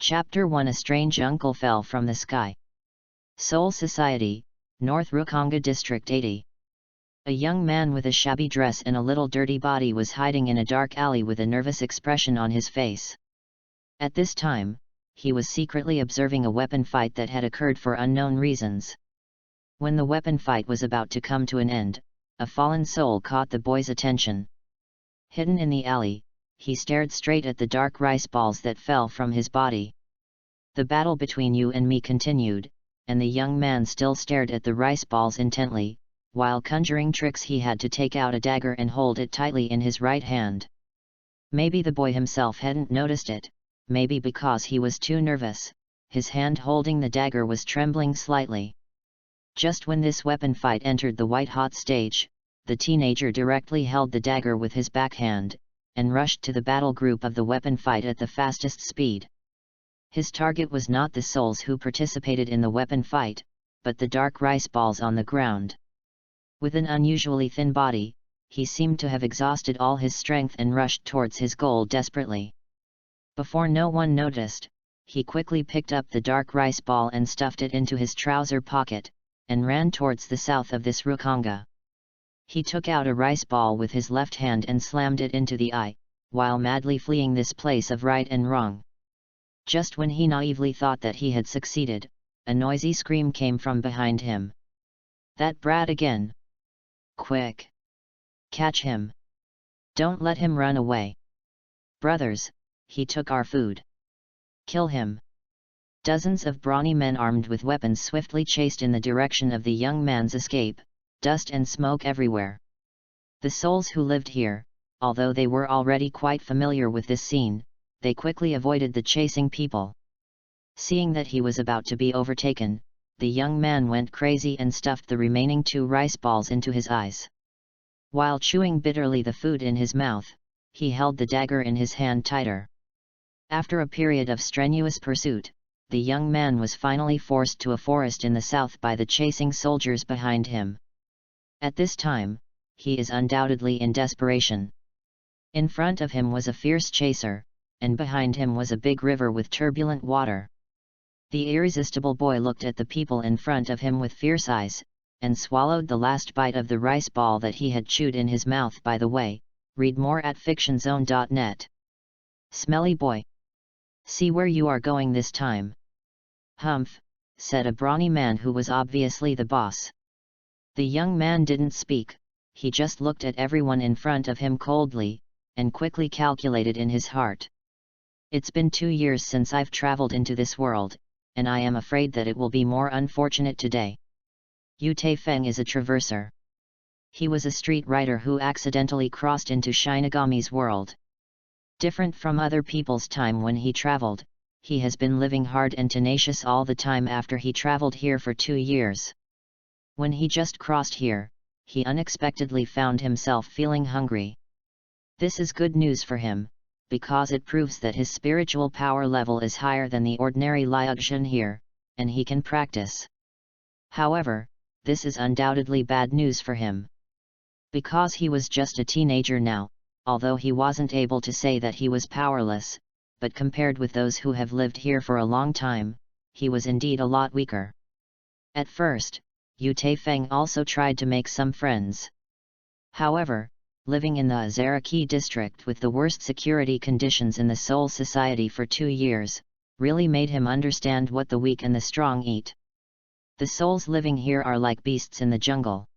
Chapter 1 A strange uncle fell from the sky. Seoul Society, North Rukanga District 80. A young man with a shabby dress and a little dirty body was hiding in a dark alley with a nervous expression on his face. At this time, he was secretly observing a weapon fight that had occurred for unknown reasons. When the weapon fight was about to come to an end, a fallen soul caught the boy's attention. Hidden in the alley, he stared straight at the dark rice balls that fell from his body. The battle between you and me continued, and the young man still stared at the rice balls intently. While conjuring tricks, he had to take out a dagger and hold it tightly in his right hand. Maybe the boy himself hadn't noticed it, maybe because he was too nervous, his hand holding the dagger was trembling slightly. Just when this weapon fight entered the white-hot stage, the teenager directly held the dagger with his backhand, and rushed to the battle group of the weapon fight at the fastest speed. His target was not the souls who participated in the weapon fight, but the dark rice balls on the ground. With an unusually thin body, he seemed to have exhausted all his strength and rushed towards his goal desperately. Before no one noticed, he quickly picked up the dark rice ball and stuffed it into his trouser pocket, and ran towards the south of this Rukanga. He took out a rice ball with his left hand and slammed it into the eye, while madly fleeing this place of right and wrong. Just when he naively thought that he had succeeded, a noisy scream came from behind him. "That brat again! Quick! Catch him! Don't let him run away! Brothers, he took our food! Kill him!" Dozens of brawny men armed with weapons swiftly chased in the direction of the young man's escape, dust and smoke everywhere. The souls who lived here, although they were already quite familiar with this scene, they quickly avoided the chasing people. Seeing that he was about to be overtaken, the young man went crazy and stuffed the remaining 2 rice balls into his eyes. While chewing bitterly the food in his mouth, he held the dagger in his hand tighter. After a period of strenuous pursuit, the young man was finally forced to a forest in the south by the chasing soldiers behind him. At this time, he is undoubtedly in desperation. In front of him was a fierce chaser, and behind him was a big river with turbulent water. The irresistible boy looked at the people in front of him with fierce eyes, and swallowed the last bite of the rice ball that he had chewed in his mouth. By the way, read more at fictionzone.net. "Smelly boy! See where you are going this time." "Humph," said a brawny man who was obviously the boss. The young man didn't speak, he just looked at everyone in front of him coldly, and quickly calculated in his heart. "It's been 2 years since I've traveled into this world, and I am afraid that it will be more unfortunate today." Yu Taifeng is a traverser. He was a street writer who accidentally crossed into Shinigami's world. Different from other people's time when he traveled, he has been living hard and tenacious all the time after he traveled here for 2 years. When he just crossed here, he unexpectedly found himself feeling hungry. This is good news for him, because it proves that his spiritual power level is higher than the ordinary Liuxin here, and he can practice. However, this is undoubtedly bad news for him. Because he was just a teenager now, although he wasn't able to say that he was powerless, but compared with those who have lived here for a long time, he was indeed a lot weaker. At first, Yu Taifeng also tried to make some friends. However, living in the Azaraki district with the worst security conditions in the Seoul society for 2 years, really made him understand what the weak and the strong eat. The souls living here are like beasts in the jungle.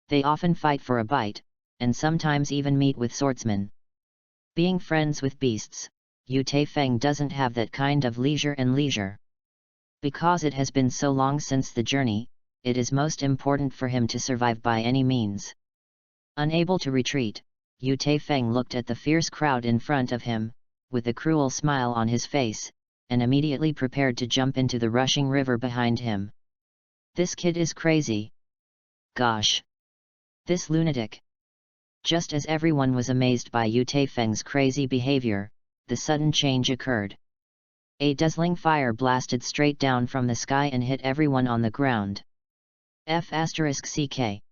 They often fight for a bite, and sometimes even meet with swordsmen. Being friends with beasts, Yu Taifeng doesn't have that kind of leisure. Because it has been so long since the journey, it is most important for him to survive by any means. Unable to retreat, Yu Taifeng looked at the fierce crowd in front of him, with a cruel smile on his face, and immediately prepared to jump into the rushing river behind him. "This kid is crazy. Gosh! This lunatic!" Just as everyone was amazed by Yu Taifeng's crazy behavior, the sudden change occurred. A dazzling fire blasted straight down from the sky and hit everyone on the ground. F***ck.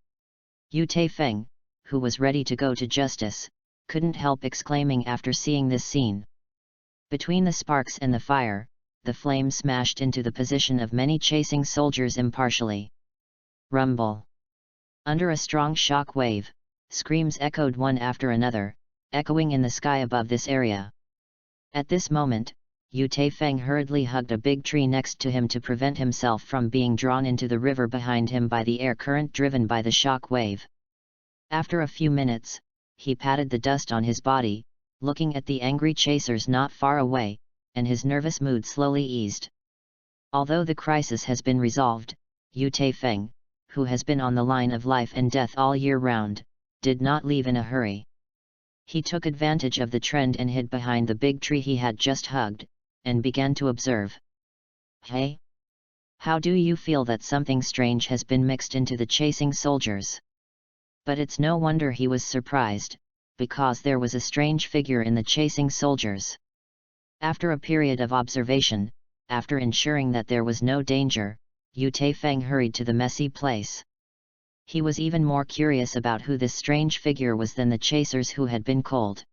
Yu Taifeng, who was ready to go to justice, couldn't help exclaiming after seeing this scene. Between the sparks and the fire, the flame smashed into the position of many chasing soldiers impartially. Rumble. Under a strong shock wave, screams echoed one after another, echoing in the sky above this area. At this moment, Yu Taifeng hurriedly hugged a big tree next to him to prevent himself from being drawn into the river behind him by the air current driven by the shock wave. After a few minutes, he patted the dust on his body, looking at the angry chasers not far away, and his nervous mood slowly eased. Although the crisis has been resolved, Yu Taifeng, who has been on the line of life and death all year round, did not leave in a hurry. He took advantage of the trend and hid behind the big tree he had just hugged, and began to observe. Hey? How do you feel that something strange has been mixed into the chasing soldiers? But it's no wonder he was surprised, because there was a strange figure in the chasing soldiers. After a period of observation, after ensuring that there was no danger, Yu Taifeng hurried to the messy place. He was even more curious about who this strange figure was than the chasers who had been cold.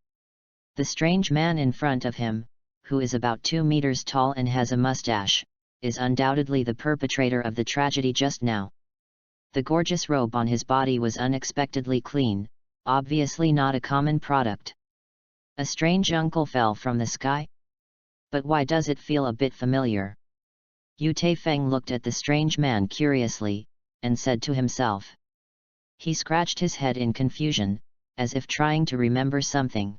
The strange man in front of him, who is about 2 meters tall and has a mustache, is undoubtedly the perpetrator of the tragedy just now. The gorgeous robe on his body was unexpectedly clean, obviously not a common product. A strange uncle fell from the sky? But why does it feel a bit familiar? Yu Taifeng looked at the strange man curiously, and said to himself. He scratched his head in confusion, as if trying to remember something.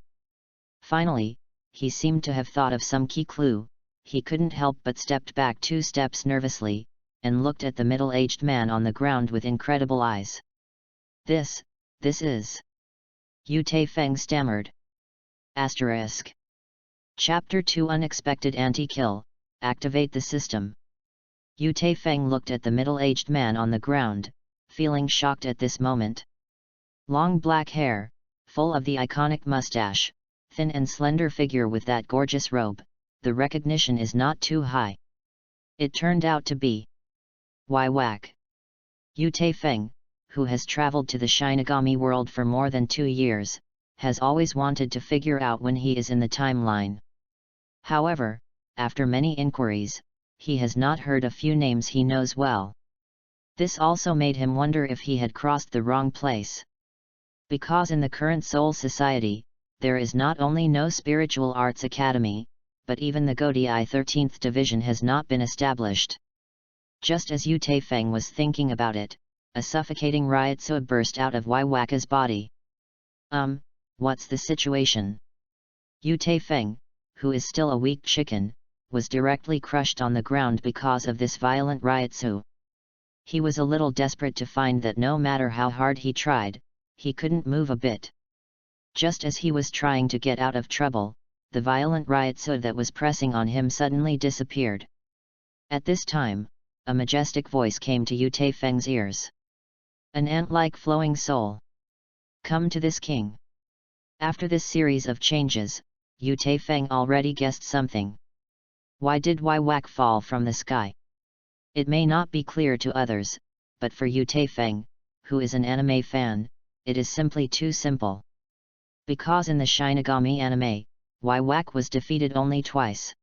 Finally, he seemed to have thought of some key clue. He couldn't help but stepped back 2 steps nervously, and looked at the middle-aged man on the ground with incredible eyes. This is... Yu Taifeng stammered. Asterisk. Chapter 2 Unexpected Anti-Kill, Activate the System. Yu Taifeng looked at the middle-aged man on the ground, feeling shocked at this moment. Long black hair, full of the iconic mustache, thin and slender figure with that gorgeous robe, the recognition is not too high. It turned out to be Yhwach. Yu Taifeng, who has traveled to the Shinigami world for more than 2 years, has always wanted to figure out when he is in the timeline. However, after many inquiries, he has not heard a few names he knows well. This also made him wonder if he had crossed the wrong place. Because in the current Soul Society, there is not only no spiritual arts academy, but even the Godai 13th Division has not been established. Just as Yu Taifeng was thinking about it, a suffocating riot burst out of Yhwach's body. What's the situation? Yu Taifeng, who is still a weak chicken, was directly crushed on the ground because of this violent riot. He was a little desperate to find that no matter how hard he tried, he couldn't move a bit. Just as he was trying to get out of trouble, the violent riot that was pressing on him suddenly disappeared. At this time, a majestic voice came to Yu Taifeng's ears. An ant-like flowing soul. Come to this king. After this series of changes, Yu Taifeng already guessed something. Why did Yhwach fall from the sky? It may not be clear to others, but for Yu Taifeng, who is an anime fan, it is simply too simple. Because in the Shinigami anime, Yhwach was defeated only twice.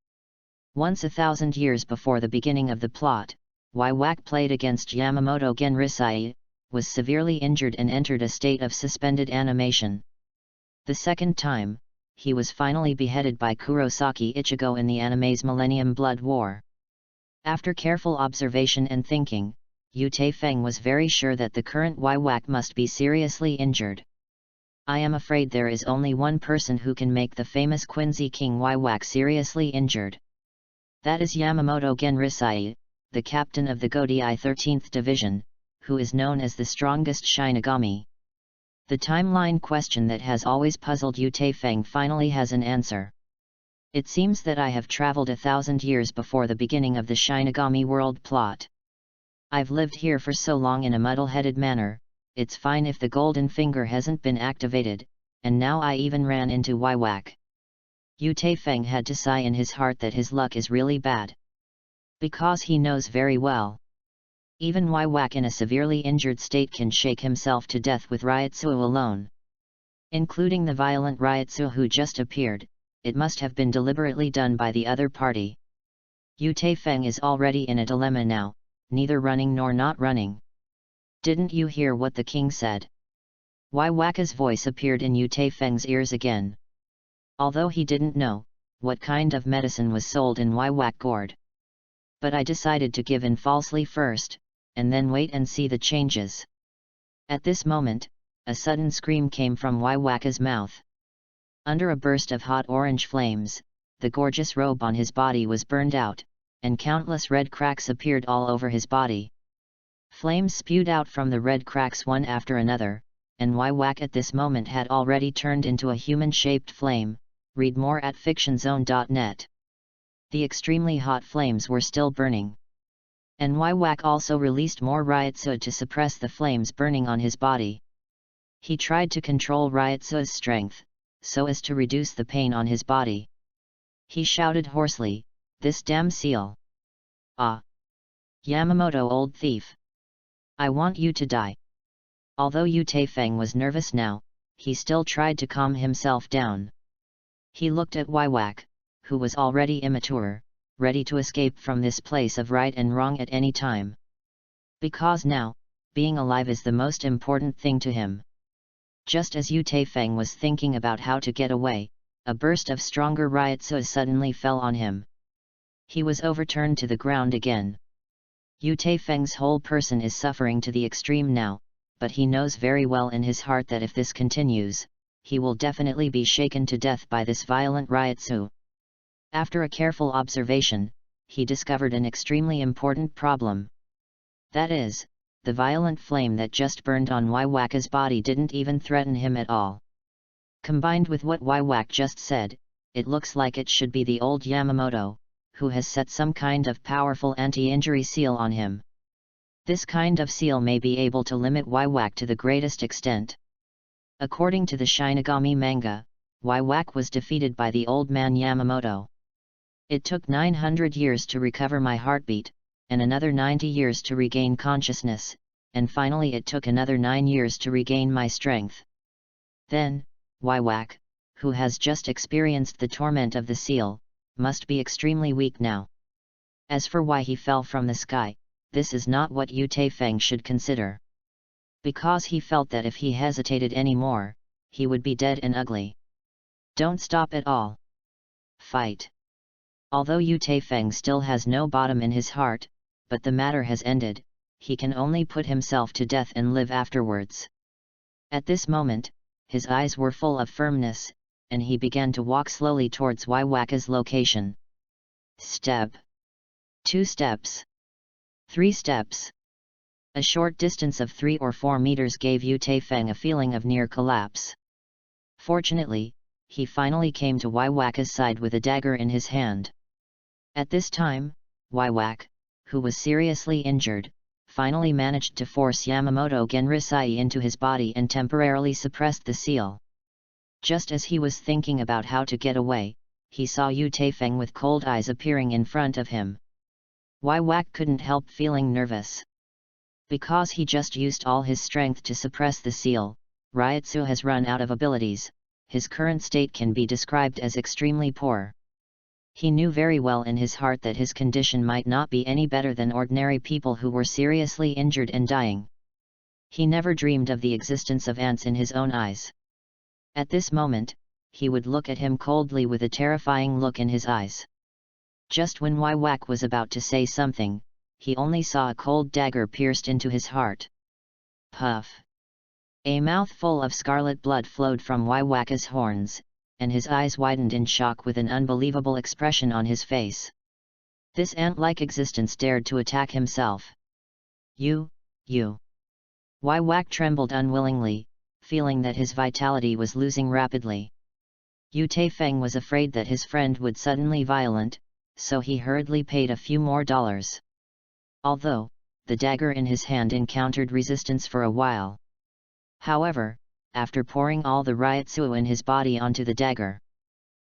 Once 1,000 years before the beginning of the plot, Yhwach played against Yamamoto Genrisai, was severely injured and entered a state of suspended animation. The second time, he was finally beheaded by Kurosaki Ichigo in the anime's Millennium Blood War. After careful observation and thinking, Yu Taifeng was very sure that the current Yhwach must be seriously injured. I am afraid there is only one person who can make the famous Quincy King Yhwach seriously injured. That is Yamamoto Genrisai, the captain of the Godai 13th Division, who is known as the strongest Shinigami. The timeline question that has always puzzled Yu Taifeng finally has an answer. It seems that I have traveled 1,000 years before the beginning of the Shinigami world plot. I've lived here for so long in a muddle-headed manner, it's fine if the golden finger hasn't been activated, and now I even ran into Yhwach. Yu Taifeng had to sigh in his heart that his luck is really bad. Because he knows very well. Even Yhwach in a severely injured state can shake himself to death with Ryotsu alone. Including the violent Ryotsu who just appeared, it must have been deliberately done by the other party. Yu Taifeng is already in a dilemma now, neither running nor not running. Didn't you hear what the king said? Yhwach's voice appeared in Yu Taifeng's ears again. Although he didn't know what kind of medicine was sold in Yhwach gourd. But I decided to give in falsely first, and then wait and see the changes. At this moment, a sudden scream came from Yhwach's mouth. Under a burst of hot orange flames, the gorgeous robe on his body was burned out, and countless red cracks appeared all over his body. Flames spewed out from the red cracks one after another, and Yhwach at this moment had already turned into a human-shaped flame. Read more at fictionzone.net. The extremely hot flames were still burning. And Yhwach also released more Ryotsu to suppress the flames burning on his body. He tried to control Ryotsu's strength, so as to reduce the pain on his body. He shouted hoarsely, "This damn seal! Ah! Yamamoto, old thief! I want you to die!" Although Yu Taifeng was nervous now, he still tried to calm himself down. He looked at Yhwach, who was already immature, ready to escape from this place of right and wrong at any time. Because now, being alive is the most important thing to him. Just as Yu Taifeng was thinking about how to get away, a burst of stronger Ryotsu suddenly fell on him. He was overturned to the ground again. Yu Taifeng's whole person is suffering to the extreme now, but he knows very well in his heart that if this continues, he will definitely be shaken to death by this violent Ryotsu. After a careful observation, he discovered an extremely important problem. That is, the violent flame that just burned on Yhwach's body didn't even threaten him at all. Combined with what Yhwach just said, it looks like it should be the old Yamamoto, who has set some kind of powerful anti-injury seal on him. This kind of seal may be able to limit Yhwach to the greatest extent. According to the Shinigami manga, Yhwach was defeated by the old man Yamamoto. It took 900 years to recover my heartbeat, and another 90 years to regain consciousness, and finally it took another 9 years to regain my strength. Then, Yhwach, who has just experienced the torment of the seal, must be extremely weak now. As for why he fell from the sky, this is not what Yu Taifeng should consider. Because he felt that if he hesitated any more, he would be dead and ugly. Don't stop at all. Fight. Although Yu Taifeng still has no bottom in his heart, but the matter has ended, he can only put himself to death and live afterwards. At this moment, his eyes were full of firmness, and he began to walk slowly towards Yhwach's location. Step. 2 steps. 3 steps. A short distance of 3 or 4 meters gave Yu Taifeng a feeling of near collapse. Fortunately, he finally came to Yhwach's side with a dagger in his hand. At this time, Yhwach, who was seriously injured, finally managed to force Yamamoto Genrisai into his body and temporarily suppressed the seal. Just as he was thinking about how to get away, he saw Yu Taifeng with cold eyes appearing in front of him. Yhwach couldn't help feeling nervous. Because he just used all his strength to suppress the seal, Ryotsu has run out of abilities. His current state can be described as extremely poor. He knew very well in his heart that his condition might not be any better than ordinary people who were seriously injured and dying. He never dreamed of the existence of ants in his own eyes. At this moment, he would look at him coldly with a terrifying look in his eyes. Just when Yhwach was about to say something, he only saw a cold dagger pierced into his heart. Puff! A mouthful of scarlet blood flowed from Yhwach's horns, and his eyes widened in shock with an unbelievable expression on his face. This ant-like existence dared to attack himself. You. Yhwach trembled unwillingly, feeling that his vitality was losing rapidly. Yu Taifeng was afraid that his friend would suddenly violent, so he hurriedly paid a few more dollars. Although, the dagger in his hand encountered resistance for a while. However, after pouring all the Ryotsu in his body onto the dagger,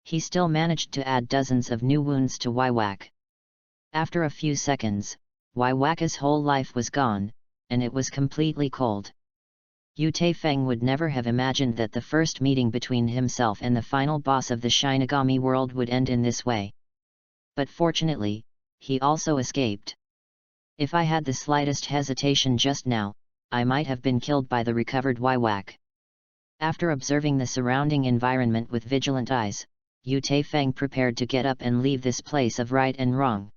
he still managed to add dozens of new wounds to Yhwach. After a few seconds, Yhwach's whole life was gone, and it was completely cold. Yu Taifeng would never have imagined that the first meeting between himself and the final boss of the Shinigami world would end in this way. But fortunately, he also escaped. If I had the slightest hesitation just now, I might have been killed by the recovered Yhwach. After observing the surrounding environment with vigilant eyes, Yu Taifeng prepared to get up and leave this place of right and wrong.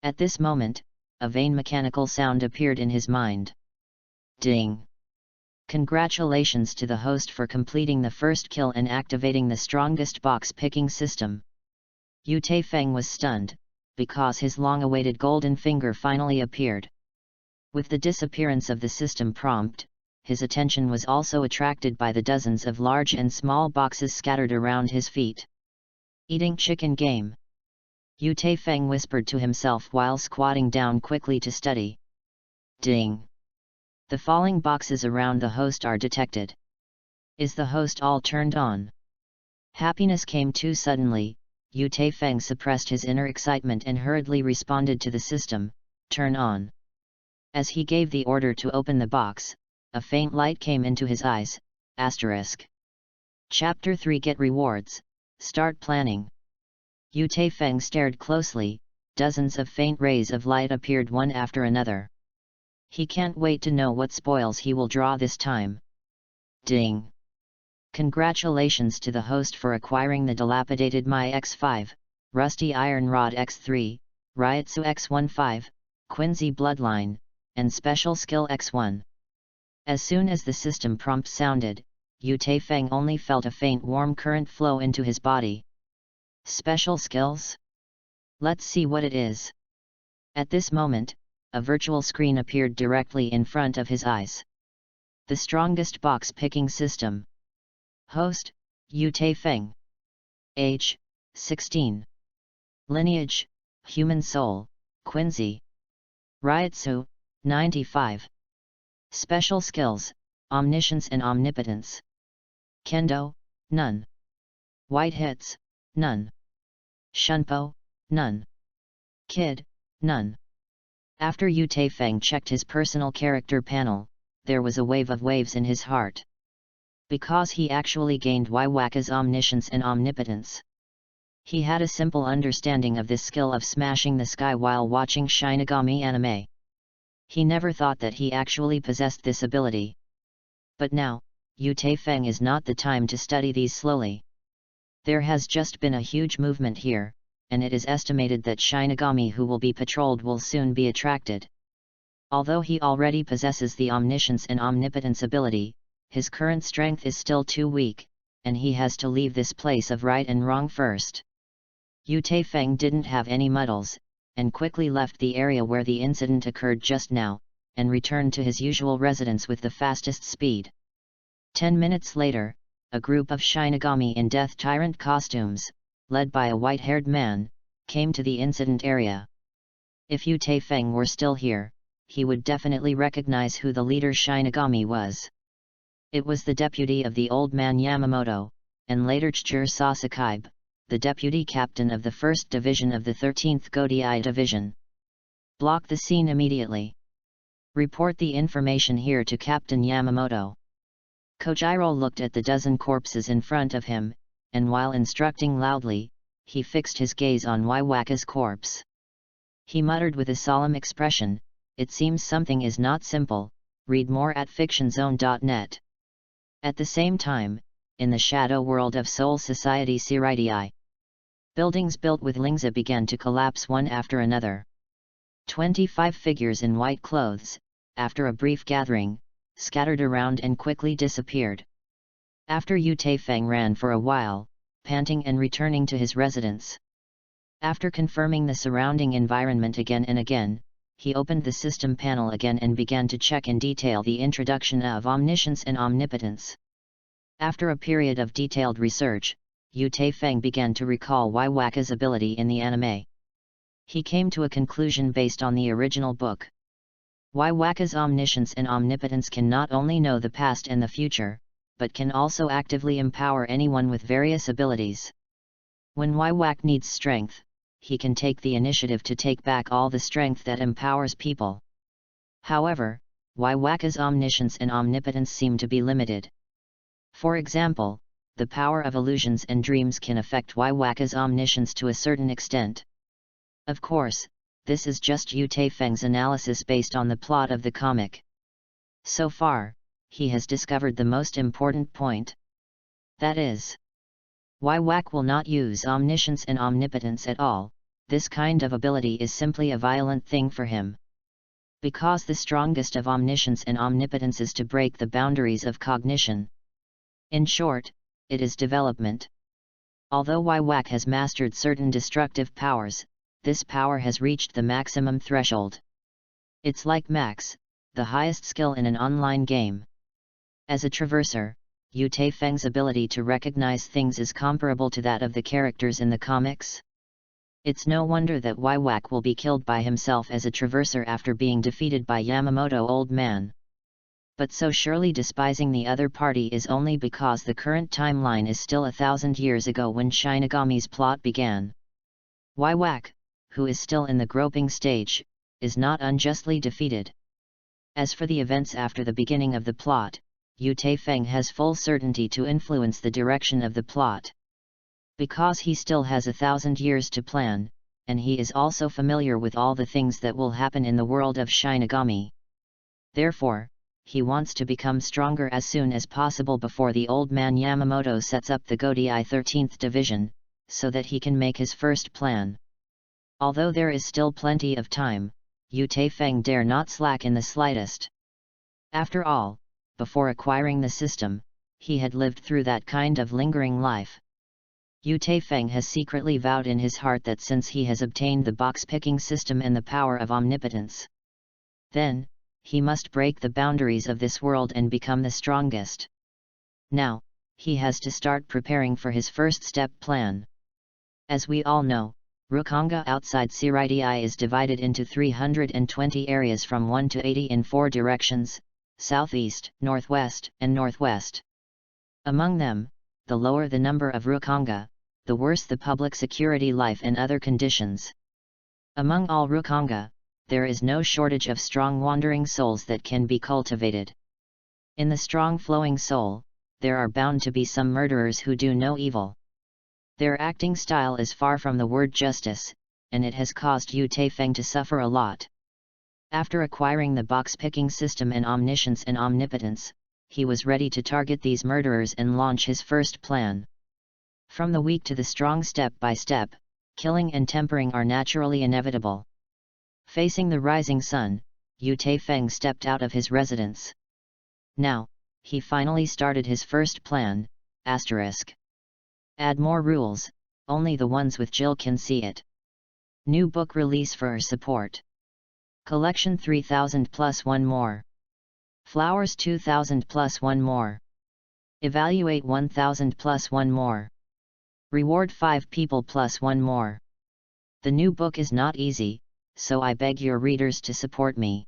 At this moment, a vain mechanical sound appeared in his mind. Ding! Congratulations to the host for completing the first kill and activating the strongest box picking system. Yu Taifeng was stunned, because his long-awaited golden finger finally appeared. With the disappearance of the system prompt, his attention was also attracted by the dozens of large and small boxes scattered around his feet. Eating chicken game. Yu Taifeng whispered to himself while squatting down quickly to study. Ding! The falling boxes around the host are detected. Is the host all turned on? Happiness came too suddenly. Yu Taifeng suppressed his inner excitement and hurriedly responded to the system, turn on. As he gave the order to open the box, a faint light came into his eyes. Chapter 3 Get Rewards, Start Planning. Yu Taifeng stared closely, dozens of faint rays of light appeared one after another. He can't wait to know what spoils he will draw this time. Ding! Congratulations to the host for acquiring the dilapidated Mai X5, Rusty Iron Rod X3, Ryatsu X15, Quincy Bloodline, and Special Skill X1. As soon as the system prompt sounded, Yu Taifeng only felt a faint warm current flow into his body. Special skills? Let's see what it is. At this moment, a virtual screen appeared directly in front of his eyes. The strongest box picking system. Host, Yu Taifeng. Age, 16. Lineage, Human Soul, Quincy. Ryatsu, 95. Special skills, Omniscience and Omnipotence. Kendo, none. White hits, none. Shunpo, none. Kid, none. After Yu Taifeng checked his personal character panel, there was a wave of waves in his heart. Because he actually gained Yhwach's omniscience and omnipotence. He had a simple understanding of this skill of smashing the sky while watching Shinigami anime. He never thought that he actually possessed this ability. But now, Yu Taifeng is not the time to study these slowly. There has just been a huge movement here, and it is estimated that Shinigami who will be patrolled will soon be attracted. Although he already possesses the omniscience and omnipotence ability, his current strength is still too weak, and he has to leave this place of right and wrong first. Yu Taifeng didn't have any muddles, and quickly left the area where the incident occurred just now, and returned to his usual residence with the fastest speed. 10 minutes later, a group of Shinigami in Death Tyrant costumes, led by a white-haired man, came to the incident area. If Yu Taifeng were still here, he would definitely recognize who the leader Shinigami was. It was the deputy of the old man Yamamoto, and later Chijiro Sasakaibe, the deputy captain of the 1st Division of the 13th Godei Division. Block the scene immediately. Report the information here to Captain Yamamoto. Kojiro looked at the dozen corpses in front of him, and while instructing loudly, he fixed his gaze on Yhwach's corpse. He muttered with a solemn expression, "It seems something is not simple, read more at fictionzone.net." At the same time, in the shadow world of Soul Society Siridii, buildings built with lingza began to collapse one after another. 25 figures in white clothes, after a brief gathering, scattered around and quickly disappeared. After Yu Taifeng ran for a while, panting and returning to his residence. After confirming the surrounding environment again and again, he opened the system panel again and began to check in detail the introduction of omniscience and omnipotence. After a period of detailed research, Yu Taifeng began to recall Yhwach's ability in the anime. He came to a conclusion based on the original book. Yhwach's omniscience and omnipotence can not only know the past and the future, but can also actively empower anyone with various abilities. When Yhwach needs strength, he can take the initiative to take back all the strength that empowers people. However, Yhwach's omniscience and omnipotence seem to be limited. For example, the power of illusions and dreams can affect Yhwach's omniscience to a certain extent. Of course, this is just Yu Taifeng's analysis based on the plot of the comic. So far, he has discovered the most important point. That is, Yhwach will not use omniscience and omnipotence at all. This kind of ability is simply a violent thing for him. Because the strongest of omniscience and omnipotence is to break the boundaries of cognition. In short, it is development. Although Yhwach has mastered certain destructive powers, this power has reached the maximum threshold. It's like max, the highest skill in an online game. As a traverser, Yu Taifeng's ability to recognize things is comparable to that of the characters in the comics. It's no wonder that Yhwach will be killed by himself as a traverser after being defeated by Yamamoto Old Man. But so surely despising the other party is only because the current timeline is still 1,000 years ago when Shinigami's plot began. Yhwach, who is still in the groping stage, is not unjustly defeated. As for the events after the beginning of the plot, Yu Taifeng has full certainty to influence the direction of the plot. Because he still has 1,000 years to plan, and he is also familiar with all the things that will happen in the world of Shinigami. Therefore, he wants to become stronger as soon as possible before the old man Yamamoto sets up the Godai 13th Division, so that he can make his first plan. Although there is still plenty of time, Yu Taifeng dare not slack in the slightest. After all, before acquiring the system, he had lived through that kind of lingering life. Yu Taifeng has secretly vowed in his heart that since he has obtained the box-picking system and the power of omnipotence, then, he must break the boundaries of this world and become the strongest. Now, he has to start preparing for his first step plan. As we all know, Rukanga outside Siridii is divided into 320 areas from 1 to 80 in 4 directions, southeast, northwest, and northwest. Among them, the lower the number of Rukanga, the worse the public security life and other conditions. Among all Rukanga, there is no shortage of strong wandering souls that can be cultivated. In the strong flowing soul, there are bound to be some murderers who do no evil. Their acting style is far from the word justice, and it has caused Yu Taifeng to suffer a lot. After acquiring the box-picking system and omniscience and omnipotence, he was ready to target these murderers and launch his first plan. From the weak to the strong step by step, killing and tempering are naturally inevitable. Facing the rising sun, Yu Taifeng stepped out of his residence. Now, he finally started his first plan, **. Add more rules, only the ones with Jill can see it. New book release for support. Collection 3000 plus 1 more. Flowers 2000 plus 1 more. Evaluate 1000 plus 1 more. Reward 5 people plus 1 more. The new book is not easy, so I beg your readers to support me.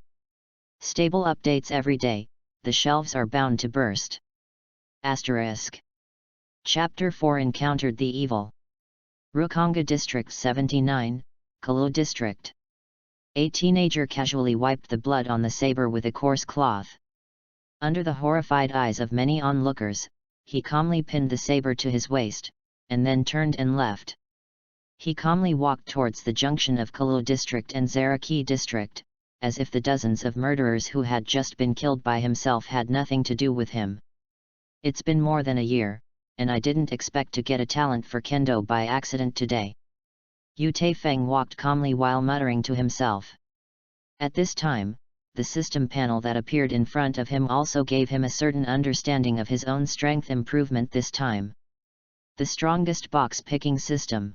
Stable updates every day, the shelves are bound to burst. Chapter 4 encountered the evil. Rukanga District 79, Kobo District. A teenager casually wiped the blood on the saber with a coarse cloth. Under the horrified eyes of many onlookers, he calmly pinned the saber to his waist, and then turned and left. He calmly walked towards the junction of Kobo District and Zaraki District, as if the dozens of murderers who had just been killed by himself had nothing to do with him. It's been more than a year, and I didn't expect to get a talent for kendo by accident today. Yu Taifeng walked calmly while muttering to himself. At this time, the system panel that appeared in front of him also gave him a certain understanding of his own strength improvement this time. The strongest box-picking system.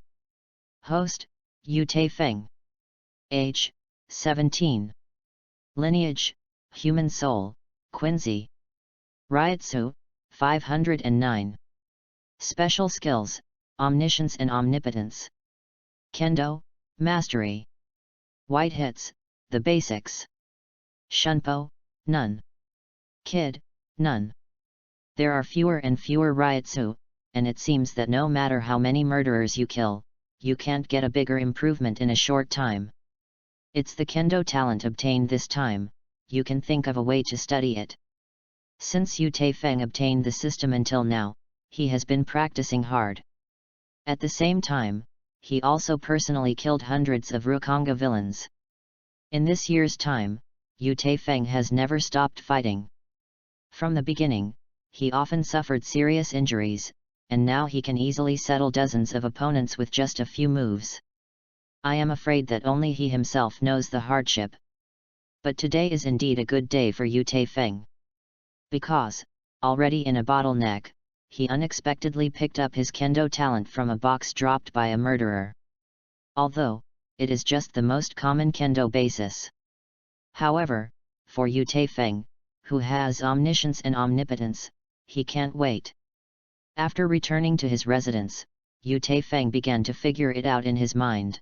Host, Yu Taifeng. Age, 17. Lineage, Human Soul, Quincy. Ryutsu, 509. Special Skills, Omniscience and Omnipotence. Kendo, Mastery. White Hits, the Basics. Shunpo, none. Kid, none. There are fewer and fewer Ryutsu, and it seems that no matter how many murderers you kill, you can't get a bigger improvement in a short time. It's the kendo talent obtained this time, you can think of a way to study it. Since Yu Taifeng obtained the system until now, he has been practicing hard. At the same time, he also personally killed hundreds of Rukanga villains. In this year's time, Yu Taifeng has never stopped fighting. From the beginning, he often suffered serious injuries, and now he can easily settle dozens of opponents with just a few moves. I am afraid that only he himself knows the hardship. But today is indeed a good day for Yu Taifeng. Because, already in a bottleneck, he unexpectedly picked up his kendo talent from a box dropped by a murderer. Although, it is just the most common kendo basis. However, for Yu Taifeng, who has omniscience and omnipotence, he can't wait. After returning to his residence, Yu Taifeng began to figure it out in his mind.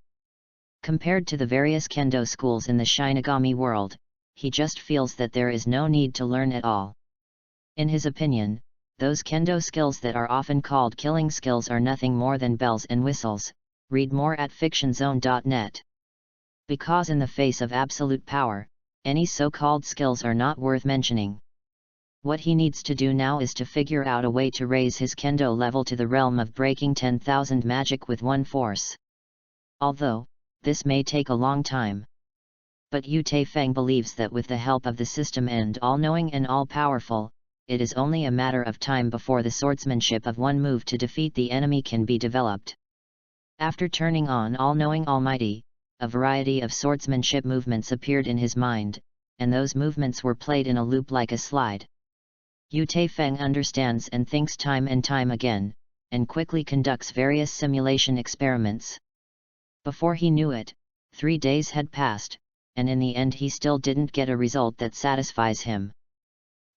Compared to the various kendo schools in the Shinigami world, he just feels that there is no need to learn at all. In his opinion, those kendo skills that are often called killing skills are nothing more than bells and whistles. Read more at fictionzone.net. Because in the face of absolute power, any so-called skills are not worth mentioning. What he needs to do now is to figure out a way to raise his kendo level to the realm of breaking 10,000 magic with one force. Although, this may take a long time. But Yu Taifeng believes that with the help of the system and all-knowing and all-powerful, it is only a matter of time before the swordsmanship of one move to defeat the enemy can be developed. After turning on All-Knowing Almighty, a variety of swordsmanship movements appeared in his mind, and those movements were played in a loop like a slide. Yu Taifeng understands and thinks time and time again, and quickly conducts various simulation experiments. Before he knew it, 3 days had passed, and in the end he still didn't get a result that satisfies him.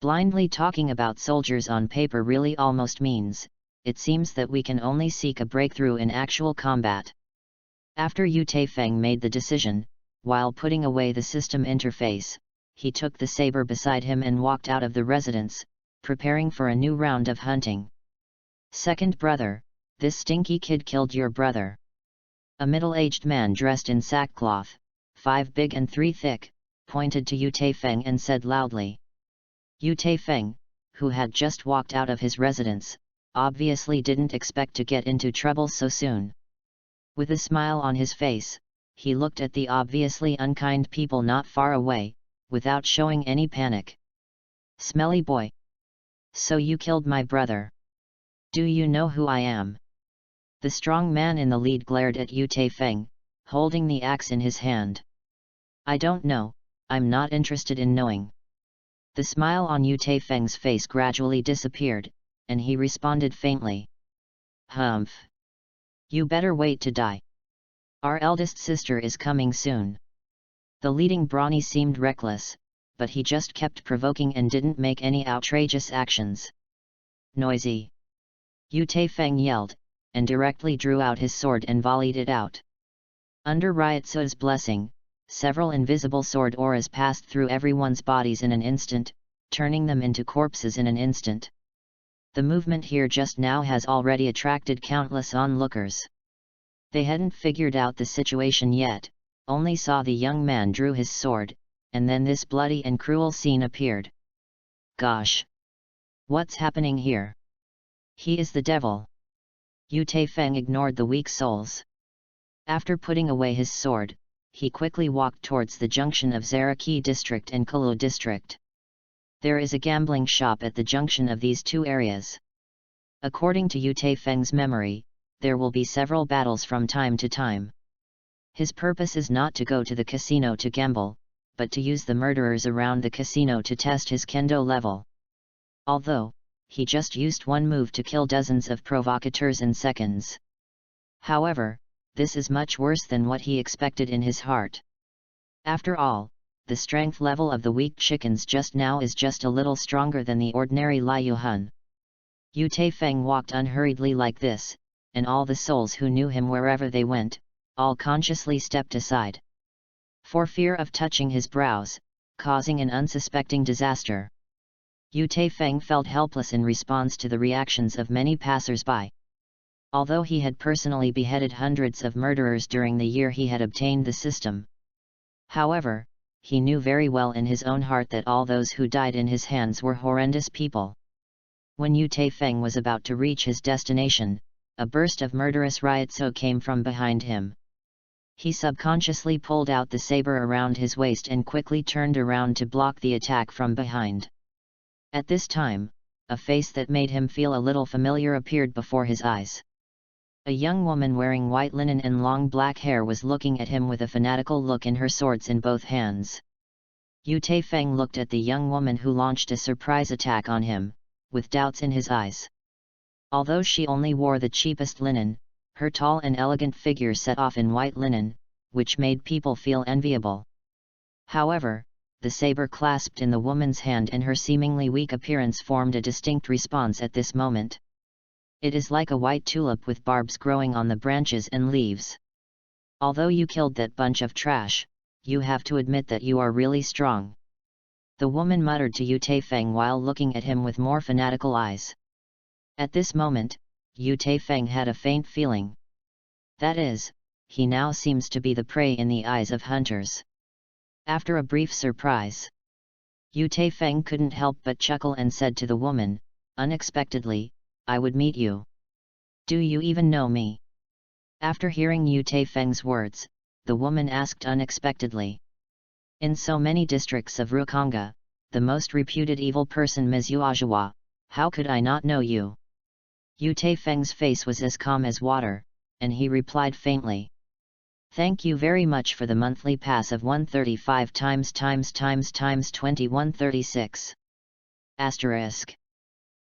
Blindly talking about soldiers on paper really almost means, it seems that we can only seek a breakthrough in actual combat. After Yu Taifeng made the decision, while putting away the system interface, he took the saber beside him and walked out of the residence, preparing for a new round of hunting. Second brother, this stinky kid killed your brother. A middle-aged man dressed in sackcloth, 5 big and 3 thick, pointed to Yu Taifeng and said loudly. Yu Taifeng, who had just walked out of his residence, obviously didn't expect to get into trouble so soon. With a smile on his face, he looked at the obviously unkind people not far away, without showing any panic. Smelly boy! So you killed my brother. Do you know who I am? The strong man in the lead glared at Yu Taifeng, holding the axe in his hand. I don't know, I'm not interested in knowing. The smile on Yu Taifeng's face gradually disappeared, and he responded faintly. Humph! You better wait to die. Our eldest sister is coming soon. The leading brawny seemed reckless, but he just kept provoking and didn't make any outrageous actions. Noisy! Yu Taifeng yelled, and directly drew out his sword and volleyed it out. Under Ryotsu's blessing, several invisible sword auras passed through everyone's bodies in an instant, turning them into corpses in an instant. The movement here just now has already attracted countless onlookers. They hadn't figured out the situation yet, only saw the young man drew his sword, and then this bloody and cruel scene appeared. Gosh! What's happening here? He is the devil! Yu Taifeng ignored the weak souls. After putting away his sword, he quickly walked towards the junction of Zaraki District and Kulu District. There is a gambling shop at the junction of these two areas. According to Yu Taifeng's memory, there will be several battles from time to time. His purpose is not to go to the casino to gamble, but to use the murderers around the casino to test his kendo level. Although, he just used one move to kill dozens of provocateurs in seconds. However, this is much worse than what he expected in his heart. After all, the strength level of the weak chickens just now is just a little stronger than the ordinary Liu Hun. Yu Taifeng walked unhurriedly like this, and all the souls who knew him wherever they went, all consciously stepped aside. For fear of touching his brows, causing an unsuspecting disaster. Yu Taifeng felt helpless in response to the reactions of many passers-by. Although he had personally beheaded hundreds of murderers during the year he had obtained the system. However, he knew very well in his own heart that all those who died in his hands were horrendous people. When Yu Taifeng was about to reach his destination, a burst of murderous ryotsu came from behind him. He subconsciously pulled out the saber around his waist and quickly turned around to block the attack from behind. At this time, a face that made him feel a little familiar appeared before his eyes. A young woman wearing white linen and long black hair was looking at him with a fanatical look in her swords in both hands. Yu Taifeng looked at the young woman who launched a surprise attack on him, with doubts in his eyes. Although she only wore the cheapest linen, her tall and elegant figure set off in white linen, which made people feel enviable. However, the saber clasped in the woman's hand and her seemingly weak appearance formed a distinct response at this moment. It is like a white tulip with barbs growing on the branches and leaves. Although you killed that bunch of trash, you have to admit that you are really strong. The woman muttered to Yu Taifeng while looking at him with more fanatical eyes. At this moment, Yu Taifeng had a faint feeling. That is, he now seems to be the prey in the eyes of hunters. After a brief surprise, Yu Taifeng couldn't help but chuckle and said to the woman, unexpectedly, I would meet you. Do you even know me? After hearing Yu Taifeng's words, the woman asked unexpectedly. In so many districts of Rukanga, the most reputed evil person Ms. Yhwach, how could I not know you? Yu Taifeng's face was as calm as water, and he replied faintly. Thank you very much for the monthly pass of 135 times 2136. Asterisk.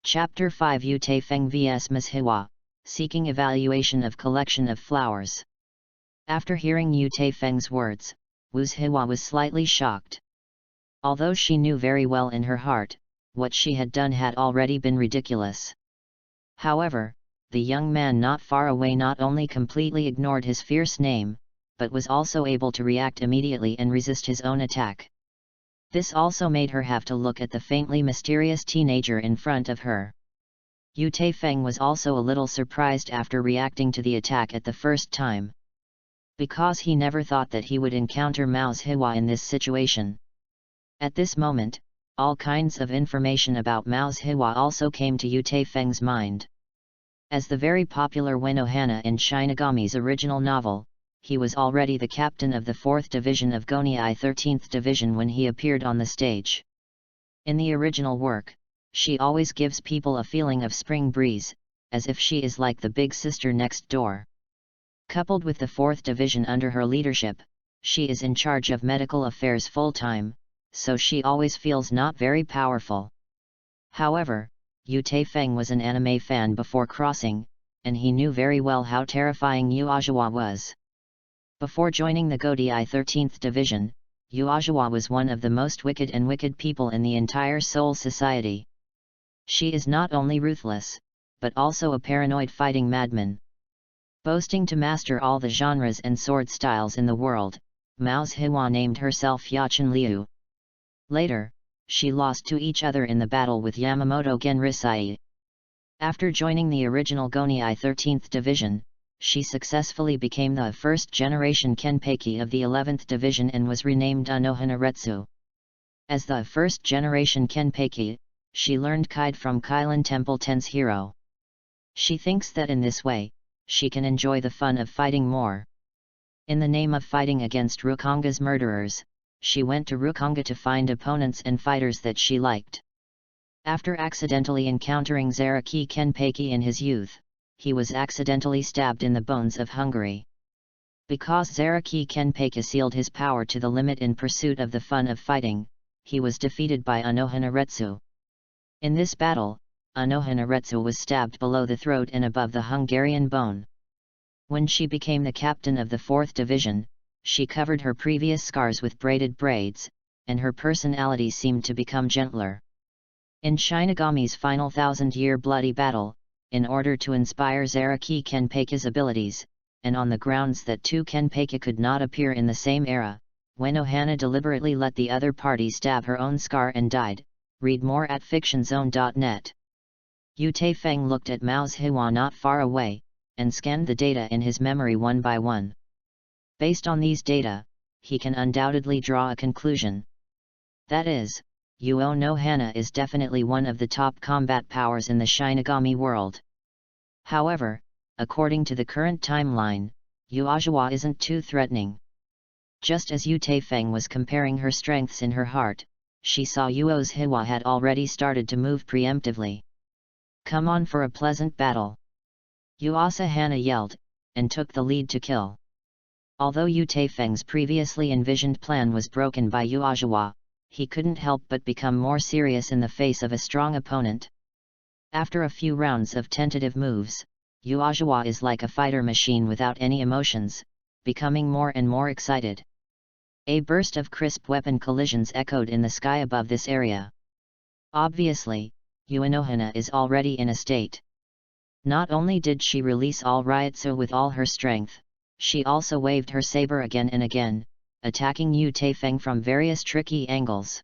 Chapter 5 Yu Taifeng vs Ms. Yhwach, Seeking Evaluation of Collection of Flowers. After hearing Yu Taifeng's words, Ms. Yhwach was slightly shocked. Although she knew very well in her heart, what she had done had already been ridiculous. However, the young man not far away not only completely ignored his fierce name, but was also able to react immediately and resist his own attack. This also made her have to look at the faintly mysterious teenager in front of her. Yu Taifeng was also a little surprised after reacting to the attack at the first time. Because he never thought that he would encounter Ms. Yhwach in this situation. At this moment, all kinds of information about Ms. Yhwach also came to Yu Taifeng's mind. As the very popular Ueno Hana in Shinigami's original novel, he was already the captain of the 4th Division of Gonei 13th Division when he appeared on the stage. In the original work, she always gives people a feeling of spring breeze, as if she is like the big sister next door. Coupled with the 4th Division under her leadership, she is in charge of medical affairs full-time, so she always feels not very powerful. However, Yu Taifeng was an anime fan before crossing, and he knew very well how terrifying Yhwach was. Before joining the Gonei 13th Division, Yhwach was one of the most wicked people in the entire Soul Society. She is not only ruthless, but also a paranoid fighting madman. Boasting to master all the genres and sword styles in the world, Ms. Yhwach named herself Yachin Liu. Later, she lost to each other in the battle with Yamamoto Genrisai. After joining the original Gonei 13th Division, she successfully became the first-generation Kenpeiki of the 11th Division and was renamed Anohanaretsu. As the first-generation Kenpeiki, she learned Kide from Kylin Temple Ten's hero. She thinks that in this way, she can enjoy the fun of fighting more. In the name of fighting against Rukonga's murderers, she went to Rukanga to find opponents and fighters that she liked. After accidentally encountering Zaraki Kenpeiki in his youth, he was accidentally stabbed in the bones of Hungary. Because Zaraki Kenpeiki sealed his power to the limit in pursuit of the fun of fighting, he was defeated by Anohanaretsu. In this battle, Anohanaretsu was stabbed below the throat and above the Hungarian bone. When she became the captain of the 4th Division, she covered her previous scars with braided braids, and her personality seemed to become gentler. In Shinigami's final 1000-year bloody battle, in order to inspire Zaraki Kenpeiki's abilities, and on the grounds that two Kenpeiki could not appear in the same era, Ueno Hana deliberately let the other party stab her own scar and died. Read more at fictionzone.net. Yu Taifeng looked at Ms. Yhwach not far away, and scanned the data in his memory one by one. Based on these data, he can undoubtedly draw a conclusion. That is, Ueno Hana is definitely one of the top combat powers in the Shinigami world. However, according to the current timeline, Yhwach isn't too threatening. Just as Yu Taifeng was comparing her strengths in her heart, she saw Yuo's Yhwach had already started to move preemptively. "Come on for a pleasant battle!" Yuasa Hana yelled, and took the lead to kill. Although Yu Taifeng's previously envisioned plan was broken by Yhwach, he couldn't help but become more serious in the face of a strong opponent. After a few rounds of tentative moves, Yhwach is like a fighter machine without any emotions, becoming more and more excited. A burst of crisp weapon collisions echoed in the sky above this area. Obviously, Yuanohana is already in a state. Not only did she release all Ryotsu with all her strength, she also waved her saber again and again, attacking Yu Taifeng from various tricky angles.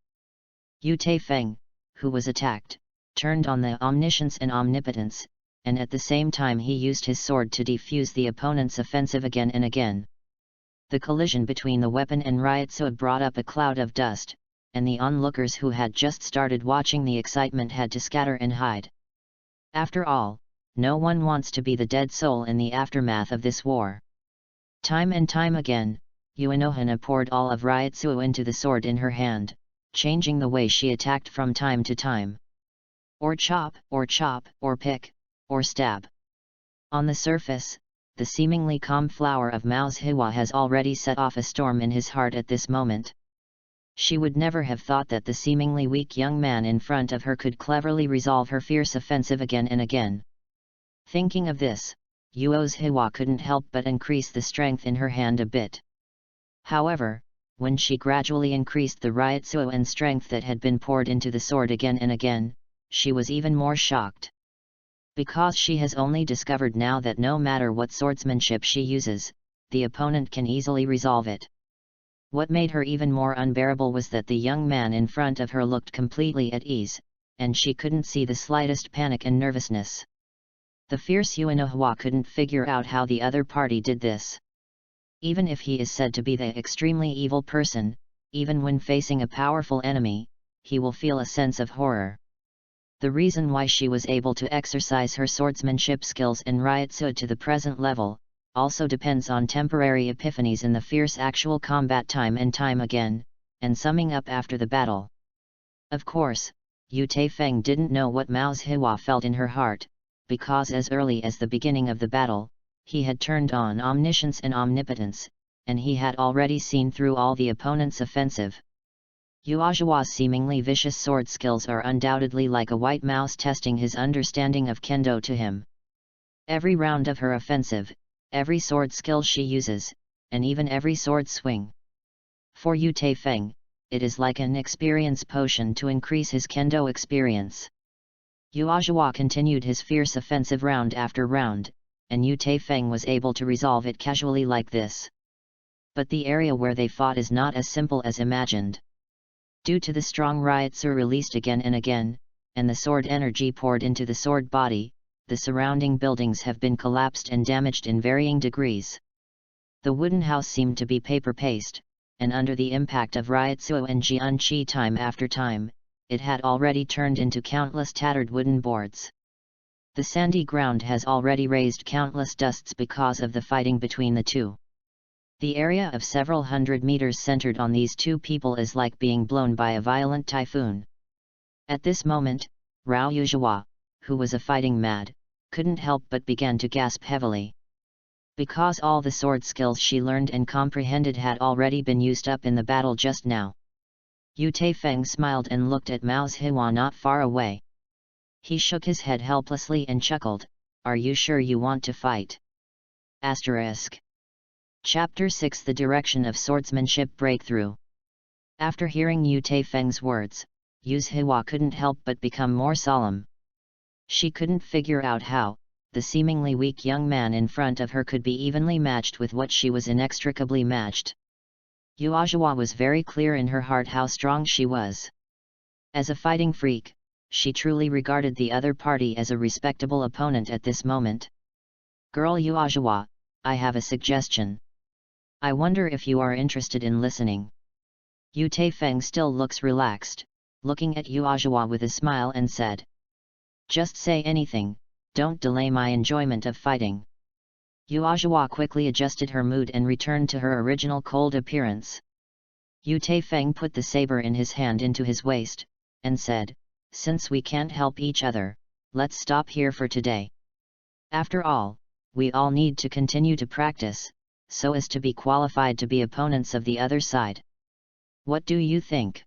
Yu Taifeng, who was attacked, turned on the omniscience and omnipotence, and at the same time he used his sword to defuse the opponent's offensive again and again. The collision between the weapon and Ryotsu brought up a cloud of dust, and the onlookers who had just started watching the excitement had to scatter and hide. After all, no one wants to be the dead soul in the aftermath of this war. Time and time again, Yuanohana poured all of Ryotsu into the sword in her hand, changing the way she attacked from time to time. Or chop, or pick, or stab. On the surface, the seemingly calm flower of Mao's Yhwach has already set off a storm in his heart at this moment. She would never have thought that the seemingly weak young man in front of her could cleverly resolve her fierce offensive again and again. Thinking of this, Yuo's Yhwach couldn't help but increase the strength in her hand a bit. However, when she gradually increased the Ryotsu and strength that had been poured into the sword again and again, she was even more shocked. Because she has only discovered now that no matter what swordsmanship she uses, the opponent can easily resolve it. What made her even more unbearable was that the young man in front of her looked completely at ease, and she couldn't see the slightest panic and nervousness. The fierce Yuanohana couldn't figure out how the other party did this. Even if he is said to be the extremely evil person, even when facing a powerful enemy, he will feel a sense of horror. The reason why she was able to exercise her swordsmanship skills and Ryotsu to the present level, also depends on temporary epiphanies in the fierce actual combat time and time again, and summing up after the battle. Of course, Yu Taifeng didn't know what Mao's Yhwach felt in her heart, because as early as the beginning of the battle, he had turned on omniscience and omnipotence, and he had already seen through all the opponent's offensive. Yhwach's seemingly vicious sword skills are undoubtedly like a white mouse testing his understanding of kendo to him. Every round of her offensive, every sword skill she uses, and even every sword swing. For Yu Taifeng, it is like an experience potion to increase his kendo experience. Yhwach continued his fierce offensive round after round, and Yu Taifeng was able to resolve it casually like this. But the area where they fought is not as simple as imagined. Due to the strong Ryotsu released again and again, and the sword energy poured into the sword body, the surrounding buildings have been collapsed and damaged in varying degrees. The wooden house seemed to be paper paste, and under the impact of Ryotsu and Jianqi time after time, it had already turned into countless tattered wooden boards. The sandy ground has already raised countless dusts because of the fighting between the two. The area of several hundred meters centered on these two people is like being blown by a violent typhoon. At this moment, Rao Yhwach, who was a fighting mad, couldn't help but began to gasp heavily. Because all the sword skills she learned and comprehended had already been used up in the battle just now. Yu Taifeng smiled and looked at Mao's Yhwach not far away. He shook his head helplessly and chuckled, "Are you sure you want to fight?" **. Chapter 6 The Direction of Swordsmanship Breakthrough. After hearing Yu Taifeng's words, Yu's Yhwach couldn't help but become more solemn. She couldn't figure out how the seemingly weak young man in front of her could be evenly matched with what she was inextricably matched. Yhwach was very clear in her heart how strong she was. As a fighting freak, she truly regarded the other party as a respectable opponent at this moment. "Girl Yhwach, I have a suggestion. I wonder if you are interested in listening." Yu Taifeng still looks relaxed, looking at Yhwach with a smile and said, "Just say anything, don't delay my enjoyment of fighting." Yhwach quickly adjusted her mood and returned to her original cold appearance. Yu Taifeng put the saber in his hand into his waist, and said, "Since we can't help each other, let's stop here for today. After all, we all need to continue to practice, so as to be qualified to be opponents of the other side. What do you think?"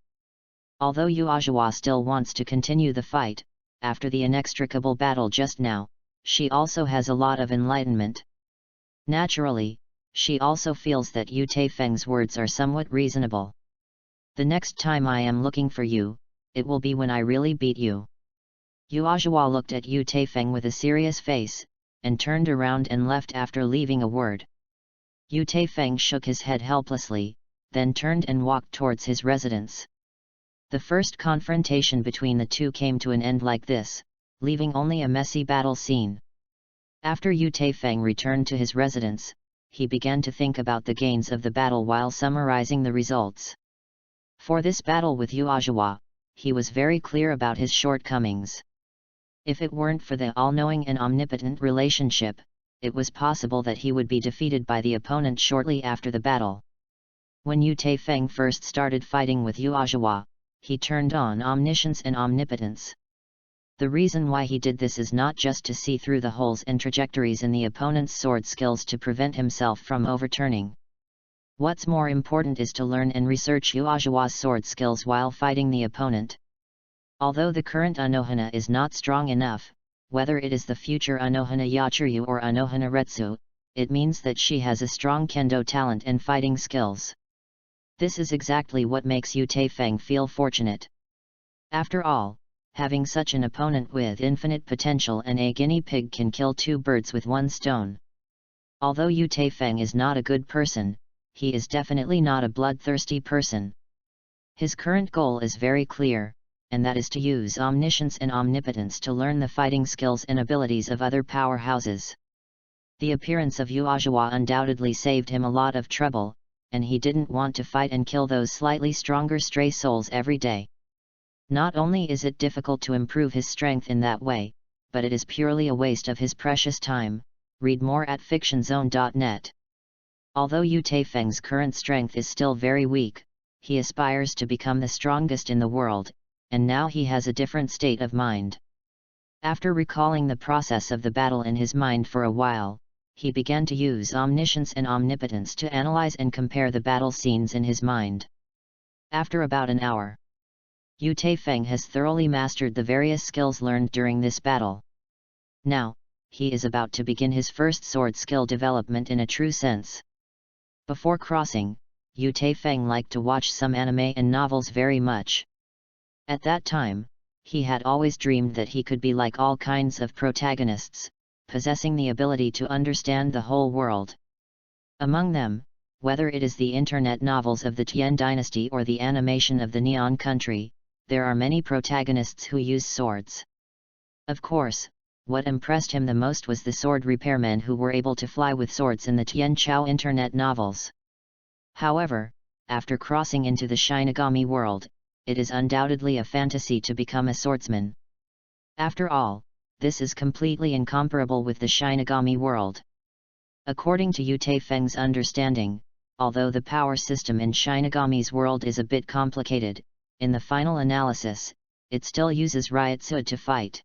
Although Yhwach still wants to continue the fight, after the inextricable battle just now, she also has a lot of enlightenment. Naturally, she also feels that Yu Taifeng's words are somewhat reasonable. "The next time I am looking for you, it will be when I really beat you." Yhwach looked at Yu Taifeng with a serious face, and turned around and left after leaving a word. Yu Taifeng shook his head helplessly, then turned and walked towards his residence. The first confrontation between the two came to an end like this, leaving only a messy battle scene. After Yu Taifeng returned to his residence, he began to think about the gains of the battle while summarizing the results. For this battle with Yhwach, he was very clear about his shortcomings. If it weren't for the all-knowing and omnipotent relationship, it was possible that he would be defeated by the opponent shortly after the battle. When Yu Taifeng first started fighting with Yhwach, he turned on omniscience and omnipotence. The reason why he did this is not just to see through the holes and trajectories in the opponent's sword skills to prevent himself from overturning. What's more important is to learn and research Yhwach's sword skills while fighting the opponent. Although the current Anohana is not strong enough, whether it is the future Anohana Yachiryu or Anohana Retsu, it means that she has a strong kendo talent and fighting skills. This is exactly what makes Yu Taifeng feel fortunate. After all, having such an opponent with infinite potential and a guinea pig can kill two birds with one stone. Although Yu Taifeng is not a good person, he is definitely not a bloodthirsty person. His current goal is very clear, and that is to use omniscience and omnipotence to learn the fighting skills and abilities of other powerhouses. The appearance of Yhwach undoubtedly saved him a lot of trouble, and he didn't want to fight and kill those slightly stronger stray souls every day. Not only is it difficult to improve his strength in that way, but it is purely a waste of his precious time. Read more at fictionzone.net. Although Yu Taifeng's current strength is still very weak, he aspires to become the strongest in the world, and now he has a different state of mind. After recalling the process of the battle in his mind for a while, he began to use omniscience and omnipotence to analyze and compare the battle scenes in his mind. After about an hour, Yu Taifeng has thoroughly mastered the various skills learned during this battle. Now, he is about to begin his first sword skill development in a true sense. Before crossing, Yu Taifeng liked to watch some anime and novels very much. At that time, he had always dreamed that he could be like all kinds of protagonists, possessing the ability to understand the whole world. Among them, whether it is the internet novels of the Tian dynasty or the animation of the Neon Country, there are many protagonists who use swords. Of course, what impressed him the most was the sword repairmen who were able to fly with swords in the Tian Chao internet novels. However, after crossing into the Shinigami world, it is undoubtedly a fantasy to become a swordsman. After all, this is completely incomparable with the Shinigami world. According to Yu Taifeng's understanding, although the power system in Shinigami's world is a bit complicated, in the final analysis, it still uses Ryutsu to fight.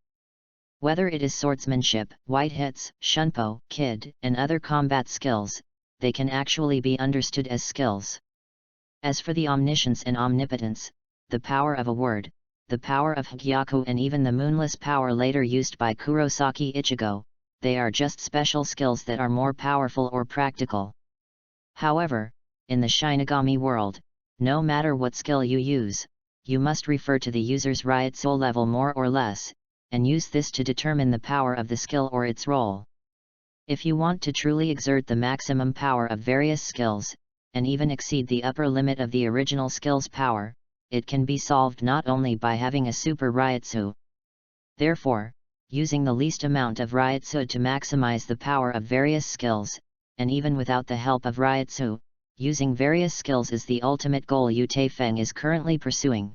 Whether it is swordsmanship, white hits, shunpo, kid, and other combat skills, they can actually be understood as skills. As for the omniscience and omnipotence, the power of a word, the power of Hgyaku and even the moonless power later used by Kurosaki Ichigo, they are just special skills that are more powerful or practical. However, in the Shinigami world, no matter what skill you use, you must refer to the user's Ryutsu level more or less, and use this to determine the power of the skill or its role. If you want to truly exert the maximum power of various skills, and even exceed the upper limit of the original skill's power, it can be solved not only by having a super Ryutsu. Therefore, using the least amount of Ryutsu to maximize the power of various skills, and even without the help of Ryutsu, using various skills is the ultimate goal Yu Taifeng is currently pursuing.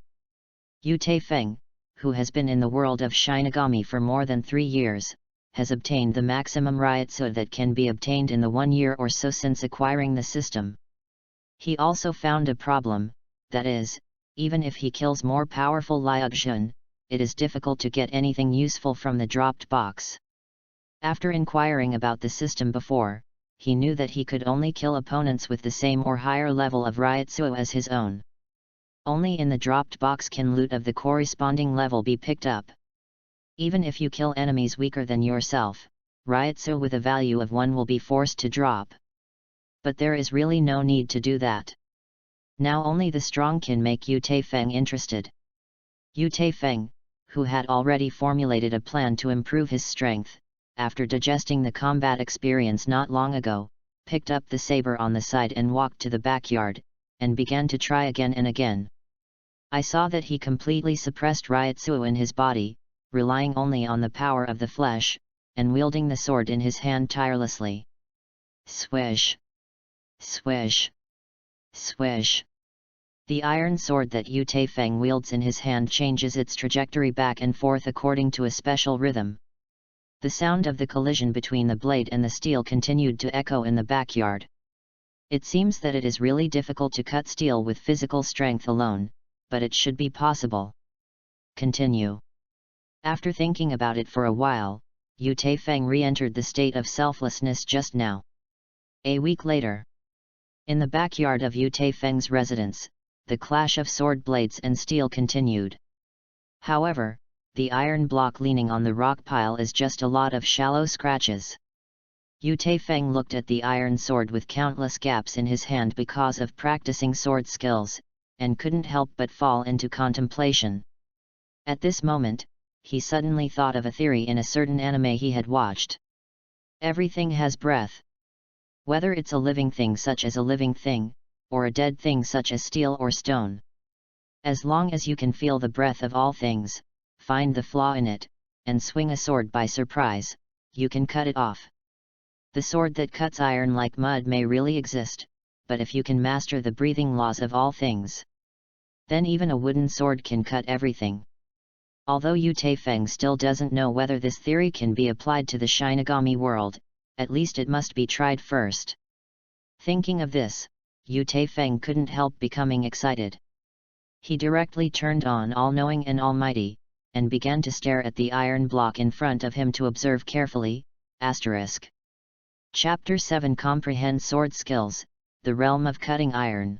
Yu Taifeng, who has been in the world of Shinigami for more than 3 years, has obtained the maximum Ryotsu that can be obtained in the 1 year or so since acquiring the system. He also found a problem, that is, even if he kills more powerful Ryotjun, it is difficult to get anything useful from the dropped box. After inquiring about the system before, he knew that he could only kill opponents with the same or higher level of Ryotsu as his own. Only in the dropped box can loot of the corresponding level be picked up. Even if you kill enemies weaker than yourself, Ryotsu with a value of 1 will be forced to drop. But there is really no need to do that. Now only the strong can make Yu Taifeng interested. Yu Taifeng, who had already formulated a plan to improve his strength, after digesting the combat experience not long ago, picked up the saber on the side and walked to the backyard, and began to try again and again. I saw that he completely suppressed Ryotsu in his body, relying only on the power of the flesh, and wielding the sword in his hand tirelessly. Swish! Swish! Swish! The iron sword that Yu Taifeng wields in his hand changes its trajectory back and forth according to a special rhythm. The sound of the collision between the blade and the steel continued to echo in the backyard. It seems that it is really difficult to cut steel with physical strength alone, but it should be possible. Continue. After thinking about it for a while, Yu Taifeng re-entered the state of selflessness just now. A week later. In the backyard of Yu Taifeng's residence, the clash of sword blades and steel continued. However, the iron block leaning on the rock pile is just a lot of shallow scratches. Yu Taifeng looked at the iron sword with countless gaps in his hand because of practicing sword skills, and couldn't help but fall into contemplation. At this moment, he suddenly thought of a theory in a certain anime he had watched. Everything has breath. Whether it's a living thing such as a living thing, or a dead thing such as steel or stone. As long as you can feel the breath of all things, find the flaw in it, and swing a sword by surprise, you can cut it off. The sword that cuts iron like mud may really exist, but if you can master the breathing laws of all things, then even a wooden sword can cut everything. Although Yu Taifeng still doesn't know whether this theory can be applied to the Shinigami world, at least it must be tried first. Thinking of this, Yu Taifeng couldn't help becoming excited. He directly turned on All-Knowing and Almighty, and began to stare at the iron block in front of him to observe carefully. Chapter 7 Comprehend Sword Skills, The Realm of Cutting Iron.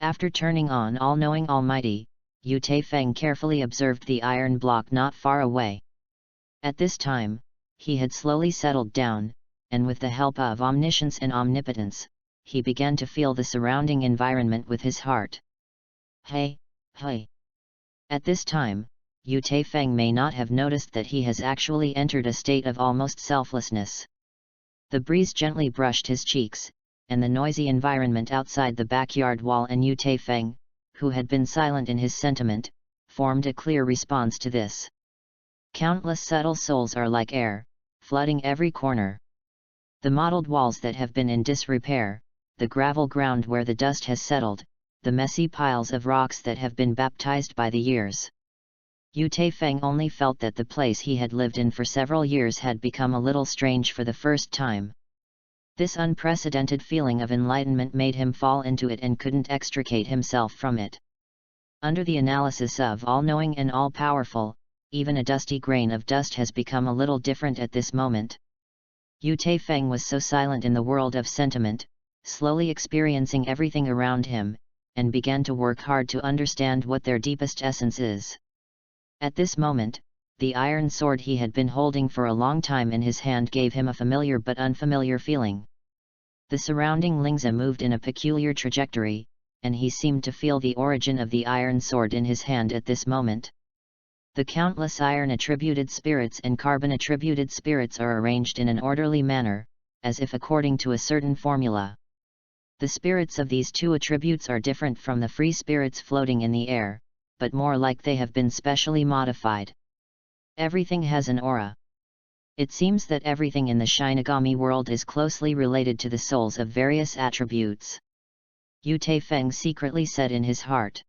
After turning on All-Knowing Almighty, Yu Taifeng carefully observed the iron block not far away. At this time, he had slowly settled down, and with the help of omniscience and omnipotence, he began to feel the surrounding environment with his heart. Hey, hey! At this time, Yu Taifeng may not have noticed that he has actually entered a state of almost selflessness. The breeze gently brushed his cheeks, and the noisy environment outside the backyard wall and Yu Taifeng, who had been silent in his sentiment, formed a clear response to this. Countless subtle souls are like air, flooding every corner. The mottled walls that have been in disrepair, the gravel ground where the dust has settled, the messy piles of rocks that have been baptized by the years. Yu Taifeng only felt that the place he had lived in for several years had become a little strange for the first time. This unprecedented feeling of enlightenment made him fall into it and couldn't extricate himself from it. Under the analysis of all-knowing and all-powerful, even a dusty grain of dust has become a little different at this moment. Yu Taifeng was so silent in the world of sentiment, slowly experiencing everything around him, and began to work hard to understand what their deepest essence is. At this moment, the iron sword he had been holding for a long time in his hand gave him a familiar but unfamiliar feeling. The surrounding lingza moved in a peculiar trajectory, and he seemed to feel the origin of the iron sword in his hand at this moment. The countless iron-attributed spirits and carbon-attributed spirits are arranged in an orderly manner, as if according to a certain formula. The spirits of these two attributes are different from the free spirits floating in the air, but more like they have been specially modified. Everything has an aura. It seems that everything in the Shinigami world is closely related to the souls of various attributes. Yu Taifeng secretly said in his heart.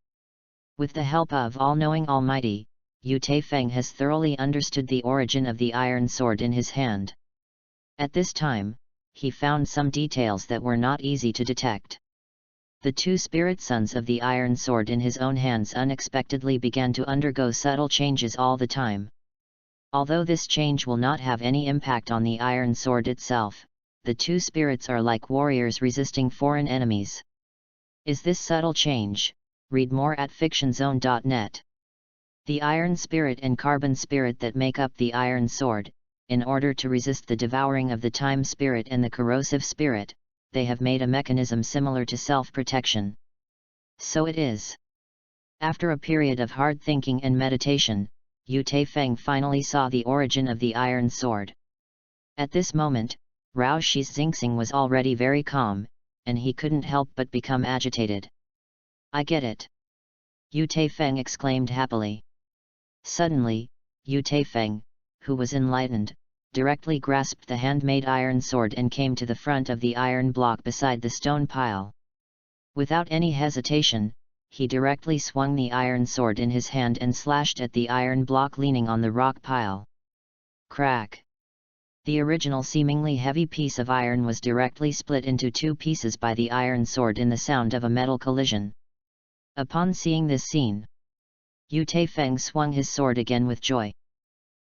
With the help of All-Knowing Almighty, Yu Feng has thoroughly understood the origin of the iron sword in his hand. At this time, he found some details that were not easy to detect. The two spirit sons of the iron sword in his own hands unexpectedly began to undergo subtle changes all the time. Although this change will not have any impact on the iron sword itself, the two spirits are like warriors resisting foreign enemies. Is this subtle change? Read more at fictionzone.net. The iron spirit and carbon spirit that make up the iron sword, in order to resist the devouring of the time spirit and the corrosive spirit, they have made a mechanism similar to self-protection. So it is. After a period of hard thinking and meditation, Yu Feng finally saw the origin of the iron sword. At this moment, Rao Shi's Xingxing was already very calm, and he couldn't help but become agitated. I get it! Yu Feng exclaimed happily. Suddenly, Yu Feng, who was enlightened, directly grasped the handmade iron sword and came to the front of the iron block beside the stone pile. Without any hesitation, he directly swung the iron sword in his hand and slashed at the iron block leaning on the rock pile. Crack! The original seemingly heavy piece of iron was directly split into two pieces by the iron sword in the sound of a metal collision. Upon seeing this scene, Yu Feng swung his sword again with joy.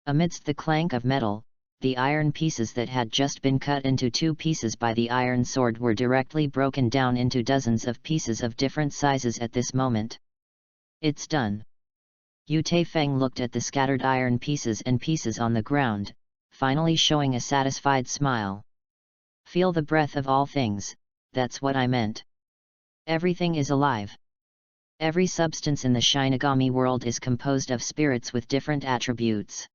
Amidst the clank of metal, the iron pieces that had just been cut into two pieces by the iron sword were directly broken down into dozens of pieces of different sizes at this moment. It's done! Yu Feng looked at the scattered iron pieces and pieces on the ground, finally showing a satisfied smile. Feel the breath of all things, that's what I meant. Everything is alive. Every substance in the Shinigami world is composed of spirits with different attributes.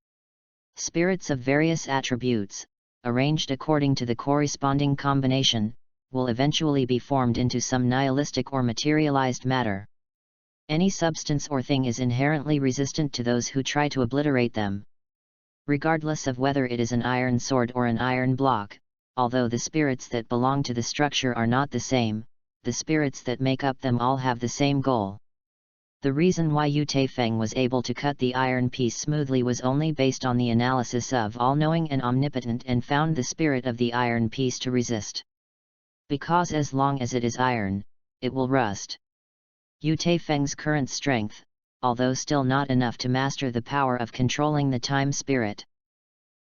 Spirits of various attributes, arranged according to the corresponding combination, will eventually be formed into some nihilistic or materialized matter. Any substance or thing is inherently resistant to those who try to obliterate them. Regardless of whether it is an iron sword or an iron block, although the spirits that belong to the structure are not the same, the spirits that make up them all have the same goal. The reason why Yu Feng was able to cut the iron piece smoothly was only based on the analysis of all-knowing and omnipotent and found the spirit of the iron piece to resist. Because as long as it is iron, it will rust. Yu Feng's current strength, although still not enough to master the power of controlling the time spirit.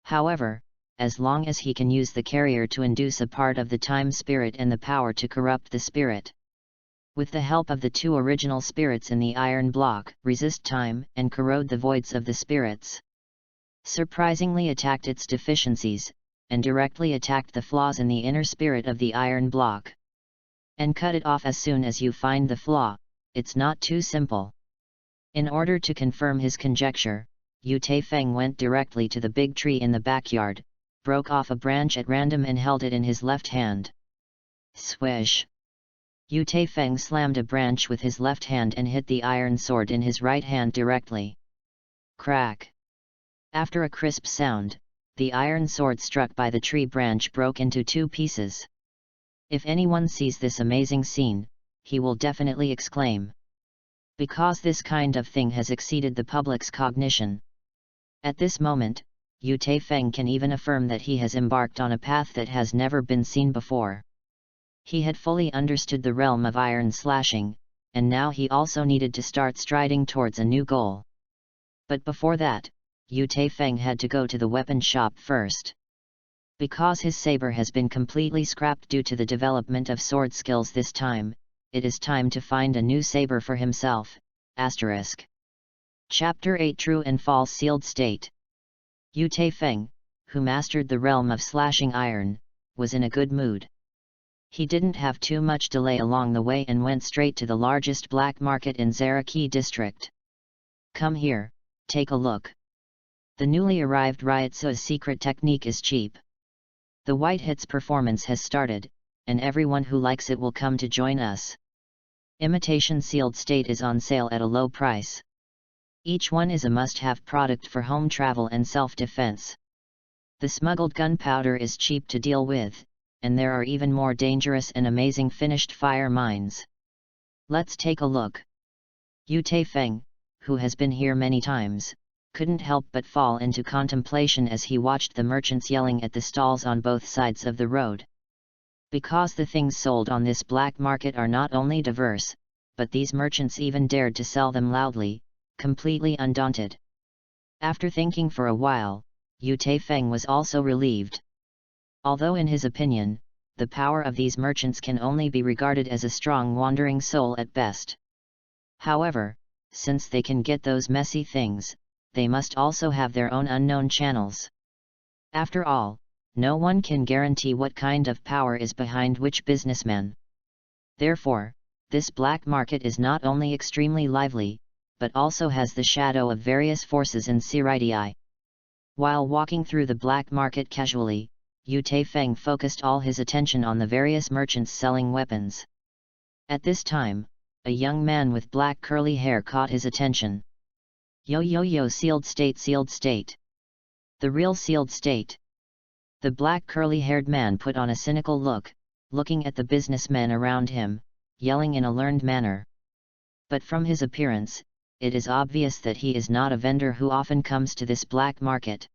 However, as long as he can use the carrier to induce a part of the time spirit and the power to corrupt the spirit, with the help of the two original spirits in the iron block, resist time and corrode the voids of the spirits. Surprisingly attacked its deficiencies, and directly attacked the flaws in the inner spirit of the iron block. And cut it off as soon as you find the flaw, it's not too simple. In order to confirm his conjecture, Yu Feng went directly to the big tree in the backyard, broke off a branch at random and held it in his left hand. Swish! Yu Feng slammed a branch with his left hand and hit the iron sword in his right hand directly. Crack! After a crisp sound, the iron sword struck by the tree branch broke into two pieces. If anyone sees this amazing scene, he will definitely exclaim. Because this kind of thing has exceeded the public's cognition. At this moment, Yu Feng can even affirm that he has embarked on a path that has never been seen before. He had fully understood the realm of iron slashing, and now he also needed to start striding towards a new goal. But before that, Yu Feng had to go to the weapon shop first. Because his saber has been completely scrapped due to the development of sword skills this time, it is time to find a new saber for himself. Chapter 8 True and False Sealed State. Yu Feng, who mastered the realm of slashing iron, was in a good mood. He didn't have too much delay along the way and went straight to the largest black market in Zaraki district. Come here, take a look. The newly arrived Ryotsu's secret technique is cheap. The White Hits performance has started, and everyone who likes it will come to join us. Imitation sealed state is on sale at a low price. Each one is a must-have product for home travel and self-defense. The smuggled gunpowder is cheap to deal with, and there are even more dangerous and amazing finished fire mines. Let's take a look. Yu Feng, who has been here many times, couldn't help but fall into contemplation as he watched the merchants yelling at the stalls on both sides of the road. Because the things sold on this black market are not only diverse, but these merchants even dared to sell them loudly, completely undaunted. After thinking for a while, Yu Taifeng was also relieved. Although in his opinion, the power of these merchants can only be regarded as a strong wandering soul at best. However, since they can get those messy things, they must also have their own unknown channels. After all, no one can guarantee what kind of power is behind which businessman. Therefore, this black market is not only extremely lively, but also has the shadow of various forces in Siridii. While walking through the black market casually, Yu Taifeng focused all his attention on the various merchants selling weapons. At this time, a young man with black curly hair caught his attention. Yo, sealed state. The real sealed state. The black curly-haired man put on a cynical look, looking at the businessmen around him, yelling in a learned manner. But from his appearance, it is obvious that he is not a vendor who often comes to this black market.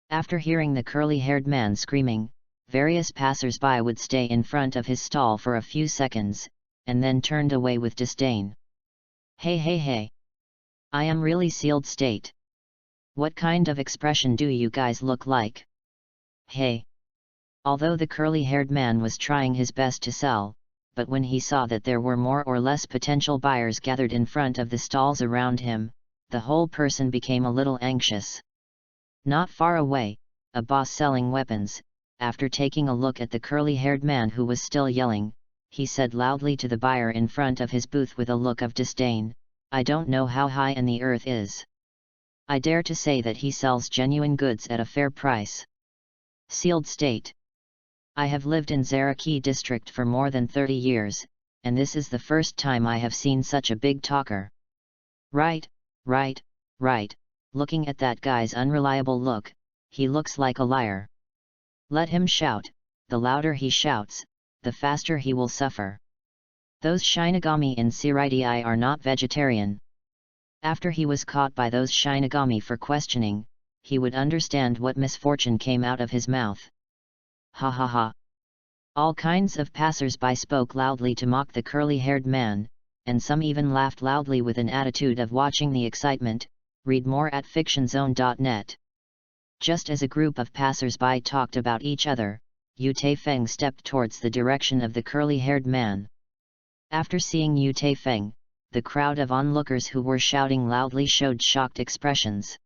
After hearing the curly-haired man screaming, various passers-by would stay in front of his stall for a few seconds, and then turned away with disdain. Hey! I am really sealed state. What kind of expression do you guys look like? Hey! Although the curly-haired man was trying his best to sell, but when he saw that there were more or less potential buyers gathered in front of the stalls around him, the whole person became a little anxious. Not far away, a boss selling weapons, after taking a look at the curly-haired man who was still yelling, he said loudly to the buyer in front of his booth with a look of disdain, "I don't know how high in the earth is. I dare to say that he sells genuine goods at a fair price. Sealed state. I have lived in Zaraki district for more than 30 years, and this is the first time I have seen such a big talker. Right. Looking at that guy's unreliable look, he looks like a liar. Let him shout, the louder he shouts, the faster he will suffer. Those Shinigami in Siridii are not vegetarian." After he was caught by those Shinigami for questioning, he would understand what misfortune came out of his mouth. Ha! All kinds of passers-by spoke loudly to mock the curly-haired man, and some even laughed loudly with an attitude of watching the excitement. Read more at fictionzone.net. Just as a group of passers-by talked about each other, Yu Taifeng stepped towards the direction of the curly-haired man. After seeing Yu Taifeng, the crowd of onlookers who were shouting loudly showed shocked expressions.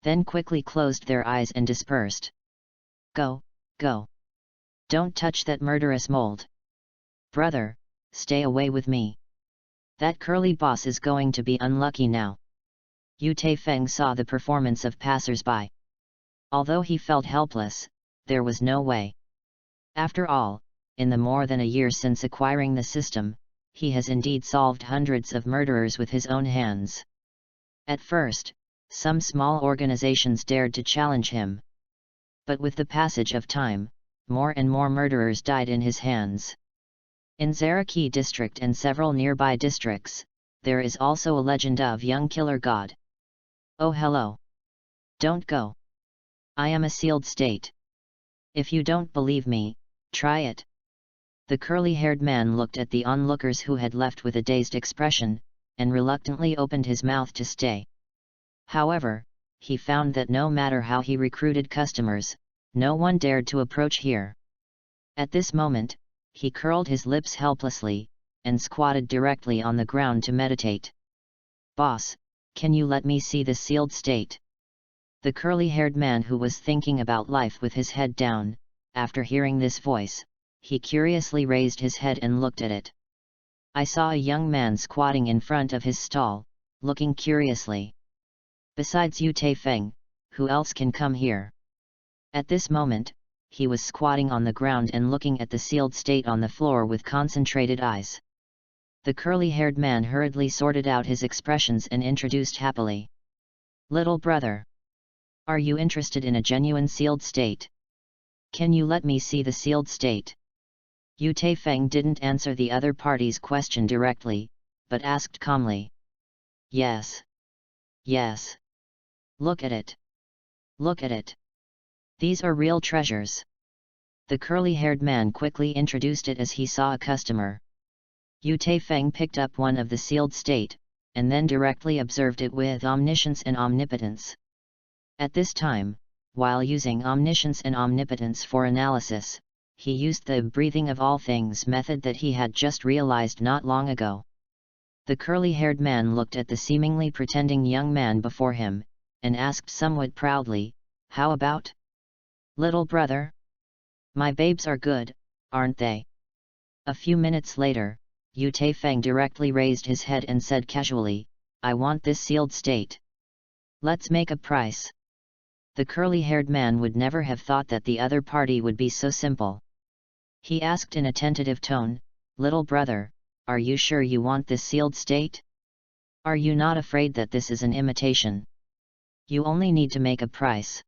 Then quickly closed their eyes and dispersed. Go! Don't touch that murderous mold! Brother, stay away with me! That curly boss is going to be unlucky now. Yu Taifeng saw the performance of passers-by. Although he felt helpless, there was no way. After all, in the more than a year since acquiring the system, he has indeed solved hundreds of murderers with his own hands. At first, some small organizations dared to challenge him. But with the passage of time, more and more murderers died in his hands. In Zaraki district and several nearby districts, there is also a legend of young killer god. Oh hello! Don't go! I am a sealed state. If you don't believe me, try it. The curly-haired man looked at the onlookers who had left with a dazed expression, and reluctantly opened his mouth to stay. However, he found that no matter how he recruited customers, no one dared to approach here. At this moment, he curled his lips helplessly, and squatted directly on the ground to meditate. Boss, can you let me see the sealed state? The curly-haired man who was thinking about life with his head down, after hearing this voice, he curiously raised his head and looked at it. I saw a young man squatting in front of his stall, looking curiously. Besides Yu Taifeng, who else can come here? At this moment, he was squatting on the ground and looking at the sealed state on the floor with concentrated eyes. The curly-haired man hurriedly sorted out his expressions and introduced happily. Little brother. Are you interested in a genuine sealed state? Can you let me see the sealed state? Yu Taifeng didn't answer the other party's question directly, but asked calmly. Yes. Look at it. Look at it. These are real treasures. The curly-haired man quickly introduced it as he saw a customer. Yu Taifeng picked up one of the sealed state, and then directly observed it with omniscience and omnipotence. At this time, while using omniscience and omnipotence for analysis, he used the breathing of all things method that he had just realized not long ago. The curly-haired man looked at the seemingly pretending young man before him, and asked somewhat proudly, "How about? Little brother? My babes are good, aren't they?" A few minutes later, Yu Taifeng directly raised his head and said casually, "I want this sealed state. Let's make a price." The curly-haired man would never have thought that the other party would be so simple. He asked in a tentative tone, "Little brother, are you sure you want this sealed state? Are you not afraid that this is an imitation? You only need to make a price.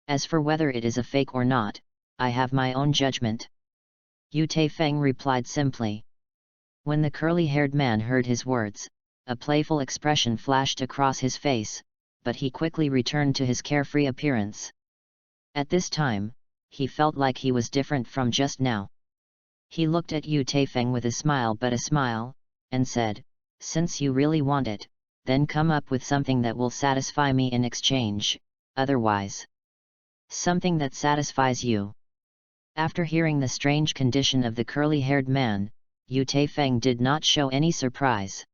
As for whether it is a fake or not, I have my own judgment." Yu Taifeng replied simply. When the curly-haired man heard his words, a playful expression flashed across his face, but he quickly returned to his carefree appearance. At this time, he felt like he was different from just now. He looked at Yu Taifeng with a smile, and said, "Since you really want it, then come up with something that will satisfy me in exchange, otherwise. Something that satisfies you." After hearing the strange condition of the curly-haired man, Yu Taifeng did not show any surprise.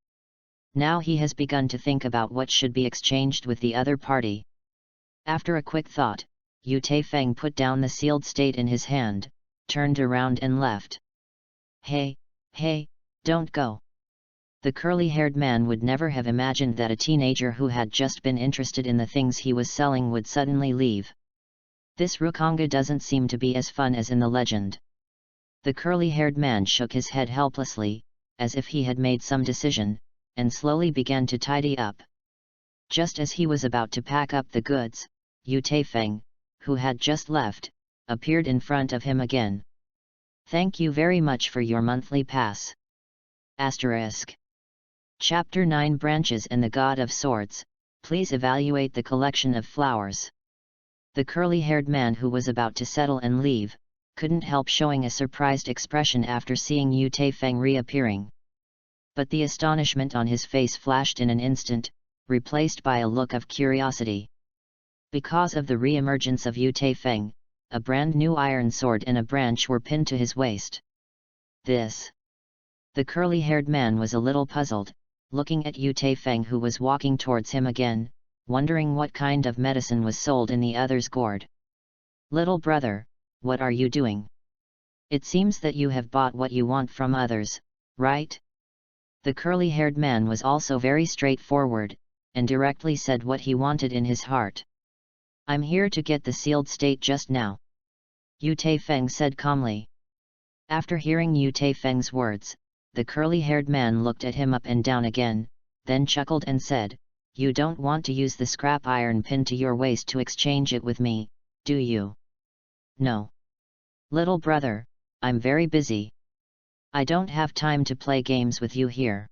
Now he has begun to think about what should be exchanged with the other party. After a quick thought, Yu Taifeng put down the sealed state in his hand, turned around and left. Hey, don't go." The curly-haired man would never have imagined that a teenager who had just been interested in the things he was selling would suddenly leave. This Rukanga doesn't seem to be as fun as in the legend. The curly-haired man shook his head helplessly, as if he had made some decision, and slowly began to tidy up. Just as he was about to pack up the goods, Yu Taifeng, who had just left, appeared in front of him again. "Thank you very much for your monthly pass. Chapter 9 Branches and the God of Swords, please evaluate the collection of flowers." The curly-haired man who was about to settle and leave, couldn't help showing a surprised expression after seeing Yu Taifeng reappearing. But the astonishment on his face flashed in an instant, replaced by a look of curiosity. Because of the re-emergence of Yu Taifeng, a brand new iron sword and a branch were pinned to his waist. This. The curly-haired man was a little puzzled, looking at Yu Taifeng who was walking towards him again, wondering what kind of medicine was sold in the other's gourd. "Little brother, what are you doing? It seems that you have bought what you want from others, right?" The curly-haired man was also very straightforward, and directly said what he wanted in his heart. "I'm here to get the sealed state just now," Yu Taifeng said calmly. After hearing Yu Taifeng's words, the curly-haired man looked at him up and down again, then chuckled and said, "You don't want to use the scrap iron pinned to your waist to exchange it with me, do you?" "No. Little brother, I'm very busy. I don't have time to play games with you here."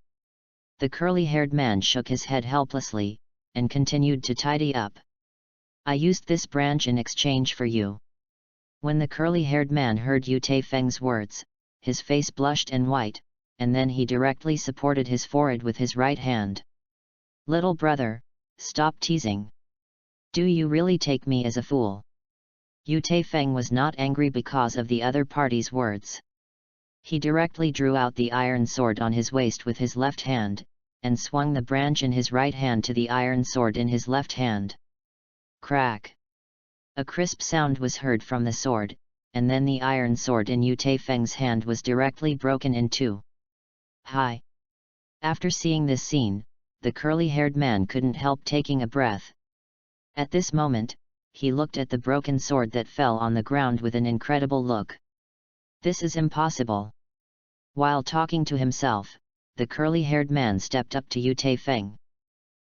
The curly-haired man shook his head helplessly, and continued to tidy up. "I used this branch in exchange for you." When the curly-haired man heard Yu Taifeng's words, his face blushed and white, and then he directly supported his forehead with his right hand. "Little brother, stop teasing. Do you really take me as a fool?" Yu Taifeng was not angry because of the other party's words. He directly drew out the iron sword on his waist with his left hand, and swung the branch in his right hand to the iron sword in his left hand. Crack! A crisp sound was heard from the sword, and then the iron sword in Yu Taifeng's hand was directly broken in two. Hi! After seeing this scene, the curly-haired man couldn't help taking a breath. At this moment, he looked at the broken sword that fell on the ground with an incredible look. "This is impossible." While talking to himself, the curly-haired man stepped up to Yu Taifeng.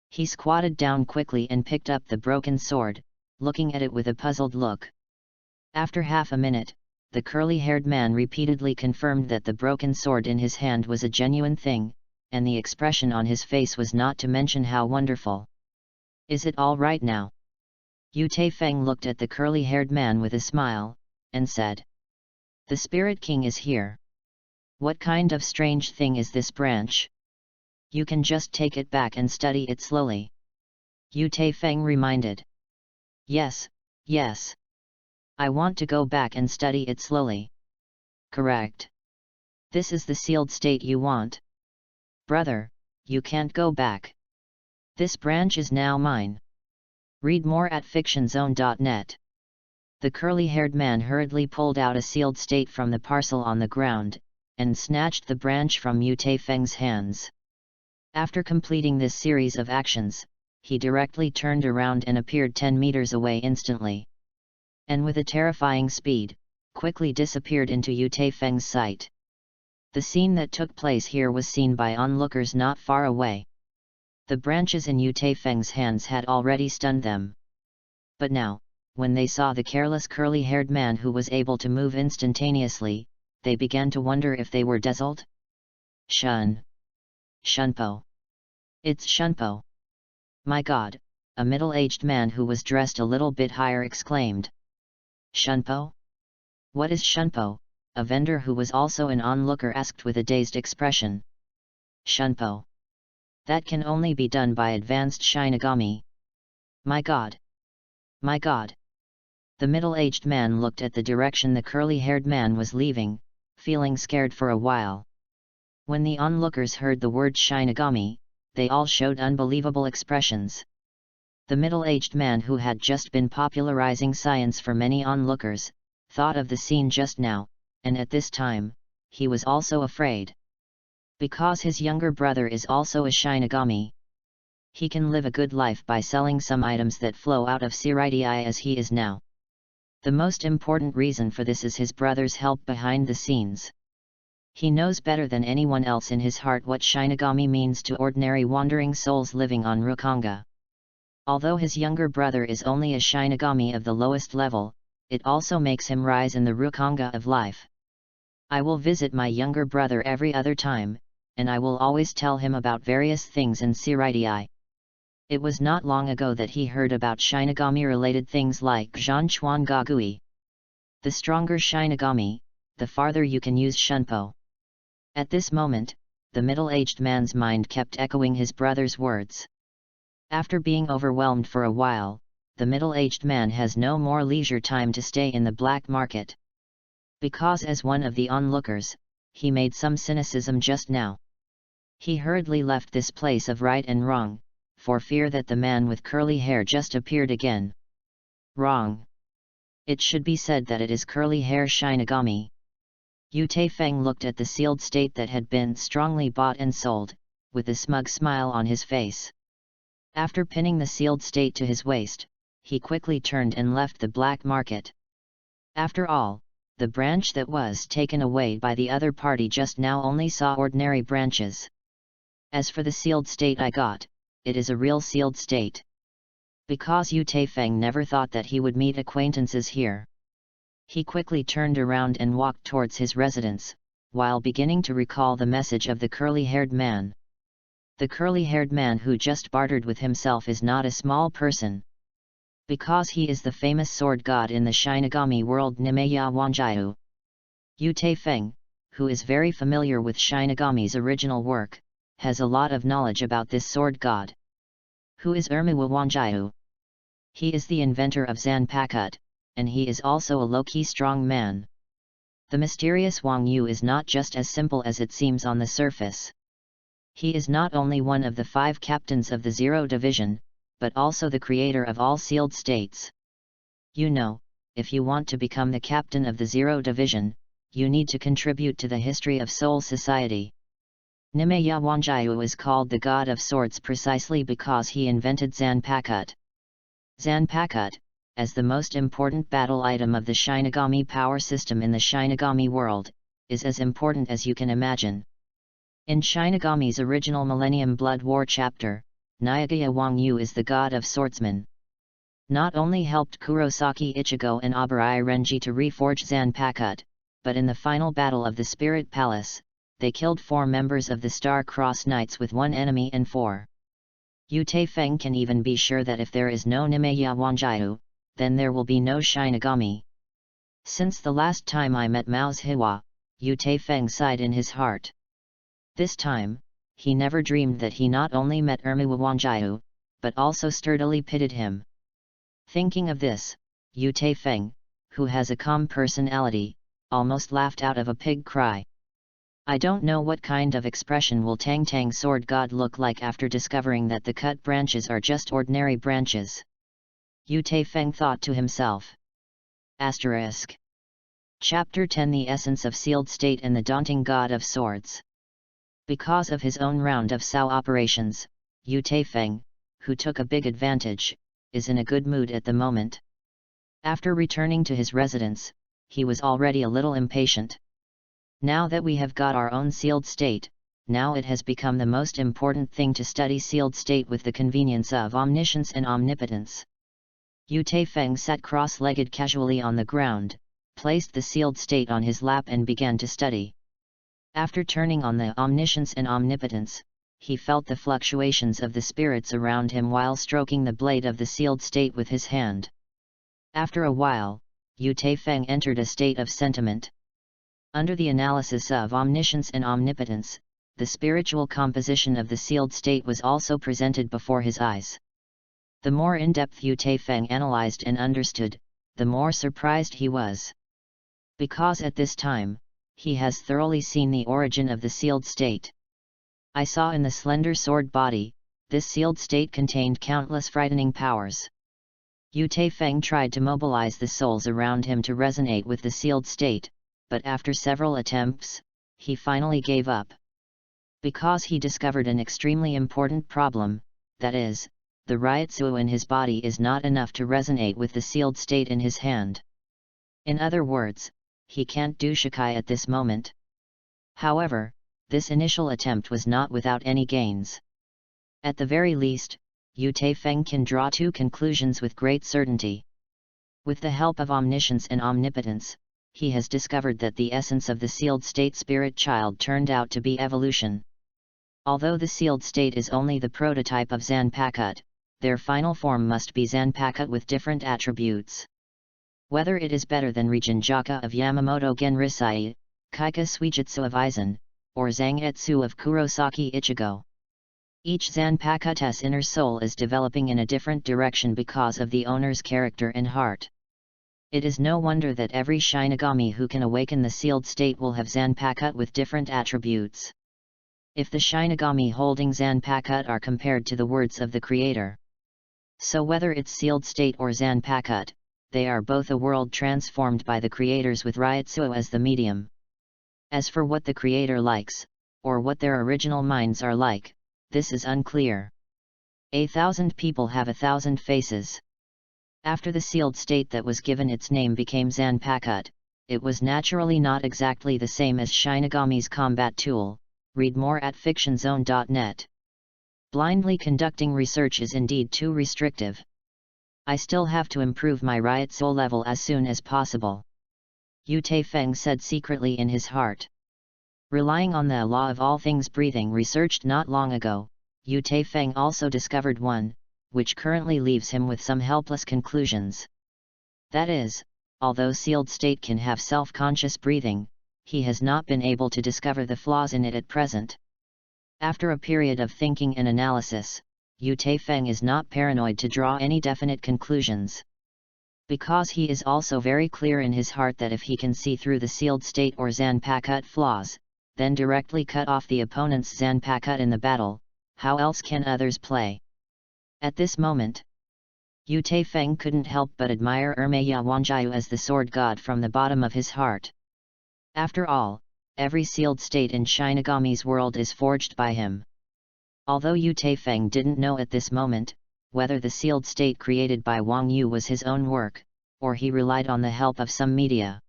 He squatted down quickly and picked up the broken sword, looking at it with a puzzled look. After half a minute, the curly-haired man repeatedly confirmed that the broken sword in his hand was a genuine thing, and the expression on his face was not to mention how wonderful. Is it all right now? Yu Feng looked at the curly-haired man with a smile, and said. The Spirit King is here. What kind of strange thing is this branch? You can just take it back and study it slowly. Yu Feng reminded. Yes, yes. I want to go back and study it slowly. Correct. This is the sealed state you want. Brother, you can't go back. This branch is now mine. Read more at fictionzone.net. The curly-haired man hurriedly pulled out a sealed state from the parcel on the ground, and snatched the branch from Yu Feng's hands. After completing this series of actions, he directly turned around and appeared 10 meters away instantly. And with a terrifying speed, quickly disappeared into Yu Feng's sight. The scene that took place here was seen by onlookers not far away. The branches in Yu Feng's hands had already stunned them. But now, when they saw the careless curly-haired man who was able to move instantaneously, they began to wonder if they were dazzled. Shunpo. It's Shunpo. My God, a middle-aged man who was dressed a little bit higher exclaimed. Shunpo? What is Shunpo? A vendor who was also an onlooker asked with a dazed expression. Shunpo. That can only be done by advanced Shinigami. My God! My God! The middle-aged man looked at the direction the curly-haired man was leaving, feeling scared for a while. When the onlookers heard the word Shinigami, they all showed unbelievable expressions. The middle-aged man who had just been popularizing science for many onlookers, thought of the scene just now, and at this time, he was also afraid. Because his younger brother is also a Shinigami. He can live a good life by selling some items that flow out of Siridii as he is now. The most important reason for this is his brother's help behind the scenes. He knows better than anyone else in his heart what Shinigami means to ordinary wandering souls living on Rukanga. Although his younger brother is only a Shinigami of the lowest level, it also makes him rise in the Rukanga of life. I will visit my younger brother every other time, and I will always tell him about various things in Siridii. It was not long ago that he heard about Shinigami-related things like Zhanchuan Gagui. The stronger Shinigami, the farther you can use Shunpo. At this moment, the middle-aged man's mind kept echoing his brother's words. After being overwhelmed for a while, the middle-aged man has no more leisure time to stay in the black market. Because as one of the onlookers, he made some cynicism just now. He hurriedly left this place of right and wrong, for fear that the man with curly hair just appeared again. Wrong. It should be said that it is curly hair Shinigami. Yu Feng looked at the sealed state that had been strongly bought and sold, with a smug smile on his face. After pinning the sealed state to his waist, he quickly turned and left the black market. After all, the branch that was taken away by the other party just now only saw ordinary branches. As for the sealed state I got, it is a real sealed state. Because Yu Feng never thought that he would meet acquaintances here. He quickly turned around and walked towards his residence, while beginning to recall the message of the curly-haired man. The curly-haired man who just bartered with himself is not a small person. Because he is the famous sword god in the Shinigami world Nimeya Wanjiu. Yu Feng, who is very familiar with Shinigami's original work, has a lot of knowledge about this sword god. Who is Ermiwa Wanjiu? He is the inventor of Zanpakut, and he is also a low-key strong man. The mysterious Wang Yu is not just as simple as it seems on the surface. He is not only one of the 5 captains of the Zero Division, but also the creator of all sealed states. You know, if you want to become the captain of the Zero Division, you need to contribute to the history of Soul Society. Nimeya Wanjiu is called the God of Swords precisely because he invented Zanpakut. Zanpakut, as the most important battle item of the Shinigami power system in the Shinigami world, is as important as you can imagine. In Shinigami's original Millennium Blood War chapter, Nagaya Wang Yu is the god of swordsmen. Not only helped Kurosaki Ichigo and Abarai Renji to reforge Zanpakut, but in the final battle of the Spirit Palace, they killed 4 members of the Star Cross Knights with 1 enemy and 4 Yu Feng can even be sure that if there is no Nimeya Wanjiu, then there will be no Shinigami. Since the last time I met Mao's Yhwach, Yu Feng sighed in his heart. This time, he never dreamed that he not only met Ermiwa Wanjiu, but also sturdily pitted him. Thinking of this, Yu Feng, who has a calm personality, almost laughed out of a pig cry. I don't know what kind of expression will Tang Tang Sword God look like after discovering that the cut branches are just ordinary branches. Yu Feng thought to himself. Asterisk. Chapter 10 The Essence of Sealed State and the Daunting God of Swords. Because of his own round of Sao operations, Yu Feng, who took a big advantage, is in a good mood at the moment. After returning to his residence, he was already a little impatient. Now that we have got our own sealed state, now it has become the most important thing to study sealed state with the convenience of omniscience and omnipotence. Yu Feng sat cross-legged casually on the ground, placed the sealed state on his lap and began to study. After turning on the omniscience and omnipotence, he felt the fluctuations of the spirits around him while stroking the blade of the sealed state with his hand. After a while, Yu Feng entered a state of sentiment. Under the analysis of omniscience and omnipotence, the spiritual composition of the sealed state was also presented before his eyes. The more in-depth Yu Feng analyzed and understood, the more surprised he was. Because at this time, he has thoroughly seen the origin of the sealed state. I saw in the slender sword body, this sealed state contained countless frightening powers. Yu Feng tried to mobilize the souls around him to resonate with the sealed state, but after several attempts, he finally gave up. Because he discovered an extremely important problem, that is, the Ryotsu in his body is not enough to resonate with the sealed state in his hand. In other words, he can't do Shikai at this moment. However, this initial attempt was not without any gains. At the very least, Yu Feng can draw two conclusions with great certainty. With the help of omniscience and omnipotence, he has discovered that the essence of the sealed state spirit child turned out to be evolution. Although the sealed state is only the prototype of Zanpakuto, their final form must be Zanpakuto with different attributes. Whether it is better than Rijinjaka of Yamamoto Genrisai, Kaika Suijutsu of Aizen, or Zangetsu of Kurosaki Ichigo. Each Zanpakuto's inner soul is developing in a different direction because of the owner's character and heart. It is no wonder that every Shinigami who can awaken the sealed state will have Zanpakuto with different attributes. If the Shinigami holding Zanpakuto are compared to the words of the Creator. So whether it's sealed state or Zanpakuto, they are both a world transformed by the Creators with Ryotsu as the medium. As for what the Creator likes, or what their original minds are like, this is unclear. 1,000 people have 1,000 faces. After the sealed state that was given its name became Zanpakuto, it was naturally not exactly the same as Shinigami's combat tool. Read more at fictionzone.net. Blindly conducting research is indeed too restrictive. I still have to improve my Ryotsu level as soon as possible. Yu Feng said secretly in his heart. Relying on the law of all things breathing researched not long ago, Yu Feng also discovered one, which currently leaves him with some helpless conclusions. That is, although sealed state can have self-conscious breathing, he has not been able to discover the flaws in it at present. After a period of thinking and analysis, Yu Feng is not paranoid to draw any definite conclusions. Because he is also very clear in his heart that if he can see through the sealed state or Zanpakuto flaws, then directly cut off the opponent's Zanpakuto in the battle, how else can others play? At this moment, Yu Feng couldn't help but admire Ermiwa Wanjiu as the sword god from the bottom of his heart. After all, every sealed state in Shinigami's world is forged by him. Although Yu Feng didn't know at this moment, whether the sealed state created by Wang Yu was his own work, or he relied on the help of some media.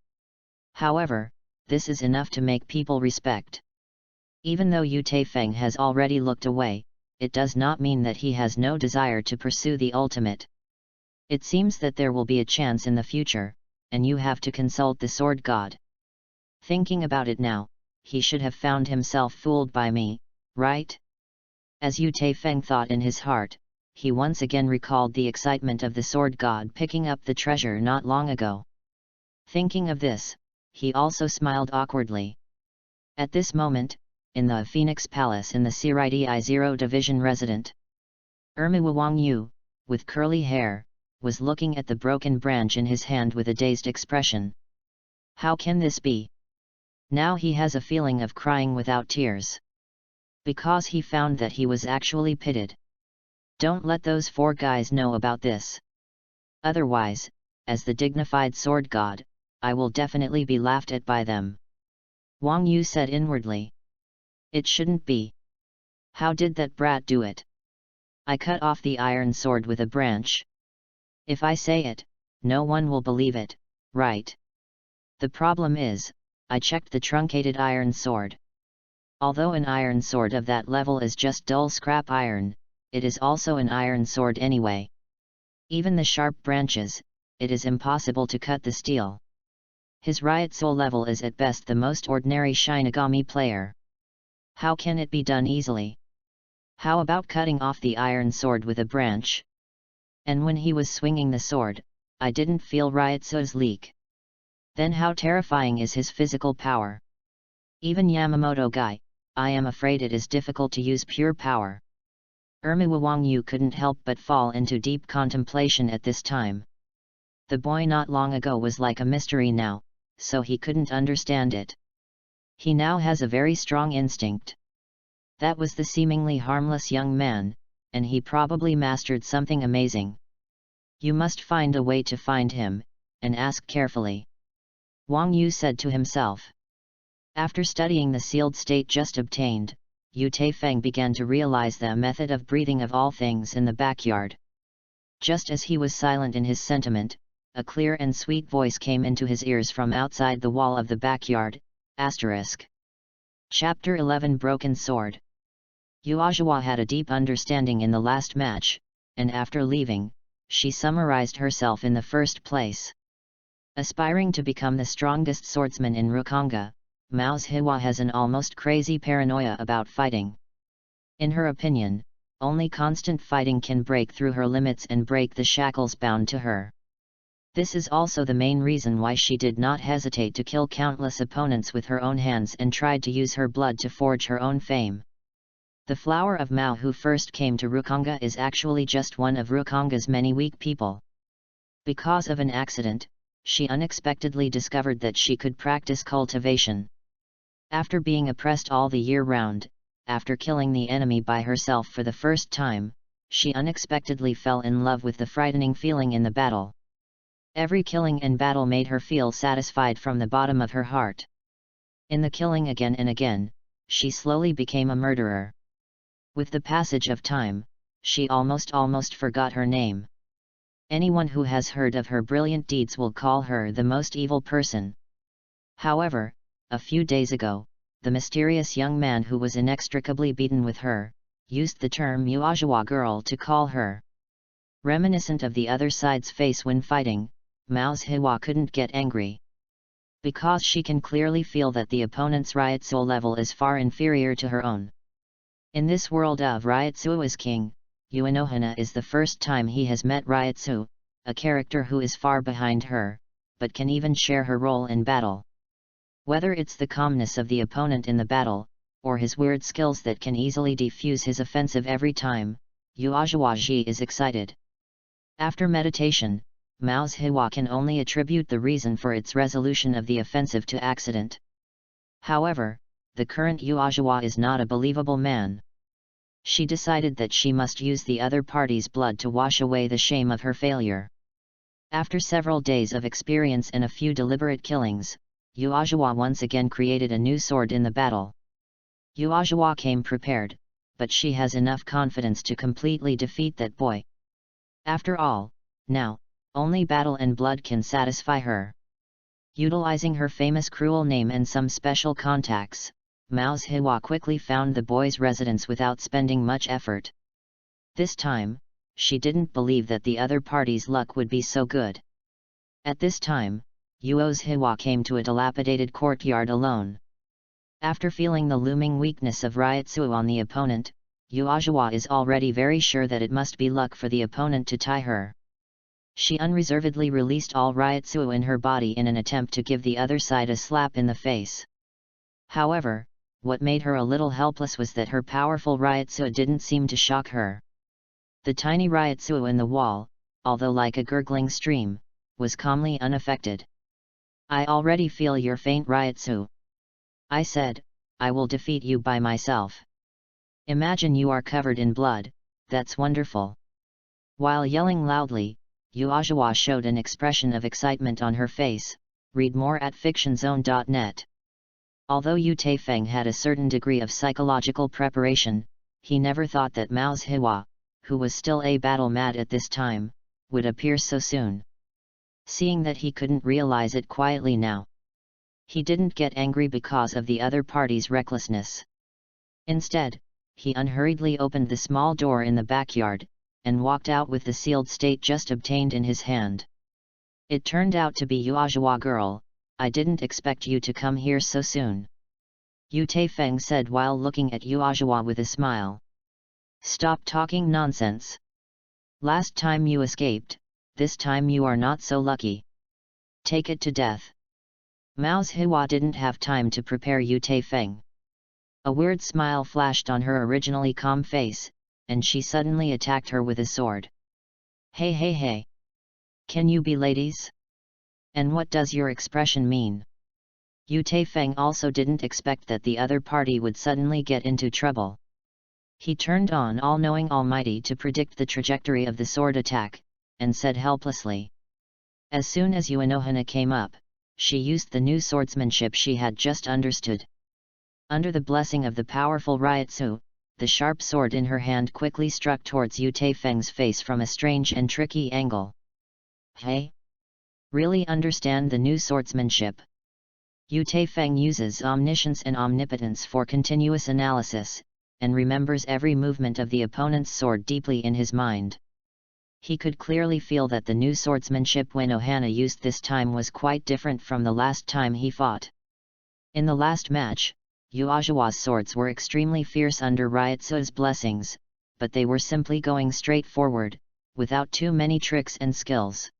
However, this is enough to make people respect. Even though Yu Feng has already looked away, it does not mean that he has no desire to pursue the ultimate. It seems that there will be a chance in the future, and you have to consult the sword god. Thinking about it now, he should have found himself fooled by me, right? As Yu Taifeng thought in his heart, he once again recalled the excitement of the sword god picking up the treasure not long ago. Thinking of this, he also smiled awkwardly. At this moment, in the Phoenix Palace in the Siridi I-0 Division resident, Ermiwa Wang Yu, with curly hair, was looking at the broken branch in his hand with a dazed expression. How can this be? Now he has a feeling of crying without tears. Because he found that he was actually pitted. Don't let those 4 guys know about this. Otherwise, as the dignified sword god, I will definitely be laughed at by them. Wang Yu said inwardly. It shouldn't be. How did that brat do it? I cut off the iron sword with a branch. If I say it, no one will believe it, right? The problem is, I checked the truncated iron sword. Although an iron sword of that level is just dull scrap iron, it is also an iron sword anyway. Even the sharp branches, it is impossible to cut the steel. His Ryutsu level is at best the most ordinary Shinigami player. How can it be done easily? How about cutting off the iron sword with a branch? And when he was swinging the sword, I didn't feel Ryutsu's leak. Then how terrifying is his physical power? Even Yamamoto guy, I am afraid it is difficult to use pure power. Ermiwa Wang Yu couldn't help but fall into deep contemplation at this time. The boy not long ago was like a mystery now, so he couldn't understand it. He now has a very strong instinct. That was the seemingly harmless young man, and he probably mastered something amazing. You must find a way to find him, and ask carefully. Wang Yu said to himself. After studying the sealed state just obtained, Yu Taifeng began to realize the method of breathing of all things in the backyard. Just as he was silent in his sentiment, a clear and sweet voice came into his ears from outside the wall of the backyard. Chapter 11 Broken Sword. Yhwach had a deep understanding in the last match, and after leaving, she summarized herself in the first place. Aspiring to become the strongest swordsman in Rukanga, Mao's Yhwach has an almost crazy paranoia about fighting. In her opinion, only constant fighting can break through her limits and break the shackles bound to her. This is also the main reason why she did not hesitate to kill countless opponents with her own hands and tried to use her blood to forge her own fame. The flower of Mao who first came to Rukanga is actually just one of Rukanga's many weak people. Because of an accident, she unexpectedly discovered that she could practice cultivation. After being oppressed all the year round, after killing the enemy by herself for the first time, she unexpectedly fell in love with the frightening feeling in the battle. Every killing and battle made her feel satisfied from the bottom of her heart. In the killing again and again, she slowly became a murderer. With the passage of time, she almost forgot her name. Anyone who has heard of her brilliant deeds will call her the most evil person. However, a few days ago, the mysterious young man who was inextricably beaten with her, used the term Yhwach girl to call her. Reminiscent of the other side's face when fighting, Mao's Yhwach couldn't get angry. Because she can clearly feel that the opponent's Ryutsu level is far inferior to her own. In this world of Ryutsu as king, Uenohana is the first time he has met Ryutsu, a character who is far behind her, but can even share her role in battle. Whether it's the calmness of the opponent in the battle, or his weird skills that can easily defuse his offensive every time, Yhwach is excited. After meditation, Mao's Yhwach can only attribute the reason for its resolution of the offensive to accident. However, the current Yhwach is not a believable man. She decided that she must use the other party's blood to wash away the shame of her failure. After several days of experience and a few deliberate killings, Yhwach once again created a new sword in the battle. Yhwach came prepared, but she has enough confidence to completely defeat that boy. After all, now, only battle and blood can satisfy her. Utilizing her famous cruel name and some special contacts, Mao's Yhwach quickly found the boy's residence without spending much effort. This time, she didn't believe that the other party's luck would be so good. At this time, Yuo's Yhwach came to a dilapidated courtyard alone. After feeling the looming weakness of Ryutsu on the opponent, Yhwach is already very sure that it must be luck for the opponent to tie her. She unreservedly released all Ryotsuo in her body in an attempt to give the other side a slap in the face. However, what made her a little helpless was that her powerful Ryotsuo didn't seem to shock her. The tiny Ryotsuo in the wall, although like a gurgling stream, was calmly unaffected. "I already feel your faint Ryotsuo," I said. "I will defeat you by myself." "Imagine you are covered in blood, that's wonderful." While yelling loudly, Yhwach showed an expression of excitement on her face. Read more at fictionzone.net. Although Yu Taifeng had a certain degree of psychological preparation, he never thought that Mao's Yhwach, who was still a battle mad at this time, would appear so soon. Seeing that he couldn't realize it quietly now, he didn't get angry because of the other party's recklessness. Instead, he unhurriedly opened the small door in the backyard, and walked out with the sealed state just obtained in his hand. "It turned out to be Yhwach girl, I didn't expect you to come here so soon," Yu Taifeng said while looking at Yhwach with a smile. "Stop talking nonsense. Last time you escaped, this time you are not so lucky. Take it to death." Mao's Yhwach didn't have time to prepare Yu Taifeng. A weird smile flashed on her originally calm face, and she suddenly attacked her with a sword. "Hey hey hey! Can you be ladies? And what does your expression mean?" Yu Taifeng also didn't expect that the other party would suddenly get into trouble. He turned on All-Knowing Almighty to predict the trajectory of the sword attack, and said helplessly. As soon as Yuanohana came up, she used the new swordsmanship she had just understood. Under the blessing of the powerful Ryotsu, the sharp sword in her hand quickly struck towards Yu Taifeng's face from a strange and tricky angle. "Hey? Really understand the new swordsmanship?" Yu Taifeng uses omniscience and omnipotence for continuous analysis, and remembers every movement of the opponent's sword deeply in his mind. He could clearly feel that the new swordsmanship Yuanohana used this time was quite different from the last time he fought. In the last match, Yhwach's swords were extremely fierce under Ryotsu's blessings, but they were simply going straight forward, without too many tricks and skills.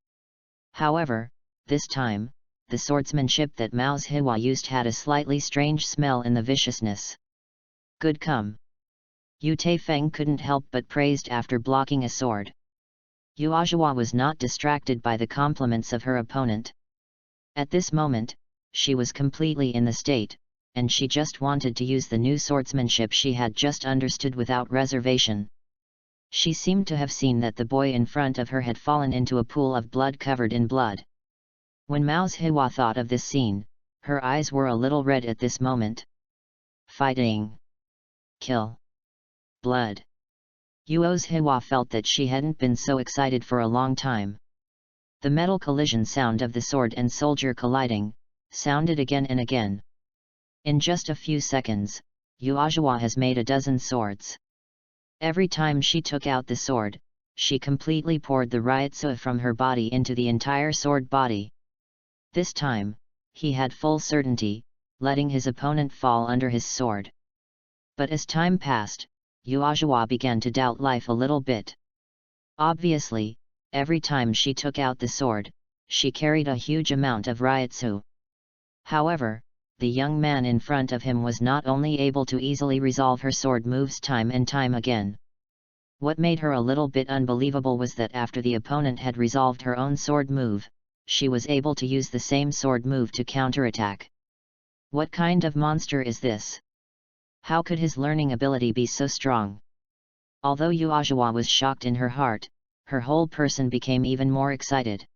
However, this time, the swordsmanship that Mao's Yhwach used had a slightly strange smell in the viciousness. "Good come!" Yu Taifeng couldn't help but praised after blocking a sword. Yhwach was not distracted by the compliments of her opponent. At this moment, she was completely in the state, and she just wanted to use the new swordsmanship she had just understood without reservation. She seemed to have seen that the boy in front of her had fallen into a pool of blood covered in blood. When Mao's Yhwach thought of this scene, her eyes were a little red at this moment. Fighting. Kill. Blood. Yuo's Yhwach felt that she hadn't been so excited for a long time. The metal collision sound of the sword and soldier colliding sounded again and again. In just a few seconds, Yhwach has made a dozen swords. Every time she took out the sword, she completely poured the Ryotsu from her body into the entire sword body. This time, he had full certainty, letting his opponent fall under his sword. But as time passed, Yhwach began to doubt life a little bit. Obviously, every time she took out the sword, she carried a huge amount of Ryotsu. However, the young man in front of him was not only able to easily resolve her sword moves time and time again. What made her a little bit unbelievable was that after the opponent had resolved her own sword move, she was able to use the same sword move to counterattack. What kind of monster is this? How could his learning ability be so strong? Although Yhwach was shocked in her heart, her whole person became even more excited.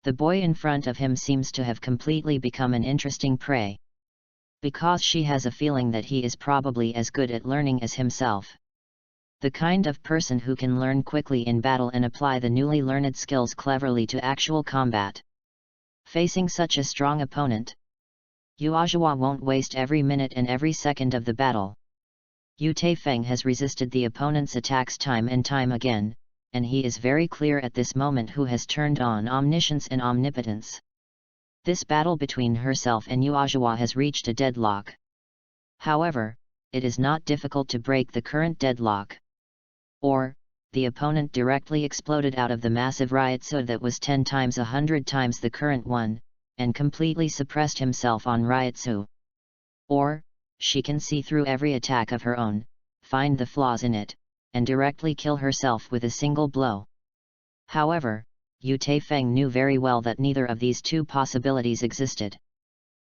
The boy in front of him seems to have completely become an interesting prey. Because she has a feeling that he is probably as good at learning as himself. The kind of person who can learn quickly in battle and apply the newly learned skills cleverly to actual combat. Facing such a strong opponent, Yhwach won't waste every minute and every second of the battle. Yu Taifeng has resisted the opponent's attacks time and time again, and he is very clear at this moment who has turned on omniscience and omnipotence. This battle between herself and Yhwach has reached a deadlock. However, it is not difficult to break the current deadlock. Or, the opponent directly exploded out of the massive Ryutsu that was 10 times 100 times the current one, and completely suppressed himself on Ryutsu. Or, she can see through every attack of her own, find the flaws in it, and directly kill herself with a single blow. However, Yu Taifeng knew very well that neither of these two possibilities existed.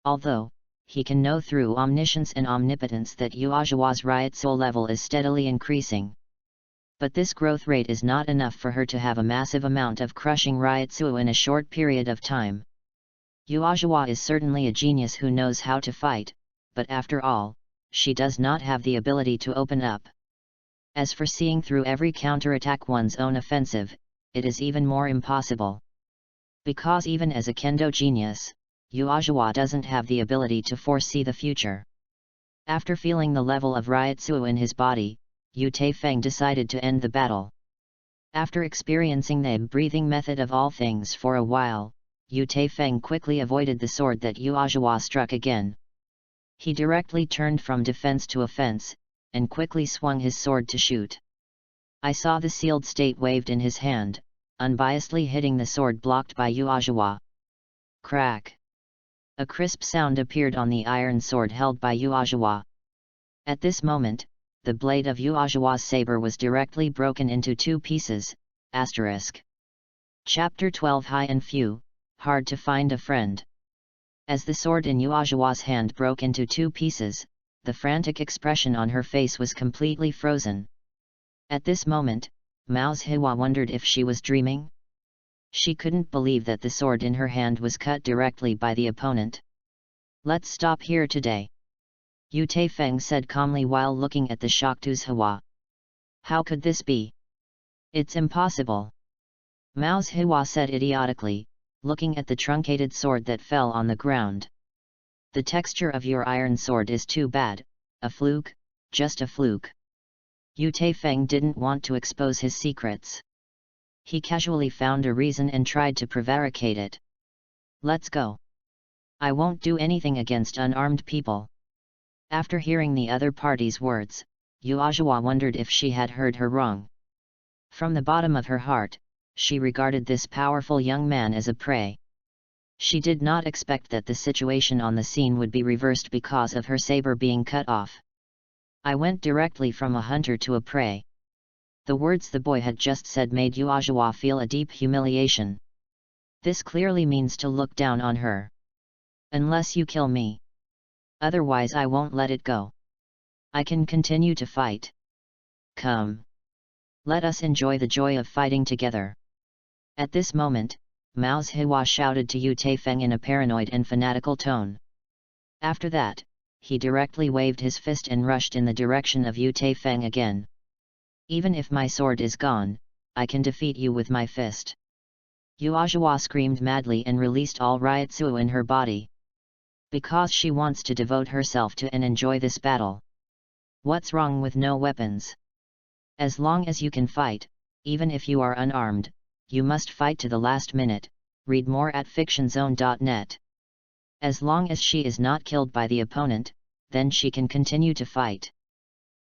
Although, he can know through omniscience and omnipotence that Yhwach's Ryutsu level is steadily increasing. But this growth rate is not enough for her to have a massive amount of crushing Ryutsu in a short period of time. Yhwach is certainly a genius who knows how to fight, but after all, she does not have the ability to open up. As for seeing through every counterattack one's own offensive, it is even more impossible. Because even as a kendo genius, Yhwach doesn't have the ability to foresee the future. After feeling the level of Ryutsu in his body, Yu Taifeng decided to end the battle. After experiencing the breathing method of all things for a while, Yu Taifeng quickly avoided the sword that Yhwach struck again. He directly turned from defense to offense, and quickly swung his sword to shoot. I saw the sealed state waved in his hand, unbiasedly hitting the sword blocked by Yhwach. Crack! A crisp sound appeared on the iron sword held by Yhwach. At this moment, the blade of Yhwach's saber was directly broken into 2 pieces. Chapter 12 High and Few, Hard to Find a Friend. As the sword in Yhwach's hand broke into 2 pieces, the frantic expression on her face was completely frozen. At this moment, Yhwach wondered if she was dreaming. She couldn't believe that the sword in her hand was cut directly by the opponent. Let's stop here today, Yu Taifeng said calmly while looking at the shocked Yhwach. How could this be? It's impossible, Yhwach said idiotically, looking at the truncated sword that fell on the ground. The texture of your iron sword is too bad, a fluke, just a fluke. Yu Taifeng didn't want to expose his secrets. He casually found a reason and tried to prevaricate it. Let's go. I won't do anything against unarmed people. After hearing the other party's words, Yhwach wondered if she had heard her wrong. From the bottom of her heart, she regarded this powerful young man as a prey. She did not expect that the situation on the scene would be reversed because of her saber being cut off. I went directly from a hunter to a prey. The words the boy had just said made Yhwach feel a deep humiliation. This clearly means to look down on her. Unless you kill me. Otherwise I won't let it go. I can continue to fight. Come. Let us enjoy the joy of fighting together. At this moment, Yhwach shouted to Yu Taifeng in a paranoid and fanatical tone. After that, he directly waved his fist and rushed in the direction of Yu Taifeng again. Even if my sword is gone, I can defeat you with my fist. Yhwach screamed madly and released all Ryutsu in her body. Because she wants to devote herself to and enjoy this battle. What's wrong with no weapons? As long as you can fight, even if you are unarmed, you must fight to the last minute. Read more at fictionzone.net. As long as she is not killed by the opponent, then she can continue to fight.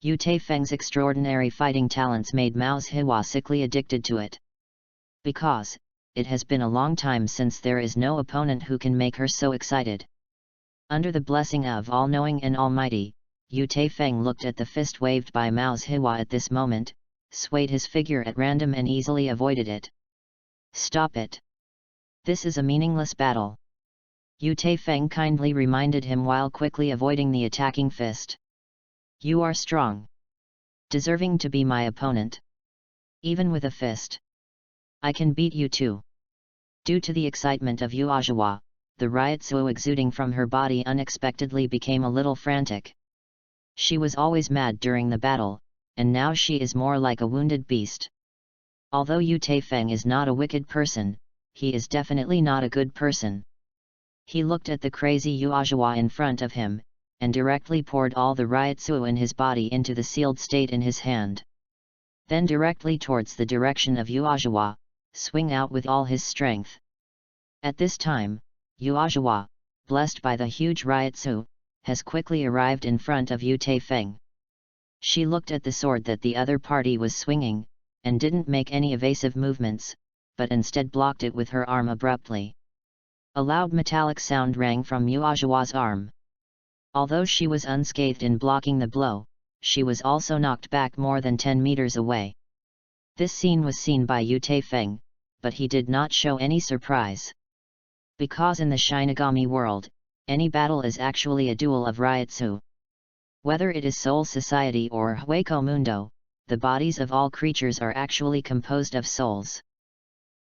Yu Taifeng's extraordinary fighting talents made Yhwach sickly addicted to it. Because, it has been a long time since there is no opponent who can make her so excited. Under the blessing of all-knowing and almighty, Yu Taifeng looked at the fist waved by Yhwach at this moment, swayed his figure at random and easily avoided it. Stop it. This is a meaningless battle. Yu Taifeng kindly reminded him while quickly avoiding the attacking fist. You are strong. Deserving to be my opponent. Even with a fist. I can beat you too. Due to the excitement of Yhwach, the Ryutsu exuding from her body unexpectedly became a little frantic. She was always mad during the battle, and now she is more like a wounded beast. Although Yu Taifeng is not a wicked person, he is definitely not a good person. He looked at the crazy Yhwach in front of him, and directly poured all the Ryutsu in his body into the sealed state in his hand. Then directly towards the direction of Yhwach, swing out with all his strength. At this time, Yhwach, blessed by the huge Ryutsu, has quickly arrived in front of Yu Taifeng. She looked at the sword that the other party was swinging, and didn't make any evasive movements, but instead blocked it with her arm abruptly. A loud metallic sound rang from Yhwach's arm. Although she was unscathed in blocking the blow, she was also knocked back more than 10 meters away. This scene was seen by Yu Taifeng, but he did not show any surprise. Because in the Shinigami world, any battle is actually a duel of Ryutsu. Whether it is Soul Society or Hueco Mundo, the bodies of all creatures are actually composed of souls.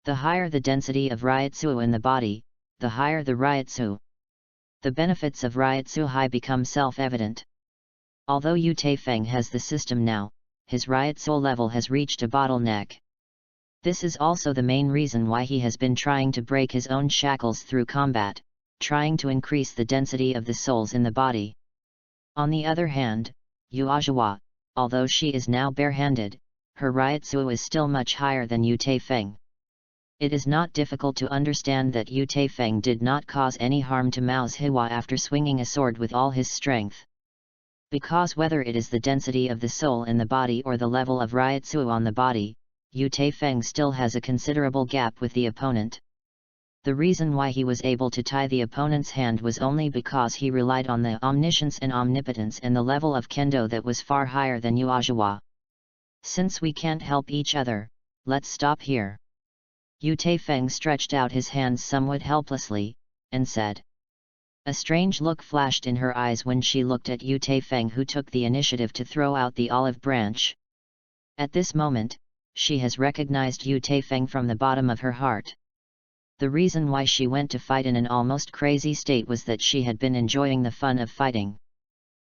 The higher the density of Ryutsu in the body, the higher the Ryutsu. The benefits of Ryutsu High become self-evident. Although Yu Taifeng has the system now, his Ryutsu level has reached a bottleneck. This is also the main reason why he has been trying to break his own shackles through combat, trying to increase the density of the souls in the body. On the other hand, Yhwach, although she is now barehanded, her Ryutsu is still much higher than Yu Taifeng. It is not difficult to understand that Yu Taifeng did not cause any harm to Mao's Yhwach after swinging a sword with all his strength. Because whether it is the density of the soul in the body or the level of Ryutsu on the body, Yu Taifeng still has a considerable gap with the opponent. The reason why he was able to tie the opponent's hand was only because he relied on the omniscience and omnipotence and the level of kendo that was far higher than Yhwach. Since we can't help each other, let's stop here. Yu Taifeng stretched out his hands somewhat helplessly, and said. A strange look flashed in her eyes when she looked at Yu Taifeng, who took the initiative to throw out the olive branch. At this moment, she has recognized Yu Taifeng from the bottom of her heart. The reason why she went to fight in an almost crazy state was that she had been enjoying the fun of fighting.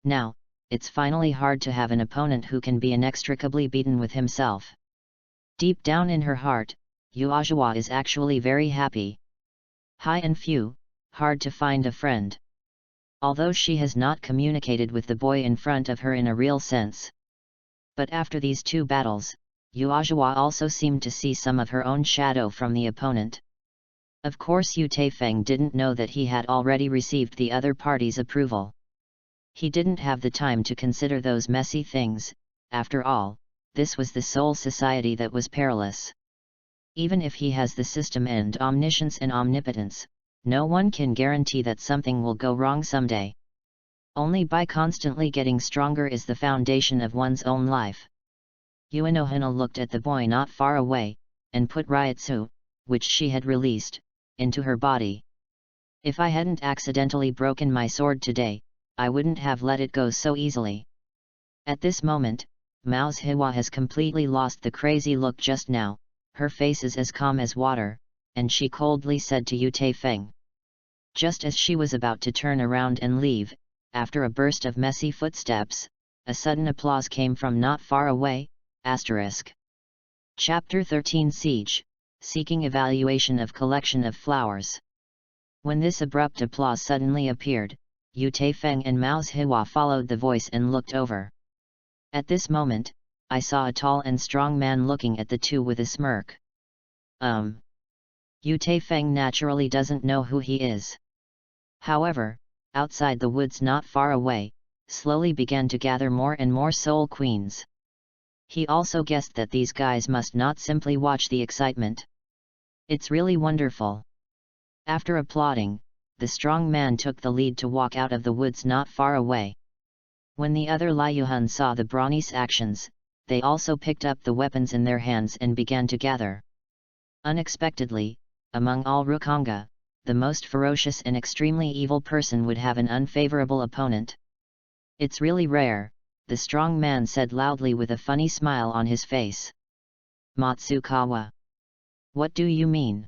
Now, it's finally hard to have an opponent who can be inextricably beaten with himself. Deep down in her heart, Yhwach is actually very happy. High and few, hard to find a friend. Although she has not communicated with the boy in front of her in a real sense. But after these two battles, Yhwach also seemed to see some of her own shadow from the opponent. Of course Yu Taifeng didn't know that he had already received the other party's approval. He didn't have the time to consider those messy things. After all, this was the Soul Society that was perilous. Even if he has the system and omniscience and omnipotence, no one can guarantee that something will go wrong someday. Only by constantly getting stronger is the foundation of one's own life. Yuanohana looked at the boy not far away, and put Ryutsu, which she had released, into her body. If I hadn't accidentally broken my sword today, I wouldn't have let it go so easily. At this moment, Mao's Yhwach has completely lost the crazy look just now, her face is as calm as water, and she coldly said to Yu Taifeng. Just as she was about to turn around and leave, after a burst of messy footsteps, a sudden applause came from not far away, **. Chapter 13 Siege, Seeking Evaluation of Collection of Flowers. When this abrupt applause suddenly appeared, Yu Taifeng and Mao's Yhwach followed the voice and looked over. At this moment, I saw a tall and strong man looking at the two with a smirk. Yu Taifeng naturally doesn't know who he is. However, outside the woods not far away, slowly began to gather more and more soul queens. He also guessed that these guys must not simply watch the excitement. It's really wonderful. After applauding, the strong man took the lead to walk out of the woods not far away. When the other Liuhun saw the brawny's actions, they also picked up the weapons in their hands and began to gather. Unexpectedly, among all Rukanga, the most ferocious and extremely evil person would have an unfavorable opponent. It's really rare, the strong man said loudly with a funny smile on his face. Matsukawa. What do you mean?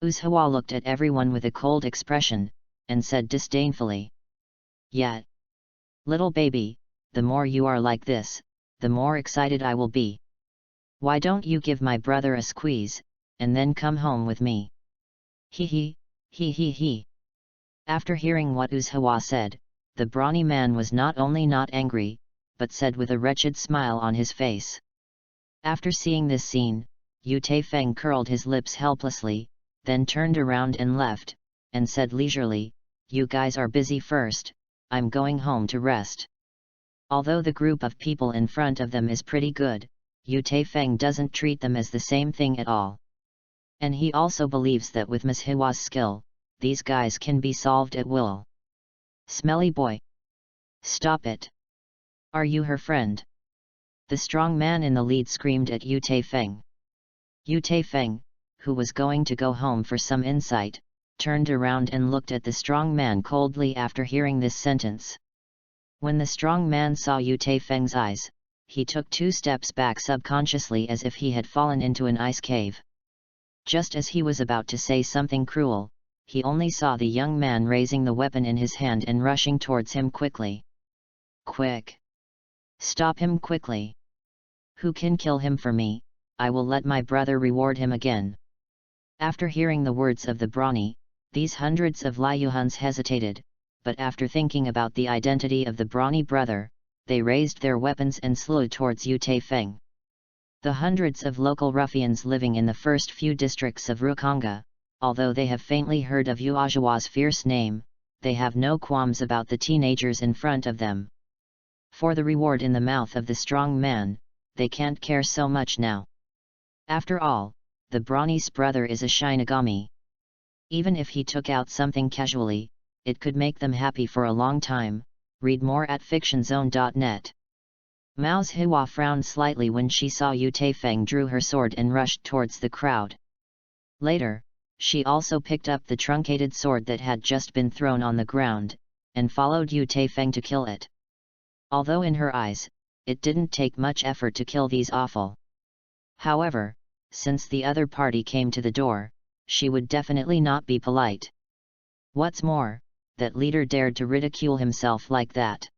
Yhwach looked at everyone with a cold expression, and said disdainfully. Yet. Little baby, the more you are like this, the more excited I will be. Why don't you give my brother a squeeze, and then come home with me? He. After hearing what Yhwach said, the brawny man was not only not angry, but said with a wretched smile on his face. After seeing this scene, Yu Taifeng curled his lips helplessly, then turned around and left, and said leisurely, You guys are busy first, I'm going home to rest. Although the group of people in front of them is pretty good, Yu Taifeng doesn't treat them as the same thing at all. And he also believes that with Ms. Yhwach's skill, these guys can be solved at will. Smelly boy! Stop it! Are you her friend? The strong man in the lead screamed at Yu Taifeng. Yu Taifeng, who was going to go home for some insight, turned around and looked at the strong man coldly after hearing this sentence. When the strong man saw Yu Taifeng's eyes, he took 2 steps back subconsciously as if he had fallen into an ice cave. Just as he was about to say something cruel, he only saw the young man raising the weapon in his hand and rushing towards him quickly. Quick! Stop him quickly! Who can kill him for me? I will let my brother reward him again. After hearing the words of the brawny, these hundreds of Liuhuns hesitated, but after thinking about the identity of the brawny brother, they raised their weapons and slew towards Yu Taifeng. The hundreds of local ruffians living in the first few districts of Rukanga, although they have faintly heard of Yhwach's fierce name, they have no qualms about the teenagers in front of them. For the reward in the mouth of the strong man, they can't care so much now. After all, the brawny's brother is a Shinigami. Even if he took out something casually, it could make them happy for a long time. Read more at fictionzone.net. Mao's Yhwach frowned slightly when she saw Yu Taifeng drew her sword and rushed towards the crowd. Later, she also picked up the truncated sword that had just been thrown on the ground, and followed Yu Taifeng to kill it. Although in her eyes, it didn't take much effort to kill these awful. However, since the other party came to the door, she would definitely not be polite. What's more, that leader dared to ridicule himself like that.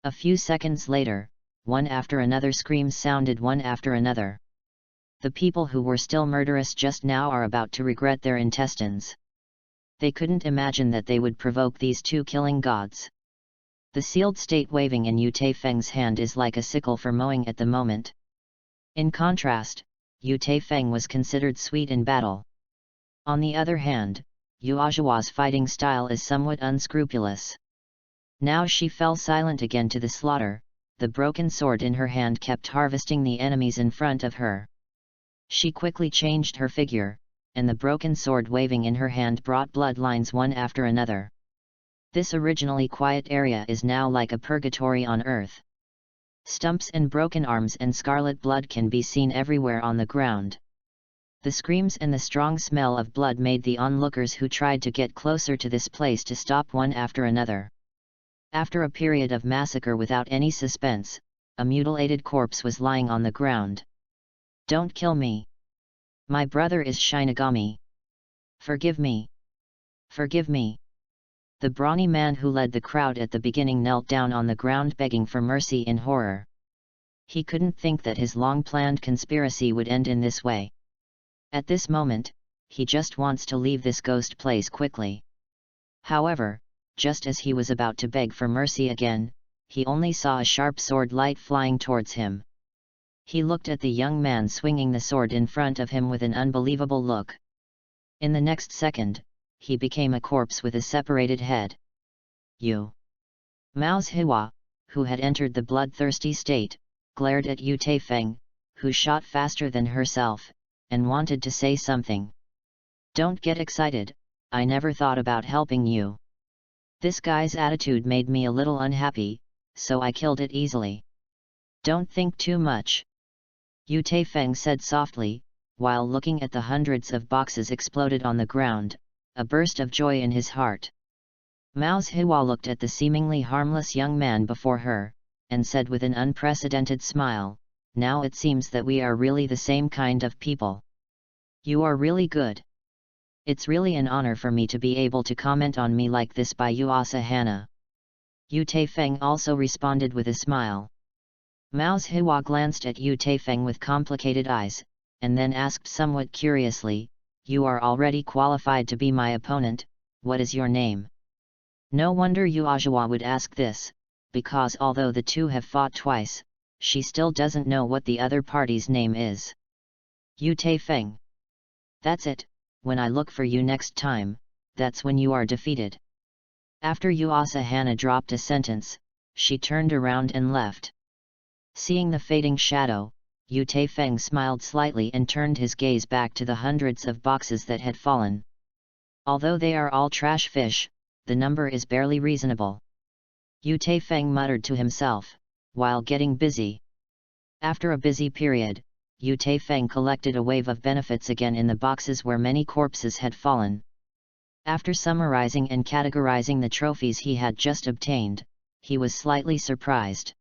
A few seconds later, one after another screams sounded one after another. The people who were still murderous just now are about to regret their intestines. They couldn't imagine that they would provoke these 2 killing gods. The sealed state waving in Yu Taifeng's hand is like a sickle for mowing at the moment. In contrast, Yu Taifeng was considered sweet in battle. On the other hand, Yhwach's fighting style is somewhat unscrupulous. Now she fell silent again to the slaughter, the broken sword in her hand kept harvesting the enemies in front of her. She quickly changed her figure, and the broken sword waving in her hand brought bloodlines one after another. This originally quiet area is now like a purgatory on earth. Stumps and broken arms and scarlet blood can be seen everywhere on the ground. The screams and the strong smell of blood made the onlookers who tried to get closer to this place to stop one after another. After a period of massacre without any suspense, a mutilated corpse was lying on the ground. Don't kill me. My brother is Shinigami. Forgive me. Forgive me. The brawny man who led the crowd at the beginning knelt down on the ground begging for mercy in horror. He couldn't think that his long-planned conspiracy would end in this way. At this moment, he just wants to leave this ghost place quickly. However, just as he was about to beg for mercy again, he only saw a sharp sword light flying towards him. He looked at the young man swinging the sword in front of him with an unbelievable look. In the next second, he became a corpse with a separated head. Mao's Yhwach, who had entered the bloodthirsty state, glared at Yu Taifeng, who shot faster than herself, and wanted to say something. Don't get excited, I never thought about helping you. This guy's attitude made me a little unhappy, so I killed it easily. Don't think too much. Yu Taifeng said softly, while looking at the hundreds of boxes exploded on the ground, a burst of joy in his heart. Mao's Yhwach looked at the seemingly harmless young man before her, and said with an unprecedented smile, now it seems that we are really the same kind of people. You are really good. It's really an honor for me to be able to comment on me like this by Yuasa Hana. Yu Taifeng also responded with a smile. Mao's Yhwach glanced at Yu Taifeng with complicated eyes, and then asked somewhat curiously, you are already qualified to be my opponent, what is your name? No wonder Yhwach would ask this, because although the two have fought twice, she still doesn't know what the other party's name is. Yu Taifeng. That's it, when I look for you next time, that's when you are defeated. After Yuasa Hana dropped a sentence, she turned around and left. Seeing the fading shadow, Yu Taifeng smiled slightly and turned his gaze back to the hundreds of boxes that had fallen. Although they are all trash fish, the number is barely reasonable. Yu Taifeng muttered to himself, while getting busy. After a busy period, Yu Taifeng collected a wave of benefits again in the boxes where many corpses had fallen. After summarizing and categorizing the trophies he had just obtained, he was slightly surprised.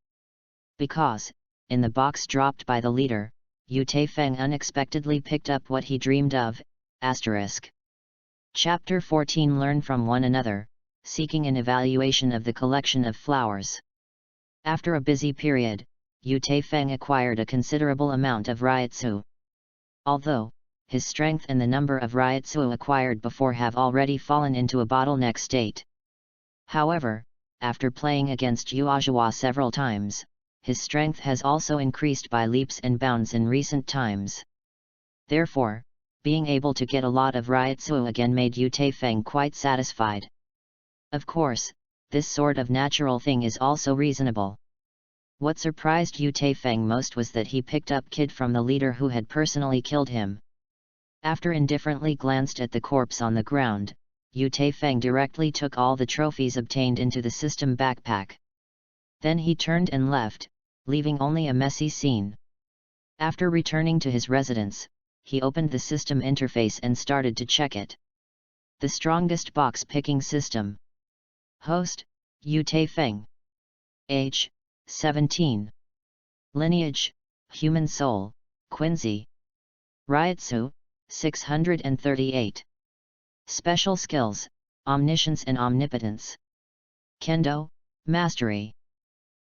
Because, in the box dropped by the leader, Yu Taifeng unexpectedly picked up what he dreamed of, *. Chapter 14 Learn from one another, seeking an evaluation of the collection of flowers. After a busy period, Yu Taifeng acquired a considerable amount of Ryotsu. Although, his strength and the number of Ryotsu acquired before have already fallen into a bottleneck state. However, after playing against Yhwach several times, his strength has also increased by leaps and bounds in recent times. Therefore, being able to get a lot of Ryotsu again made Yu Taifeng quite satisfied. Of course, this sort of natural thing is also reasonable. What surprised Yu Taifeng most was that he picked up Kid from the leader who had personally killed him. After indifferently glanced at the corpse on the ground, Yu Taifeng directly took all the trophies obtained into the system backpack. Then he turned and left, leaving only a messy scene. After returning to his residence, he opened the system interface and started to check it. The strongest box picking system. Host, Yu Taifeng. Age, 17. Lineage, Human Soul, Quincy. Ryotsu, 638. Special Skills, Omniscience and Omnipotence. Kendo, Mastery.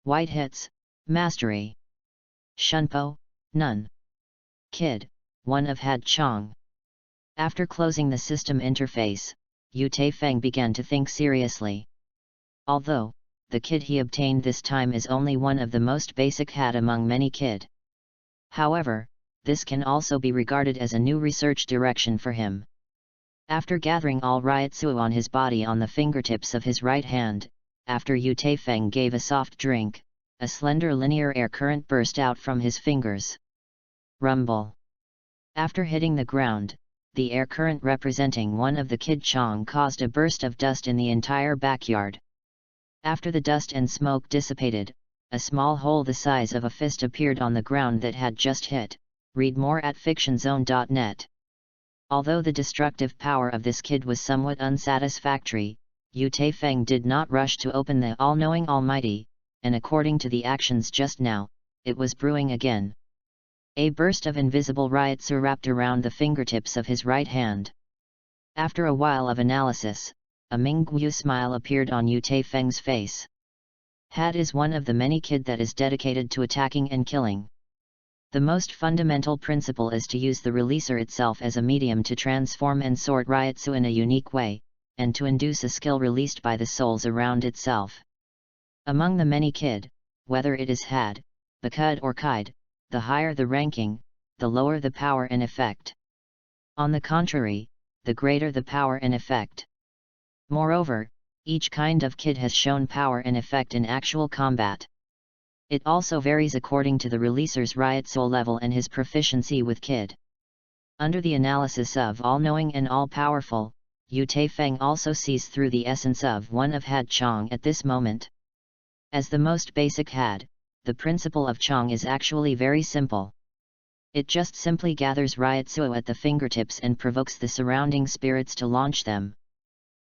White Hits, Mastery. Shunpo, None. Kid, 1 of Had Chong. After closing the system interface, Yu Taifeng began to think seriously. Although, the kid he obtained this time is only one of the most basic Had among many kid. However, this can also be regarded as a new research direction for him. After gathering all Ryotsu on his body on the fingertips of his right hand, after Yu Taifeng gave a soft drink, a slender linear air current burst out from his fingers. Rumble. After hitting the ground, the air current representing one of the Kid Chong caused a burst of dust in the entire backyard. After the dust and smoke dissipated, a small hole the size of a fist appeared on the ground that had just hit. Read more at fictionzone.net. Although the destructive power of this kid was somewhat unsatisfactory, Yu Taifeng did not rush to open the all-knowing Almighty, and according to the actions just now, it was brewing again. A burst of invisible Ryotsu wrapped around the fingertips of his right hand. After a while of analysis, a Mingyu smile appeared on Yu Taifeng's face. Had is one of the many kid that is dedicated to attacking and killing. The most fundamental principle is to use the releaser itself as a medium to transform and sort Ryotsu in a unique way, and to induce a skill released by the souls around itself. Among the many kid, whether it is Had, Bakud or Kide, the higher the ranking, the lower the power and effect. On the contrary, the greater the power and effect. Moreover, each kind of kid has shown power and effect in actual combat. It also varies according to the releaser's Ryotsu level and his proficiency with kid. Under the analysis of all-knowing and all-powerful, Yu Taifeng also sees through the essence of one of Had Chong at this moment. As the most basic Had, the principle of Chong is actually very simple. It just simply gathers Ryotsu at the fingertips and provokes the surrounding spirits to launch them.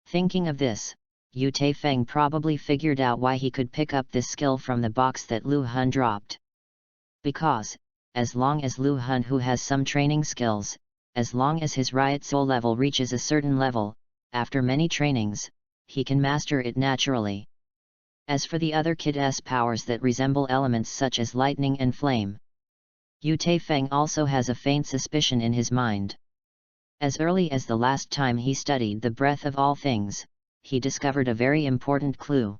Thinking of this, Yu Taifeng probably figured out why he could pick up this skill from the box that Lu Hun dropped. Because, as long as Lu Hun who has some training skills, as long as his Ryotsu level reaches a certain level, after many trainings, he can master it naturally. As for the other Kid's powers that resemble elements such as lightning and flame, Yu Taifeng also has a faint suspicion in his mind. As early as the last time he studied the breath of all things, he discovered a very important clue.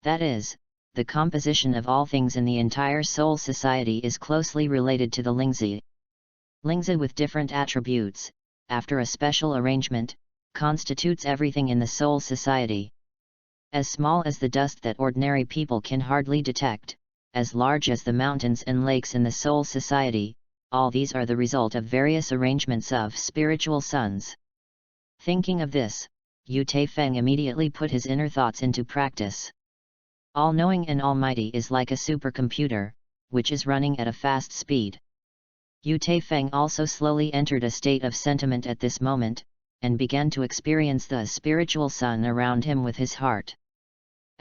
That is, the composition of all things in the entire soul society is closely related to the Lingzi. Lingzi with different attributes, after a special arrangement, constitutes everything in the soul society. As small as the dust that ordinary people can hardly detect, as large as the mountains and lakes in the Soul Society, all these are the result of various arrangements of spiritual suns. Thinking of this, Yu Taifeng immediately put his inner thoughts into practice. All-knowing and almighty is like a supercomputer, which is running at a fast speed. Yu Taifeng also slowly entered a state of sentiment at this moment, and began to experience the spiritual sun around him with his heart.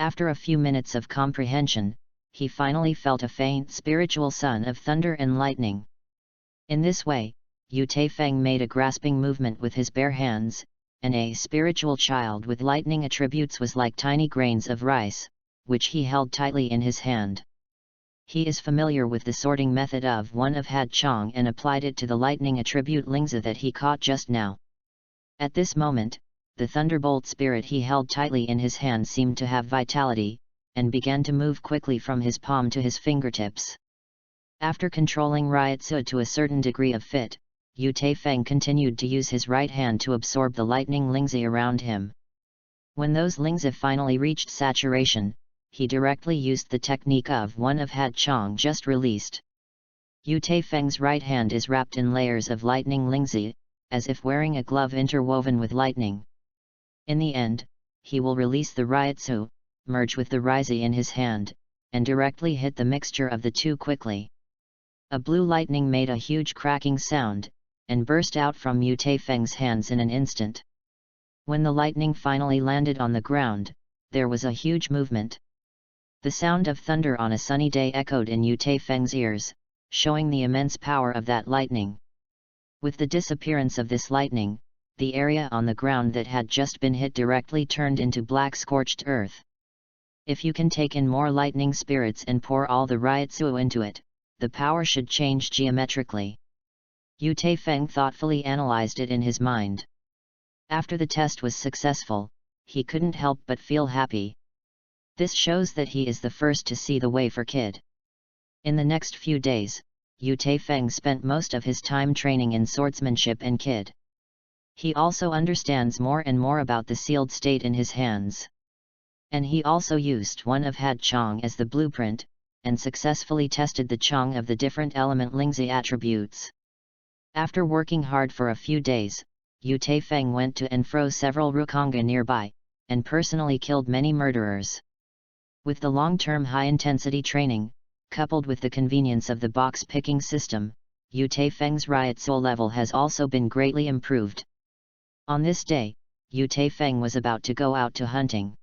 After a few minutes of comprehension, he finally felt a faint spiritual sun of thunder and lightning. In this way, Yu Taifeng made a grasping movement with his bare hands, and a spiritual child with lightning attributes was like tiny grains of rice, which he held tightly in his hand. He is familiar with the sorting method of one of Had Chong and applied it to the lightning attribute Lingzi that he caught just now. At this moment, the thunderbolt spirit he held tightly in his hand seemed to have vitality, and began to move quickly from his palm to his fingertips. After controlling Ryotsu to a certain degree of fit, Yu Taifeng continued to use his right hand to absorb the lightning Lingzi around him. When those Lingzi finally reached saturation, he directly used the technique of one of Had Chong just released. Yu Taifeng's right hand is wrapped in layers of lightning Lingzi, as if wearing a glove interwoven with lightning. In the end, he will release the Ryotsu, merge with the Rizi in his hand, and directly hit the mixture of the two quickly. A blue lightning made a huge cracking sound, and burst out from Yu Taifeng's hands in an instant. When the lightning finally landed on the ground, there was a huge movement. The sound of thunder on a sunny day echoed in Yu Taifeng's ears, showing the immense power of that lightning. With the disappearance of this lightning, the area on the ground that had just been hit directly turned into black scorched earth. If you can take in more lightning spirits and pour all the Ryotsu into it, the power should change geometrically. Yu Taifeng thoughtfully analyzed it in his mind. After the test was successful, he couldn't help but feel happy. This shows that he is the first to see the way for Kid. In the next few days, Yu Taifeng spent most of his time training in swordsmanship and Kid. He also understands more and more about the sealed state in his hands. And he also used one of Had Chong as the blueprint, and successfully tested the Chong of the different element Lingzi attributes. After working hard for a few days, Yu Taifeng went to and fro several Rukanga nearby, and personally killed many murderers. With the long-term high-intensity training, coupled with the convenience of the box-picking system, Yu Taifeng's Ryotsu level has also been greatly improved. On this day, Yu Taifeng was about to go out to hunting.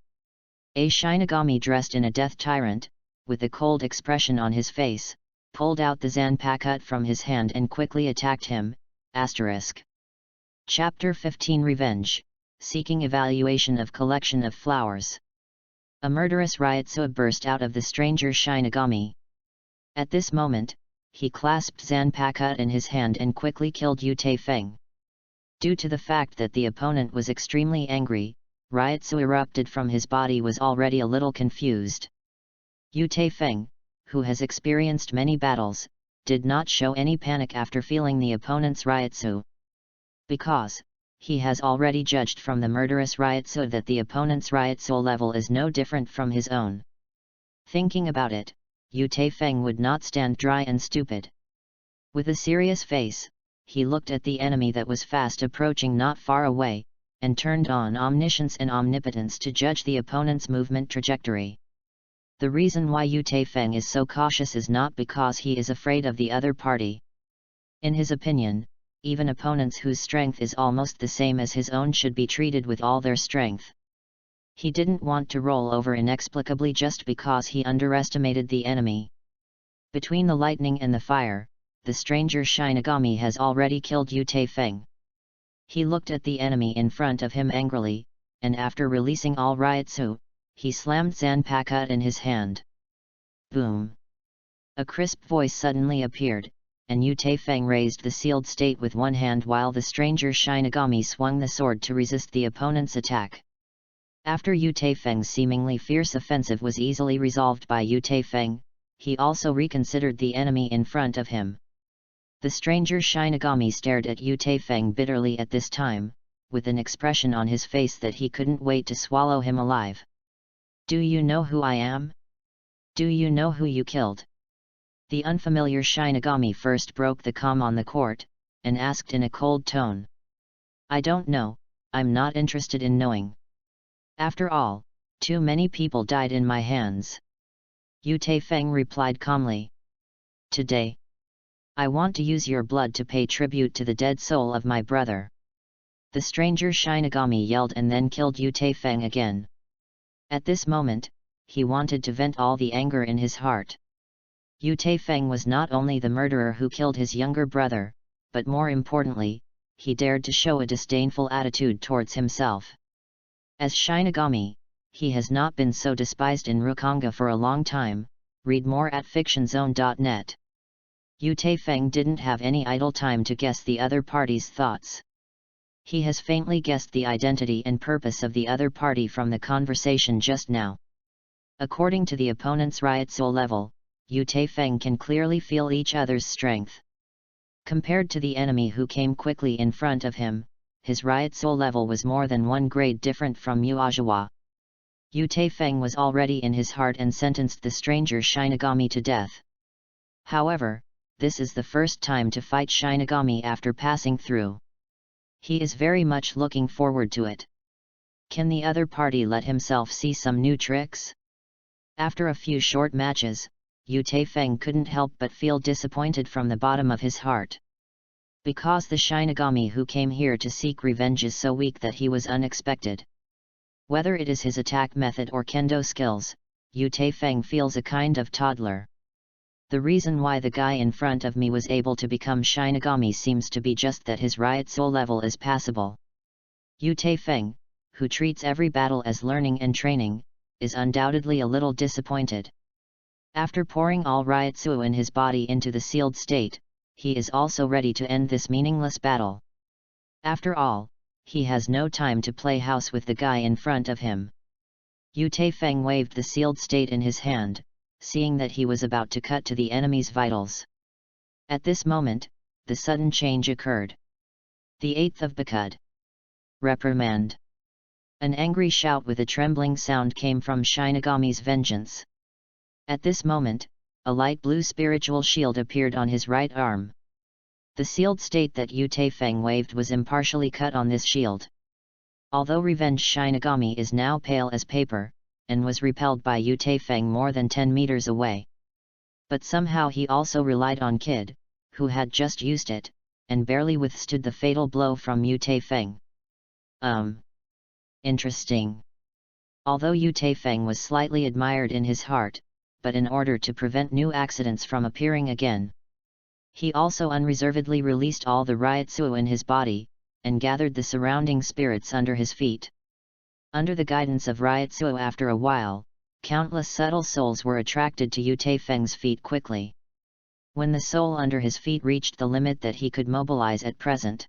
A Shinigami dressed in a death tyrant, with a cold expression on his face, pulled out the Zanpakuto from his hand and quickly attacked him. Chapter 15 Revenge, Seeking Evaluation of Collection of Flowers. A murderous Ryotsu burst out of the stranger Shinigami. At this moment, he clasped Zanpakuto in his hand and quickly killed Yu Taifeng. Due to the fact that the opponent was extremely angry, Ryotsu erupted from his body was already a little confused. Yu Taifeng, who has experienced many battles, did not show any panic after feeling the opponent's Ryotsu. Because he has already judged from the murderous Ryotsu that the opponent's Ryotsu level is no different from his own. Thinking about it, Yu Taifeng would not stand dry and stupid. With a serious face, he looked at the enemy that was fast approaching not far away, and turned on omniscience and omnipotence to judge the opponent's movement trajectory. The reason why Yu Taifeng is so cautious is not because he is afraid of the other party. In his opinion, even opponents whose strength is almost the same as his own should be treated with all their strength. He didn't want to roll over inexplicably just because he underestimated the enemy. Between the lightning and the fire, the stranger Shinigami has already killed Yu Taifeng. He looked at the enemy in front of him angrily, and after releasing all Ryotsu, he slammed Zanpakuto in his hand. Boom! A crisp voice suddenly appeared, and Yu Taifeng raised the sealed state with one hand while the stranger Shinigami swung the sword to resist the opponent's attack. After Yu Taifeng's seemingly fierce offensive was easily resolved by Yu Taifeng, he also reconsidered the enemy in front of him. The stranger Shinigami stared at Yu Taifeng bitterly at this time, with an expression on his face that he couldn't wait to swallow him alive. Do you know who I am? Do you know who you killed? The unfamiliar Shinigami first broke the calm on the court, and asked in a cold tone. I don't know, I'm not interested in knowing. After all, too many people died in my hands. Yu Taifeng replied calmly. Today, I want to use your blood to pay tribute to the dead soul of my brother. The stranger Shinigami yelled and then killed Yu Taifeng again. At this moment, he wanted to vent all the anger in his heart. Yu Taifeng was not only the murderer who killed his younger brother, but more importantly, he dared to show a disdainful attitude towards himself. As Shinigami, he has not been so despised in Rukanga for a long time. Read more at fictionzone.net. Yu Taifeng didn't have any idle time to guess the other party's thoughts. He has faintly guessed the identity and purpose of the other party from the conversation just now. According to the opponent's riot soul level, Yu Taifeng can clearly feel each other's strength. Compared to the enemy who came quickly in front of him, his riot soul level was more than one grade different from Yhwach. Yu Taifeng was already in his heart and sentenced the stranger Shinigami to death. However, this is the first time to fight Shinigami after passing through. He is very much looking forward to it. Can the other party let himself see some new tricks? After a few short matches, Yu Taifeng couldn't help but feel disappointed from the bottom of his heart. Because the Shinigami who came here to seek revenge is so weak that he was unexpected. Whether it is his attack method or kendo skills, Yu Taifeng feels a kind of toddler. The reason why the guy in front of me was able to become Shinigami seems to be just that his riot soul level is passable. Yu Taifeng, who treats every battle as learning and training, is undoubtedly a little disappointed. After pouring all riot soul in his body into the sealed state, he is also ready to end this meaningless battle. After all, he has no time to play house with the guy in front of him. Yu Taifeng waved the sealed state in his hand, seeing that he was about to cut to the enemy's vitals. At this moment, the sudden change occurred. The 8th of EPUB. Reprimand. An angry shout with a trembling sound came from Shinigami's vengeance. At this moment, a light blue spiritual shield appeared on his right arm. The sealed state that Yu Taifeng waved was impartially cut on this shield. Although Revenge Shinigami is now pale as paper, and was repelled by Yu Taifeng more than 10 meters away. But somehow he also relied on Kid, who had just used it, and barely withstood the fatal blow from Yu Taifeng. Interesting. Although Yu Taifeng was slightly admired in his heart, but in order to prevent new accidents from appearing again, he also unreservedly released all the riot soul in his body, and gathered the surrounding spirits under his feet. Under the guidance of riot soul, after a while, countless subtle souls were attracted to Yu Taifeng's feet quickly. When the soul under his feet reached the limit that he could mobilize at present,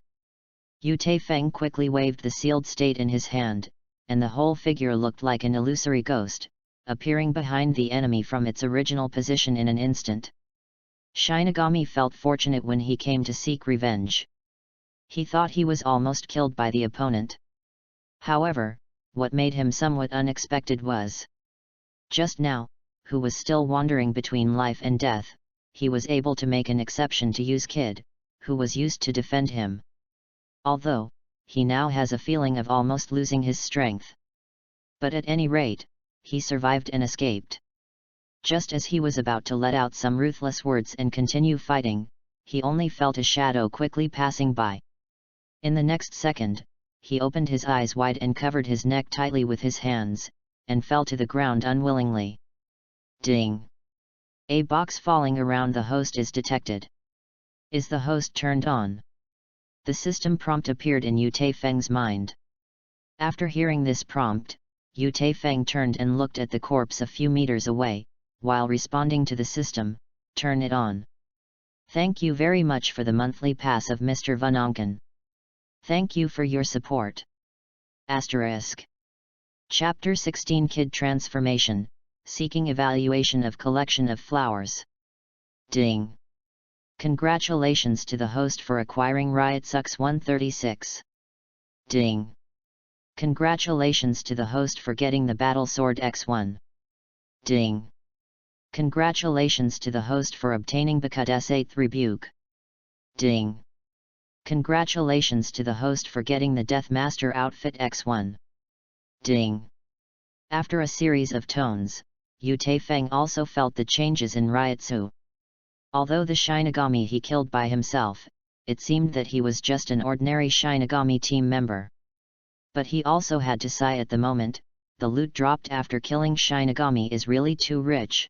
Yu Taifeng quickly waved the sealed state in his hand, and the whole figure looked like an illusory ghost, appearing behind the enemy from its original position in an instant. Shinigami felt fortunate when he came to seek revenge. He thought he was almost killed by the opponent. However, what made him somewhat unexpected was, just now, who was still wandering between life and death, he was able to make an exception to use Kid, who was used to defend him. Although, he now has a feeling of almost losing his strength. But at any rate, he survived and escaped. Just as he was about to let out some ruthless words and continue fighting, he only felt a shadow quickly passing by. In the next second, he opened his eyes wide and covered his neck tightly with his hands, and fell to the ground unwillingly. Ding! A box falling around the host is detected. Is the host turned on? The system prompt appeared in Yu Taifeng's mind. After hearing this prompt, Yu Taifeng turned and looked at the corpse a few meters away, while responding to the system, turn it on. Thank you very much for the monthly pass of Mr. Vunonkan. Thank you for your support. Asterisk. Chapter 16 Kid Transformation, Seeking Evaluation of Collection of Flowers. Ding! Congratulations to the host for acquiring Riot Sucks 136. Ding! Congratulations to the host for getting the Battle Sword X1. Ding! Congratulations to the host for obtaining Bakud's 8th rebuke. Ding! Congratulations to the host for getting the Death Master outfit X1. Ding! After a series of tones, Yu Taifeng also felt the changes in Ryotsu. Although the Shinigami he killed by himself, it seemed that he was just an ordinary Shinigami team member. But he also had to sigh at the moment, the loot dropped after killing Shinigami is really too rich.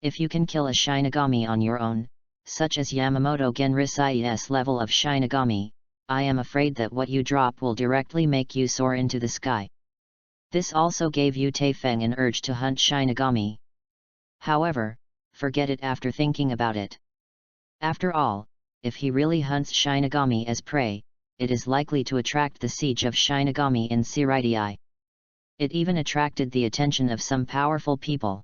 If you can kill a Shinigami on your own, such as Yamamoto Genrisai's level of Shinigami, I am afraid that what you drop will directly make you soar into the sky. This also gave Yu Taifeng an urge to hunt Shinigami. However, forget it after thinking about it. After all, if he really hunts Shinigami as prey, it is likely to attract the siege of Shinigami in Seireidii. It even attracted the attention of some powerful people.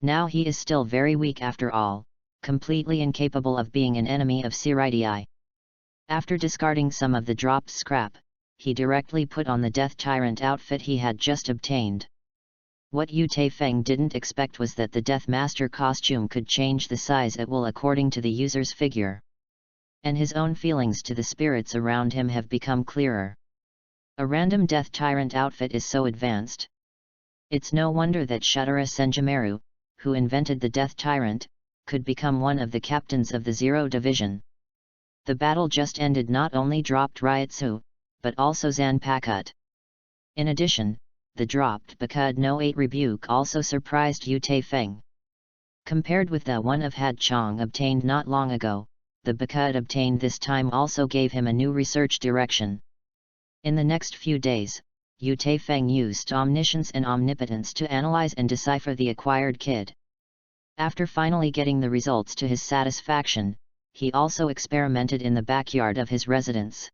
Now he is still very weak after all, completely incapable of being an enemy of Seireidii. After discarding some of the dropped scrap, he directly put on the Death Tyrant outfit he had just obtained. What Yu Taifeng didn't expect was that the Death Master costume could change the size at will according to the user's figure. And his own feelings to the spirits around him have become clearer. A random Death Tyrant outfit is so advanced. It's no wonder that Shutara Senjimaru, who invented the Death Tyrant, could become one of the captains of the Zero Division. The battle just ended not only dropped Ryotsu, but also Zanpakuto. In addition, the dropped Bakud no 8 rebuke also surprised Yu Taifeng. Compared with the one of Had Chong obtained not long ago, the Bakud obtained this time also gave him a new research direction. In the next few days, Yu Taifeng used omniscience and omnipotence to analyze and decipher the acquired kid. After finally getting the results to his satisfaction, he also experimented in the backyard of his residence.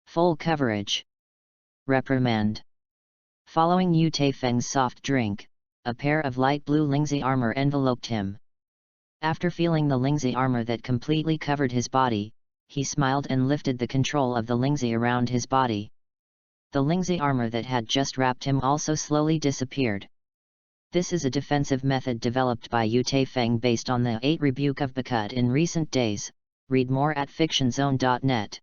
Full coverage. Reprimand. Following Yu Taifeng's soft drink, a pair of light blue Lingzi armor enveloped him. After feeling the Lingzi armor that completely covered his body, he smiled and lifted the control of the Lingzi around his body. The Lingzi armor that had just wrapped him also slowly disappeared. This is a defensive method developed by Yu Taifeng based on the 8 rebuke of Bakud in recent days. Read more at fictionzone.net.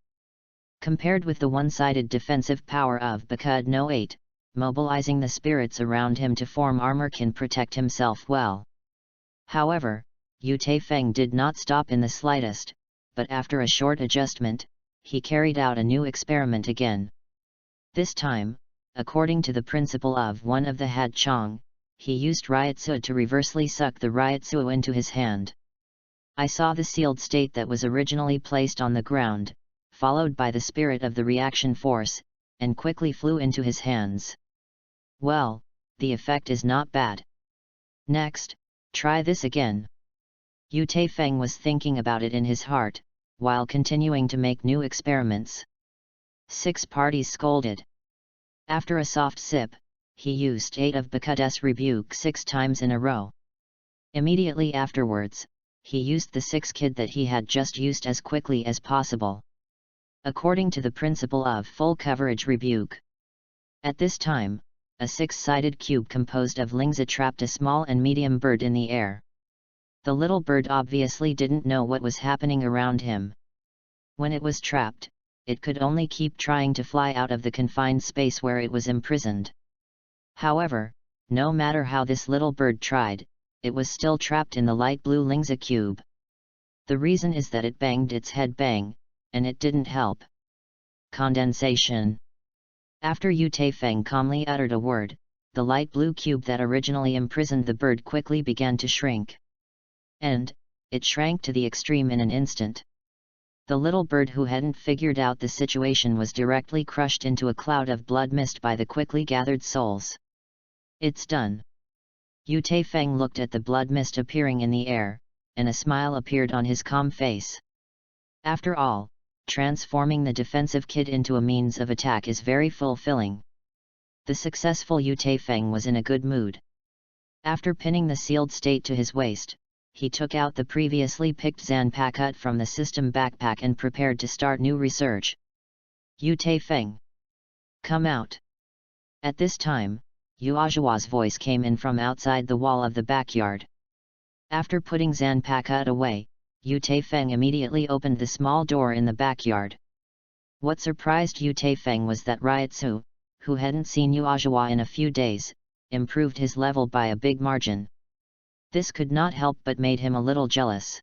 Compared with the one-sided defensive power of Bakud no 8, mobilizing the spirits around him to form armor can protect himself well. However, Yu Taifeng did not stop in the slightest, but after a short adjustment, he carried out a new experiment again. This time, according to the principle of one of the Had Chong, he used Ryotsu to reversely suck the Ryotsu into his hand. I saw the sealed state that was originally placed on the ground, followed by the spirit of the reaction force, and quickly flew into his hands. Well, the effect is not bad. Next, try this again. Yu Taifeng was thinking about it in his heart, while continuing to make new experiments. 6 parties scolded. After a soft sip, he used 8 of Bakud's rebuke 6 times in a row. Immediately afterwards, he used the 6th kid that he had just used as quickly as possible. According to the principle of full coverage rebuke. At this time, a 6-sided cube composed of Lingzi trapped a small and medium bird in the air. The little bird obviously didn't know what was happening around him. When it was trapped, it could only keep trying to fly out of the confined space where it was imprisoned. However, no matter how this little bird tried, it was still trapped in the light blue Lingzi cube. The reason is that it banged its head bang, and it didn't help. Condensation. After Yu Taifeng calmly uttered a word, the light blue cube that originally imprisoned the bird quickly began to shrink. And, it shrank to the extreme in an instant. The little bird who hadn't figured out the situation was directly crushed into a cloud of blood mist by the quickly gathered souls. It's done. Yu Taifeng looked at the blood mist appearing in the air, and a smile appeared on his calm face. After all, transforming the defensive kid into a means of attack is very fulfilling. The successful Yu Taifeng was in a good mood. After pinning the sealed state to his waist, he took out the previously picked Zanpakuto from the system backpack and prepared to start new research. Yu Taifeng, come out. At this time, Yhwach's voice came in from outside the wall of the backyard. After putting Zanpakuta away, Yu Taifeng immediately opened the small door in the backyard. What surprised Yu Taifeng was that Ryatsu, who hadn't seen Yhwach in a few days, improved his level by a big margin. This could not help but made him a little jealous.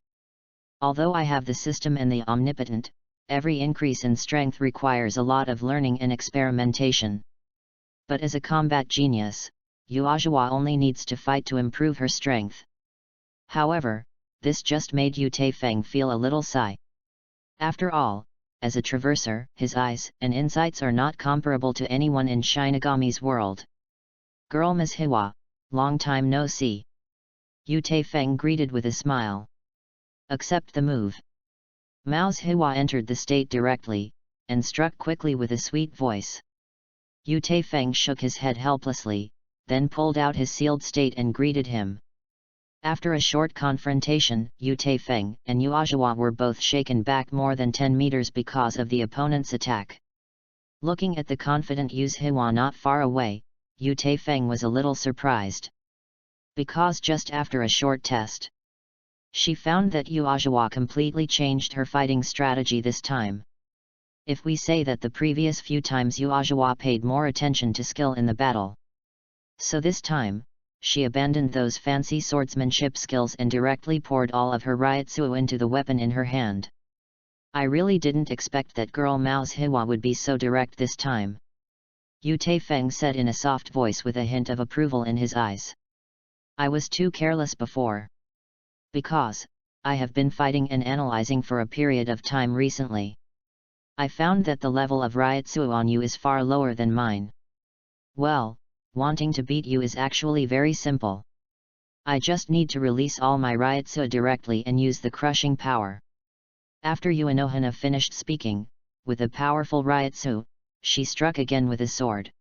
Although I have the system and the omnipotent, every increase in strength requires a lot of learning and experimentation. But as a combat genius, Yhwach only needs to fight to improve her strength. However, this just made Yu Taifeng feel a little sigh. After all, as a traverser, his eyes and insights are not comparable to anyone in Shinigami's world. "Girl Ms. Yhwach, long time no see." Yu Taifeng greeted with a smile. "Accept the move." Ms. Yhwach entered the state directly, and struck quickly with a sweet voice. Yu Taifeng shook his head helplessly, then pulled out his sealed state and greeted him. After a short confrontation, Yu Taifeng and Yhwach were both shaken back more than 10 meters because of the opponent's attack. Looking at the confident Yhwach not far away, Yu Taifeng was a little surprised. Because just after a short test, she found that Yhwach completely changed her fighting strategy this time. If we say that the previous few times Yhwach paid more attention to skill in the battle, so this time, she abandoned those fancy swordsmanship skills and directly poured all of her Ryatsu into the weapon in her hand. "I really didn't expect that girl Ms. Yhwach would be so direct this time," Yu Taifeng said in a soft voice with a hint of approval in his eyes. "I was too careless before. Because I have been fighting and analyzing for a period of time recently. I found that the level of Ryatsu on you is far lower than mine. Well, wanting to beat you is actually very simple. I just need to release all my Ryatsu directly and use the crushing power." After Yuanohana finished speaking, with a powerful Ryatsu, she struck again with a sword.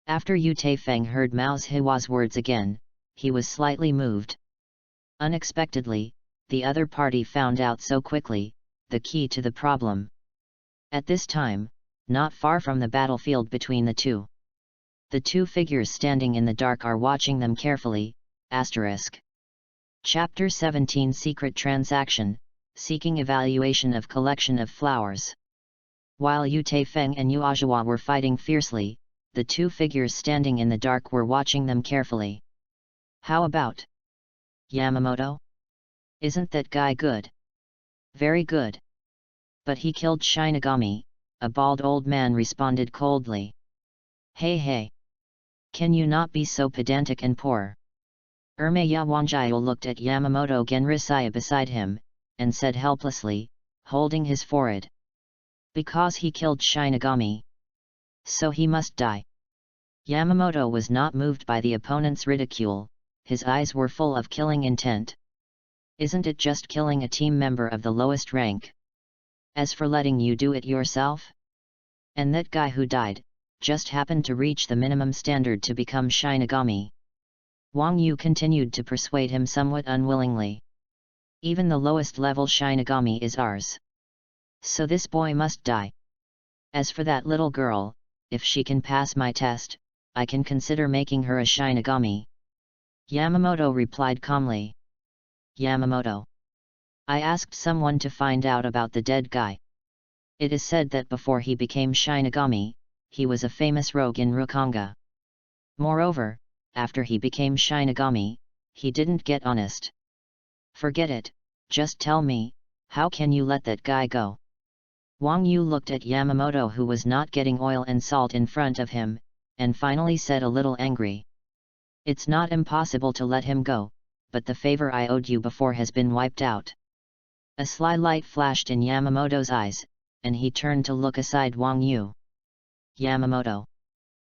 After Yu Taifeng heard Ms. Yhwach's words again, he was slightly moved. Unexpectedly, the other party found out so quickly the key to the problem. At this time, not far from the battlefield between the two, the two figures standing in the dark are watching them carefully. Chapter 17 Secret Transaction, Seeking Evaluation of Collection of Flowers. While Yu Taifeng and Yhwach were fighting fiercely, the two figures standing in the dark were watching them carefully. "How about Yamamoto? Isn't that guy good?" "Very good. But he killed Shinigami," a bald old man responded coldly. Hey. Can you not be so pedantic and poor?" Ermaya Wanjiao looked at Yamamoto Genrisaya beside him, and said helplessly, holding his forehead. "Because he killed Shinigami, so he must die." Yamamoto was not moved by the opponent's ridicule, his eyes were full of killing intent. "Isn't it just killing a team member of the lowest rank? As for letting you do it yourself? And that guy who died just happened to reach the minimum standard to become Shinigami." Wang Yu continued to persuade him somewhat unwillingly. "Even the lowest level Shinigami is ours. So this boy must die. As for that little girl, if she can pass my test, I can consider making her a Shinigami." Yamamoto replied calmly. "Yamamoto. I asked someone to find out about the dead guy. It is said that before he became Shinigami, he was a famous rogue in Rukanga. Moreover, after he became Shinigami, he didn't get honest." "Forget it, just tell me, how can you let that guy go?" Wang Yu looked at Yamamoto, who was not getting oil and salt in front of him, and finally said a little angry. "It's not impossible to let him go, but the favor I owed you before has been wiped out." A sly light flashed in Yamamoto's eyes, and he turned to look aside Wang Yu. "Yamamoto.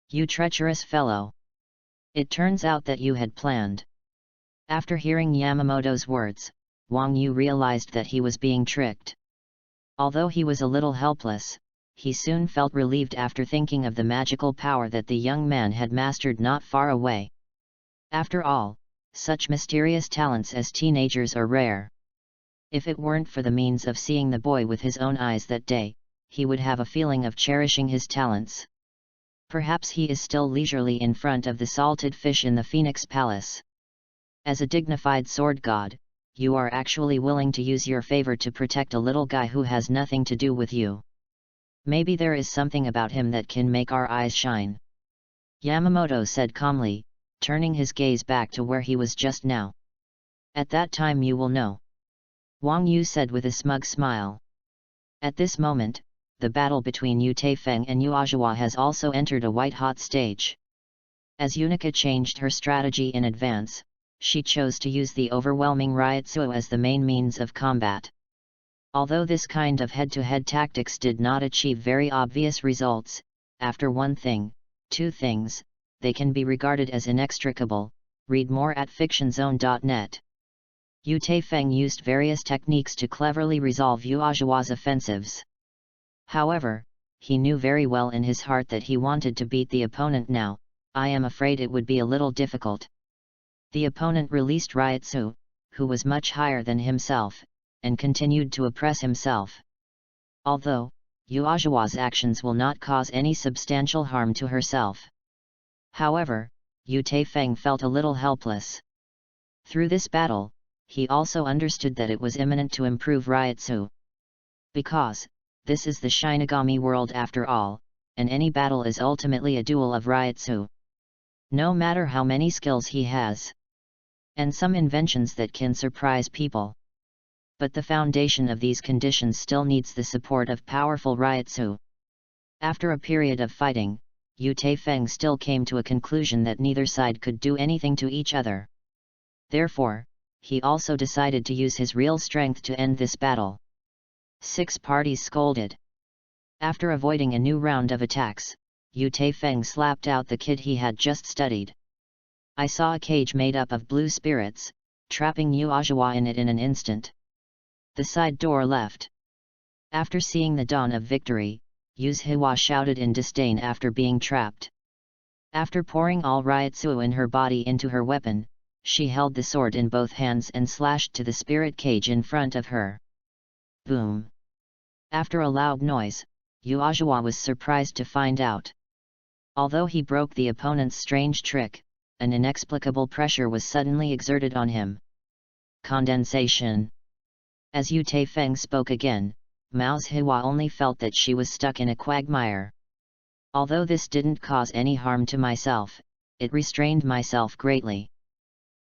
You treacherous fellow. It turns out that you had planned." After hearing Yamamoto's words, Wang Yu realized that he was being tricked. Although he was a little helpless, he soon felt relieved after thinking of the magical power that the young man had mastered not far away. After all, such mysterious talents as teenagers are rare. If it weren't for the means of seeing the boy with his own eyes that day, he would have a feeling of cherishing his talents. Perhaps he is still leisurely in front of the salted fish in the Phoenix Palace. As a dignified sword god, you are actually willing to use your favor to protect a little guy who has nothing to do with you. Maybe there is something about him that can make our eyes shine. Yamamoto said calmly, turning his gaze back to where he was just now. At that time you will know. Wang Yu said with a smug smile. At this moment, the battle between Yu Taifeng and Yhwach has also entered a white-hot stage. As Yhwach changed her strategy in advance, she chose to use the overwhelming Ryotsuo as the main means of combat. Although this kind of head-to-head tactics did not achieve very obvious results, after one thing, two things, they can be regarded as inextricable. Read more at fictionzone.net. Yu Taifeng used various techniques to cleverly resolve Yhwach's offensives. However, he knew very well in his heart that he wanted to beat the opponent now. I am afraid it would be a little difficult. The opponent released Ryotsu, who was much higher than himself, and continued to oppress himself. Although, Yhwach's actions will not cause any substantial harm to herself. However, Yu Taifeng felt a little helpless. Through this battle, he also understood that it was imminent to improve Ryotsu. Because, this is the Shinigami world after all, and any battle is ultimately a duel of Ryotsu. No matter how many skills he has. And some inventions that can surprise people. But the foundation of these conditions still needs the support of powerful Ryotsu. After a period of fighting, Yu Taifeng still came to a conclusion that neither side could do anything to each other. Therefore, he also decided to use his real strength to end this battle. 6 parties scolded. After avoiding a new round of attacks, Yu Taifeng slapped out the kid he had just studied. I saw a cage made up of blue spirits, trapping Yhwach in it in an instant. The side door left. After seeing the dawn of victory, Yhwach shouted in disdain after being trapped. After pouring all Ryotsu in her body into her weapon, she held the sword in both hands and slashed to the spirit cage in front of her. Boom! After a loud noise, Yhwach was surprised to find out. Although he broke the opponent's strange trick, an inexplicable pressure was suddenly exerted on him. Condensation. As Yu Taifeng spoke again, Mao's Yhwach only felt that she was stuck in a quagmire. Although this didn't cause any harm to myself, it restrained myself greatly.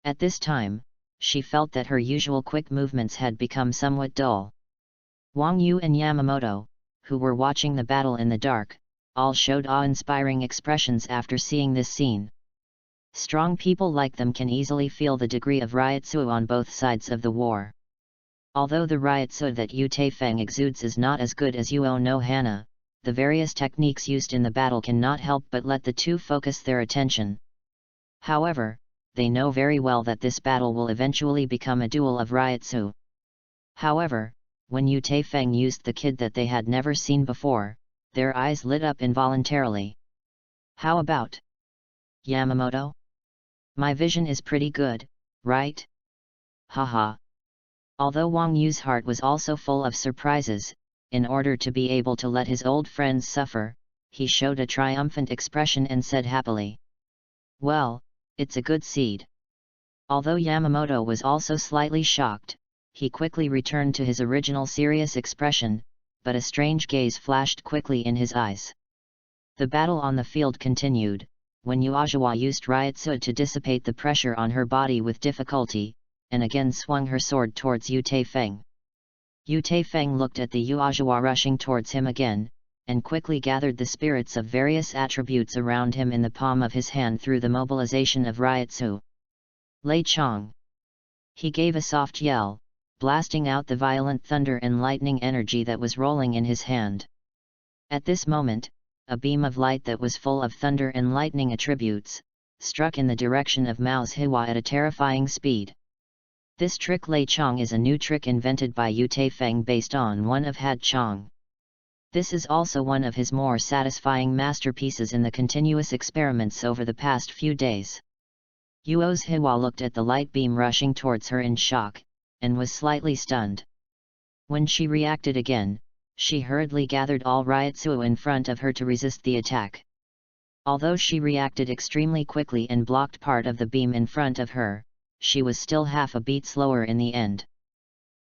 At this time, she felt that her usual quick movements had become somewhat dull. Wang Yu and Yamamoto, who were watching the battle in the dark, all showed awe-inspiring expressions after seeing this scene. Strong people like them can easily feel the degree of Ryotsu on both sides of the war. Although the Ryotsu that Yu Taifeng exudes is not as good as Yuo no Hana, the various techniques used in the battle cannot help but let the two focus their attention. However, they know very well that this battle will eventually become a duel of Ryotsu. However, when Yu Taifeng used the kid that they had never seen before, their eyes lit up involuntarily. How about Yamamoto? My vision is pretty good, right? Haha. Although Wang Yu's heart was also full of surprises, in order to be able to let his old friends suffer, he showed a triumphant expression and said happily. Well, it's a good seed. Although Yamamoto was also slightly shocked, he quickly returned to his original serious expression, but a strange gaze flashed quickly in his eyes. The battle on the field continued, when Yhwach used Ryotsu to dissipate the pressure on her body with difficulty, and again swung her sword towards Yu Taifeng. Yu Taifeng looked at the Yhwach rushing towards him again, and quickly gathered the spirits of various attributes around him in the palm of his hand through the mobilization of Ryotsu. Lei Chong! He gave a soft yell, blasting out the violent thunder and lightning energy that was rolling in his hand. At this moment, a beam of light that was full of thunder and lightning attributes, struck in the direction of Mao's Yhwach at a terrifying speed. This trick Lei Chong is a new trick invented by Yu Taifeng based on one of Had Chong. This is also one of his more satisfying masterpieces in the continuous experiments over the past few days. Yuo's Yhwach looked at the light beam rushing towards her in shock, and was slightly stunned. When she reacted again, she hurriedly gathered all Ryotsu in front of her to resist the attack. Although she reacted extremely quickly and blocked part of the beam in front of her, she was still half a beat slower in the end.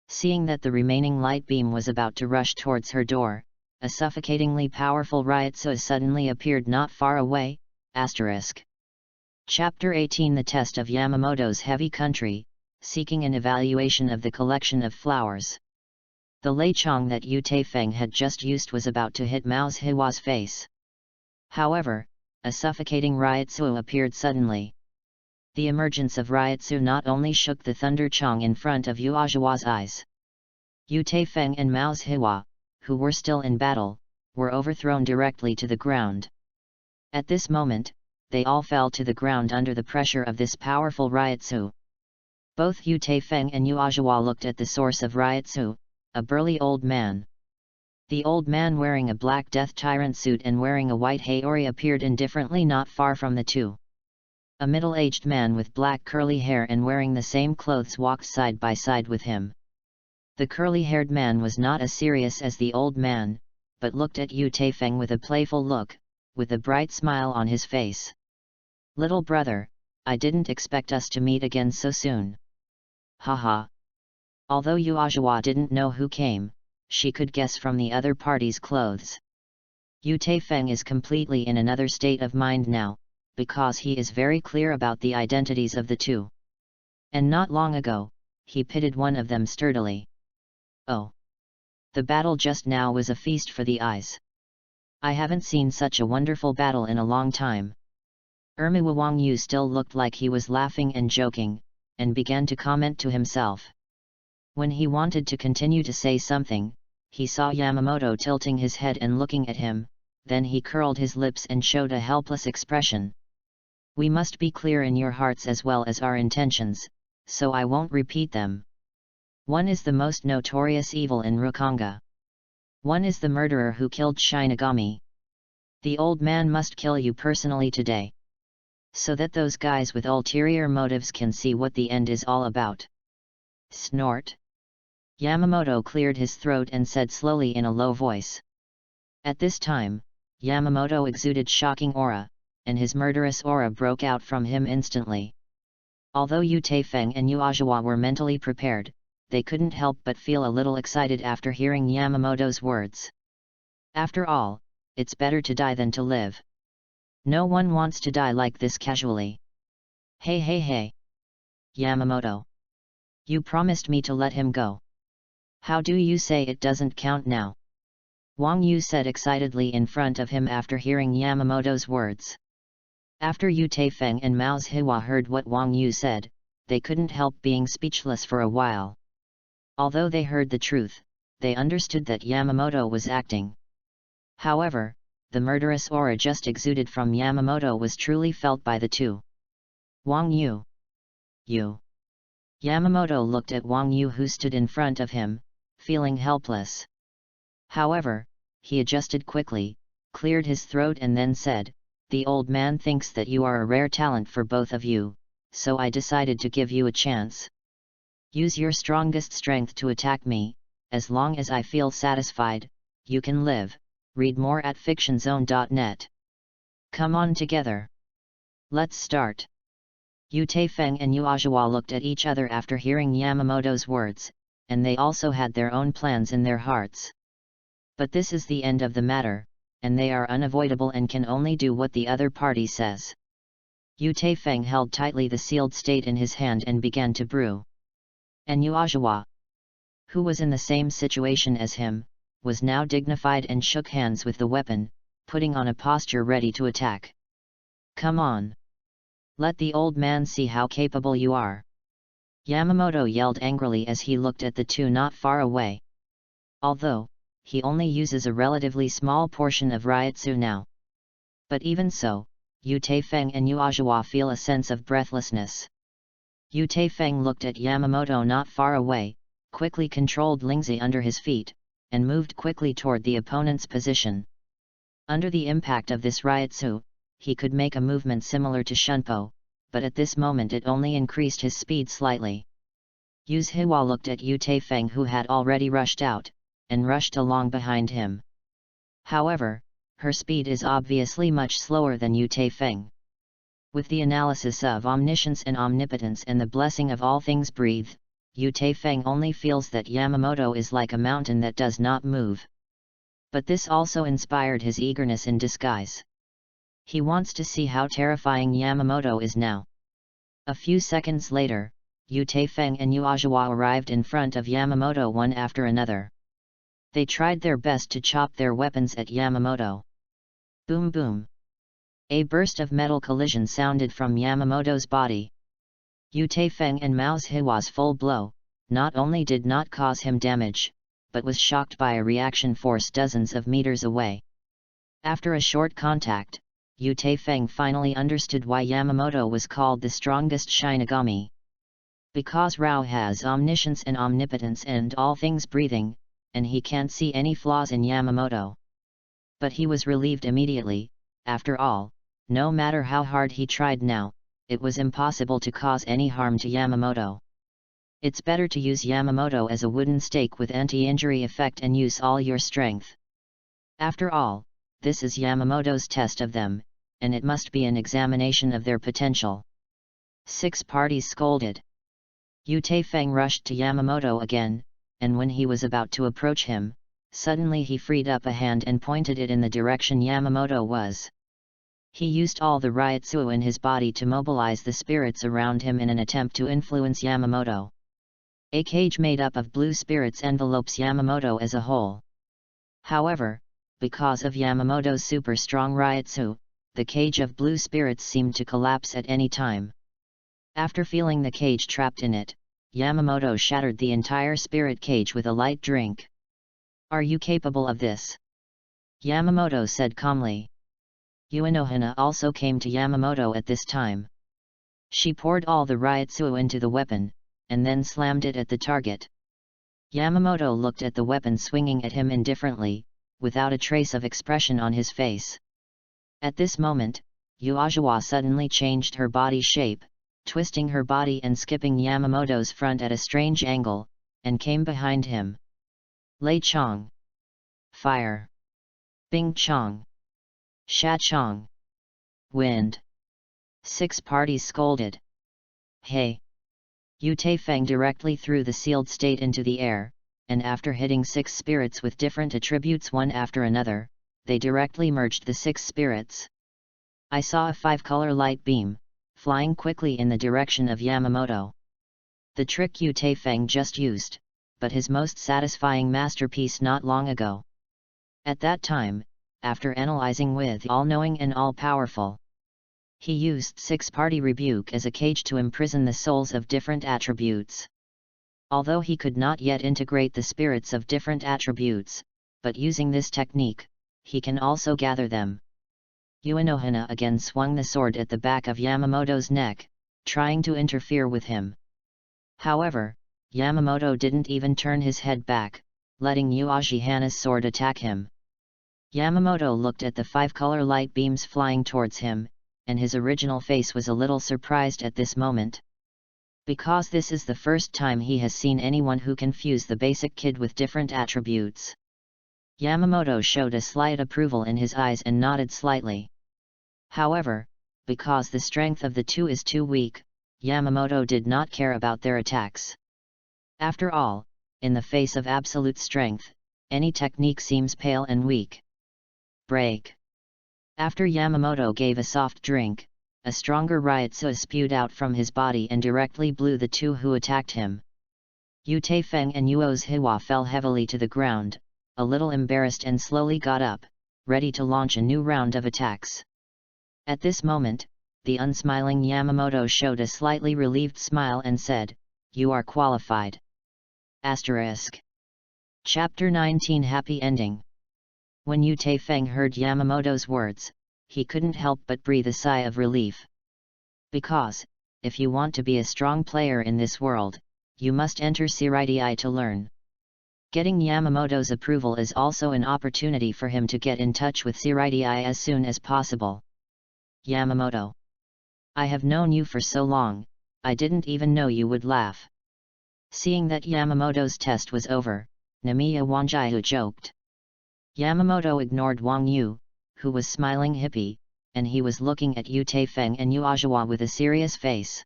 Seeing that the remaining light beam was about to rush towards her door, a suffocatingly powerful Ryotsu suddenly appeared not far away. Chapter 18 The Test of Yamamoto's Heavy Country, seeking an evaluation of the collection of flowers. The Leichong that Yu Taifeng had just used was about to hit Mao's Yhwach's face. However, a suffocating Ryotsu appeared suddenly. The emergence of Ryotsu not only shook the Thunder Chong in front of Yhwach's eyes. Yu Taifeng and Mao's Yhwach, who were still in battle, were overthrown directly to the ground. At this moment, they all fell to the ground under the pressure of this powerful Ryotsu. Both Yu Taifeng and Yhwach looked at the source of Ryotsu, a burly old man. The old man wearing a black death tyrant suit and wearing a white haori appeared indifferently not far from the two. A middle-aged man with black curly hair and wearing the same clothes walked side by side with him. The curly-haired man was not as serious as the old man, but looked at Yu Taifeng with a playful look, with a bright smile on his face. "Little brother, I didn't expect us to meet again so soon." Haha. Although Yhwach didn't know who came, she could guess from the other party's clothes. Yu Taifeng is completely in another state of mind now, because he is very clear about the identities of the two. And not long ago, he pitted one of them sturdily. Oh! The battle just now was a feast for the eyes. I haven't seen such a wonderful battle in a long time. Wang Yu still looked like he was laughing and joking, and began to comment to himself. When he wanted to continue to say something, he saw Yamamoto tilting his head and looking at him, then he curled his lips and showed a helpless expression. We must be clear in your hearts as well as our intentions, so I won't repeat them. One is the most notorious evil in Rukanga. One is the murderer who killed Shinigami. The old man must kill you personally today, so that those guys with ulterior motives can see what the end is all about. Snort. Yamamoto cleared his throat and said slowly in a low voice. At this time, Yamamoto exuded shocking aura, and his murderous aura broke out from him instantly. Although Yu Taifeng and Yhwach were mentally prepared, they couldn't help but feel a little excited after hearing Yamamoto's words. After all, it's better to die than to live. No one wants to die like this casually. Hey! Yamamoto! You promised me to let him go. How do you say it doesn't count now? Wang Yu said excitedly in front of him after hearing Yamamoto's words. After Yu Taifeng and Mao's Yhwach heard what Wang Yu said, they couldn't help being speechless for a while. Although they heard the truth, they understood that Yamamoto was acting. However, the murderous aura just exuded from Yamamoto was truly felt by the two. Wang Yu. You. Yamamoto looked at Wang Yu who stood in front of him, feeling helpless. However, he adjusted quickly, cleared his throat and then said, "The old man thinks that you are a rare talent for both of you, so I decided to give you a chance. Use your strongest strength to attack me, as long as I feel satisfied, you can live." Read more at fictionzone.net. Come on together. Let's start. Yu Taifeng and Yhwach looked at each other after hearing Yamamoto's words, and they also had their own plans in their hearts. But this is the end of the matter, and they are unavoidable and can only do what the other party says. Yu Taifeng held tightly the sealed state in his hand and began to brew. And Yhwach, who was in the same situation as him, was now dignified and shook hands with the weapon, putting on a posture ready to attack. Come on! Let the old man see how capable you are! Yamamoto yelled angrily as he looked at the two not far away. Although, he only uses a relatively small portion of Ryotsu now. But even so, Yu Taifeng and Yhwach feel a sense of breathlessness. Yu Taifeng looked at Yamamoto not far away, quickly controlled Lingzi under his feet, and moved quickly toward the opponent's position. Under the impact of this Ryotsu, he could make a movement similar to Shunpo, but at this moment it only increased his speed slightly. Yu's Yhwach looked at Yu Taifeng who had already rushed out, and rushed along behind him. However, her speed is obviously much slower than Yu Feng. With the analysis of omniscience and omnipotence and the blessing of all things breathed, Yu Feng only feels that Yamamoto is like a mountain that does not move. But this also inspired his eagerness in disguise. He wants to see how terrifying Yamamoto is now. A few seconds later, Yu Feng and Yhwach arrived in front of Yamamoto one after another. They tried their best to chop their weapons at Yamamoto. Boom boom. A burst of metal collision sounded from Yamamoto's body. Yu Feng and Mao's Yhwach's full blow, not only did not cause him damage, but was shocked by a reaction force dozens of meters away. After a short contact, Yu Feng finally understood why Yamamoto was called the strongest Shinigami. Because Rao has omniscience and omnipotence and all things breathing, and he can't see any flaws in Yamamoto. But he was relieved immediately. After all, no matter how hard he tried now, it was impossible to cause any harm to Yamamoto. It's better to use Yamamoto as a wooden stake with anti-injury effect and use all your strength. After all, this is Yamamoto's test of them, and it must be an examination of their potential. 6 parties scolded. Yu Feng rushed to Yamamoto again, and when he was about to approach him, suddenly he freed up a hand and pointed it in the direction Yamamoto was. He used all the Ryutsu in his body to mobilize the spirits around him in an attempt to influence Yamamoto. A cage made up of blue spirits envelopes Yamamoto as a whole. However, because of Yamamoto's super strong Ryutsu, the cage of blue spirits seemed to collapse at any time. After feeling the cage trapped in it, Yamamoto shattered the entire spirit cage with a light drink. "Are you capable of this?" Yamamoto said calmly. Yuanohana also came to Yamamoto at this time. She poured all the Ryutsu into the weapon, and then slammed it at the target. Yamamoto looked at the weapon swinging at him indifferently, without a trace of expression on his face. At this moment, Yhwach suddenly changed her body shape, twisting her body and skipping Yamamoto's front at a strange angle, and came behind him. Lei Chong. Fire. Bing Chong. Sha Chong. Wind. 6 parties scolded. Hey! Yu Feng directly threw the sealed state into the air, and after hitting 6 spirits with different attributes one after another, they directly merged the 6 spirits. I saw a 5-color light beam, flying quickly in the direction of Yamamoto. The trick Yu Feng just used, but his most satisfying masterpiece not long ago. At that time, after analyzing with all-knowing and all-powerful, he used 6-party rebuke as a cage to imprison the souls of different attributes. Although he could not yet integrate the spirits of different attributes, but using this technique, he can also gather them. Yuanohana again swung the sword at the back of Yamamoto's neck, trying to interfere with him. However, Yamamoto didn't even turn his head back, letting Yhwach's sword attack him. Yamamoto looked at the 5-color light beams flying towards him, and his original face was a little surprised at this moment. Because this is the first time he has seen anyone who can fuse the basic kid with different attributes. Yamamoto showed a slight approval in his eyes and nodded slightly. However, because the strength of the two is too weak, Yamamoto did not care about their attacks. After all, in the face of absolute strength, any technique seems pale and weak. Break. After Yamamoto gave a soft drink, a stronger Ryutsu spewed out from his body and directly blew the 2 who attacked him. Yu Feng and Yhwach fell heavily to the ground, a little embarrassed, and slowly got up, ready to launch a new round of attacks. At this moment, the unsmiling Yamamoto showed a slightly relieved smile and said, "You are qualified." Asterisk. Chapter 19 Happy Ending. When Yu Feng heard Yamamoto's words, he couldn't help but breathe a sigh of relief. Because, if you want to be a strong player in this world, you must enter Readaloud to learn. Getting Yamamoto's approval is also an opportunity for him to get in touch with Readaloud as soon as possible. Yamamoto. I have known you for so long, I didn't even know you would laugh. Seeing that Yamamoto's test was over, Namiya Wanjiu joked. Yamamoto ignored Wang Yu, who was smiling hippie, and he was looking at Yu Taifeng and Yhwach with a serious face.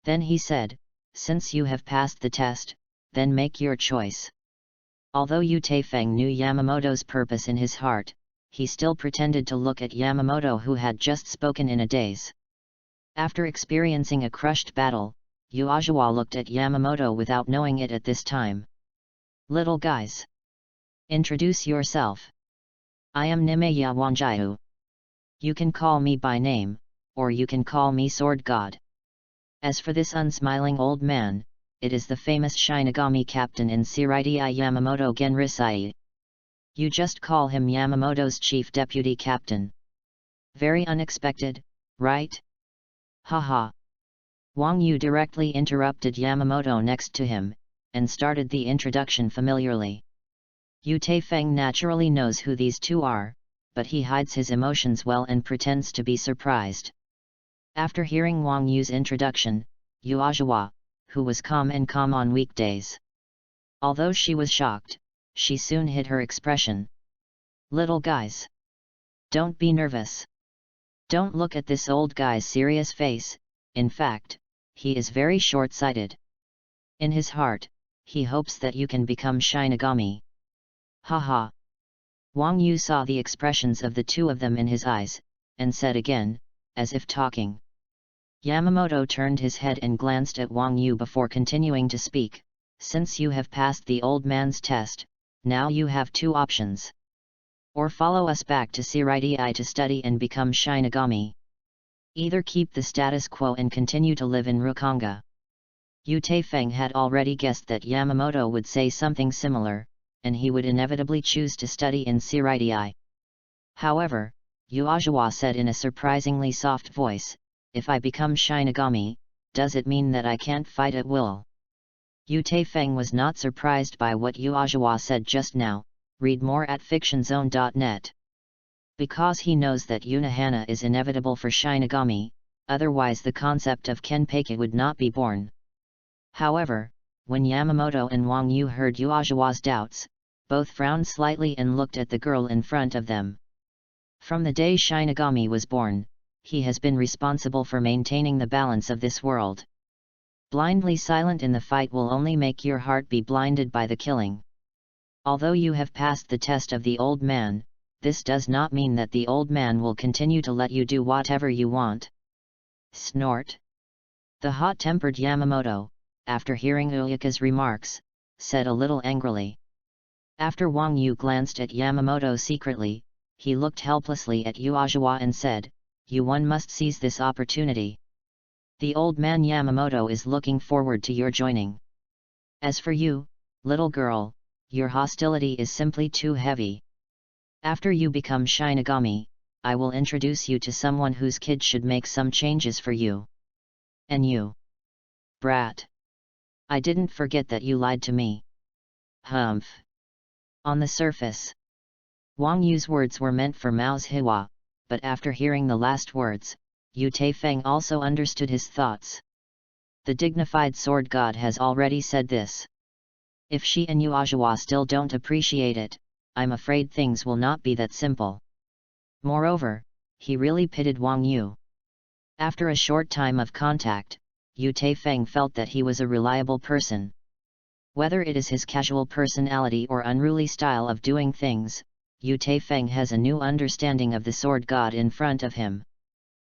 Then he said, "Since you have passed the test, then make your choice." Although Yu Taifeng knew Yamamoto's purpose in his heart, he still pretended to look at Yamamoto, who had just spoken in a daze. After experiencing a crushed battle, Yhwach looked at Yamamoto without knowing it at this time. "Little guys, introduce yourself. I am Nimaya Wanjiu. You can call me by name, or you can call me Sword God." As for this unsmiling old man, it is the famous Shinigami captain in Seirai Yamamoto Genrisai. You just call him Yamamoto's chief deputy captain. Very unexpected, right? Haha. Wang Yu directly interrupted Yamamoto next to him, and started the introduction familiarly. Yu Taifeng naturally knows who these two are, but he hides his emotions well and pretends to be surprised. After hearing Wang Yu's introduction, Yhwach, who was calm on weekdays. Although she was shocked, she soon hid her expression. "Little guys, don't be nervous. Don't look at this old guy's serious face, in fact, he is very short-sighted. In his heart, he hopes that you can become Shinigami." Haha. Wang Yu saw the expressions of the two of them in his eyes, and said again, as if talking. Yamamoto turned his head and glanced at Wang Yu before continuing to speak. "Since you have passed the old man's test, now you have two options. Or follow us back to Seirai to study and become Shinigami. Either keep the status quo and continue to live in Rukanga." Yu Taifeng had already guessed that Yamamoto would say something similar, and he would inevitably choose to study in Seirai. However, Yhwach said in a surprisingly soft voice, "If I become Shinigami, does it mean that I can't fight at will?" Yu Taifeng was not surprised by what Yhwach said just now. Read more at fictionzone.net. Because he knows that Unohana is inevitable for Shinigami, otherwise the concept of Kenpeki would not be born. However, when Yamamoto and Wang Yu heard Yhwach's doubts, both frowned slightly and looked at the girl in front of them. From the day Shinigami was born, he has been responsible for maintaining the balance of this world. Blindly silent in the fight will only make your heart be blinded by the killing. Although you have passed the test of the old man, this does not mean that the old man will continue to let you do whatever you want. Snort. The hot-tempered Yamamoto, after hearing Yhwach's remarks, said a little angrily. After Wang Yu glanced at Yamamoto secretly, he looked helplessly at Yhwach and said, "You must seize this opportunity. The old man Yamamoto is looking forward to your joining. As for you, little girl, your hostility is simply too heavy. After you become Shinigami, I will introduce you to someone whose kid should make some changes for you. And you, brat. I didn't forget that you lied to me." Humph. On the surface, Wang Yu's words were meant for Mao's Yhwach, but after hearing the last words, Yu Taifeng also understood his thoughts. The dignified sword god has already said this. If she and Yhwach still don't appreciate it, I'm afraid things will not be that simple. Moreover, he really pitied Wang Yu. After a short time of contact, Yu Taifeng felt that he was a reliable person. Whether it is his casual personality or unruly style of doing things, Yu Taifeng has a new understanding of the sword god in front of him.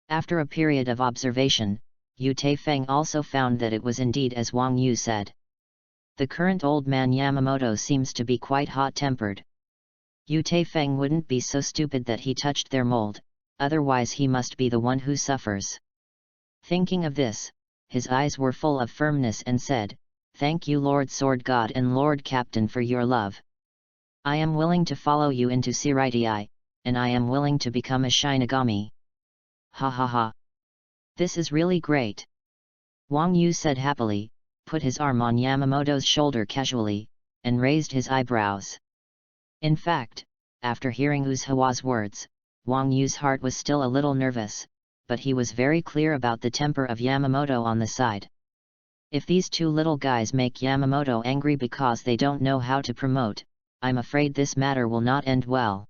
After a period of observation, Yu Taifeng also found that it was indeed as Wang Yu said. The current old man Yamamoto seems to be quite hot-tempered. Yu Taifeng wouldn't be so stupid that he touched their mold, otherwise he must be the one who suffers. Thinking of this, his eyes were full of firmness and said, "Thank you Lord Sword God and Lord Captain for your love. I am willing to follow you into Seirai, and I am willing to become a Shinigami." Ha ha ha. This is really great. Wang Yu said happily, put his arm on Yamamoto's shoulder casually, and raised his eyebrows. In fact, after hearing Yhwach's words, Wang Yu's heart was still a little nervous, but he was very clear about the temper of Yamamoto on the side. If these two little guys make Yamamoto angry because they don't know how to promote, I'm afraid this matter will not end well.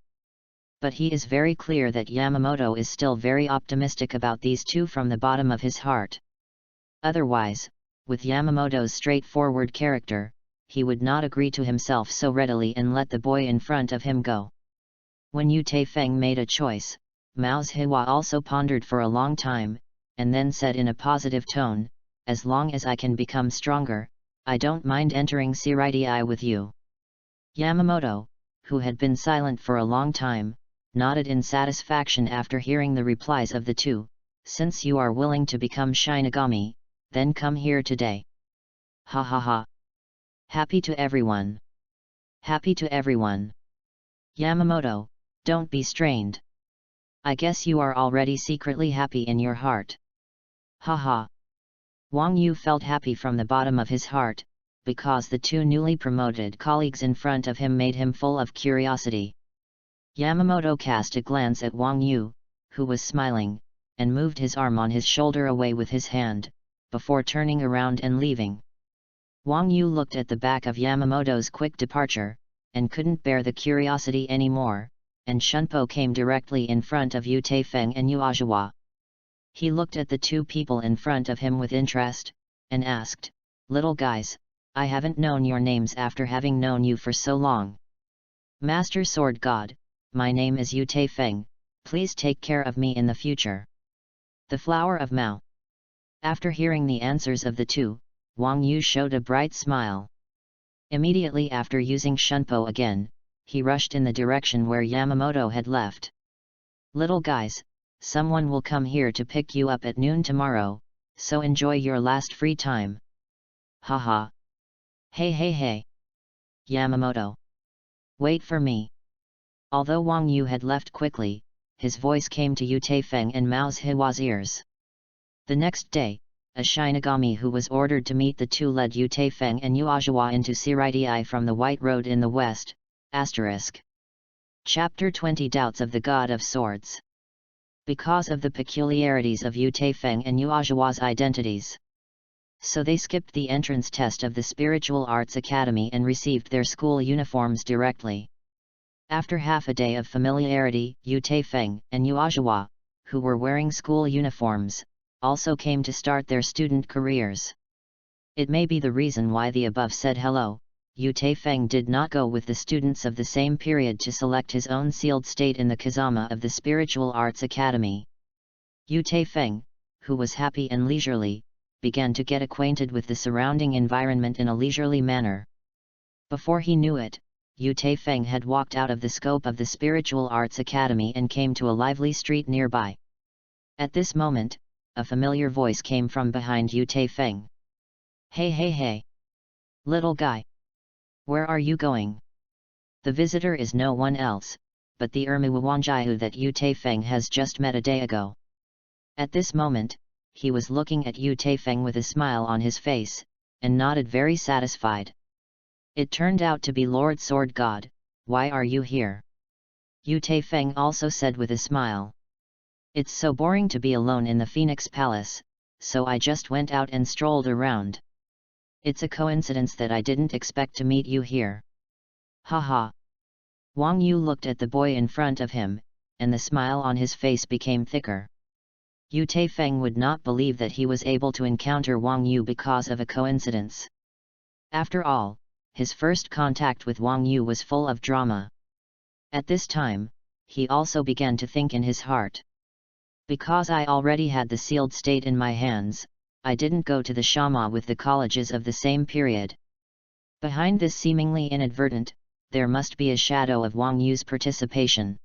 But he is very clear that Yamamoto is still very optimistic about these two from the bottom of his heart. Otherwise, with Yamamoto's straightforward character, he would not agree to himself so readily and let the boy in front of him go. When Yu Taifeng made a choice, Mao's Yhwach also pondered for a long time, and then said in a positive tone, "As long as I can become stronger, I don't mind entering Seridai with you." Yamamoto, who had been silent for a long time, nodded in satisfaction after hearing the replies of the two. "Since you are willing to become Shinigami, then come here today." Ha ha ha. Happy to everyone. Happy to everyone. Yamamoto, don't be strained. I guess you are already secretly happy in your heart. Ha ha. Wang Yu felt happy from the bottom of his heart, because the two newly promoted colleagues in front of him made him full of curiosity. Yamamoto cast a glance at Wang Yu, who was smiling, and moved his arm on his shoulder away with his hand, before turning around and leaving. Wang Yu looked at the back of Yamamoto's quick departure, and couldn't bear the curiosity anymore, and Shunpo came directly in front of Yu Taifeng and Yhwach. He looked at the two people in front of him with interest, and asked, "Little guys, I haven't known your names after having known you for so long." "Master Sword God, my name is Yu Taifeng, please take care of me in the future." The Flower of Mao. After hearing the answers of the two, Wang Yu showed a bright smile. Immediately after using Shunpo again, he rushed in the direction where Yamamoto had left. "Little guys, someone will come here to pick you up at noon tomorrow, so enjoy your last free time." Haha. Hey hey hey. Yamamoto. Wait for me. Although Wang Yu had left quickly, his voice came to Yu Taifeng and Mao's Yhwach's ears. The next day, a Shinigami who was ordered to meet the two led Yu Taifeng and Yhwach into Seridai from the White Road in the west. Chapter 20 Doubts of the God of Swords. Because of the peculiarities of Yu Taifeng and Yhwach's identities, so they skipped the entrance test of the Spiritual Arts Academy and received their school uniforms directly. After half a day of familiarity, Yu Taifeng and Yhwach, who were wearing school uniforms, also came to start their student careers. It may be the reason why the above said hello, Yu Taifeng did not go with the students of the same period to select his own sealed state in the Kazama of the Spiritual Arts Academy. Yu Taifeng, who was happy and leisurely, began to get acquainted with the surrounding environment in a leisurely manner. Before he knew it, Yu Taifeng had walked out of the scope of the Spiritual Arts Academy and came to a lively street nearby. At this moment, a familiar voice came from behind Yu Taifeng. "Hey hey hey! Little guy! Where are you going?" The visitor is no one else, but the Wanjiu that Yu Taifeng has just met a day ago. At this moment, he was looking at Yu Taifeng with a smile on his face, and nodded very satisfied. It turned out to be Lord Sword God. "Why are you here?" Yu Taifeng also said with a smile. "It's so boring to be alone in the Phoenix Palace, so I just went out and strolled around. It's a coincidence that I didn't expect to meet you here." Haha. Wang Yu looked at the boy in front of him, and the smile on his face became thicker. Yu Taifeng would not believe that he was able to encounter Wang Yu because of a coincidence. After all, his first contact with Wang Yu was full of drama. At this time, he also began to think in his heart. Because I already had the sealed state in my hands, I didn't go to the Shama with the colleges of the same period. Behind this seemingly inadvertent, there must be a shadow of Wang Yu's participation.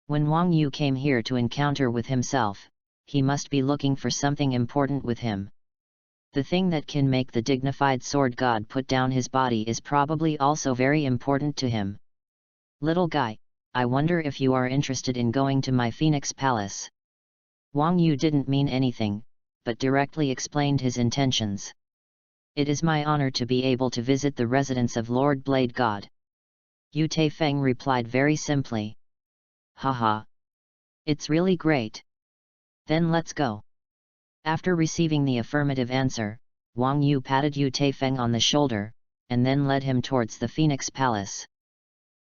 When Wang Yu came here to encounter with himself, he must be looking for something important with him. The thing that can make the dignified sword god put down his body is probably also very important to him. "Little guy, I wonder if you are interested in going to my Phoenix Palace." Wang Yu didn't mean anything, but directly explained his intentions. "It is my honor to be able to visit the residence of Lord Blade God." Yu Taifeng replied very simply. "Haha. It's really great. Then let's go." After receiving the affirmative answer, Wang Yu patted Yu Taifeng on the shoulder, and then led him towards the Phoenix Palace.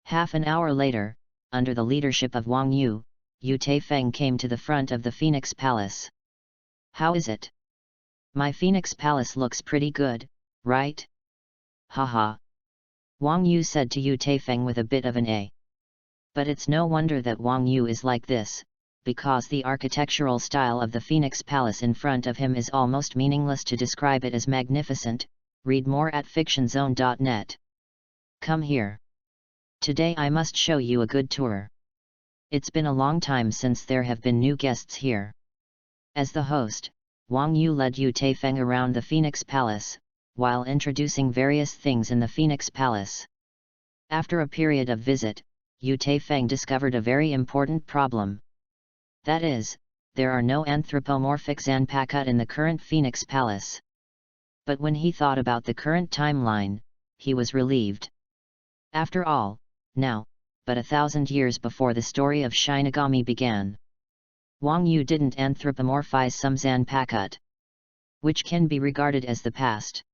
Half an hour later, under the leadership of Wang Yu, Yu Taifeng came to the front of the Phoenix Palace. "How is it? My Phoenix Palace looks pretty good, right?" "Haha," Wang Yu said to Yu Taifeng with a bit of an A. But it's no wonder that Wang Yu is like this, because the architectural style of the Phoenix Palace in front of him is almost meaningless to describe it as magnificent. Read more at fictionzone.net. Come here. Today I must show you a good tour. It's been a long time since there have been new guests here. As the host, Wang Yu led Yu Taifeng around the Phoenix Palace, while introducing various things in the Phoenix Palace. After a period of visit, Yu Taifeng discovered a very important problem. That is, there are no anthropomorphic Zanpakutt in the current Phoenix Palace. But when he thought about the current timeline, he was relieved. After all, now, but 1,000 years before the story of Shinigami began, Wang Yu didn't anthropomorphize some Zanpakutt, which can be regarded as the past.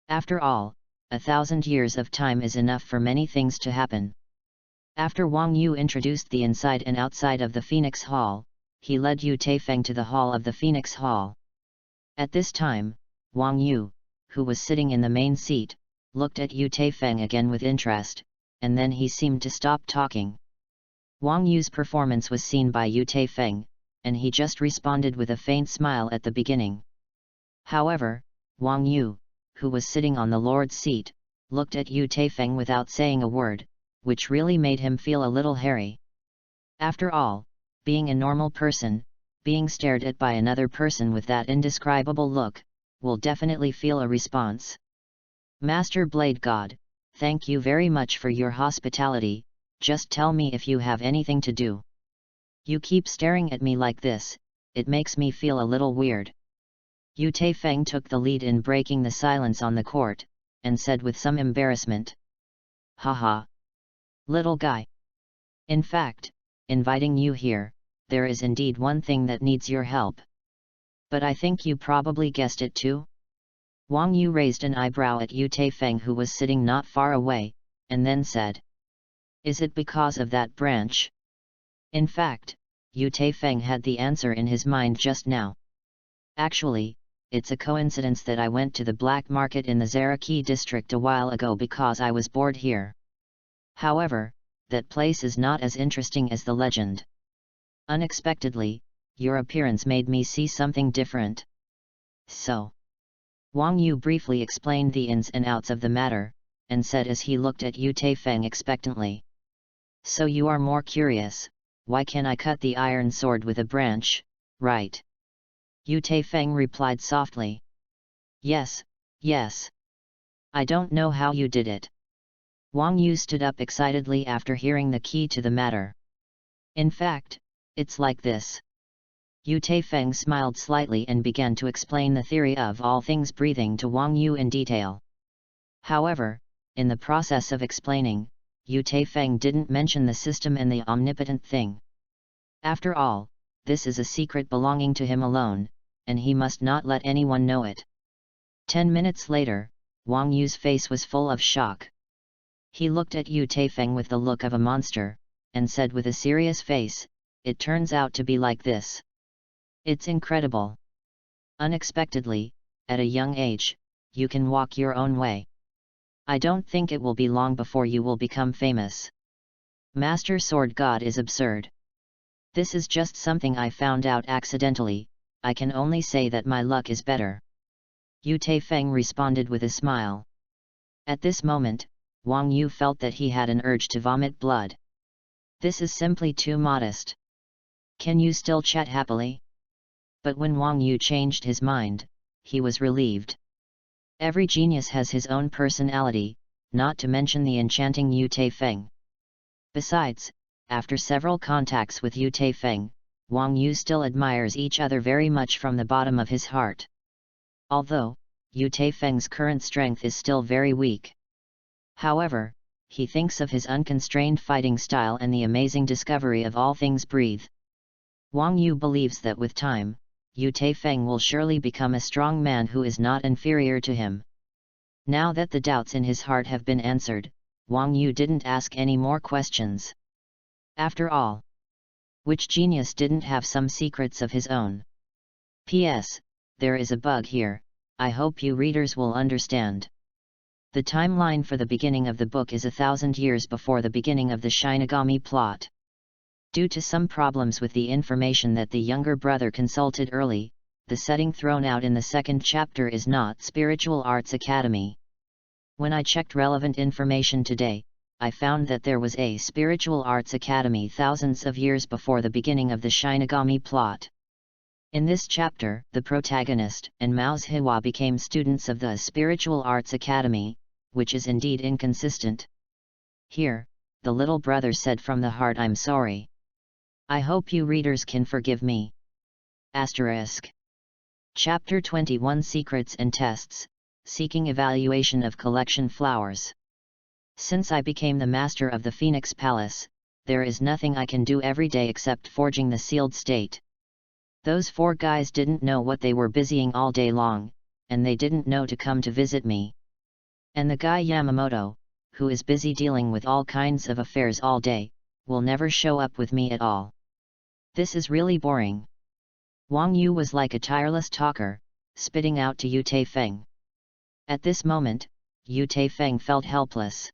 After all, 1,000 years of time is enough for many things to happen. After Wang Yu introduced the inside and outside of the Phoenix Hall, he led Yu Taifeng to the hall of the Phoenix Hall. At this time, Wang Yu, who was sitting in the main seat, looked at Yu Taifeng again with interest, and then he seemed to stop talking. Wang Yu's performance was seen by Yu Taifeng, and he just responded with a faint smile at the beginning. However, Wang Yu, who was sitting on the Lord's seat, looked at Yu Taifeng without saying a word, which really made him feel a little hairy. After all, being a normal person, being stared at by another person with that indescribable look, will definitely feel a response. "Master Blade God, thank you very much for your hospitality, just tell me if you have anything to do. You keep staring at me like this, it makes me feel a little weird." Yu Taifeng took the lead in breaking the silence on the court, and said with some embarrassment, "Haha. Little guy. In fact, inviting you here, there is indeed one thing that needs your help. But I think you probably guessed it too?" Wang Yu raised an eyebrow at Yu Taifeng, who was sitting not far away, and then said, "Is it because of that branch?" In fact, Yu Taifeng had the answer in his mind just now. "Actually, it's a coincidence that I went to the black market in the Zaraki district a while ago because I was bored here. However, that place is not as interesting as the legend. Unexpectedly, your appearance made me see something different. So." Wang Yu briefly explained the ins and outs of the matter, and said as he looked at Yu Taifeng expectantly, "So you are more curious, why can I cut the iron sword with a branch, right?" Yu Taifeng replied softly, "Yes, yes. I don't know how you did it." Wang Yu stood up excitedly after hearing the key to the matter. "In fact, it's like this." Yu Taifeng smiled slightly and began to explain the theory of all things breathing to Wang Yu in detail. However, in the process of explaining, Yu Taifeng didn't mention the system and the omnipotent thing. After all, this is a secret belonging to him alone, and he must not let anyone know it. 10 minutes later, Wang Yu's face was full of shock. He looked at Yu Taifeng with the look of a monster, and said with a serious face, "It turns out to be like this. It's incredible. Unexpectedly, at a young age, you can walk your own way. I don't think it will be long before you will become famous. Master Sword God is absurd. This is just something I found out accidentally, I can only say that my luck is better." Yu Taifeng responded with a smile. At this moment, Wang Yu felt that he had an urge to vomit blood. This is simply too modest. Can you still chat happily? But when Wang Yu changed his mind, he was relieved. Every genius has his own personality, not to mention the enchanting Yu Taifeng. Besides, after several contacts with Yu Taifeng, Wang Yu still admires each other very much from the bottom of his heart. Although, Yu Taifeng's current strength is still very weak. However, he thinks of his unconstrained fighting style and the amazing discovery of all things breathe. Wang Yu believes that with time, Yu Taifeng will surely become a strong man who is not inferior to him. Now that the doubts in his heart have been answered, Wang Yu didn't ask any more questions. After all, which genius didn't have some secrets of his own? P.S. There is a bug here, I hope you readers will understand. The timeline for the beginning of the book is 1,000 years before the beginning of the Shinigami plot. Due to some problems with the information that the younger brother consulted early, the setting thrown out in the second chapter is not Spiritual Arts Academy. When I checked relevant information today, I found that there was a Spiritual Arts Academy thousands of years before the beginning of the Shinigami plot. In this chapter, the protagonist and Mao's Yhwach became students of the Spiritual Arts Academy, which is indeed inconsistent. Here, the little brother said from the heart, "I'm sorry. I hope you readers can forgive me." Asterisk. Chapter 21 Secrets and Tests, Seeking Evaluation of Collection Flowers. Since I became the master of the Phoenix Palace, there is nothing I can do every day except forging the sealed state. Those 4 guys didn't know what they were busying all day long, and they didn't know to come to visit me. And the guy Yamamoto, who is busy dealing with all kinds of affairs all day, will never show up with me at all. This is really boring. Wang Yu was like a tireless talker, spitting out to Yu Taifeng. At this moment, Yu Taifeng felt helpless.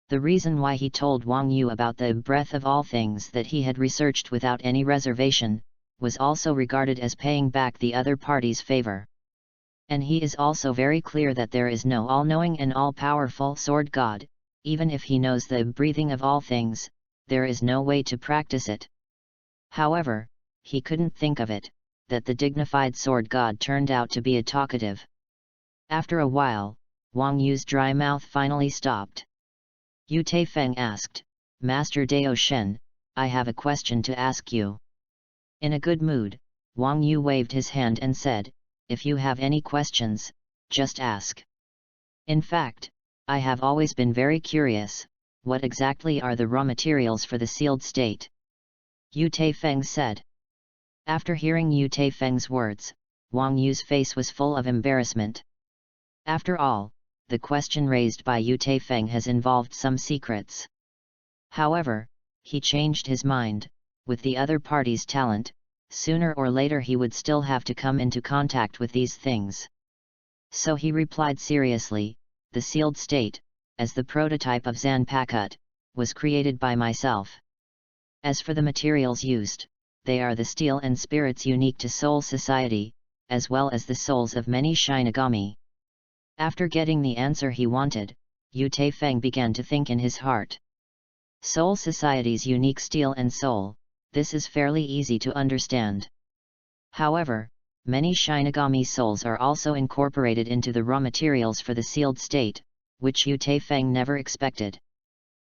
The reason why he told Wang Yu about the breadth of all things that he had researched without any reservation, was also regarded as paying back the other party's favor. And he is also very clear that there is no all-knowing and all-powerful sword god, even if he knows the breathing of all things, there is no way to practice it. However, he couldn't think of it, that the dignified sword god turned out to be a talkative. After a while, Wang Yu's dry mouth finally stopped. Yu Taifeng asked, "Master Dao Shen, I have a question to ask you." In a good mood, Wang Yu waved his hand and said, "If you have any questions, just ask. In fact, I have always been very curious, what exactly are the raw materials for the sealed state?" Yu Taifeng said. After hearing Yu Taifeng's words, Wang Yu's face was full of embarrassment. After all, the question raised by Yu Taifeng has involved some secrets. However, he changed his mind. With the other party's talent, sooner or later he would still have to come into contact with these things. So he replied seriously, "The sealed state, as the prototype of Zanpakut, was created by myself. As for the materials used, they are the steel and spirits unique to Soul Society, as well as the souls of many Shinigami." After getting the answer he wanted, Yu Taifeng began to think in his heart. Soul Society's unique steel and soul, this is fairly easy to understand. However, many Shinigami souls are also incorporated into the raw materials for the sealed state, which Yu Taifeng never expected.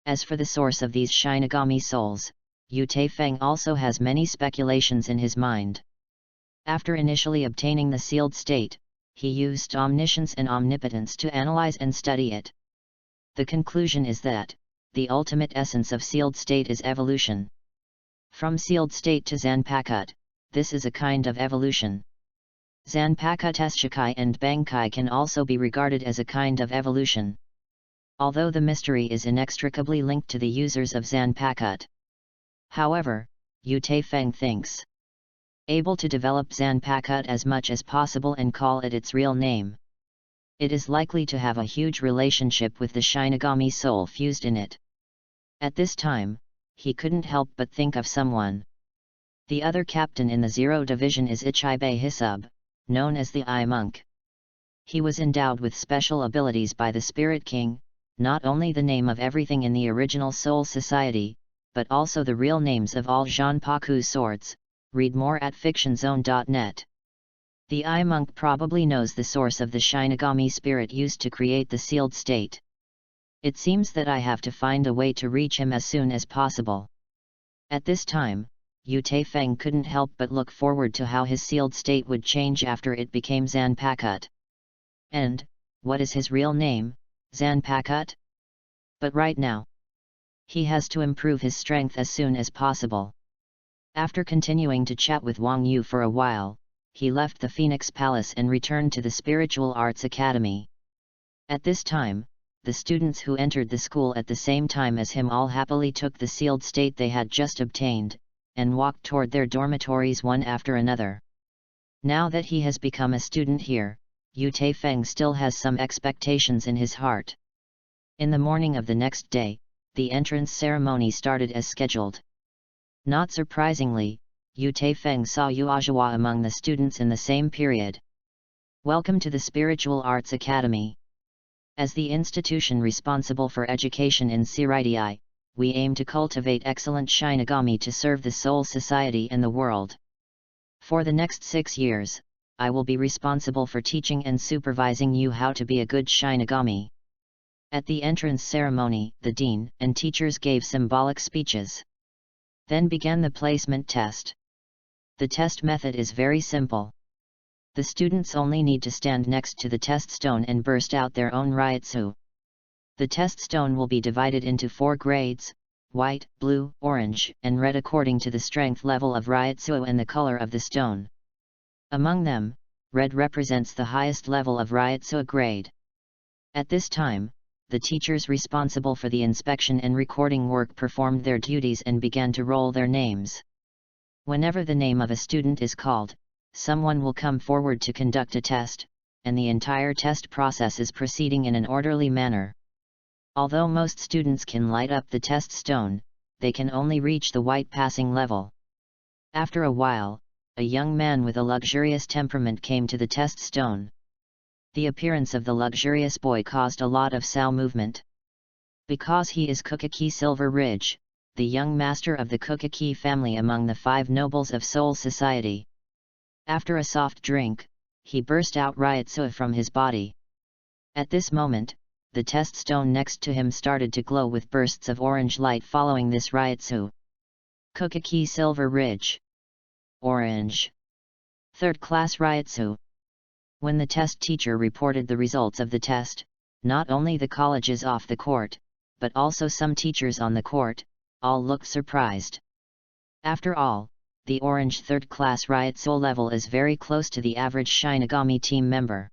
As for the source of these Shinigami souls, Yu Taifeng also has many speculations in his mind. After initially obtaining the sealed state, he used omniscience and omnipotence to analyze and study it. The conclusion is that the ultimate essence of sealed state is evolution. From sealed state to Zanpakut, this is a kind of evolution. Zanpakut's Shikai and Bankai can also be regarded as a kind of evolution. Although the mystery is inextricably linked to the users of Zanpakut. However, Yu Taifeng thinks able to develop Zanpakut as much as possible and call it its real name. It is likely to have a huge relationship with the Shinigami soul fused in it. At this time, he couldn't help but think of someone. The other captain in the Zero Division is EPUB, known as the Eye Monk. He was endowed with special abilities by the Spirit King, not only the name of everything in the original Soul Society, but also the real names of all Zanpaku swords. Read more at fictionzone.net. The Eye Monk probably knows the source of the Shinigami spirit used to create the sealed state. It seems that I have to find a way to reach him as soon as possible. At this time, Yu Taifeng couldn't help but look forward to how his sealed state would change after it became Zanpakut. And, what is his real name, Zanpakut? But right now, he has to improve his strength as soon as possible. After continuing to chat with Wang Yu for a while, he left the Phoenix Palace and returned to the Spiritual Arts Academy. At this time, the students who entered the school at the same time as him all happily took the sealed state they had just obtained, and walked toward their dormitories one after another. Now that he has become a student here, Yu Taifeng still has some expectations in his heart. In the morning of the next day, the entrance ceremony started as scheduled. Not surprisingly, Yu Taifeng saw Yhwach among the students in the same period. Welcome to the Spiritual Arts Academy. As the institution responsible for education in Siridii, we aim to cultivate excellent Shinigami to serve the soul society and the world. For the next 6 years, I will be responsible for teaching and supervising you how to be a good Shinigami. At the entrance ceremony, the dean and teachers gave symbolic speeches. Then began the placement test. The test method is very simple. The students only need to stand next to the test stone and burst out their own ryotsu. The test stone will be divided into 4 grades: white, blue, orange, and red according to the strength level of ryotsu and the color of the stone. Among them, red represents the highest level of ryotsu grade. At this time, the teachers responsible for the inspection and recording work performed their duties and began to roll their names. Whenever the name of a student is called, someone will come forward to conduct a test, and the entire test process is proceeding in an orderly manner. Although most students can light up the test stone, they can only reach the white passing level. After a while, a young man with a luxurious temperament came to the test stone. The appearance of the luxurious boy caused a lot of sow movement. Because he is Kokaki Silver Ridge, the young master of the Kokaki family among the 5 nobles of Soul Society. After a soft drink, he burst out ryotsu from his body. At this moment, the test stone next to him started to glow with bursts of orange light following this ryotsu. Kokaki Silver Ridge. Orange. 3rd class ryotsu. When the test teacher reported the results of the test, not only the colleges off the court, but also some teachers on the court, all looked surprised. After all, the orange 3rd class ryotsu level is very close to the average Shinigami team member.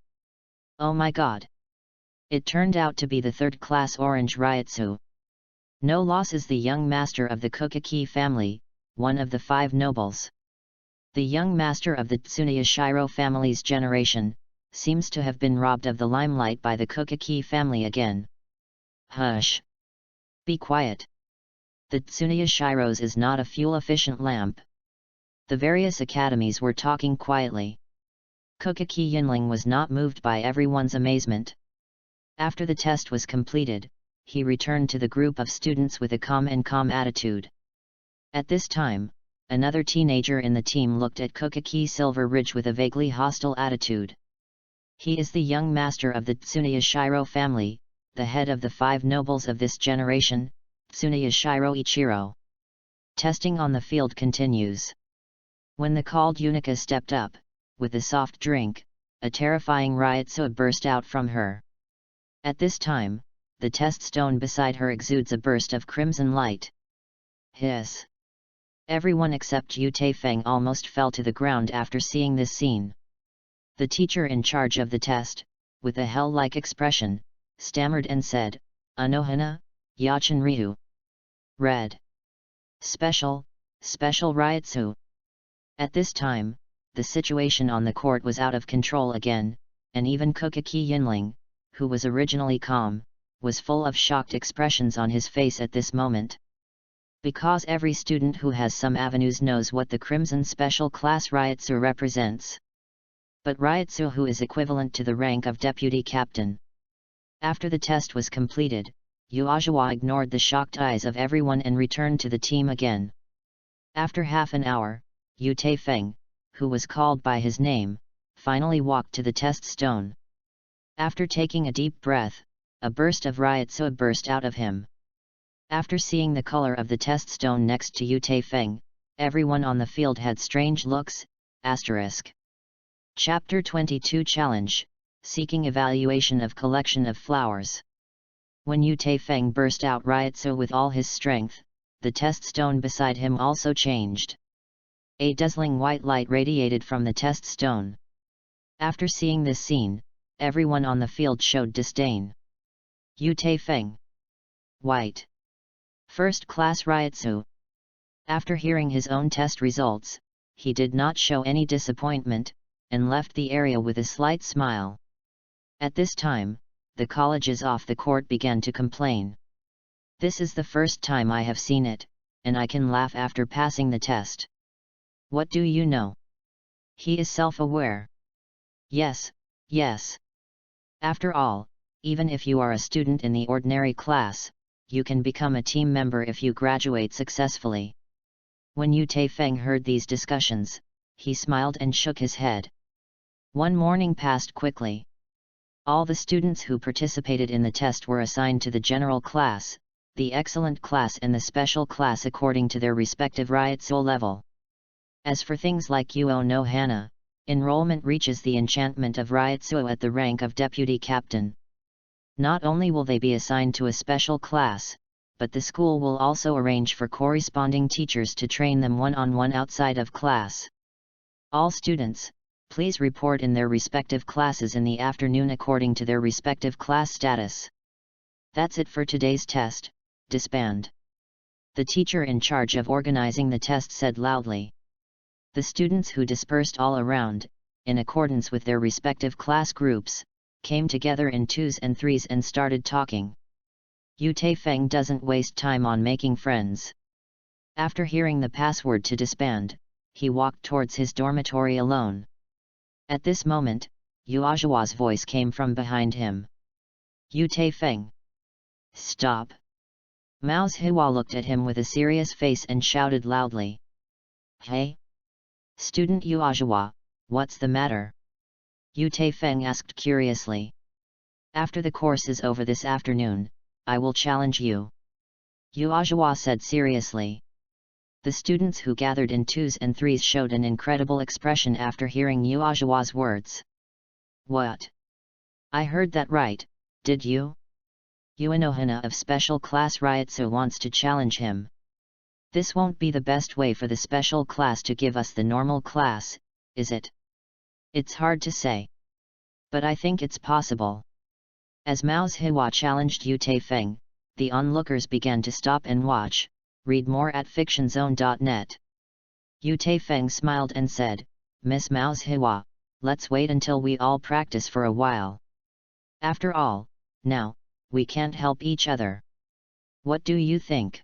Oh my god! It turned out to be the 3rd class orange ryotsu. No loss is the young master of the Kokaki family, one of the 5 nobles. The young master of the Tsuneya Shiro family's generation, seems to have been robbed of the limelight by the Kokaki family again. Hush! Be quiet! The Tsuneya Shiro's is not a fuel-efficient lamp. The various academies were talking quietly. Kokaki Yinling was not moved by everyone's amazement. After the test was completed, he returned to the group of students with a calm attitude. At this time, another teenager in the team looked at Kokaki Silver Ridge with a vaguely hostile attitude. He is the young master of the Tsuneya Shiro family, the head of the 5 nobles of this generation, Tsuneya Shiro Ichiro. Testing on the field continues. When the called Yunika stepped up, with a soft drink, a terrifying ryotsu burst out from her. At this time, the test stone beside her exudes a burst of crimson light. Hiss! Everyone except Yu Taifeng almost fell to the ground after seeing this scene. The teacher in charge of the test, with a hell-like expression, stammered and said, "Anohana, Yachin Ryu. Red. Special ryotsu." At this time, the situation on the court was out of control again, and even Kokaki Yinling, who was originally calm, was full of shocked expressions on his face at this moment. Because every student who has some avenues knows what the Crimson Special Class Ryotsu represents. But Ryotsu who is equivalent to the rank of Deputy Captain. After the test was completed, Yhwach ignored the shocked eyes of everyone and returned to the team again. After half an hour, Yu Taifeng, who was called by his name, finally walked to the test stone. After taking a deep breath, a burst of ryotsu burst out of him. After seeing the color of the test stone next to Yu Taifeng, everyone on the field had strange looks. Chapter 22 Challenge, Seeking Evaluation of Collection of Flowers. When Yu Taifeng burst out ryotsu with all his strength, the test stone beside him also changed. A dazzling white light radiated from the test stone. After seeing this scene, everyone on the field showed disdain. Yu Feng. White. First class Ryotsu. After hearing his own test results, he did not show any disappointment, and left the area with a slight smile. At this time, the colleges off the court began to complain. This is the first time I have seen it, and I can laugh after passing the test. What do you know? He is self-aware. Yes, yes. After all, even if you are a student in the ordinary class, you can become a team member if you graduate successfully. When Yu Feng heard these discussions, he smiled and shook his head. One morning passed quickly. All the students who participated in the test were assigned to the general class, the excellent class and the special class according to their respective Ryotsu level. As for things like Yuo no Hana, enrollment reaches the enchantment of Ryotsu at the rank of deputy captain. Not only will they be assigned to a special class, but the school will also arrange for corresponding teachers to train them one-on-one outside of class. All students, please report in their respective classes in the afternoon according to their respective class status. That's it for today's test, disband. The teacher in charge of organizing the test said loudly. The students who dispersed all around, in accordance with their respective class groups, came together in twos and threes and started talking. Yu Feng doesn't waste time on making friends. After hearing the password to disband, he walked towards his dormitory alone. At this moment, Yhwach's voice came from behind him. Yu Feng. Stop! Yhwach looked at him with a serious face and shouted loudly. Hey! Student Yhwach, what's the matter? Yu Feng asked curiously. After the course is over this afternoon, I will challenge you. Yhwach said seriously. The students who gathered in twos and threes showed an incredible expression after hearing Yhwach's words. What? I heard that right, did you? Yuanohana of special class Ryotsu wants to challenge him. This won't be the best way for the special class to give us the normal class, is it? It's hard to say. But I think it's possible. As Yhwach challenged Yu Feng, the onlookers began to stop and watch. Read more at fictionzone.net. Yu Feng smiled and said, Miss Yhwach, let's wait until we all practice for a while. After all, now, we can't help each other. What do you think?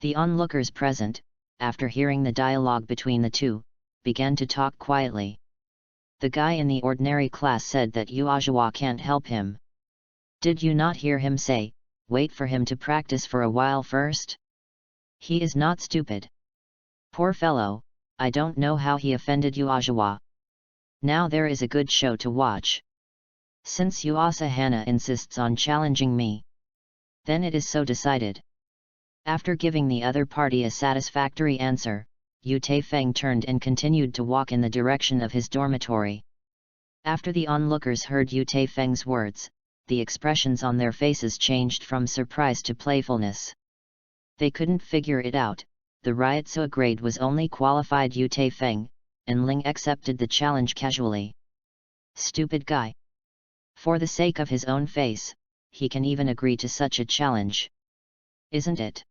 The onlookers present, after hearing the dialogue between the two, began to talk quietly. The guy in the ordinary class said that Yhwach can't help him. Did you not hear him say, wait for him to practice for a while first? He is not stupid. Poor fellow, I don't know how he offended Yhwach. Now there is a good show to watch. Since Yhwach insists on challenging me, then it is so decided. After giving the other party a satisfactory answer, Yu Feng turned and continued to walk in the direction of his dormitory. After the onlookers heard Yu Feng's words, the expressions on their faces changed from surprise to playfulness. They couldn't figure it out. The Ryotsu grade was only qualified Yu Feng, and Ling accepted the challenge casually. Stupid guy. For the sake of his own face, he can even agree to such a challenge. Isn't it?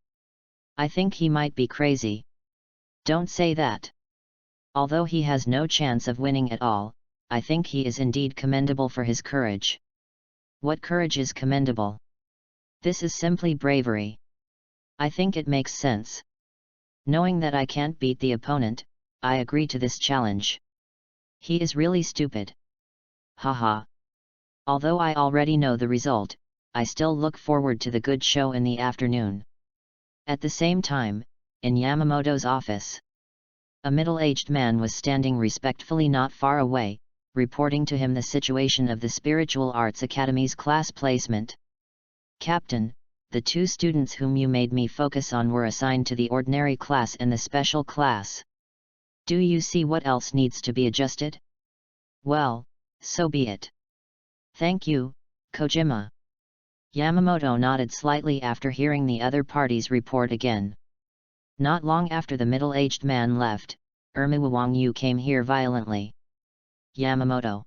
I think he might be crazy. Don't say that. Although he has no chance of winning at all, I think he is indeed commendable for his courage. What courage is commendable? This is simply bravery. I think it makes sense. Knowing that I can't beat the opponent, I agree to this challenge. He is really stupid. Haha. Although I already know the result, I still look forward to the good show in the afternoon. At the same time, in Yamamoto's office, a middle-aged man was standing respectfully not far away, reporting to him the situation of the Spiritual Arts Academy's class placement. Captain, the two students whom you made me focus on were assigned to the ordinary class and the special class. Do you see what else needs to be adjusted? Well, so be it. Thank you, Kojima. Yamamoto nodded slightly after hearing the other party's report again. Not long after the middle-aged man left, Wang Yu came here violently. Yamamoto.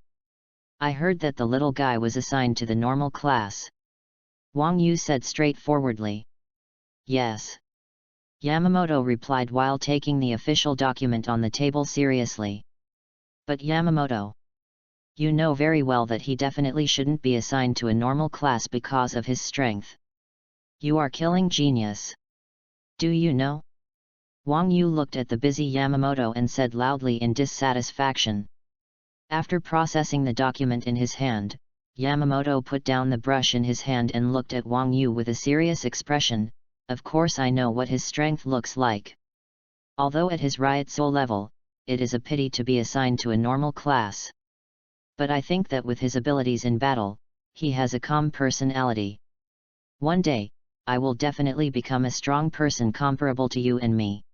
I heard that the little guy was assigned to the normal class. Wang Yu said straightforwardly. Yes. Yamamoto replied while taking the official document on the table seriously. But Yamamoto, you know very well that he definitely shouldn't be assigned to a normal class because of his strength. You are killing genius. Do you know? Wang Yu looked at the busy Yamamoto and said loudly in dissatisfaction. After processing the document in his hand, Yamamoto put down the brush in his hand and looked at Wang Yu with a serious expression. Of course I know what his strength looks like. Although at his Ryutsu level, it is a pity to be assigned to a normal class. But I think that with his abilities in battle, he has a calm personality. One day, I will definitely become a strong person comparable to you and me.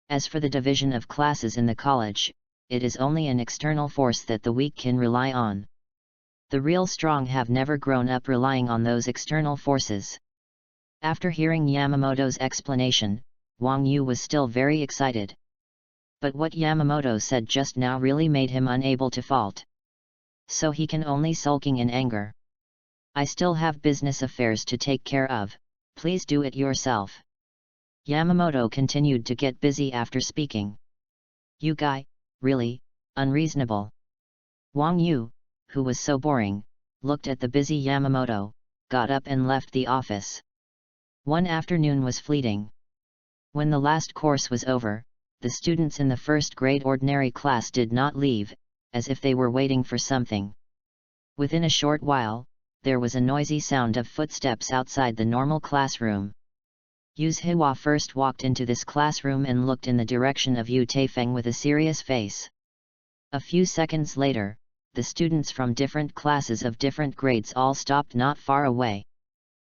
As for the division of classes in the college, it is only an external force that the weak can rely on. The real strong have never grown up relying on those external forces. After hearing Yamamoto's explanation, Wang Yu was still very excited. But what Yamamoto said just now really made him unable to fault. So he can only sulking in anger. I still have business affairs to take care of, please do it yourself. Yamamoto continued to get busy after speaking. You guy, really, unreasonable. Wang Yu, who was so boring, looked at the busy Yamamoto, got up and left the office. One afternoon was fleeting. When the last course was over, the students in the first grade ordinary class did not leave, as if they were waiting for something. Within a short while, there was a noisy sound of footsteps outside the normal classroom. Yhwach first walked into this classroom and looked in the direction of Yu Taifeng with a serious face. A few seconds later, the students from different classes of different grades all stopped not far away.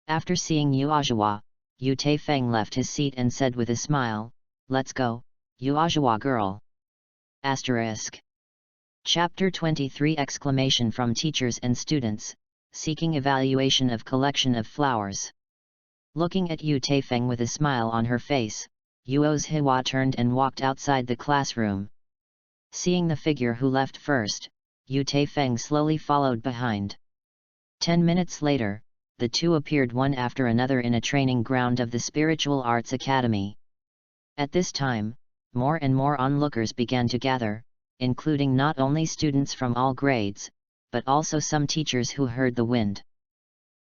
After seeing Yhwach, Yu Taifeng left his seat and said with a smile, "Let's go, Yhwach girl." Asterisk. Chapter 23 Exclamation from teachers and students, seeking evaluation of collection of flowers. Looking at Yu Taifeng with a smile on her face, Yhwach turned and walked outside the classroom. Seeing the figure who left first, Yu Taifeng slowly followed behind. 10 minutes later, the two appeared one after another in a training ground of the Spiritual Arts Academy. At this time, more and more onlookers began to gather, including not only students from all grades, but also some teachers who heard the wind.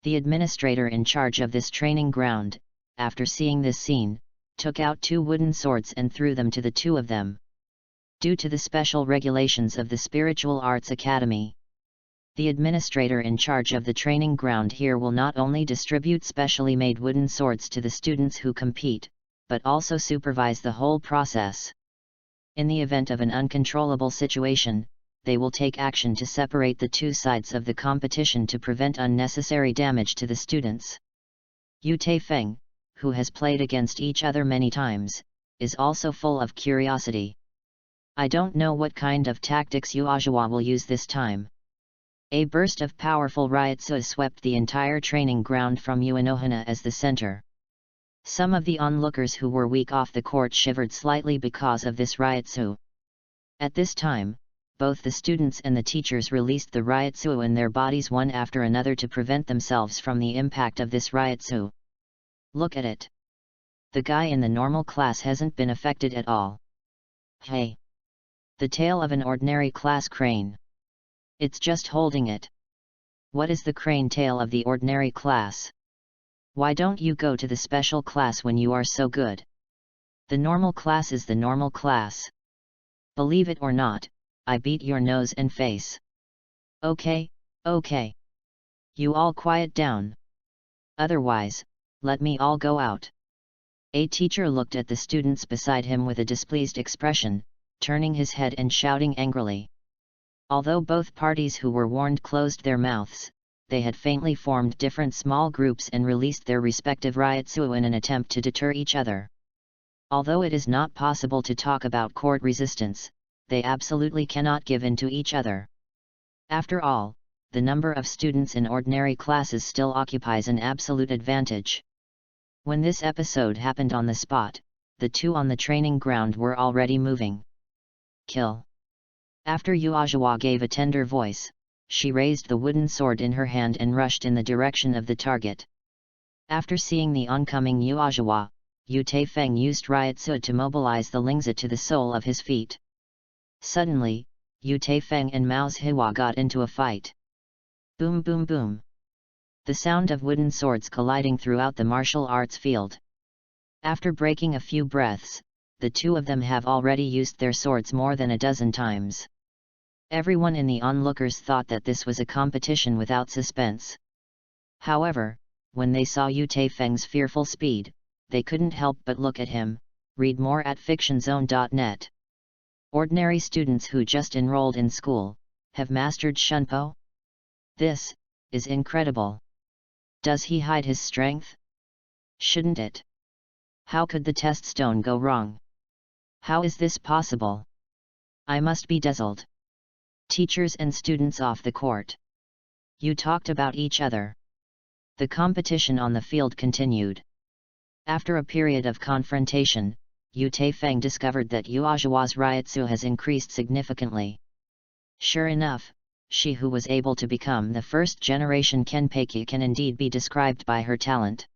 The administrator in charge of this training ground, after seeing this scene, took out 2 wooden swords and threw them to the two of them. Due to the special regulations of the Spiritual Arts Academy, the administrator in charge of the training ground here will not only distribute specially made wooden swords to the students who compete, but also supervise the whole process. In the event of an uncontrollable situation, they will take action to separate the two sides of the competition to prevent unnecessary damage to the students. Yu Taifeng, who has played against each other many times, is also full of curiosity. I don't know what kind of tactics Yhwach will use this time. A burst of powerful Ryutsu swept the entire training ground from Uenohana as the center. Some of the onlookers who were weak off the court shivered slightly because of this Ryutsu. At this time, both the students and the teachers released the Ryutsu in their bodies one after another to prevent themselves from the impact of this Ryutsu. Look at it. The guy in the normal class hasn't been affected at all. Hey! The tail of an ordinary class crane. It's just holding it. What is the crane tail of the ordinary class? Why don't you go to the special class when you are so good? The normal class is the normal class. Believe it or not, I beat your nose and face. Okay, okay. You all quiet down. Otherwise, let me all go out. A teacher looked at the students beside him with a displeased expression, turning his head and shouting angrily. Although both parties who were warned closed their mouths, they had faintly formed different small groups and released their respective Ryutsu in an attempt to deter each other. Although it is not possible to talk about court resistance, they absolutely cannot give in to each other. After all, the number of students in ordinary classes still occupies an absolute advantage. When this episode happened on the spot, the two on the training ground were already moving. Kill. After Yhwach gave a tender voice, she raised the wooden sword in her hand and rushed in the direction of the target. After seeing the oncoming Yhwach, Yu Taifeng used Ryotsu to mobilize the Lingzi to the sole of his feet. Suddenly, Yu Taifeng and Mao's Yhwach got into a fight. Boom boom boom. The sound of wooden swords colliding throughout the martial arts field. After breaking a few breaths, the two of them have already used their swords more than a dozen times. Everyone in the onlookers thought that this was a competition without suspense. However, when they saw Yu Taifeng's fearful speed, they couldn't help but look at him. Read more at fictionzone.net. Ordinary students who just enrolled in school have mastered Shunpo? This is incredible. Does he hide his strength? Shouldn't it? How could the test stone go wrong? How is this possible? I must be dazzled. Teachers and students off the court. You talked about each other. The competition on the field continued. After a period of confrontation, Yu Taifeng discovered that Yhwach's Ryotsu has increased significantly. Sure enough, she who was able to become the first-generation Kenpeki can indeed be described by her talent.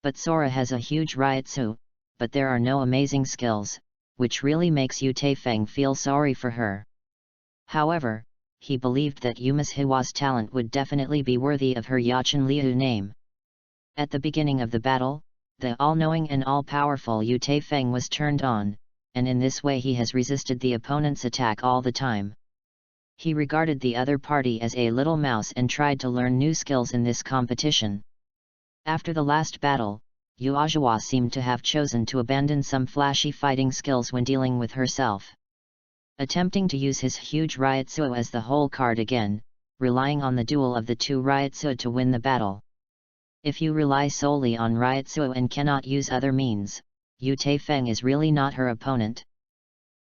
But Sora has a huge Ryotsu, but there are no amazing skills, which really makes Yu Taifeng feel sorry for her. However, he believed that Yuma's Yhwach's talent would definitely be worthy of her Yachin Liu name. At the beginning of the battle, the all-knowing and all-powerful Yu Taifeng was turned on, and in this way he has resisted the opponent's attack all the time. He regarded the other party as a little mouse and tried to learn new skills in this competition. After the last battle, Yhwach seemed to have chosen to abandon some flashy fighting skills when dealing with herself. Attempting to use his huge Ryotsu as the whole card again, relying on the duel of the two Ryotsu to win the battle. If you rely solely on Ryotsu and cannot use other means, Yu Taifeng is really not her opponent.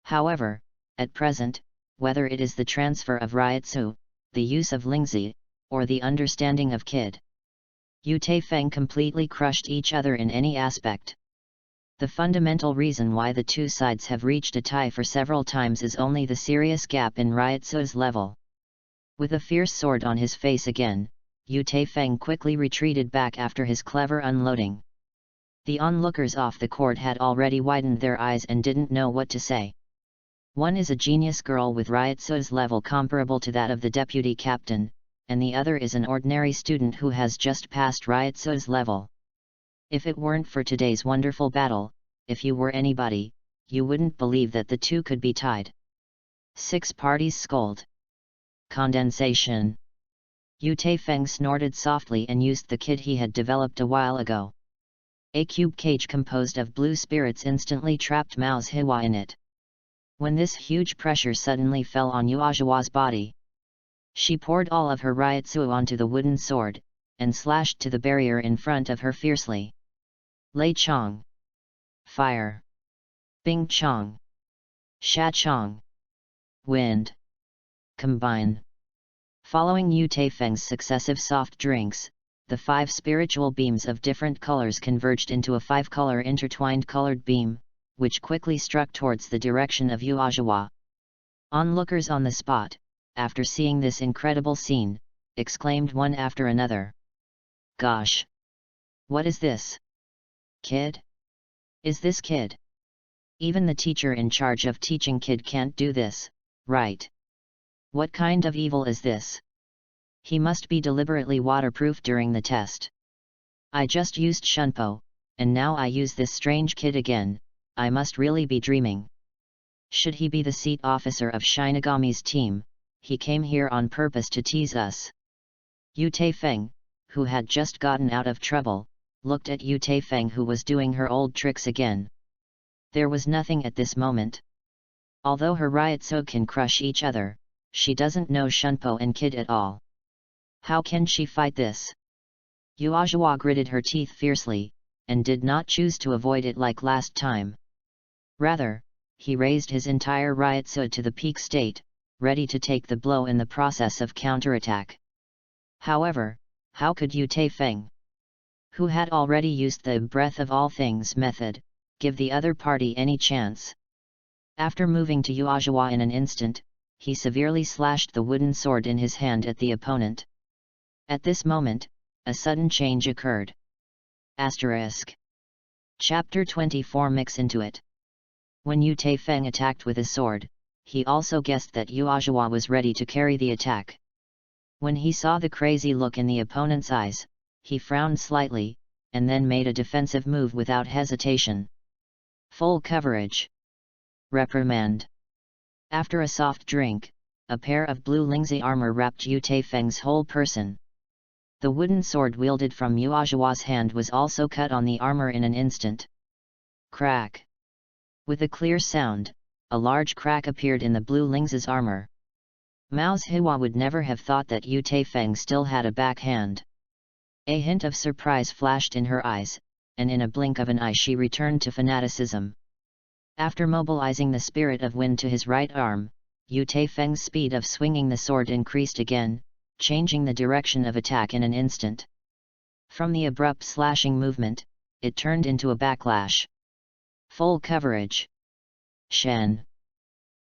However, at present, whether it is the transfer of Ryotsu, the use of Lingzi, or the understanding of Kid, Yu Taifeng completely crushed each other in any aspect. The fundamental reason why the two sides have reached a tie for several times is only the serious gap in Ryotsu's level. With a fierce sword on his face again, Yu Taifeng quickly retreated back after his clever unloading. The onlookers off the court had already widened their eyes and didn't know what to say. One is a genius girl with Ryotsu's level comparable to that of the deputy captain, and the other is an ordinary student who has just passed Ryotsu's level. If it weren't for today's wonderful battle, if you were anybody, you wouldn't believe that the two could be tied. 6 parties scold. Condensation. Yu Taifeng snorted softly and used the kit he had developed a while ago. A cube cage composed of blue spirits instantly trapped Mao's Yhwach in it. When this huge pressure suddenly fell on Yhwach's body, she poured all of her Ryotsu onto the wooden sword, and slashed to the barrier in front of her fiercely. Lei Chong. Fire. Bing Chong. Sha Chong. Wind. Combine. Following Yu Taifeng's successive soft drinks, the 5 spiritual beams of different colors converged into a 5-color intertwined colored beam, which quickly struck towards the direction of Yhwach. Onlookers on the spot, after seeing this incredible scene, exclaimed one after another. Gosh! What is this? Kid? Is this Kid? Even the teacher in charge of teaching Kid can't do this, right? What kind of evil is this? He must be deliberately waterproof during the test. I just used Shunpo, and now I use this strange Kid again. I must really be dreaming. Should he be the seat officer of Shinigami's team? He came here on purpose to tease us. Yu Taifeng, who had just gotten out of trouble, looked at Yu Taifeng who was doing her old tricks again. There was nothing at this moment. Although her Ryotsu can crush each other, she doesn't know Shunpo and Kid at all. How can she fight this? Yhwach gritted her teeth fiercely, and did not choose to avoid it like last time. Rather, he raised his entire Ryotsu to the peak state, ready to take the blow in the process of counterattack. However, how could Yu Taifeng, who had already used the breath of all things method, give the other party any chance? After moving to Yhwach in an instant, he severely slashed the wooden sword in his hand at the opponent. At this moment, a sudden change occurred. Chapter 24 Mix into it. When Yu Taifeng attacked with his sword, he also guessed that Yhwach was ready to carry the attack. When he saw the crazy look in the opponent's eyes, he frowned slightly, and then made a defensive move without hesitation. Full coverage. Reprimand. After a soft drink, a pair of blue lingzi armor wrapped Yu Taifeng's whole person. The wooden sword wielded from Yhwach's hand was also cut on the armor in an instant. Crack. With a clear sound, a large crack appeared in the blue lingzi's armor. Mao's Yhwach would never have thought that Yu Taifeng still had a backhand. A hint of surprise flashed in her eyes, and in a blink of an eye she returned to fanaticism. After mobilizing the spirit of wind to his right arm, Yu Taifeng's speed of swinging the sword increased again, changing the direction of attack in an instant. From the abrupt slashing movement, it turned into a backlash. Full coverage. Shen.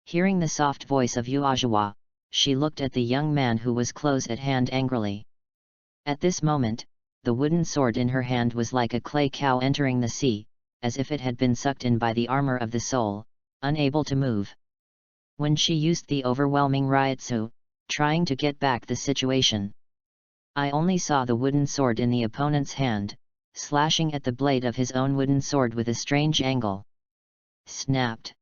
Hearing the soft voice of Yhwach, she looked at the young man who was close at hand angrily. At this moment, the wooden sword in her hand was like a clay cow entering the sea, as if it had been sucked in by the armor of the soul, unable to move. When she used the overwhelming Ryatsu, trying to get back the situation, I only saw the wooden sword in the opponent's hand, slashing at the blade of his own wooden sword with a strange angle. Snapped.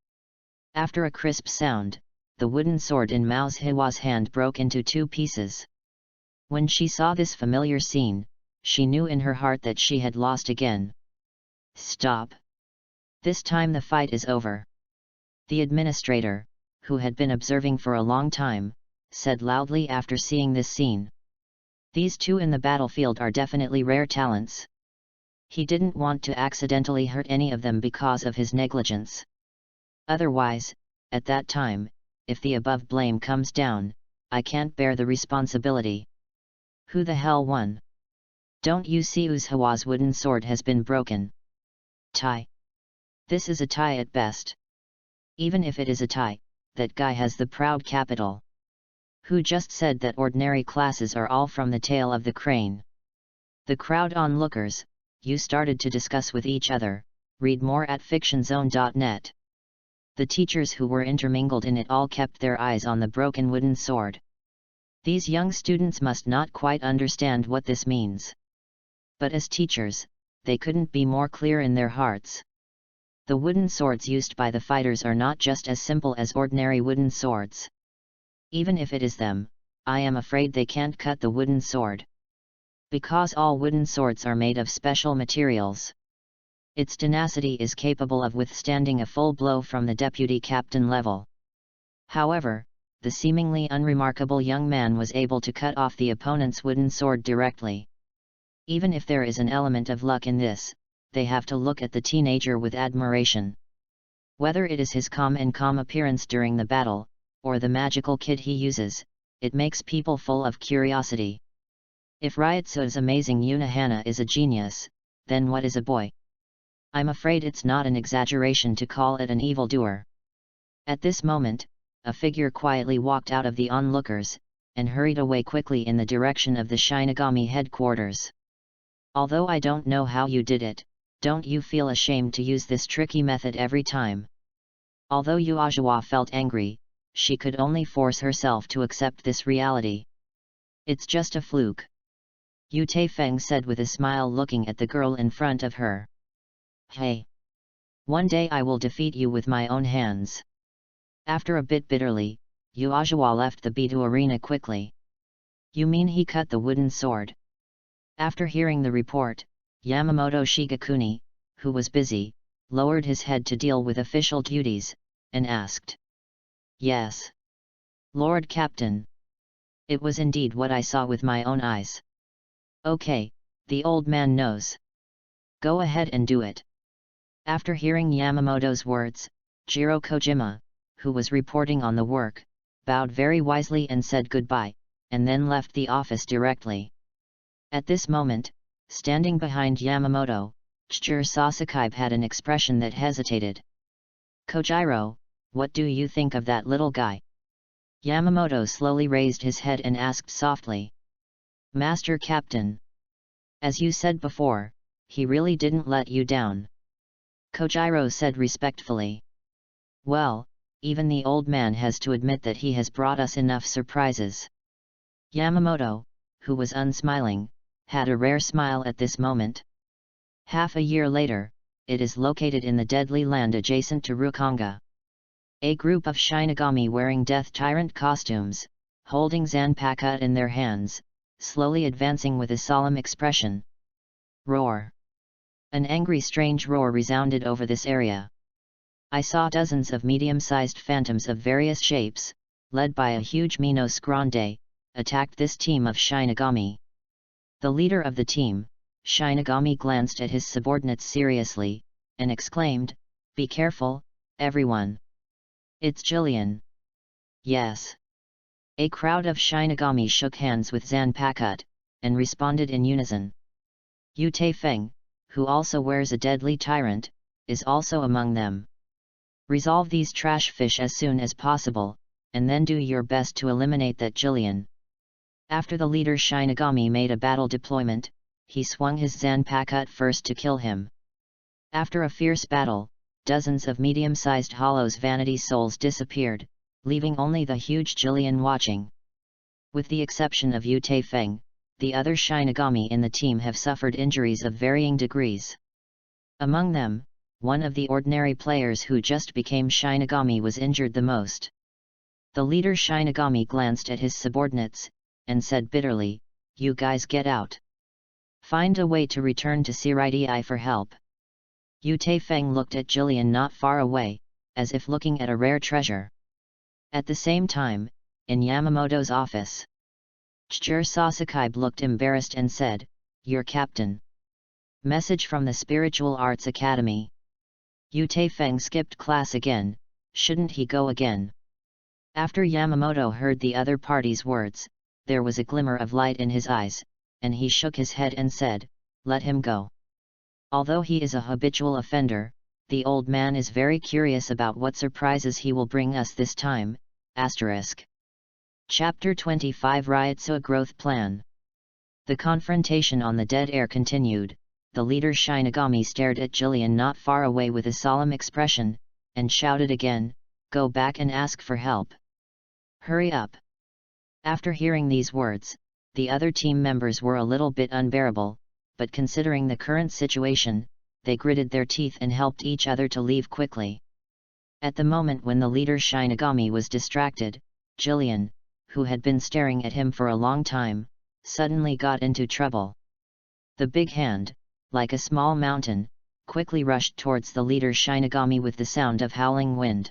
After a crisp sound, the wooden sword in Mao's Yhwach's hand broke into two pieces. When she saw this familiar scene, she knew in her heart that she had lost again. Stop. This time the fight is over. The administrator, who had been observing for a long time, said loudly after seeing this scene. These two in the battlefield are definitely rare talents. He didn't want to accidentally hurt any of them because of his negligence. Otherwise, at that time, if the above blame comes down, I can't bear the responsibility. Who the hell won? Don't you see Yhwach's wooden sword has been broken? Tie. This is a tie at best. Even if it is a tie, that guy has the proud capital. Who just said that ordinary classes are all from the tail of the crane? The crowd onlookers, you started to discuss with each other. Read more at fictionzone.net. The teachers who were intermingled in it all kept their eyes on the broken wooden sword. These young students must not quite understand what this means. But as teachers, they couldn't be more clear in their hearts. The wooden swords used by the fighters are not just as simple as ordinary wooden swords. Even if it is them, I am afraid they can't cut the wooden sword. Because all wooden swords are made of special materials. Its tenacity is capable of withstanding a full blow from the deputy captain level. However, the seemingly unremarkable young man was able to cut off the opponent's wooden sword directly. Even if there is an element of luck in this, they have to look at the teenager with admiration. Whether it is his calm appearance during the battle, or the magical kit he uses, it makes people full of curiosity. If Ryatsu's amazing Unohana is a genius, then what is a boy? I'm afraid it's not an exaggeration to call it an evildoer. At this moment, a figure quietly walked out of the onlookers, and hurried away quickly in the direction of the Shinigami headquarters. Although I don't know how you did it, don't you feel ashamed to use this tricky method every time? Although Yhwach felt angry, she could only force herself to accept this reality. It's just a fluke. Yu Taifeng said with a smile, looking at the girl in front of her. Hey! One day I will defeat you with my own hands. After a bit bitterly, Yhwach left the Bitu arena quickly. You mean he cut the wooden sword? After hearing the report, Yamamoto Shigekuni, who was busy, lowered his head to deal with official duties, and asked. Yes. Lord Captain. It was indeed what I saw with my own eyes. Okay, the old man knows. Go ahead and do it. After hearing Yamamoto's words, Jiro Kojima, who was reporting on the work, bowed very wisely and said goodbye, and then left the office directly. At this moment, standing behind Yamamoto, Chijiro Sasaki had an expression that hesitated. Kojiro, what do you think of that little guy? Yamamoto slowly raised his head and asked softly. Master Captain. As you said before, he really didn't let you down. Kojiro said respectfully. Well, even the old man has to admit that he has brought us enough surprises. Yamamoto, who was unsmiling, had a rare smile at this moment. Half a year later, it is located in the deadly land adjacent to Rukanga. A group of Shinigami wearing Death Tyrant costumes, holding Zanpakuto in their hands, slowly advancing with a solemn expression. Roar! An angry strange roar resounded over this area. I saw dozens of medium-sized phantoms of various shapes, led by a huge Minos Grande, attacked this team of Shinigami. The leader of the team, Shinigami, glanced at his subordinates seriously, and exclaimed, "Be careful, everyone! It's Jillian!" Yes. A crowd of Shinigami shook hands with Zanpakuto, and responded in unison. Yu Taifeng, who also wears a deadly tyrant, is also among them. Resolve these trash fish as soon as possible, and then do your best to eliminate that Jillian. After the leader Shinigami made a battle deployment, he swung his Zanpakuto first to kill him. After a fierce battle, dozens of medium-sized Hollow's vanity souls disappeared, leaving only the huge Jillian watching. With the exception of Yu Taifeng, the other Shinigami in the team have suffered injuries of varying degrees. Among them, one of the ordinary players who just became Shinigami was injured the most. The leader Shinigami glanced at his subordinates, and said bitterly, "You guys get out. Find a way to return to Siridei for help." Yu Taifeng looked at Jillian not far away, as if looking at a rare treasure. At the same time, in Yamamoto's office, Chijiro Sasaki looked embarrassed and said, "Your captain. Message from the Spiritual Arts Academy." Yu Taifeng skipped class again, shouldn't he go again? After Yamamoto heard the other party's words, there was a glimmer of light in his eyes, and he shook his head and said, "Let him go." Although he is a habitual offender, the old man is very curious about what surprises he will bring us this time. Chapter 25 Ryotsuga Growth Plan. The confrontation on the dead air continued. The leader Shinigami stared at Jillian not far away with a solemn expression, and shouted again, "Go back and ask for help. Hurry up!" After hearing these words, the other team members were a little bit unbearable, but considering the current situation, they gritted their teeth and helped each other to leave quickly. At the moment when the leader Shinigami was distracted, Jillian, who had been staring at him for a long time, suddenly got into trouble. The big hand, like a small mountain, quickly rushed towards the leader Shinigami with the sound of howling wind.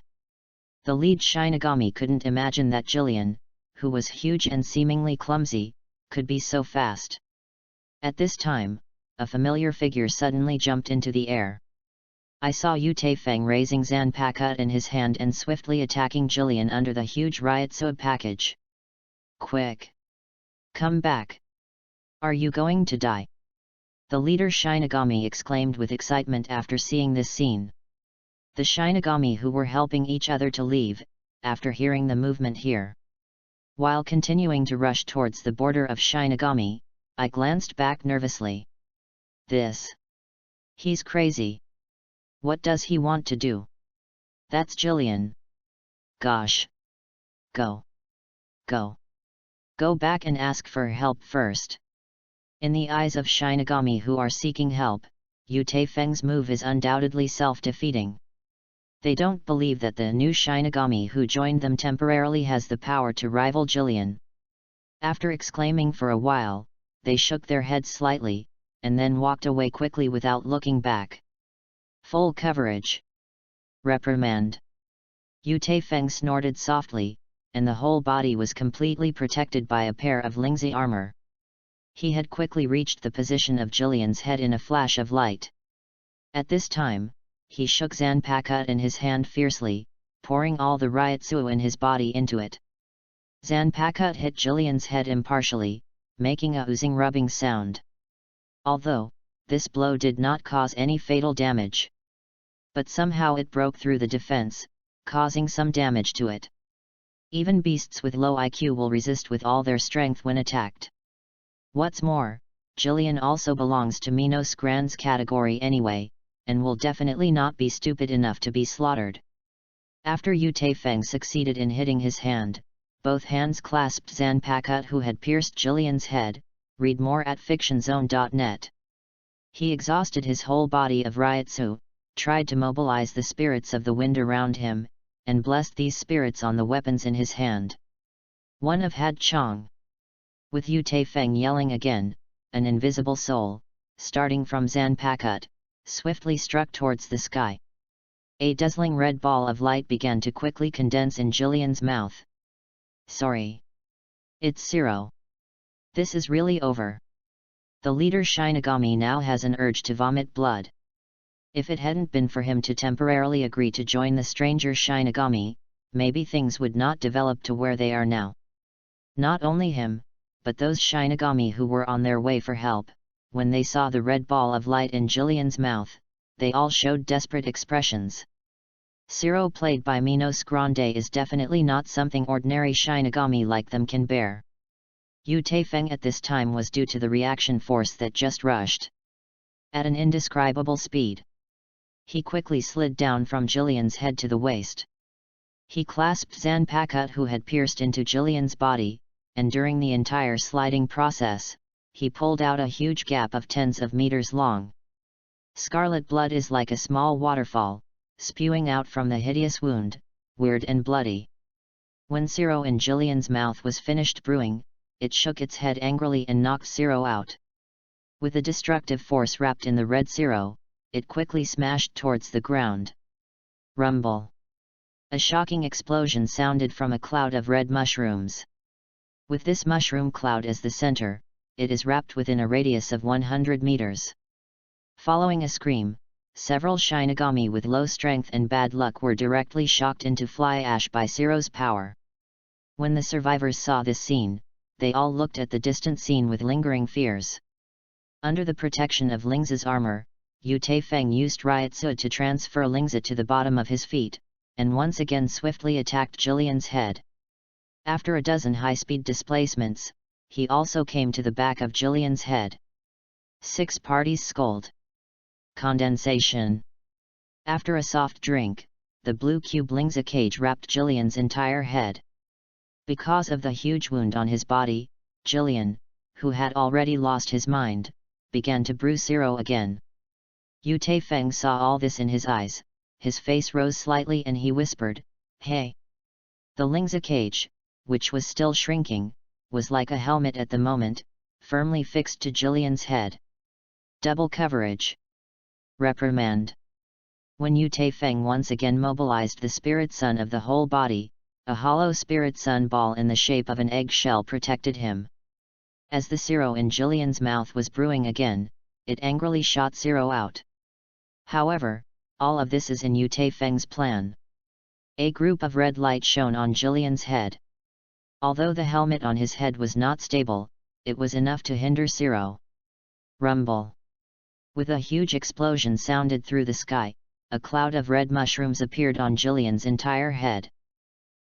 The lead Shinigami couldn't imagine that Jillian, who was huge and seemingly clumsy, could be so fast. At this time, a familiar figure suddenly jumped into the air. I saw Yu Taifeng raising Zanpakuto in his hand and swiftly attacking Jillian under the huge Ryotsuga package. "Quick! Come back! Are you going to die?" The leader Shinigami exclaimed with excitement after seeing this scene. The Shinigami who were helping each other to leave, after hearing the movement here. While continuing to rush towards the border of Shinigami, I glanced back nervously. He's crazy. What does he want to do? That's Jillian. Gosh! Go! Go back and ask for help first. In the eyes of Shinigami who are seeking help, Yu Taifeng's move is undoubtedly self-defeating. They don't believe that the new Shinigami who joined them temporarily has the power to rival Jillian. After exclaiming for a while, they shook their heads slightly, and then walked away quickly without looking back. Full coverage. Reprimand. Yu Taifeng snorted softly, and the whole body was completely protected by a pair of Lingzi armor. He had quickly reached the position of Jillian's head in a flash of light. At this time, he shook Zanpakuto in his hand fiercely, pouring all the Ryotsuga in his body into it. Zanpakuto hit Jillian's head impartially, making a oozing rubbing sound. Although, this blow did not cause any fatal damage. But somehow it broke through the defense, causing some damage to it. Even beasts with low IQ will resist with all their strength when attacked. What's more, Jillian also belongs to Minos Grand's category anyway, and will definitely not be stupid enough to be slaughtered. After Yu Taifeng succeeded in hitting his hand, both hands clasped Zanpakut who had pierced Jillian's head. Read more at fictionzone.net. He exhausted his whole body of Ryatsu, tried to mobilize the spirits of the wind around him, and blessed these spirits on the weapons in his hand. One of Had Chong. With Yu Taifeng yelling again, an invisible soul, starting from Zanpakut, swiftly struck towards the sky. A dazzling red ball of light began to quickly condense in Jillian's mouth. Sorry. It's Zero. This is really over. The leader Shinigami now has an urge to vomit blood. If it hadn't been for him to temporarily agree to join the stranger Shinigami, maybe things would not develop to where they are now. Not only him, but those Shinigami who were on their way for help, when they saw the red ball of light in Jillian's mouth, they all showed desperate expressions. Zero played by Minos Grande is definitely not something ordinary Shinigami like them can bear. Yu Taifeng at this time was due to the reaction force that just rushed at an indescribable speed. He quickly slid down from Jillian's head to the waist. He clasped Zanpakut who had pierced into Jillian's body, and during the entire sliding process, he pulled out a huge gap of tens of meters long. Scarlet blood is like a small waterfall, spewing out from the hideous wound, weird and bloody. When Zero in Jillian's mouth was finished brewing, it shook its head angrily and knocked Zero out. With a destructive force wrapped in the red Zero, it quickly smashed towards the ground. Rumble. A shocking explosion sounded from a cloud of red mushrooms. With this mushroom cloud as the center, it is wrapped within a radius of 100 meters. Following a scream, several Shinigami with low strength and bad luck were directly shocked into fly ash by Zero's power. When the survivors saw this scene, they all looked at the distant scene with lingering fears. Under the protection of Lingz's armor, Yu Taifeng used Ryatsu to transfer Lingzi to the bottom of his feet, and once again swiftly attacked Jillian's head. After a dozen high-speed displacements, he also came to the back of Jillian's head. 6 parties scold. Condensation. After a soft drink, the blue cube Lingzi cage wrapped Jillian's entire head. Because of the huge wound on his body, Jillian, who had already lost his mind, began to brew Zero again. Yu Taifeng saw all this in his eyes, his face rose slightly and he whispered, "Hey!" The Lingzi cage, which was still shrinking, was like a helmet at the moment, firmly fixed to Jillian's head. Double coverage. Reprimand. When Yu Taifeng once again mobilized the spirit sun of the whole body, a hollow spirit sun ball in the shape of an eggshell protected him. As the Zero in Jillian's mouth was brewing again, it angrily shot Zero out. However, all of this is in Yu Taifeng's plan. A group of red light shone on Jillian's head. Although the helmet on his head was not stable, it was enough to hinder Zero. Rumble. With a huge explosion sounded through the sky, a cloud of red mushrooms appeared on Jillian's entire head.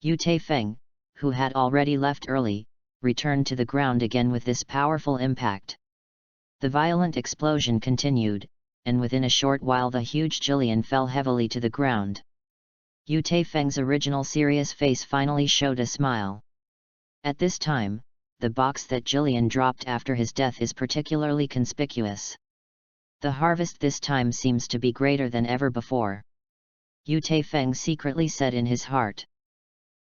Yu Taifeng, who had already left early, returned to the ground again with this powerful impact. The violent explosion continued, and within a short while the huge Jillian fell heavily to the ground. Yu Taifeng's original serious face finally showed a smile. At this time, the box that Jillian dropped after his death is particularly conspicuous. The harvest this time seems to be greater than ever before. Yu Taifeng secretly said in his heart.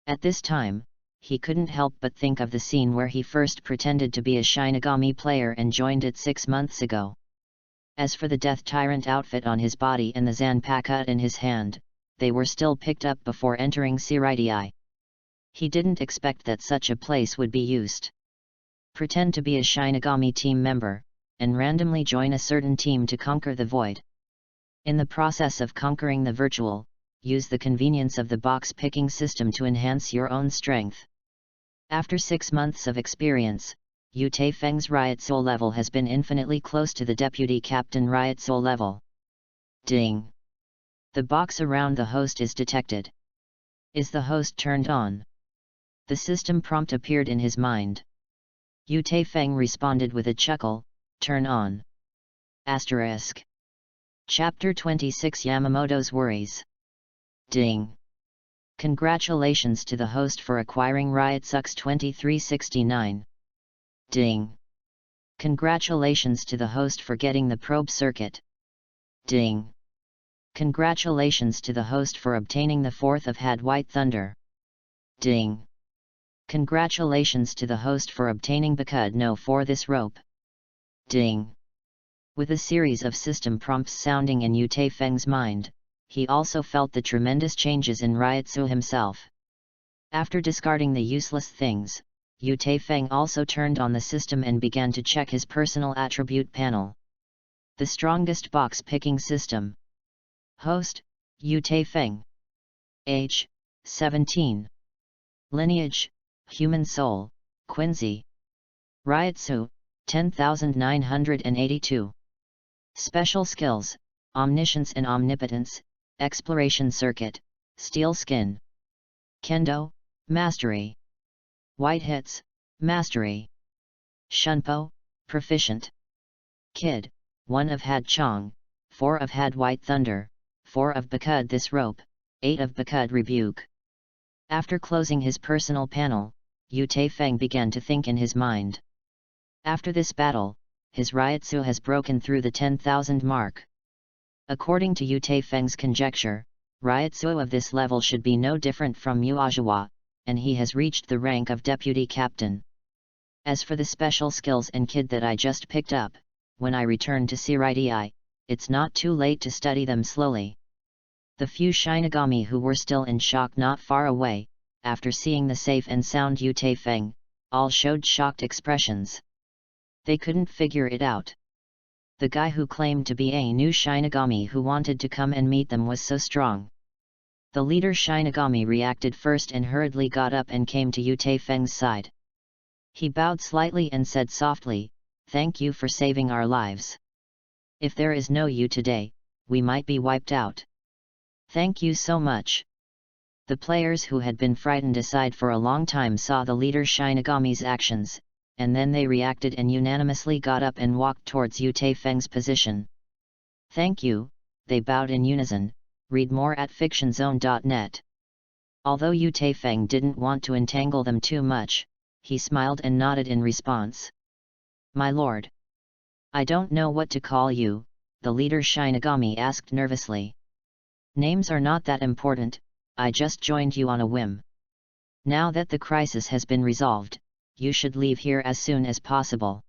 At this time, he couldn't help but think of the scene where he first pretended to be a Shinigami player and joined it 6 months ago. As for the Death Tyrant outfit on his body and the Zanpakut in his hand, they were still picked up before entering Siriti. He didn't expect that such a place would be used. Pretend to be a Shinigami team member, and randomly join a certain team to conquer the void. In the process of conquering the virtual, use the convenience of the box picking system to enhance your own strength. After 6 months of experience, Yu Taifeng's Ryatsu level has been infinitely close to the Deputy Captain Ryatsu level. Ding! The box around the host is detected. Is the host turned on? The system prompt appeared in his mind. Yu Taifeng responded with a chuckle, turn on. Asterisk. Chapter 26 Yamamoto's Worries. Ding. Congratulations to the host for acquiring Ryotsucks 2369. Ding. Congratulations to the host for getting the probe circuit. Ding. Congratulations to the host for obtaining the fourth of Had White Thunder. Ding. Congratulations to the host for obtaining Bakud no for this rope. Ding. With a series of system prompts sounding in Yu Taifeng's mind, he also felt the tremendous changes in Ryotsu himself. After discarding the useless things, Yu Taifeng also turned on the system and began to check his personal attribute panel. The strongest box picking system. Host, Yu Taifeng. Age, 17. Lineage, Human Soul, Quincy. Ryotsu, 10,982. Special skills, Omniscience and Omnipotence, Exploration Circuit, Steel Skin. Kendo, Mastery. White Hits, Mastery. Shunpo, Proficient. Kid, 1 of Had Chong, 4 of Had White Thunder, 4 of Bakud this rope, 8 of Bakud Rebuke. After closing his personal panel, Yu Taifeng began to think in his mind. After this battle, his Ryotsu has broken through the 10,000 mark. According to Yu Taifeng's conjecture, Ryotsu of this level should be no different from Yhwach, and he has reached the rank of Deputy Captain. As for the special skills and kid that I just picked up, when I return to Siridi, it's not too late to study them slowly. The few Shinigami who were still in shock not far away, after seeing the safe and sound Yu Taifeng, all showed shocked expressions. They couldn't figure it out. The guy who claimed to be a new Shinigami who wanted to come and meet them was so strong. The leader Shinigami reacted first and hurriedly got up and came to Yu Taifeng's side. He bowed slightly and said softly, "Thank you for saving our lives. If there is no you today, we might be wiped out. Thank you so much." The players who had been frightened aside for a long time saw the leader Shinigami's actions, and then they reacted and unanimously got up and walked towards Yu Taifeng's position. "Thank you," they bowed in unison. Read more at fictionzone.net. Although Yu Taifeng didn't want to entangle them too much, he smiled and nodded in response. "My lord. I don't know what to call you," the leader Shinigami asked nervously. "Names are not that important, I just joined you on a whim. Now that the crisis has been resolved, you should leave here as soon as possible.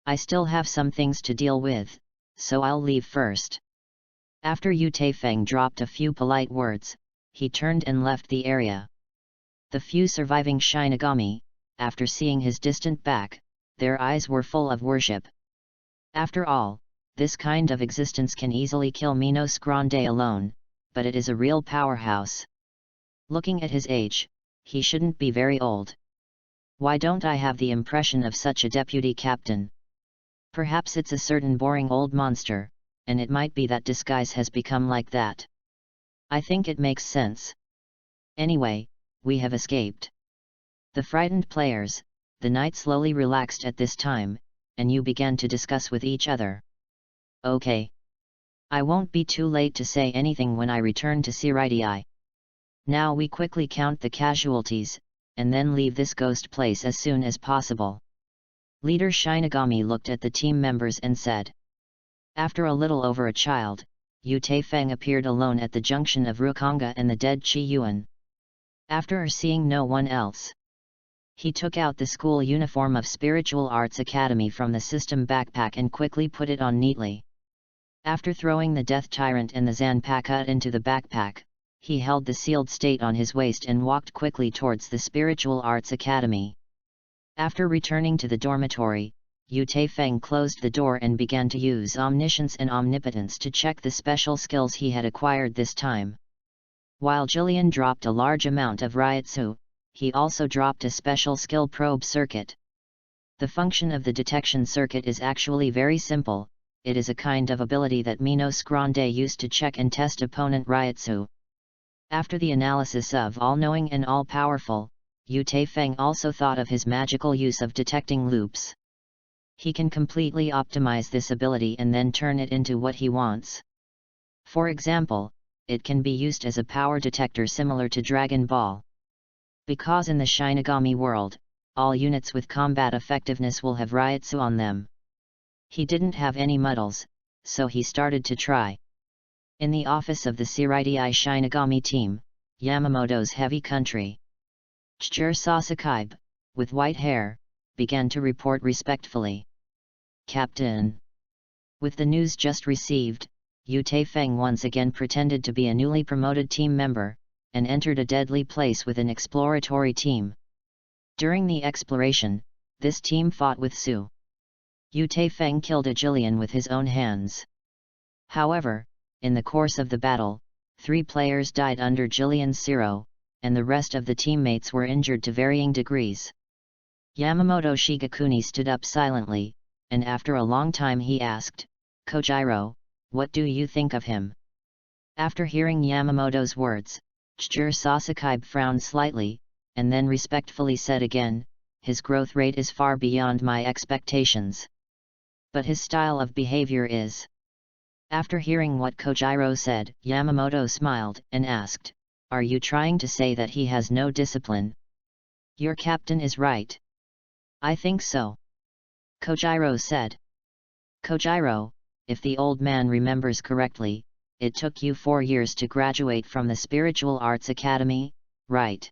I still have some things to deal with, so I'll leave first." After Yu Taifeng dropped a few polite words, he turned and left the area. The few surviving Shinigami, after seeing his distant back, their eyes were full of worship. After all, this kind of existence can easily kill Minos Grande alone, but it is a real powerhouse. Looking at his age, he shouldn't be very old. Why don't I have the impression of such a deputy captain? Perhaps it's a certain boring old monster, and it might be that disguise has become like that. I think it makes sense. Anyway, we have escaped. The frightened players, the night slowly relaxed at this time, and you began to discuss with each other. Okay. I won't be too late to say anything when I return to Siridi. Now we quickly count the casualties, and then leave this ghost place as soon as possible. Leader Shinigami looked at the team members and said. After a little over a child, Yu Taifeng appeared alone at the junction of Rukanga and the dead Qi Yuan. After seeing no one else, he took out the school uniform of Spiritual Arts Academy from the system backpack and quickly put it on neatly. After throwing the Death Tyrant and the Zanpakuta into the backpack, he held the sealed state on his waist and walked quickly towards the Spiritual Arts Academy. After returning to the dormitory, Yu Taifeng closed the door and began to use Omniscience and Omnipotence to check the special skills he had acquired this time. While Jillian dropped a large amount of Ryotsu, he also dropped a special skill probe circuit. The function of the detection circuit is actually very simple. It is a kind of ability that Minos Grande used to check and test opponent Ryotsu. After the analysis of all-knowing and all-powerful, Yu Taifeng also thought of his magical use of detecting loops. He can completely optimize this ability and then turn it into what he wants. For example, it can be used as a power detector similar to Dragon Ball. Because in the Shinigami world, all units with combat effectiveness will have Ryutsu on them. He didn't have any muddles, so he started to try. In the office of the Seireidii Shinigami team, Yamamoto's heavy country Chur Sasakaibe, with white hair, began to report respectfully. Captain. With the news just received, Yu Taifeng once again pretended to be a newly promoted team member, and entered a deadly place with an exploratory team. During the exploration, this team fought with Su. Yu Taifeng killed a Jillian with his own hands. However, in the course of the battle, 3 players died under Jillian's Zero, and the rest of the teammates were injured to varying degrees. Yamamoto Shigekuni stood up silently, and after a long time he asked, "Kojiro, what do you think of him?" After hearing Yamamoto's words, Chur Sasakaibe frowned slightly, and then respectfully said again, "His growth rate is far beyond my expectations. But his style of behavior is..." After hearing what Kojiro said, Yamamoto smiled and asked, "Are you trying to say that he has no discipline?" "Your captain is right." "I think so," Kojiro said. "Kojiro, if the old man remembers correctly, it took you 4 years to graduate from the Spiritual Arts Academy, right?"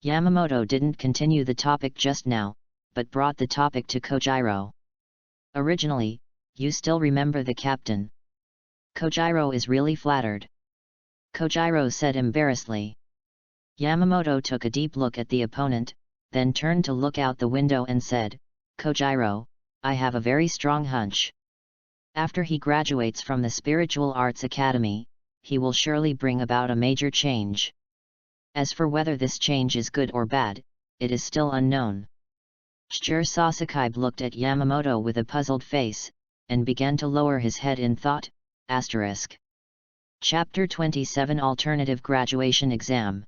Yamamoto didn't continue the topic just now, but brought the topic to Kojiro. "Originally, you still remember the captain." Kojiro is really flattered, Kojiro said embarrassedly. Yamamoto took a deep look at the opponent, then turned to look out the window and said, "Kojiro, I have a very strong hunch. After he graduates from the Spiritual Arts Academy, he will surely bring about a major change. As for whether this change is good or bad, it is still unknown." Chur Sasakaibe looked at Yamamoto with a puzzled face, and began to lower his head in thought. Chapter 27 Alternative Graduation Exam.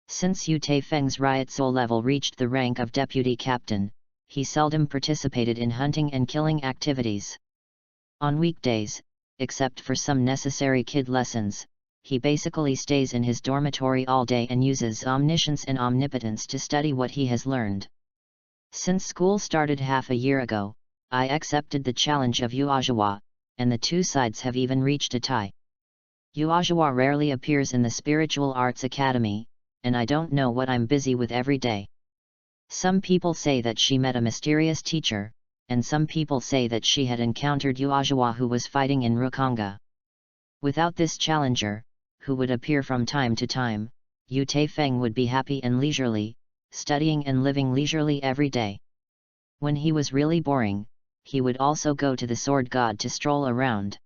Since Yu Taifeng's Ryutsu level reached the rank of deputy captain, he seldom participated in hunting and killing activities. On weekdays, except for some necessary kid lessons, he basically stays in his dormitory all day and uses omniscience and omnipotence to study what he has learned. Since school started half a year ago, I accepted the challenge of Yhwach, and the two sides have even reached a tie. Yhwach rarely appears in the Spiritual Arts Academy, and I don't know what I'm busy with every day. Some people say that she met a mysterious teacher, and some people say that she had encountered Yhwach who was fighting in Rukanga. Without this challenger, who would appear from time to time, Yu Taifeng would be happy and leisurely, studying and living leisurely every day. When he was really boring, he would also go to the Sword God to stroll around.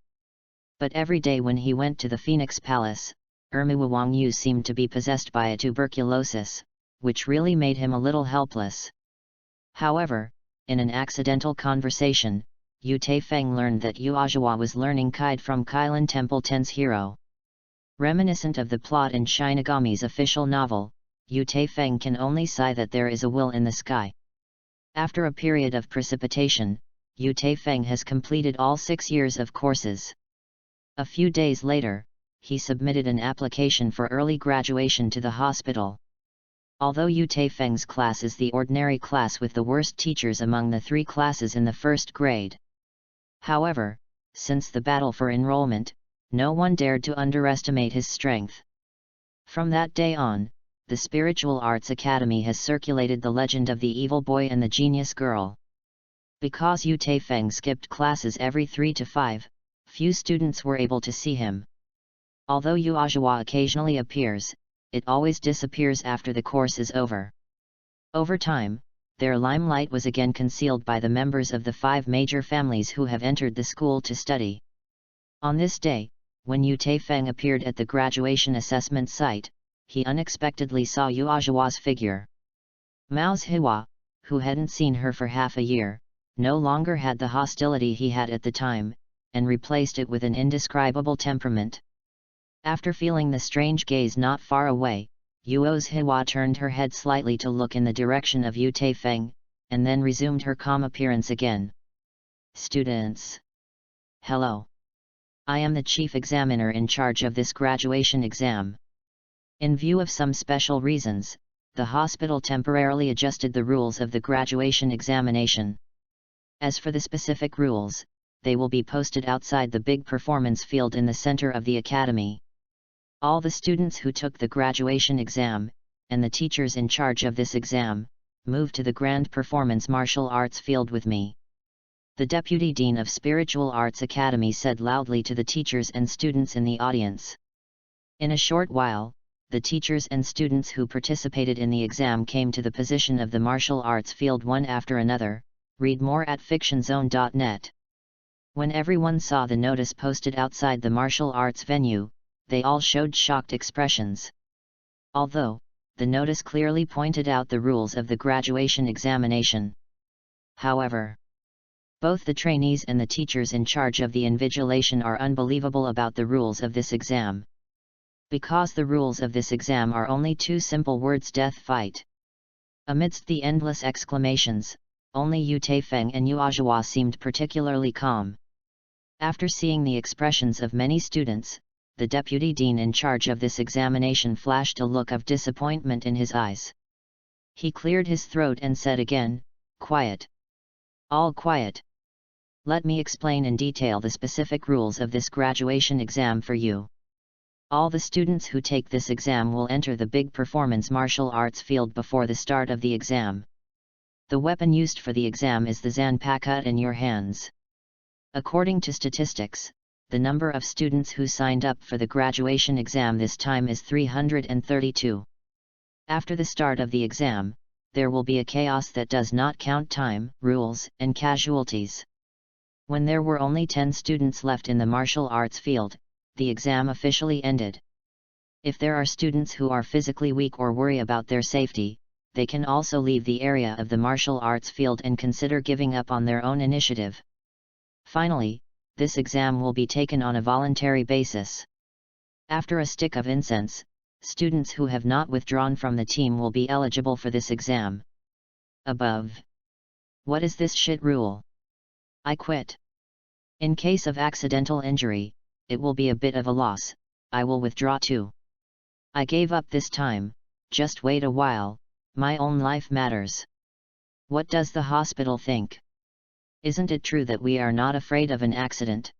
But every day when he went to the Phoenix Palace, Wang Yu seemed to be possessed by a tuberculosis, which really made him a little helpless. However, in an accidental conversation, Yu Taifeng learned that Yhwach was learning Kide from Kylin Temple Ten's hero. Reminiscent of the plot in Shinigami's official novel, Yu Taifeng can only sigh that there is a will in the sky. After a period of precipitation, Yu Taifeng has completed all 6 years of courses. A few days later, he submitted an application for early graduation to the hospital. Although Yu Taifeng's class is the ordinary class with the worst teachers among the 3 classes in the first grade. However, since the battle for enrollment, no one dared to underestimate his strength. From that day on, the Spiritual Arts Academy has circulated the legend of the evil boy and the genius girl. Because Yu Taifeng skipped classes every 3 to 5, few students were able to see him. Although Yhwach occasionally appears, it always disappears after the course is over. Over time, their limelight was again concealed by the members of the 5 major families who have entered the school to study. On this day, when Yu Taifeng appeared at the graduation assessment site, he unexpectedly saw Yhwach's figure. Mao's Yhwach, who hadn't seen her for half a year, no longer had the hostility he had at the time, and replaced it with an indescribable temperament. After feeling the strange gaze not far away, Yhwach turned her head slightly to look in the direction of Yu Taifeng, and then resumed her calm appearance again. "Students. Hello. I am the chief examiner in charge of this graduation exam. In view of some special reasons, the hospital temporarily adjusted the rules of the graduation examination. As for the specific rules, they will be posted outside the big performance field in the center of the academy. All the students who took the graduation exam, and the teachers in charge of this exam, move to the grand performance martial arts field with me," the Deputy Dean of Spiritual Arts Academy said loudly to the teachers and students in the audience. In a short while, the teachers and students who participated in the exam came to the position of the martial arts field one after another. Read more at fictionzone.net. When everyone saw the notice posted outside the martial arts venue, they all showed shocked expressions. Although, the notice clearly pointed out the rules of the graduation examination. However, both the trainees and the teachers in charge of the invigilation are unbelievable about the rules of this exam. Because the rules of this exam are only two simple words: death fight. Amidst the endless exclamations, only Yu Taifeng and Yhwach seemed particularly calm. After seeing the expressions of many students, the deputy dean in charge of this examination flashed a look of disappointment in his eyes. He cleared his throat and said again, "Quiet. All quiet. Let me explain in detail the specific rules of this graduation exam for you. All the students who take this exam will enter the big performance martial arts field before the start of the exam. The weapon used for the exam is the zanpakut in your hands. According to statistics, the number of students who signed up for the graduation exam this time is 332. After the start of the exam, there will be a chaos that does not count time, rules, and casualties. When there were only 10 students left in the martial arts field, the exam officially ended. If there are students who are physically weak or worry about their safety, they can also leave the area of the martial arts field and consider giving up on their own initiative. Finally, this exam will be taken on a voluntary basis. After a stick of incense, students who have not withdrawn from the team will be eligible for this exam. Above. What is this shit rule? I quit. In case of accidental injury, it will be a bit of a loss, I will withdraw too. I gave up this time, just wait a while, my own life matters. What does the hospital think? Isn't it true that we are not afraid of an accident?"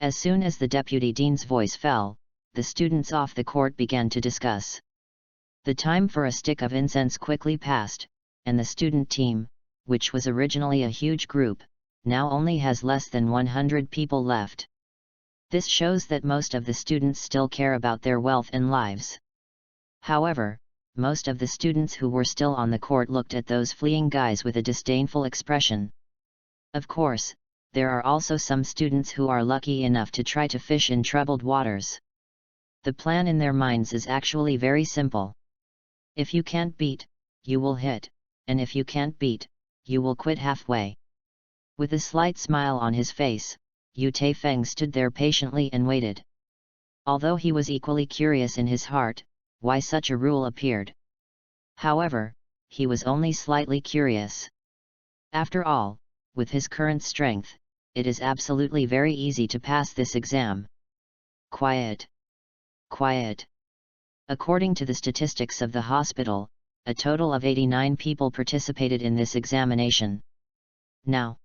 As soon as the deputy dean's voice fell, the students off the court began to discuss. The time for a stick of incense quickly passed, and the student team, which was originally a huge group, now only has less than 100 people left. This shows that most of the students still care about their wealth and lives. However, most of the students who were still on the court looked at those fleeing guys with a disdainful expression. Of course, there are also some students who are lucky enough to try to fish in troubled waters. The plan in their minds is actually very simple. If you can't beat, you will hit, and if you can't beat, you will quit halfway. With a slight smile on his face, Yu Taifeng stood there patiently and waited. Although he was equally curious in his heart, why such a rule appeared. However, he was only slightly curious. After all, with his current strength, it is absolutely very easy to pass this exam. Quiet. Quiet. According to the statistics of the hospital, a total of 89 people participated in this examination. Now,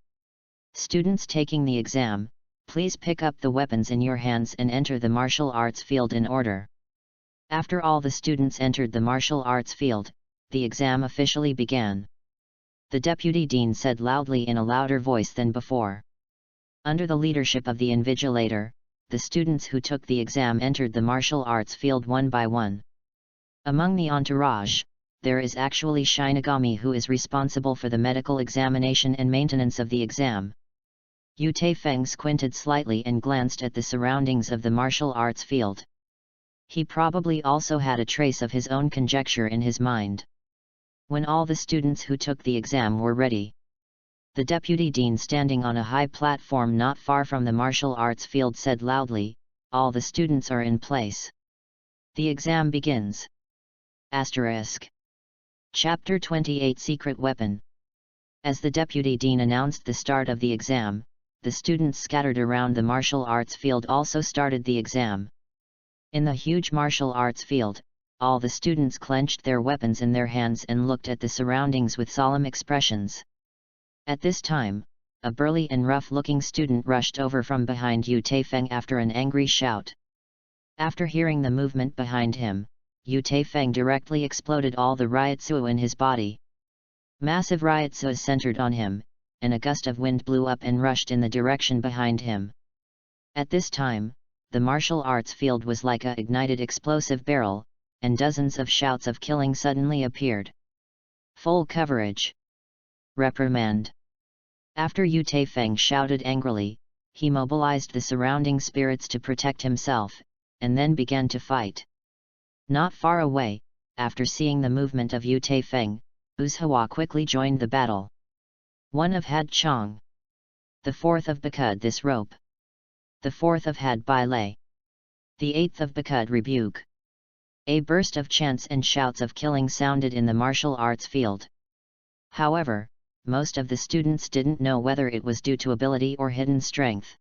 students taking the exam, please pick up the weapons in your hands and enter the martial arts field in order. After all the students entered the martial arts field, the exam officially began. The deputy dean said loudly in a louder voice than before. Under the leadership of the invigilator, the students who took the exam entered the martial arts field one by one. Among the entourage, there is actually Shinigami, who is responsible for the medical examination and maintenance of the exam. Yu Taifeng squinted slightly and glanced at the surroundings of the martial arts field. He probably also had a trace of his own conjecture in his mind. When all the students who took the exam were ready, the deputy dean, standing on a high platform not far from the martial arts field, said loudly, "All the students are in place. The exam begins." Asterisk. Chapter 28 Secret Weapon. As the deputy dean announced the start of the exam, the students scattered around the martial arts field also started the exam. In the huge martial arts field, all the students clenched their weapons in their hands and looked at the surroundings with solemn expressions. At this time, a burly and rough-looking student rushed over from behind Yu Taifeng after an angry shout. After hearing the movement behind him, Yu Taifeng directly exploded all the ryotsu in his body. Massive ryotsu centered on him, and a gust of wind blew up and rushed in the direction behind him. At this time, the martial arts field was like a ignited explosive barrel, and dozens of shouts of killing suddenly appeared. Full coverage. Reprimand. After Yu Taifeng shouted angrily, he mobilized the surrounding spirits to protect himself, and then began to fight. Not far away, after seeing the movement of Yu Taifeng, Yhwach quickly joined the battle. 1 of Had Chong. The 4th of Bakud this rope. The 4th of Had Bai Lei. The 8th of Bakud rebuke. A burst of chants and shouts of killing sounded in the martial arts field. However, most of the students didn't know whether it was due to ability or hidden strength.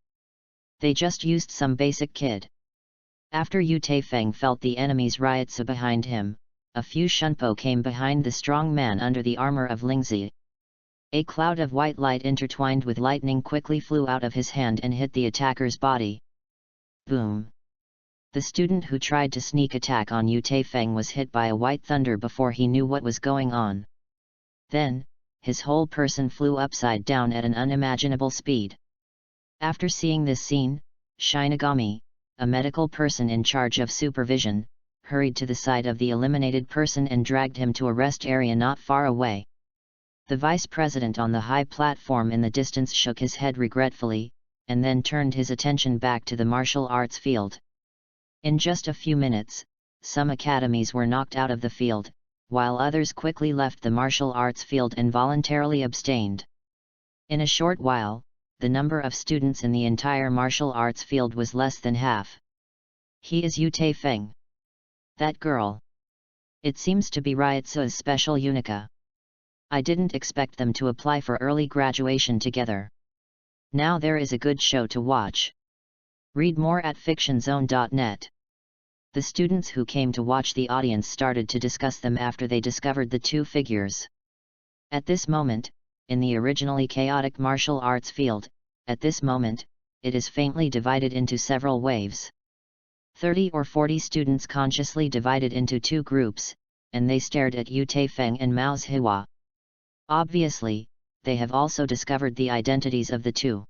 They just used some basic kid. After Yu Taifeng felt the enemy's ryotsu behind him, a few shunpo came behind the strong man under the armor of Lingzi. A cloud of white light intertwined with lightning quickly flew out of his hand and hit the attacker's body. Boom! The student who tried to sneak attack on Yu Taifeng was hit by a white thunder before he knew what was going on. Then, his whole person flew upside down at an unimaginable speed. After seeing this scene, Shinigami, a medical person in charge of supervision, hurried to the side of the eliminated person and dragged him to a rest area not far away. The vice president on the high platform in the distance shook his head regretfully, and then turned his attention back to the martial arts field. In just a few minutes, some academies were knocked out of the field, while others quickly left the martial arts field and voluntarily abstained. In a short while, the number of students in the entire martial arts field was less than half. He is Yu Taifeng. That girl. It seems to be Ryotsu's special Unica. I didn't expect them to apply for early graduation together. Now there is a good show to watch. Read more at fictionzone.net. The students who came to watch the audience started to discuss them after they discovered the two figures. At this moment, in the originally chaotic martial arts field, at this moment, it is faintly divided into several waves. 30 or 40 students consciously divided into two groups, and they stared at Yu Taifeng and Mao's Yhwach. Obviously, they have also discovered the identities of the two.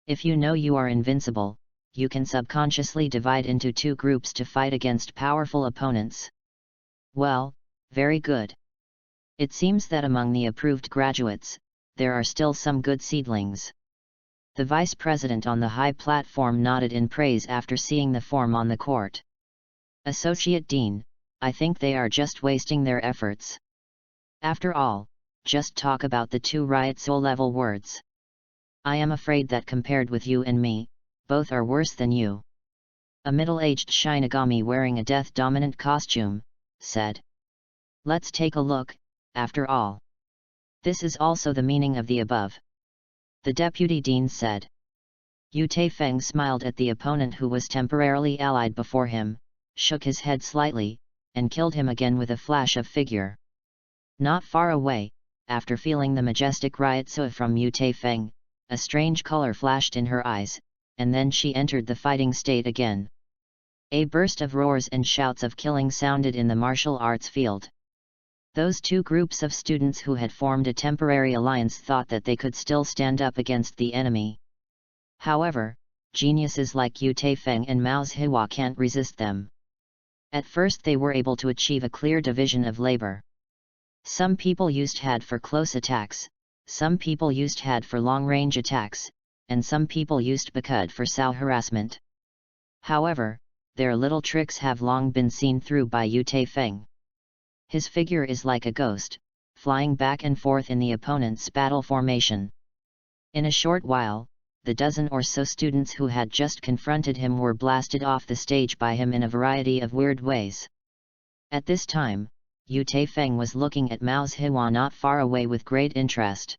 If you know you are invincible, you can subconsciously divide into two groups to fight against powerful opponents. Well, very good. It seems that among the approved graduates, there are still some good seedlings. The vice president on the high platform nodded in praise after seeing the form on the court. Associate Dean, I think they are just wasting their efforts. After all, just talk about the two Ryotsu level words. I am afraid that compared with you and me, both are worse than you. A middle-aged Shinigami wearing a death-dominant costume, said. Let's take a look, after all. This is also the meaning of the above. The deputy dean said. Yu Taifeng smiled at the opponent who was temporarily allied before him, shook his head slightly, and killed him again with a flash of figure. Not far away, after feeling the majestic Ryotsu from Yu Taifeng, a strange color flashed in her eyes, and then she entered the fighting state again. A burst of roars and shouts of killing sounded in the martial arts field. Those two groups of students who had formed a temporary alliance thought that they could still stand up against the enemy. However, geniuses like Yu Taifeng and Mao's Yhwach can't resist them. At first they were able to achieve a clear division of labor. Some people used Had for close attacks, some people used Had for long-range attacks, and some people used Bakud for Sao harassment. However, their little tricks have long been seen through by Yu Taifeng. His figure is like a ghost, flying back and forth in the opponent's battle formation. In a short while, the dozen or so students who had just confronted him were blasted off the stage by him in a variety of weird ways. At this time, Yu Taifeng was looking at Mao's Yhwach not far away with great interest.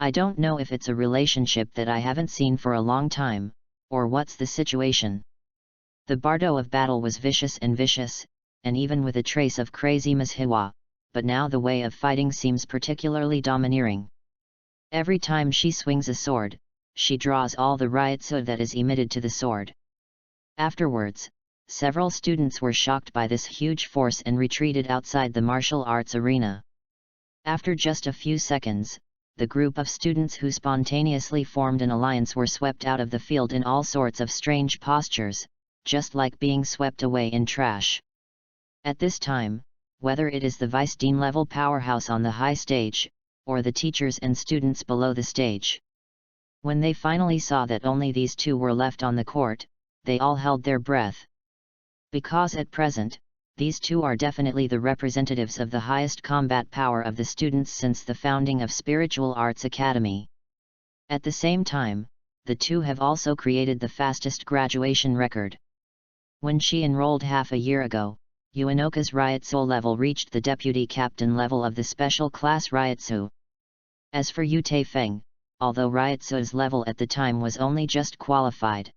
I don't know if it's a relationship that I haven't seen for a long time, or what's the situation. The bardo of battle was vicious, and even with a trace of crazy Ms. Yhwach, but now the way of fighting seems particularly domineering. Every time she swings a sword, she draws all the ryotsu that is emitted to the sword. Afterwards, several students were shocked by this huge force and retreated outside the martial arts arena. After just a few seconds, the group of students who spontaneously formed an alliance were swept out of the field in all sorts of strange postures, just like being swept away in trash. At this time, whether it is the vice dean level powerhouse on the high stage, or the teachers and students below the stage. When they finally saw that only these two were left on the court, they all held their breath. Because at present, these two are definitely the representatives of the highest combat power of the students since the founding of Spiritual Arts Academy. At the same time, the two have also created the fastest graduation record. When she enrolled half a year ago, Yuanoka's ryotsu level reached the deputy captain level of the special class ryotsu. As for Yu Taifeng, although ryotsu's level at the time was only just qualified.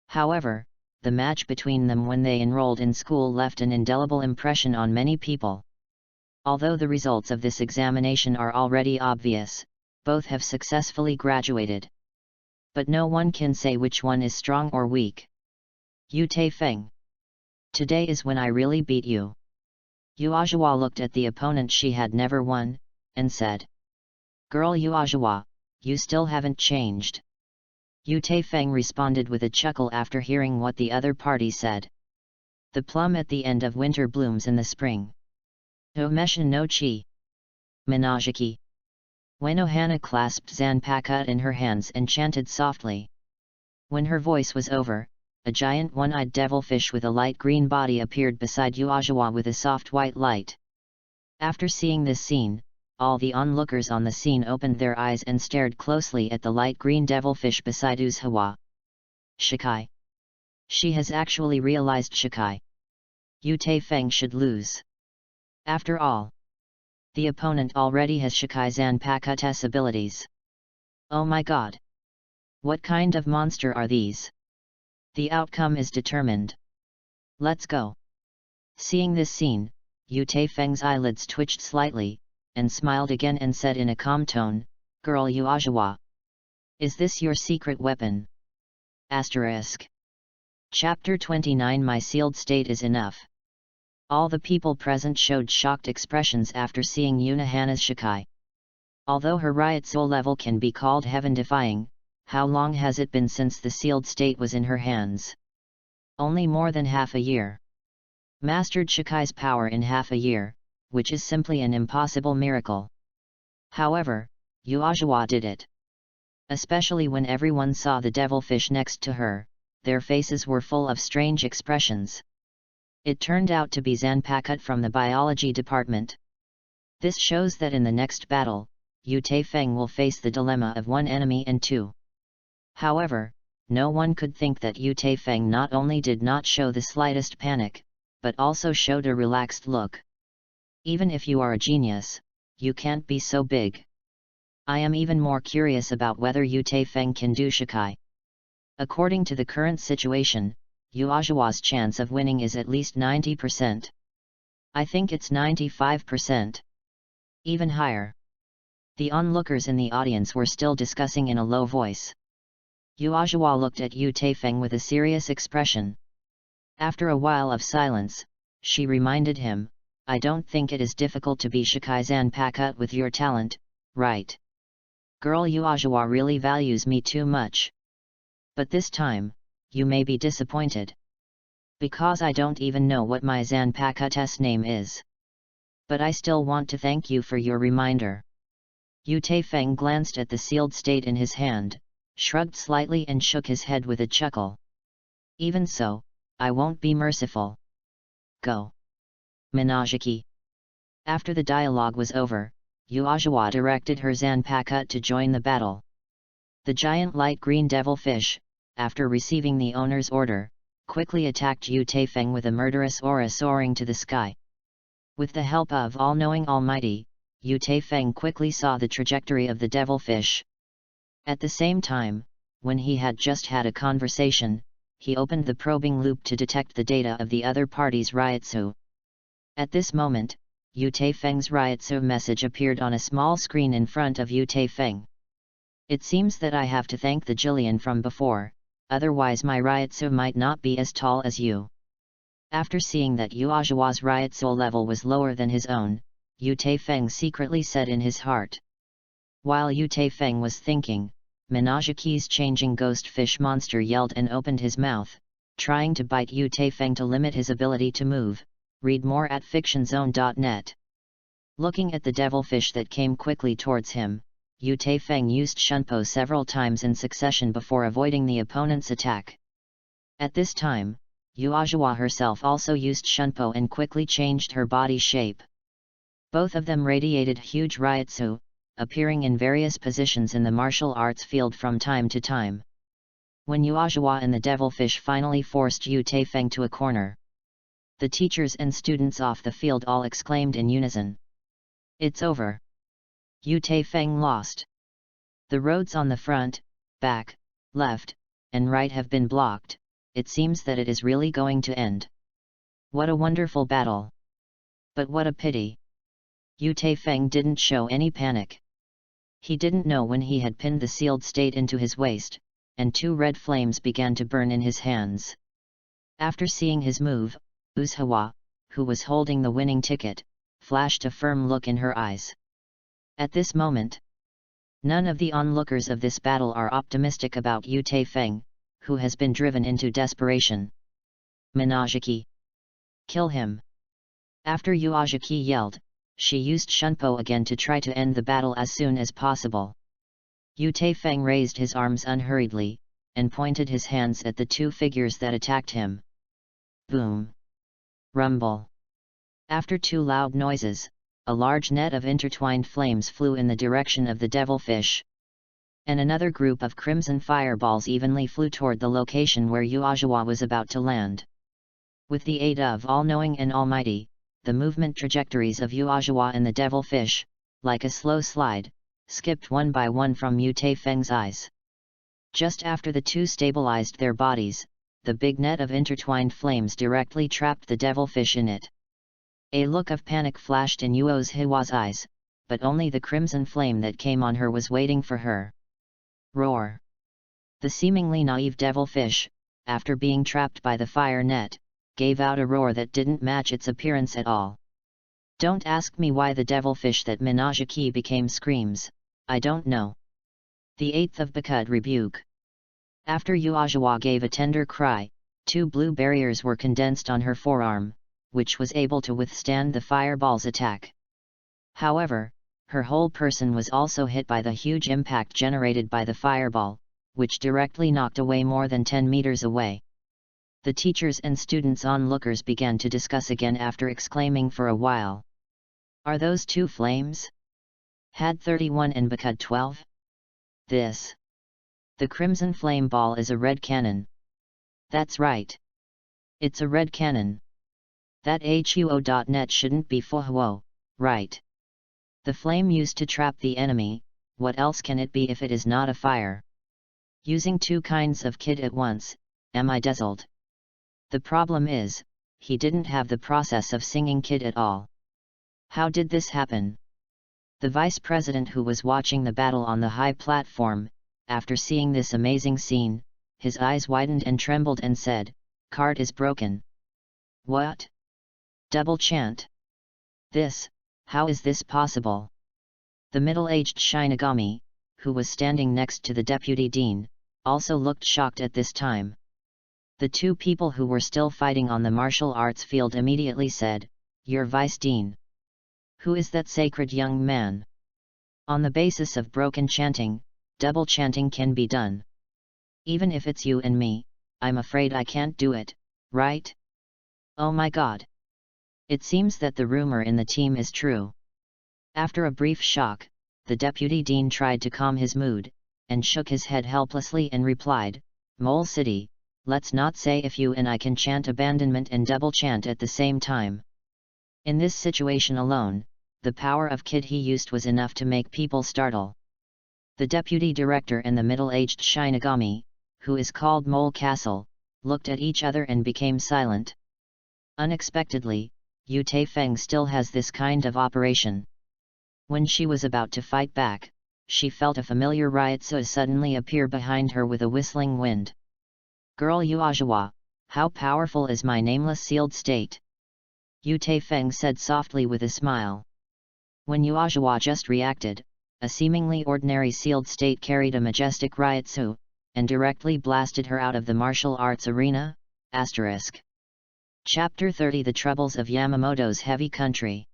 However, the match between them when they enrolled in school left an indelible impression on many people. Although the results of this examination are already obvious, both have successfully graduated. But no one can say which one is strong or weak. Yu Taifeng. Today is when I really beat you. Yhwach looked at the opponent she had never won, and said. Girl Yhwach, you still haven't changed. Yu Taifeng responded with a chuckle after hearing what the other party said. The plum at the end of winter blooms in the spring. Omesha no chi. Minajiki. Uenohana clasped Zanpakuto in her hands and chanted softly. When her voice was over, a giant one-eyed devilfish with a light green body appeared beside Yhwach with a soft white light. After seeing this scene, all the onlookers on the scene opened their eyes and stared closely at the light green devilfish beside Yhwach. Shikai. She has actually realized Shikai. Yu Taifeng should lose. After all, the opponent already has Shikai Zanpakuto's abilities. Oh my god! What kind of monster are these? The outcome is determined. Let's go. Seeing this scene, Yu Taifeng's eyelids twitched slightly, and smiled again and said in a calm tone, Girl Yhwach. Is this your secret weapon? Asterisk. Chapter 29 My sealed state is enough. All the people present showed shocked expressions after seeing Unohana's Shikai. Although her ryotsu level can be called heaven-defying, how long has it been since the sealed state was in her hands? Only more than half a year. Mastered Shikai's power in half a year, which is simply an impossible miracle. However, Yhwach did it. Especially when everyone saw the devilfish next to her, their faces were full of strange expressions. It turned out to be Zanpakuto from the biology department. This shows that in the next battle, Yu Taifeng will face the dilemma of one enemy and two. However, no one could think that Yu Taifeng not only did not show the slightest panic, but also showed a relaxed look. Even if you are a genius, you can't be so big. I am even more curious about whether Yu Taifeng can do Shikai. According to the current situation, Yhwach's chance of winning is at least 90%. I think it's 95%. Even higher. The onlookers in the audience were still discussing in a low voice. Yhwach looked at Yu Taifeng with a serious expression. After a while of silence, she reminded him, I don't think it is difficult to be Shikai Zanpakuto with your talent, right? Girl Yhwach really values me too much. But this time, you may be disappointed. Because I don't even know what my Zanpakuto's name is. But I still want to thank you for your reminder. Yu Taifeng glanced at the sealed state in his hand, shrugged slightly and shook his head with a chuckle. Even so, I won't be merciful. Go. Minajiki. After the dialogue was over, Yhwach directed her Zanpakuto to join the battle. The giant light green devilfish, after receiving the owner's order, quickly attacked Yu Taifeng with a murderous aura soaring to the sky. With the help of all-knowing Almighty, Yu Feng quickly saw the trajectory of the devilfish. At the same time, when he had just had a conversation, he opened the probing loop to detect the data of the other party's Ryotsu. At this moment, Yu Feng's Ryotsu message appeared on a small screen in front of Yu Feng. It seems that I have to thank the Jillian from before, otherwise my Ryotsu might not be as tall as you. After seeing that Yhwach's Ryotsu level was lower than his own, Yu Feng secretly said in his heart. While Yu Feng was thinking, Minazaki's changing ghost fish monster yelled and opened his mouth, trying to bite Yu Feng to limit his ability to move. Read more at fictionzone.net. Looking at the devilfish that came quickly towards him, Yu Feng used Shunpo several times in succession before avoiding the opponent's attack. At this time, Yhwach herself also used Shunpo and quickly changed her body shape. Both of them radiated huge Ryotsu, appearing in various positions in the martial arts field from time to time. When Yhwach and the devilfish finally forced Yu Feng to a corner, the teachers and students off the field all exclaimed in unison. It's over. Yu Feng lost. The roads on the front, back, left, and right have been blocked. It seems that it is really going to end. What a wonderful battle! But what a pity! Yu Feng didn't show any panic. He didn't know when he had pinned the sealed state into his waist, and 2 red flames began to burn in his hands. After seeing his move, Yhwach, who was holding the winning ticket, flashed a firm look in her eyes. At this moment, none of the onlookers of this battle are optimistic about Yu Feng, who has been driven into desperation. Minazaki! Kill him! After Yhwach yelled, she used Shunpo again to try to end the battle as soon as possible. Yu Feng raised his arms unhurriedly, and pointed his hands at the 2 figures that attacked him. Boom! Rumble! After 2 loud noises, a large net of intertwined flames flew in the direction of the devilfish. And another group of crimson fireballs evenly flew toward the location where Yhwach was about to land. With the aid of All-Knowing and Almighty, the movement trajectories of Yhwach and the devilfish, like a slow slide, skipped one by one from Yu Feng's eyes. Just after the 2 stabilized their bodies, the big net of intertwined flames directly trapped the devilfish in it. A look of panic flashed in Yhwach's eyes, but only the crimson flame that came on her was waiting for her. Roar! The seemingly naive devilfish, after being trapped by the fire net, gave out a roar that didn't match its appearance at all. Don't ask me why the devilfish that Minazaki became screams, I don't know. The 8th of Bakud rebuke. After Yhwach gave a tender cry, 2 blue barriers were condensed on her forearm, which was able to withstand the fireball's attack. However, her whole person was also hit by the huge impact generated by the fireball, which directly knocked away more than 10 meters away. The teachers and students onlookers began to discuss again after exclaiming for a while. Are those 2 flames? Had 31 and Bakud 12? This. The crimson flame ball is a red cannon. That's right. It's a red cannon. That HUO.net shouldn't be Fuhuo, right? The flame used to trap the enemy, what else can it be if it is not a fire? Using 2 kinds of kid at once, am I dazzled? The problem is, he didn't have the process of singing kid at all. How did this happen? The vice president who was watching the battle on the high platform, after seeing this amazing scene, his eyes widened and trembled and said, "Card is broken." What? Double chant. This, how is this possible? The middle-aged Shinigami, who was standing next to the deputy dean, also looked shocked at this time. The 2 people who were still fighting on the martial arts field immediately said, "Your vice dean. Who is that sacred young man?" On the basis of broken chanting, double chanting can be done. Even if it's you and me, I'm afraid I can't do it, right? Oh my god! It seems that the rumor in the team is true. After a brief shock, the deputy dean tried to calm his mood, and shook his head helplessly and replied, "Mole City, let's not say if you and I can chant abandonment and double chant at the same time. In this situation alone, the power of kid he used was enough to make people startle. The deputy director and the middle-aged Shinigami, who is called Mole Castle, looked at each other and became silent. Unexpectedly, Yu Feng still has this kind of operation. When she was about to fight back, she felt a familiar Ryotsu suddenly appear behind her with a whistling wind. "Girl Yhwach, how powerful is my nameless sealed state?" Yu Feng said softly with a smile. When Yhwach just reacted, a seemingly ordinary sealed state carried a majestic Ryotsu, and directly blasted her out of the martial arts arena. Chapter 30 The Troubles of Yamamoto's Heavy Country.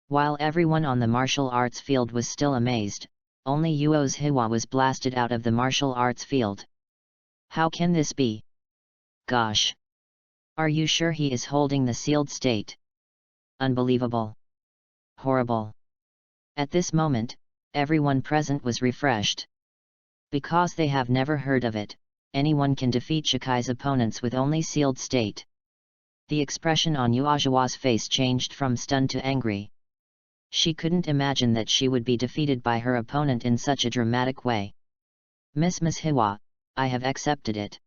While everyone on the martial arts field was still amazed, only Yhwach was blasted out of the martial arts field. How can this be? Gosh! Are you sure he is holding the sealed state? Unbelievable! Horrible! At this moment, everyone present was refreshed. Because they have never heard of it, anyone can defeat Shikai's opponents with only sealed state. The expression on Yhwach's face changed from stunned to angry. She couldn't imagine that she would be defeated by her opponent in such a dramatic way. Miss Yhwach, I have accepted it."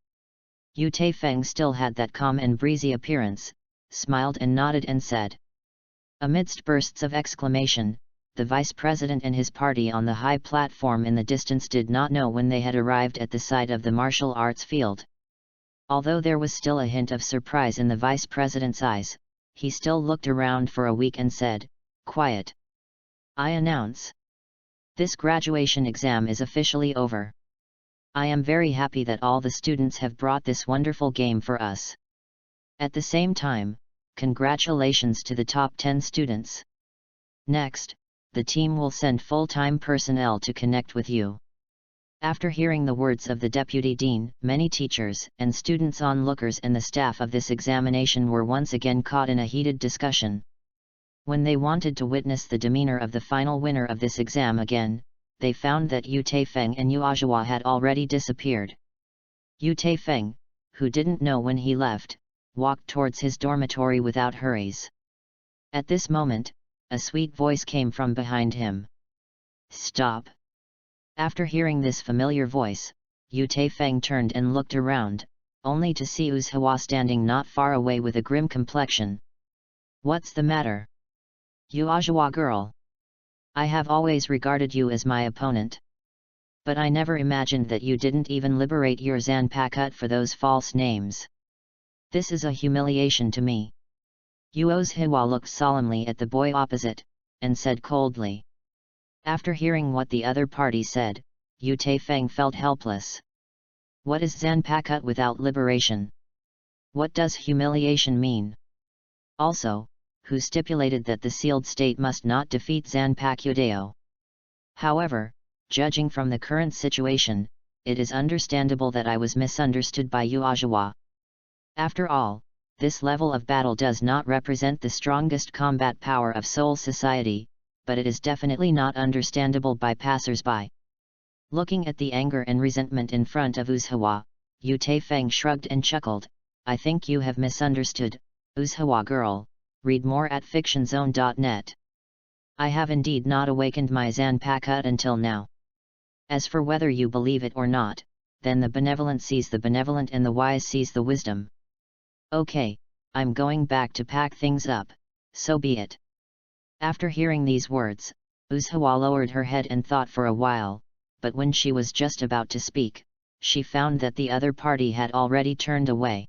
Yu Feng still had that calm and breezy appearance, smiled and nodded and said. Amidst bursts of exclamation, the vice president and his party on the high platform in the distance did not know when they had arrived at the site of the martial arts field. Although there was still a hint of surprise in the vice president's eyes, he still looked around for a week and said, "Quiet. I announce. This graduation exam is officially over. I am very happy that all the students have brought this wonderful game for us. At the same time, congratulations to the top 10 students. Next, the team will send full-time personnel to connect with you." After hearing the words of the deputy dean, many teachers and students onlookers and the staff of this examination were once again caught in a heated discussion. When they wanted to witness the demeanor of the final winner of this exam again, they found that Yu Feng and Yhwach had already disappeared. Yu Feng, who didn't know when he left, walked towards his dormitory without hurries. At this moment, a sweet voice came from behind him. "Stop!" After hearing this familiar voice, Yu Feng turned and looked around, only to see Yhwach standing not far away with a grim complexion. "What's the matter? Yhwach girl. I have always regarded you as my opponent. But I never imagined that you didn't even liberate your Zanpakuto for those false names. This is a humiliation to me." Yhwach looked solemnly at the boy opposite, and said coldly. After hearing what the other party said, Yu Feng felt helpless. What is Zanpakuto without liberation? What does humiliation mean? Also, who stipulated that the sealed state must not defeat Zanpakuto? However, judging from the current situation, it is understandable that I was misunderstood by Yhwach. After all, this level of battle does not represent the strongest combat power of Seoul society, but it is definitely not understandable by passers-by. Looking at the anger and resentment in front of Yhwach, Yu Feng shrugged and chuckled. "I think you have misunderstood, Yhwach girl. Read more at fictionzone.net. I have indeed not awakened my Zanpakuto until now. As for whether you believe it or not, then the benevolent sees the benevolent and the wise sees the wisdom. Okay, I'm going back to pack things up, so be it." After hearing these words, Yhwach lowered her head and thought for a while, but when she was just about to speak, she found that the other party had already turned away.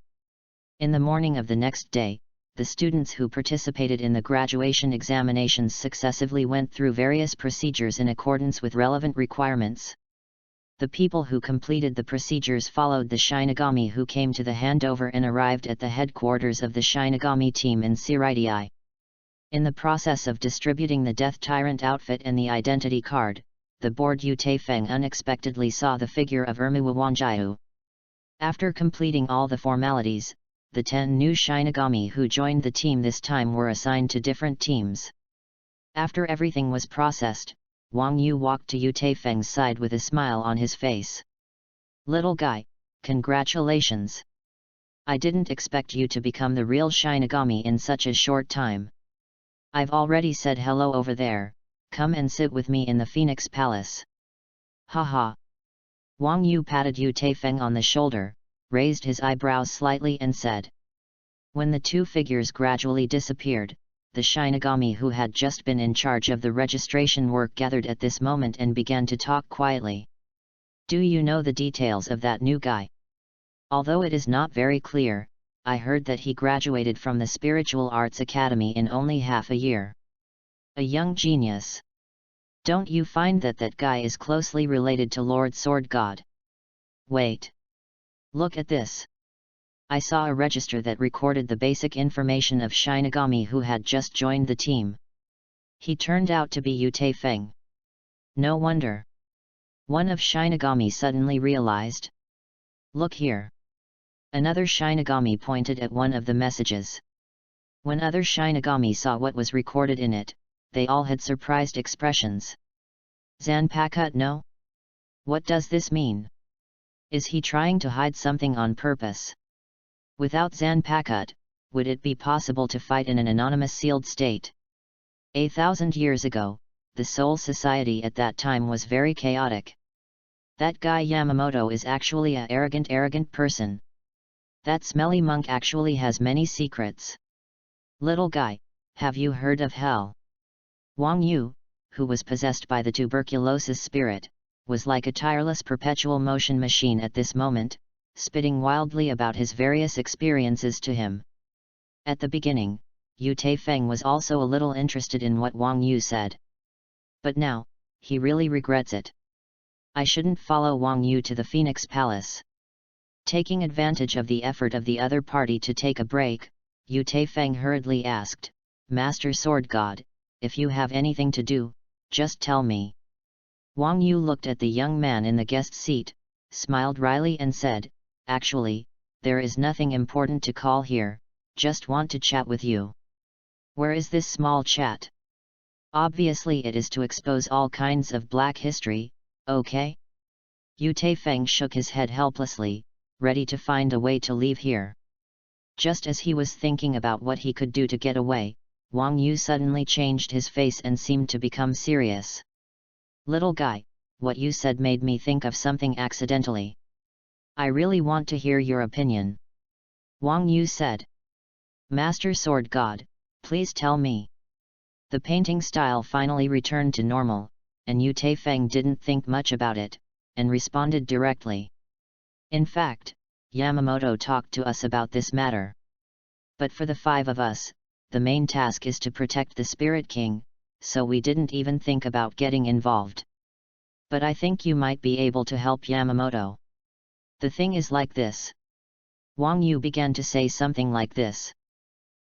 In the morning of the next day, the students who participated in the graduation examinations successively went through various procedures in accordance with relevant requirements. The people who completed the procedures followed the Shinigami who came to the handover and arrived at the headquarters of the Shinigami team in Siritai. In the process of distributing the Death Tyrant outfit and the identity card, the bored Yu Feng unexpectedly saw the figure of Wanjiu. After completing all the formalities, the 10 new Shinigami who joined the team this time were assigned to different teams. After everything was processed, Wang Yu walked to Yu Feng's side with a smile on his face. "Little guy, congratulations! I didn't expect you to become the real Shinigami in such a short time. I've already said hello over there, come and sit with me in the Phoenix Palace. Haha. Wang Yu patted Yu Taifeng on the shoulder, raised his eyebrows slightly and said. When the two figures gradually disappeared, the Shinigami who had just been in charge of the registration work gathered at this moment and began to talk quietly. Do you know the details of that new guy? Although it is not very clear, I heard that he graduated from the Spiritual Arts Academy in only half a year. A young genius. Don't you find that that guy is closely related to Lord Sword God? Wait. Look at this. I saw a register that recorded the basic information of Shinigami who had just joined the team. He turned out to be Yu Taifeng. No wonder. One of Shinigami suddenly realized. Look here. Another Shinigami pointed at one of the messages. When other Shinigami saw what was recorded in it, they all had surprised expressions. Zanpakut no? What does this mean? Is he trying to hide something on purpose? Without Zanpakut, would it be possible to fight in an anonymous sealed state? 1,000 years ago, the Soul Society at that time was very chaotic. That guy Yamamoto is actually a arrogant person. That smelly monk actually has many secrets. Little guy, have you heard of hell? Wang Yu, who was possessed by the tuberculosis spirit, was like a tireless perpetual motion machine at this moment, spitting wildly about his various experiences to him. At the beginning, Yu Taifeng was also a little interested in what Wang Yu said. But now, he really regrets it. I shouldn't follow Wang Yu to the Phoenix Palace. Taking advantage of the effort of the other party to take a break, Yu Taifeng hurriedly asked, Master Sword God, if you have anything to do, just tell me. Wang Yu looked at the young man in the guest seat, smiled wryly and said, Actually, there is nothing important to call here, just want to chat with you. Where is this small chat? Obviously it is to expose all kinds of black history, okay? Yu Taifeng shook his head helplessly, ready to find a way to leave here. Just as he was thinking about what he could do to get away, Wang Yu suddenly changed his face and seemed to become serious. Little guy, what you said made me think of something accidentally. I really want to hear your opinion. Wang Yu said. Master Sword God, please tell me. The painting style finally returned to normal, and Yu Taifeng didn't think much about it, and responded directly. In fact, Yamamoto talked to us about this matter. But for the 5 of us, the main task is to protect the Spirit King, so we didn't even think about getting involved. But I think you might be able to help Yamamoto. The thing is like this. Wang Yu began to say something like this.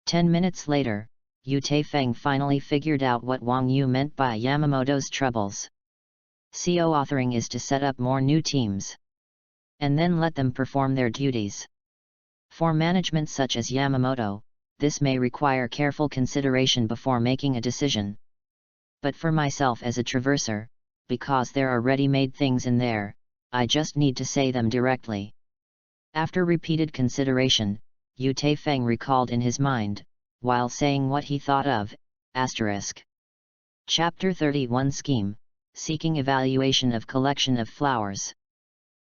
10 minutes later, Yu Taifeng finally figured out what Wang Yu meant by Yamamoto's troubles. Co-authoring is to set up more new teams. And then let them perform their duties. For management such as Yamamoto, this may require careful consideration before making a decision. But for myself as a traverser, because there are ready-made things in there, I just need to say them directly. After repeated consideration, Yu Taifeng recalled in his mind, while saying what he thought of, Chapter 31 Scheme, Seeking Evaluation of Collection of Flowers.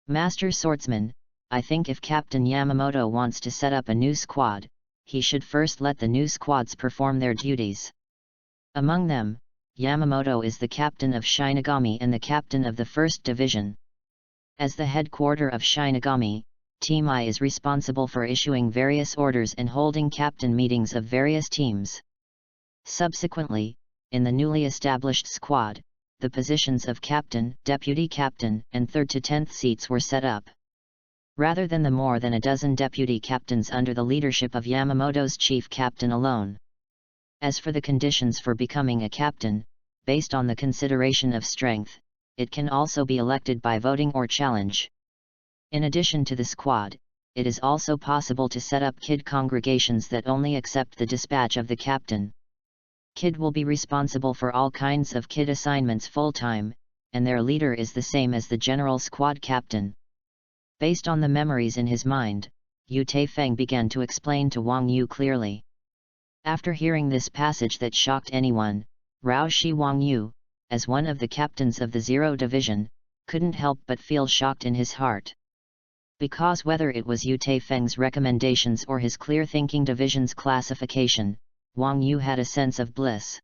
Master Swordsman, I think if Captain Yamamoto wants to set up a new squad, he should first let the new squads perform their duties. Among them, Yamamoto is the captain of Shinigami and the captain of the 1st Division. As the headquarter of Shinigami, Team I is responsible for issuing various orders and holding captain meetings of various teams. Subsequently, in the newly established squad, the positions of captain, deputy captain, and 3rd to 10th seats were set up. Rather than the more than a dozen deputy captains under the leadership of Yamamoto's chief captain alone. As for the conditions for becoming a captain, based on the consideration of strength, it can also be elected by voting or challenge. In addition to the squad, it is also possible to set up kid congregations that only accept the dispatch of the captain. Kid will be responsible for all kinds of kid assignments full-time, and their leader is the same as the general squad captain. Based on the memories in his mind, Yu Taifeng began to explain to Wang Yu clearly. After hearing this passage that shocked anyone, Rao Shi Wang Yu, as one of the captains of the Zero Division, couldn't help but feel shocked in his heart. Because whether it was Yu Taifeng's recommendations or his clear-thinking division's classification, Wang Yu had a sense of bliss.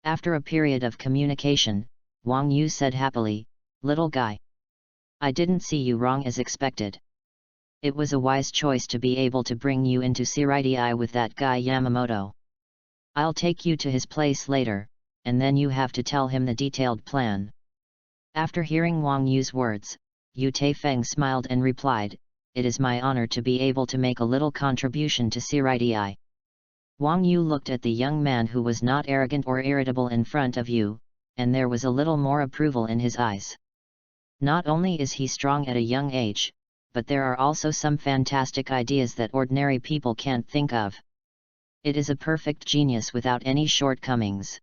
After a period of communication, Wang Yu said happily, "Little guy. I didn't see you wrong as expected. It was a wise choice to be able to bring you into Siridi with that guy Yamamoto. I'll take you to his place later, and then you have to tell him the detailed plan." After hearing Wang Yu's words, Yu Taifeng smiled and replied, "It is my honor to be able to make a little contribution to Siridi." Wang Yu looked at the young man who was not arrogant or irritable in front of you, and there was a little more approval in his eyes. Not only is he strong at a young age, but there are also some fantastic ideas that ordinary people can't think of. It is a perfect genius without any shortcomings.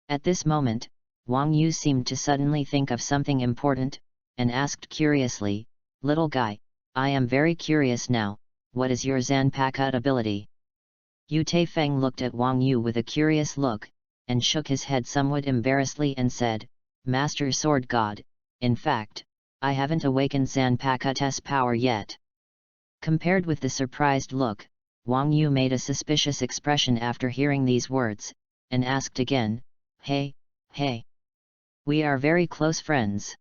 At this moment, Wang Yu seemed to suddenly think of something important, and asked curiously, "Little guy, I am very curious now, what is your Zanpakuto ability?" Yu Taifeng looked at Wang Yu with a curious look, and shook his head somewhat embarrassedly and said, "Master Sword God, in fact, I haven't awakened Zanpakuto's power yet." Compared with the surprised look, Wang Yu made a suspicious expression after hearing these words, and asked again, Hey. We are very close friends.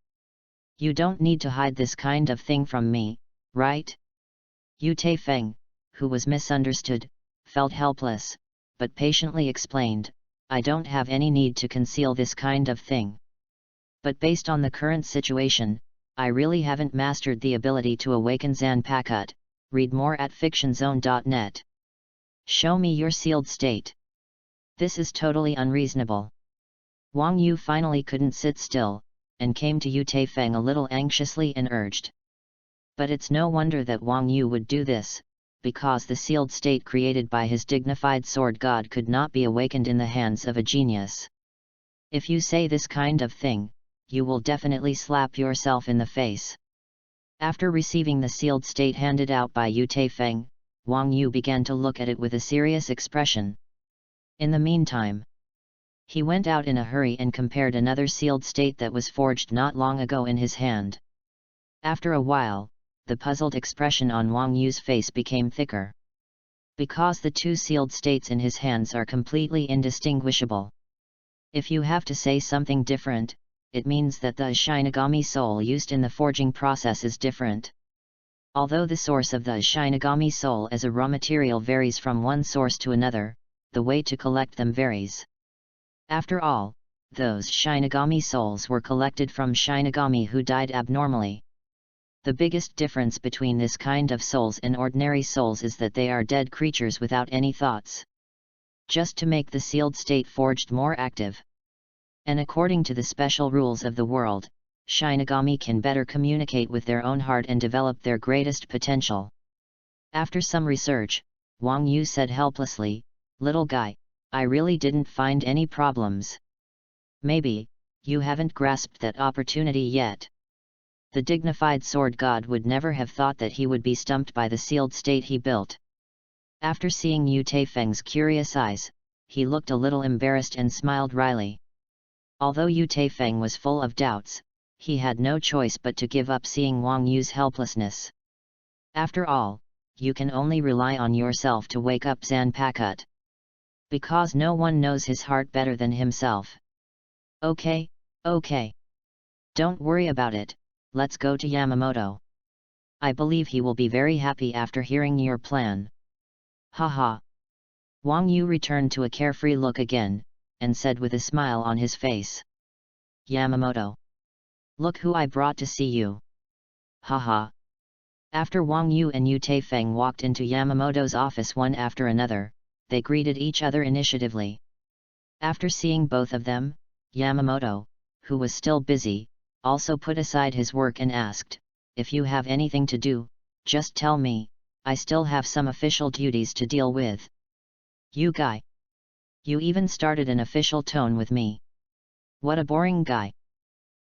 You don't need to hide this kind of thing from me, right?" Yu Taifeng, who was misunderstood, felt helpless, but patiently explained, "I don't have any need to conceal this kind of thing. But based on the current situation, I really haven't mastered the ability to awaken Zanpakuto. Read more at fictionzone.net. Show me your sealed state. This is totally unreasonable." Wang Yu finally couldn't sit still, and came to Yu Taifeng a little anxiously and urged. But it's no wonder that Wang Yu would do this, because the sealed state created by his dignified sword god could not be awakened in the hands of a genius. If you say this kind of thing, you will definitely slap yourself in the face. After receiving the sealed state handed out by Yu Taifeng, Wang Yu began to look at it with a serious expression. In the meantime, he went out in a hurry and compared another sealed state that was forged not long ago in his hand. After a while, the puzzled expression on Wang Yu's face became thicker. Because the two sealed states in his hands are completely indistinguishable. If you have to say something different, it means that the Shinigami soul used in the forging process is different. Although the source of the Shinigami soul as a raw material varies from one source to another, the way to collect them varies. After all, those Shinigami souls were collected from Shinigami who died abnormally. The biggest difference between this kind of souls and ordinary souls is that they are dead creatures without any thoughts. Just to make the sealed state forged more active. And according to the special rules of the world, Shinigami can better communicate with their own heart and develop their greatest potential. After some research, Wang Yu said helplessly, "Little guy, I really didn't find any problems. Maybe, you haven't grasped that opportunity yet." The dignified sword god would never have thought that he would be stumped by the sealed state he built. After seeing Yu Taifeng's curious eyes, he looked a little embarrassed and smiled wryly. Although Yu Taifeng was full of doubts, he had no choice but to give up seeing Wang Yu's helplessness. After all, you can only rely on yourself to wake up Zanpakuto. Because no one knows his heart better than himself. Okay. Don't worry about it, let's go to Yamamoto. I believe he will be very happy after hearing your plan. Haha. Wang Yu returned to a carefree look again, and said with a smile on his face. Yamamoto. Look who I brought to see you. Haha. After Wang Yu and Yu Taifeng walked into Yamamoto's office one after another, they greeted each other initiatively. After seeing both of them, Yamamoto, who was still busy, also put aside his work and asked, "If you have anything to do, just tell me, I still have some official duties to deal with." "You guy. You even started an official tone with me. What a boring guy."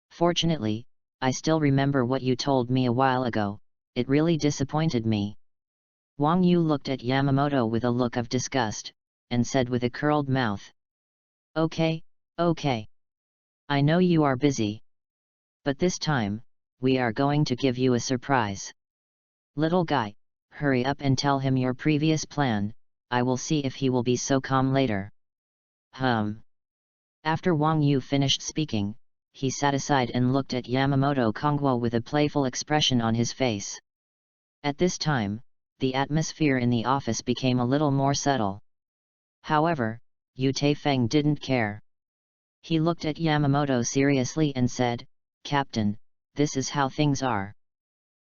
"Fortunately, I still remember what you told me a while ago, it really disappointed me." Wang Yu looked at Yamamoto with a look of disgust, and said with a curled mouth. Okay, okay. I know you are busy. But this time, we are going to give you a surprise. Little guy, hurry up and tell him your previous plan, I will see if he will be so calm later. After Wang Yu finished speaking, he sat aside and looked at Yamamoto Kongwo with a playful expression on his face. At this time, the atmosphere in the office became a little more subtle. However, Yu Taifeng didn't care. He looked at Yamamoto seriously and said, Captain, this is how things are.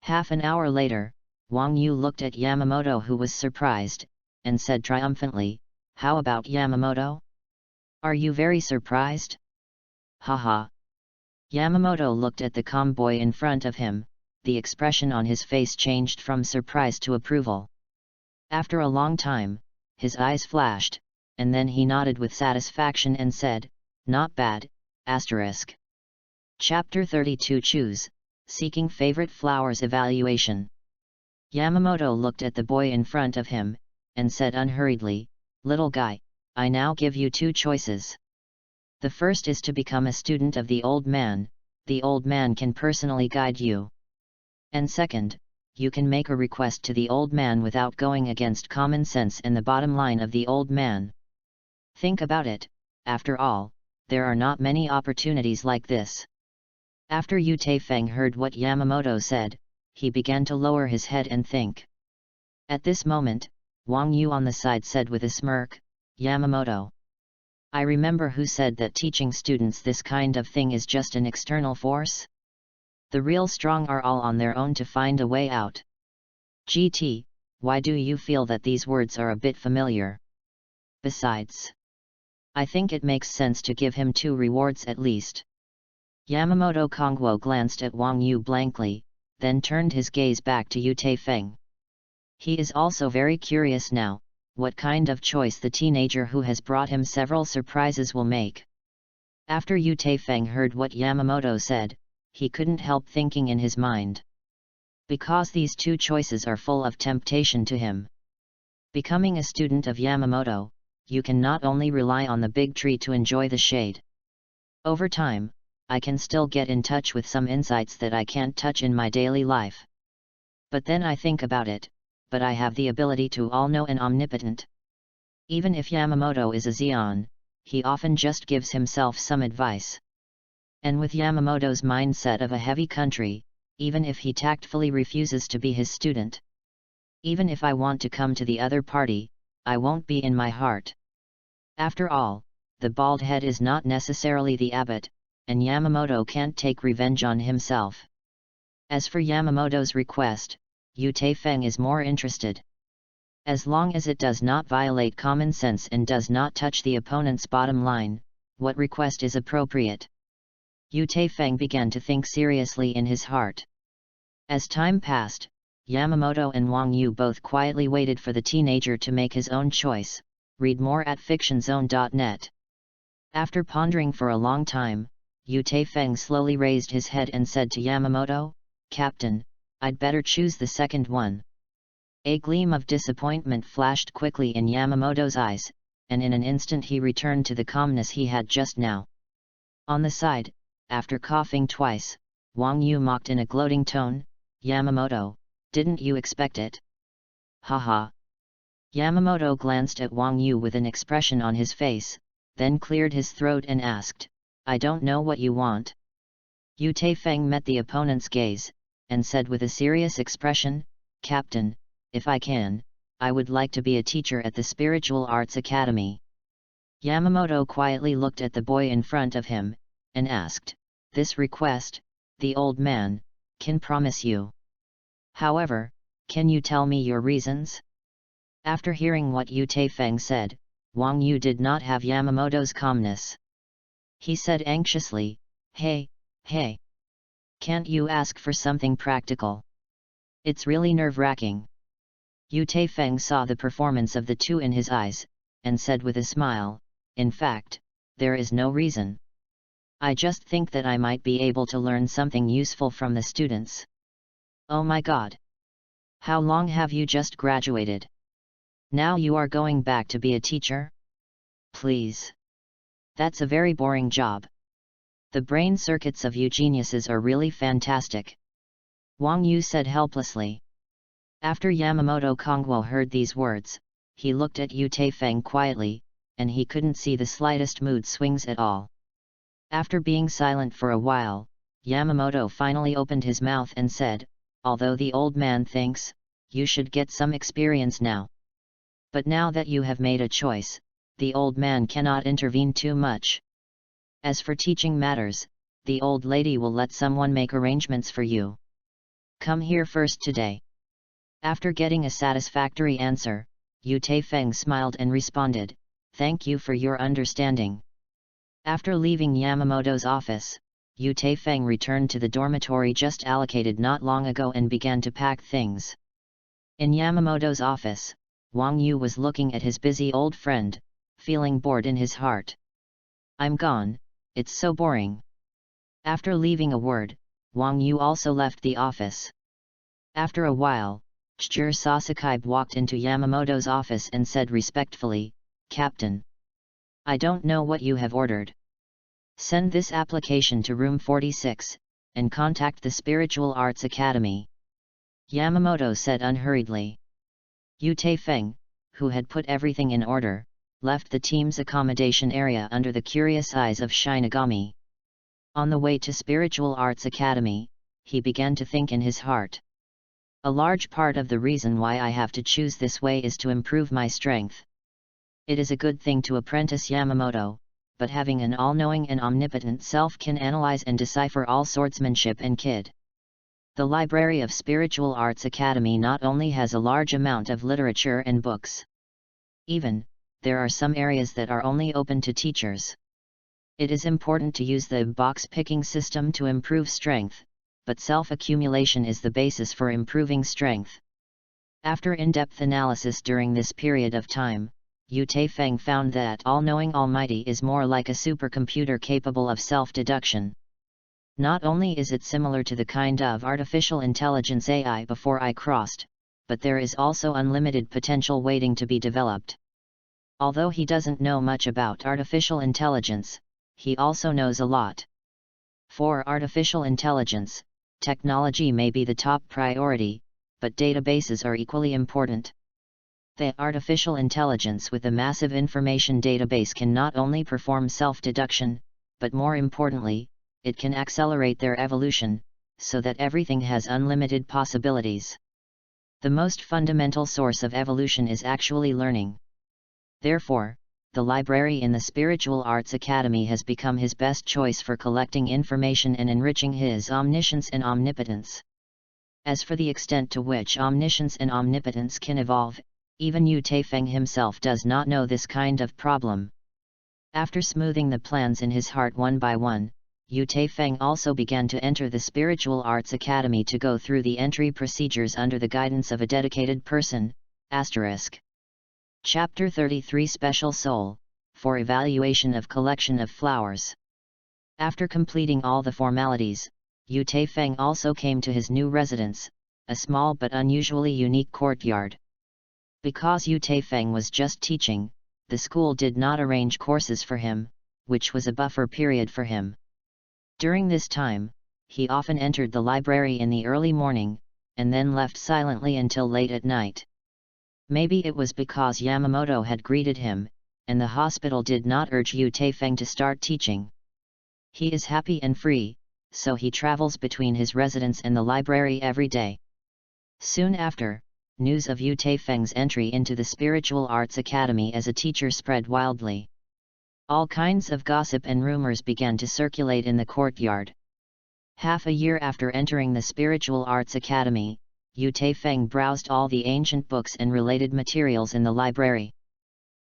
Half an hour later, Wang Yu looked at Yamamoto, who was surprised, and said triumphantly, How about Yamamoto? Are you very surprised? Haha. Yamamoto looked at the calm boy in front of him, the expression on his face changed from surprise to approval. After a long time, his eyes flashed, and then he nodded with satisfaction and said, Not bad, asterisk. Chapter 32 Choose, Seeking Favorite Flowers Evaluation. Yamamoto looked at the boy in front of him, and said unhurriedly, Little guy, I now give you two choices. The first is to become a student of the old man can personally guide you. And second, you can make a request to the old man without going against common sense and the bottom line of the old man. Think about it, after all, there are not many opportunities like this. After Yu Taifeng heard what Yamamoto said, he began to lower his head and think. At this moment, Wang Yu on the side said with a smirk, Yamamoto. I remember who said that teaching students this kind of thing is just an external force? The real strong are all on their own to find a way out. GT, why do you feel that these words are a bit familiar? Besides, I think it makes sense to give him 2 rewards at least. Yamamoto Kongwo glanced at Wang Yu blankly, then turned his gaze back to Yu Taifeng. He is also very curious now, what kind of choice the teenager who has brought him several surprises will make. After Yu Taifeng heard what Yamamoto said, he couldn't help thinking in his mind. Because these 2 choices are full of temptation to him. Becoming a student of Yamamoto, you can not only rely on the big tree to enjoy the shade. Over time, I can still get in touch with some insights that I can't touch in my daily life. But then I think about it, but I have the ability to all-know and omnipotent. Even if Yamamoto is a Zeon, he often just gives himself some advice. And with Yamamoto's mindset of a heavy country, even if he tactfully refuses to be his student. Even if I want to come to the other party, I won't be in my heart. After all, the bald head is not necessarily the abbot, and Yamamoto can't take revenge on himself. As for Yamamoto's request, Yu Taifeng is more interested. As long as it does not violate common sense and does not touch the opponent's bottom line, what request is appropriate? Yu Taifeng began to think seriously in his heart. As time passed, Yamamoto and Wang Yu both quietly waited for the teenager to make his own choice. Read more at fictionzone.net. After pondering for a long time, Yu Taifeng slowly raised his head and said to Yamamoto, Captain, I'd better choose the second one. A gleam of disappointment flashed quickly in Yamamoto's eyes, and in an instant he returned to the calmness he had just now. On the side, after coughing twice, Wang Yu mocked in a gloating tone, Yamamoto, didn't you expect it? Haha. Yamamoto glanced at Wang Yu with an expression on his face, then cleared his throat and asked, I don't know what you want. Yu Taifeng met the opponent's gaze, and said with a serious expression, Captain, if I can, I would like to be a teacher at the Spiritual Arts Academy. Yamamoto quietly looked at the boy in front of him, and asked, This request, the old man, can promise you. However, can you tell me your reasons? After hearing what Yu Taifeng said, Wang Yu did not have Yamamoto's calmness. He said anxiously, Hey, can't you ask for something practical? It's really nerve-wracking. Yu Taifeng saw the performance of the 2 in his eyes, and said with a smile, In fact, there is no reason. I just think that I might be able to learn something useful from the students. Oh my God! How long have you just graduated? Now you are going back to be a teacher? Please. That's a very boring job. The brain circuits of you geniuses are really fantastic. Wang Yu said helplessly. After Yamamoto Kongwo heard these words, he looked at Yu Taifeng quietly, and he couldn't see the slightest mood swings at all. After being silent for a while, Yamamoto finally opened his mouth and said, although the old man thinks, you should get some experience now. But now that you have made a choice, the old man cannot intervene too much. As for teaching matters, the old lady will let someone make arrangements for you. Come here first today. After getting a satisfactory answer, Yu Taifeng smiled and responded, thank you for your understanding. After leaving Yamamoto's office, Yu Taifeng returned to the dormitory just allocated not long ago and began to pack things. In Yamamoto's office, Wang Yu was looking at his busy old friend, feeling bored in his heart. I'm gone, it's so boring. After leaving a word, Wang Yu also left the office. After a while, Chur Sasakai walked into Yamamoto's office and said respectfully, Captain, I don't know what you have ordered. Send this application to room 46, and contact the Spiritual Arts Academy. Yamamoto said unhurriedly. Yu Taifeng, who had put everything in order, left the team's accommodation area under the curious eyes of Shinigami. On the way to Spiritual Arts Academy, he began to think in his heart. A large part of the reason why I have to choose this way is to improve my strength. It is a good thing to apprentice Yamamoto, but having an all-knowing and omnipotent self can analyze and decipher all swordsmanship and kid. The library of Spiritual Arts Academy not only has a large amount of literature and books. Even, there are some areas that are only open to teachers. It is important to use the box-picking system to improve strength, but self-accumulation is the basis for improving strength. After in-depth analysis during this period of time, Yu Taifeng found that all-knowing Almighty is more like a supercomputer capable of self-deduction. Not only is it similar to the kind of artificial intelligence AI before I crossed, but there is also unlimited potential waiting to be developed. Although he doesn't know much about artificial intelligence, he also knows a lot. For artificial intelligence, technology may be the top priority, but databases are equally important. The artificial intelligence with a massive information database can not only perform self-deduction, but more importantly, it can accelerate their evolution, so that everything has unlimited possibilities. The most fundamental source of evolution is actually learning. Therefore, the library in the Spiritual Arts Academy has become his best choice for collecting information and enriching his omniscience and omnipotence. As for the extent to which omniscience and omnipotence can evolve, even Yu Taifeng himself does not know this kind of problem. After smoothing the plans in his heart one by one, Yu Taifeng also began to enter the Spiritual Arts Academy to go through the entry procedures under the guidance of a dedicated person, *. Chapter 33 Special Soul, for evaluation of collection of flowers. After completing all the formalities, Yu Taifeng also came to his new residence, a small but unusually unique courtyard. Because Yu Taifeng was just teaching, the school did not arrange courses for him, which was a buffer period for him. During this time, he often entered the library in the early morning, and then left silently until late at night. Maybe it was because Yamamoto had greeted him, and the hospital did not urge Yu Taifeng to start teaching. He is happy and free, so he travels between his residence and the library every day. Soon after, news of Yu Taifeng's entry into the Spiritual Arts Academy as a teacher spread wildly. All kinds of gossip and rumors began to circulate in the courtyard. Half a year after entering the Spiritual Arts Academy, Yu Taifeng browsed all the ancient books and related materials in the library.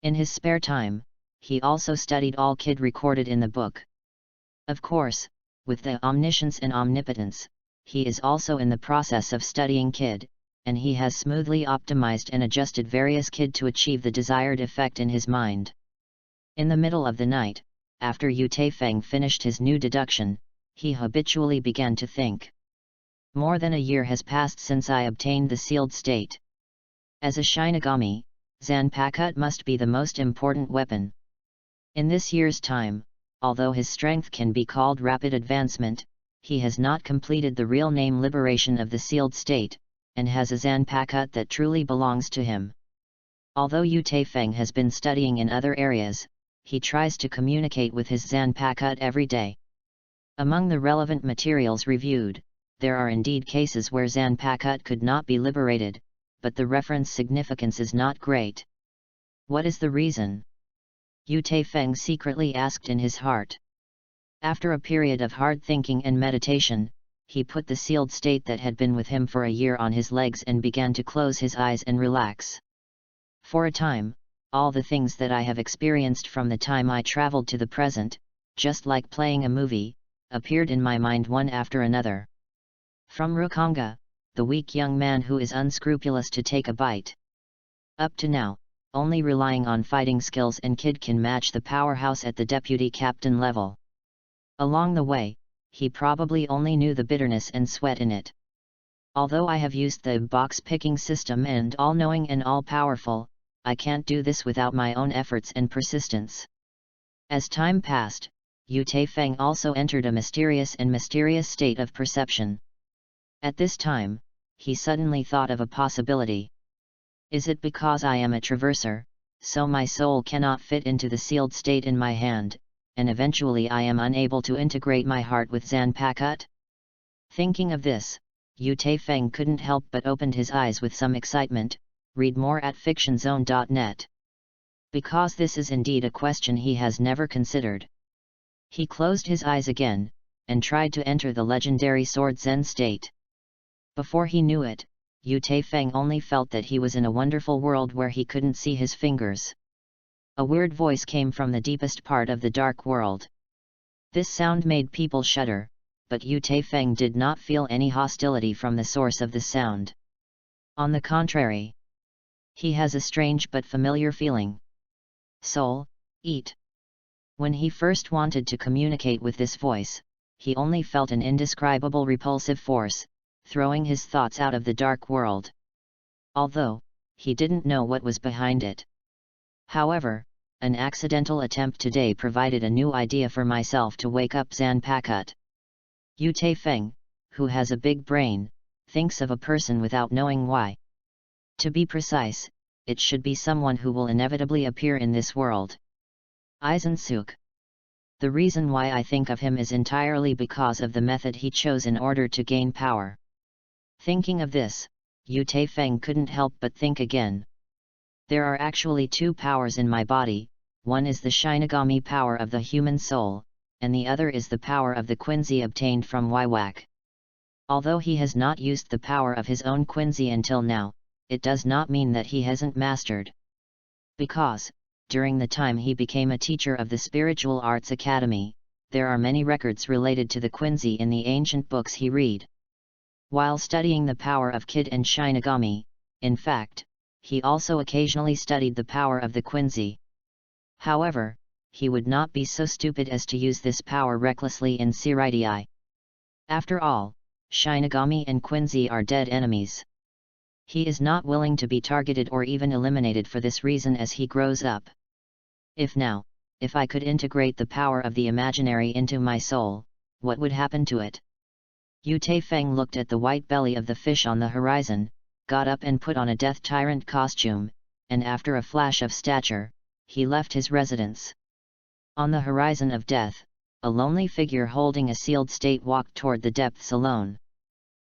In his spare time, he also studied all kid recorded in the book. Of course, with the omniscience and omnipotence, he is also in the process of studying kid, and he has smoothly optimized and adjusted various kid to achieve the desired effect in his mind. In the middle of the night, after Yu Taifeng finished his new deduction, he habitually began to think. More than a year has passed since I obtained the sealed state. As a Shinigami, Zanpakut must be the most important weapon. In this year's time, although his strength can be called rapid advancement, he has not completed the real name liberation of the sealed state, and has a Zanpakut that truly belongs to him. Although Yu Taifeng has been studying in other areas, he tries to communicate with his Zanpakut every day. Among the relevant materials reviewed, there are indeed cases where Zanpakut could not be liberated, but the reference significance is not great. What is the reason? Yu Taifeng secretly asked in his heart. After a period of hard thinking and meditation, he put the sealed state that had been with him for a year on his legs and began to close his eyes and relax. For a time, all the things that I have experienced from the time I traveled to the present, just like playing a movie, appeared in my mind one after another. From Rukanga, the weak young man who is unscrupulous to take a bite, up to now, only relying on fighting skills and kid can match the powerhouse at the deputy captain level. Along the way, he probably only knew the bitterness and sweat in it. Although I have used the box-picking system and all-knowing and all-powerful, I can't do this without my own efforts and persistence. As time passed, Yu Taifeng also entered a mysterious state of perception. At this time, he suddenly thought of a possibility. Is it because I am a traverser, so my soul cannot fit into the sealed state in my hand, and eventually I am unable to integrate my heart with Zanpakut? Thinking of this, Yu Taifeng couldn't help but opened his eyes with some excitement. Read more at fictionzone.net. Because this is indeed a question he has never considered. He closed his eyes again, and tried to enter the legendary sword Zen state. Before he knew it, Yu Taifeng only felt that he was in a wonderful world where he couldn't see his fingers. A weird voice came from the deepest part of the dark world. This sound made people shudder, but Yu Taifeng did not feel any hostility from the source of the sound. On the contrary, he has a strange but familiar feeling. Soul, eat. When he first wanted to communicate with this voice, he only felt an indescribable repulsive force, throwing his thoughts out of the dark world. Although, he didn't know what was behind it. However, an accidental attempt today provided a new idea for myself to wake up Zanpakut. Yu Taifeng, who has a big brain, thinks of a person without knowing why. To be precise, it should be someone who will inevitably appear in this world. Izensuk. The reason why I think of him is entirely because of the method he chose in order to gain power. Thinking of this, Yu Taifeng couldn't help but think again. There are actually two powers in my body, one is the Shinigami power of the human soul, and the other is the power of the Quincy obtained from Yhwach. Although he has not used the power of his own Quincy until now, it does not mean that he hasn't mastered. Because, during the time he became a teacher of the Spiritual Arts Academy, there are many records related to the Quincy in the ancient books he read. While studying the power of Kid and Shinigami, in fact, he also occasionally studied the power of the Quincy. However, he would not be so stupid as to use this power recklessly in Siridii. After all, Shinigami and Quincy are dead enemies. He is not willing to be targeted or even eliminated for this reason as he grows up. If I could integrate the power of the imaginary into my soul, what would happen to it? Yu Taifeng looked at the white belly of the fish on the horizon, got up and put on a death tyrant costume, and after a flash of stature, he left his residence. On the horizon of death, a lonely figure holding a sealed state walked toward the depths alone.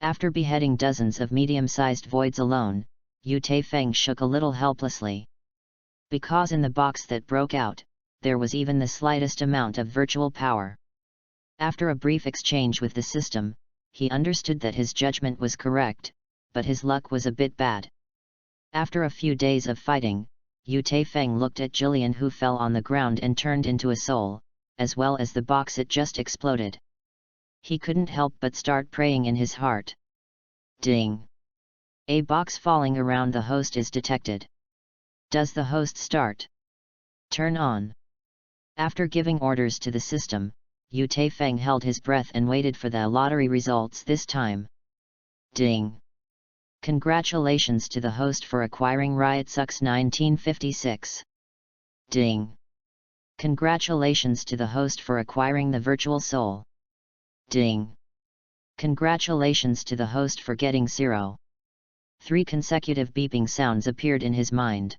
After beheading dozens of medium-sized voids alone, Yu Taifeng shook a little helplessly. Because in the box that broke out, there was even the slightest amount of virtual power. After a brief exchange with the system, he understood that his judgment was correct, but his luck was a bit bad. After a few days of fighting, Yu Taifeng looked at Jillian who fell on the ground and turned into a soul, as well as the box it just exploded. He couldn't help but start praying in his heart. Ding! A box falling around the host is detected. Does the host start? Turn on. After giving orders to the system, Yu Taifeng held his breath and waited for the lottery results this time. Ding! Congratulations to the host for acquiring Riot Sucks 1956. Ding! Congratulations to the host for acquiring the Virtual Soul. Ding! Congratulations to the host for getting 0. 3 consecutive beeping sounds appeared in his mind.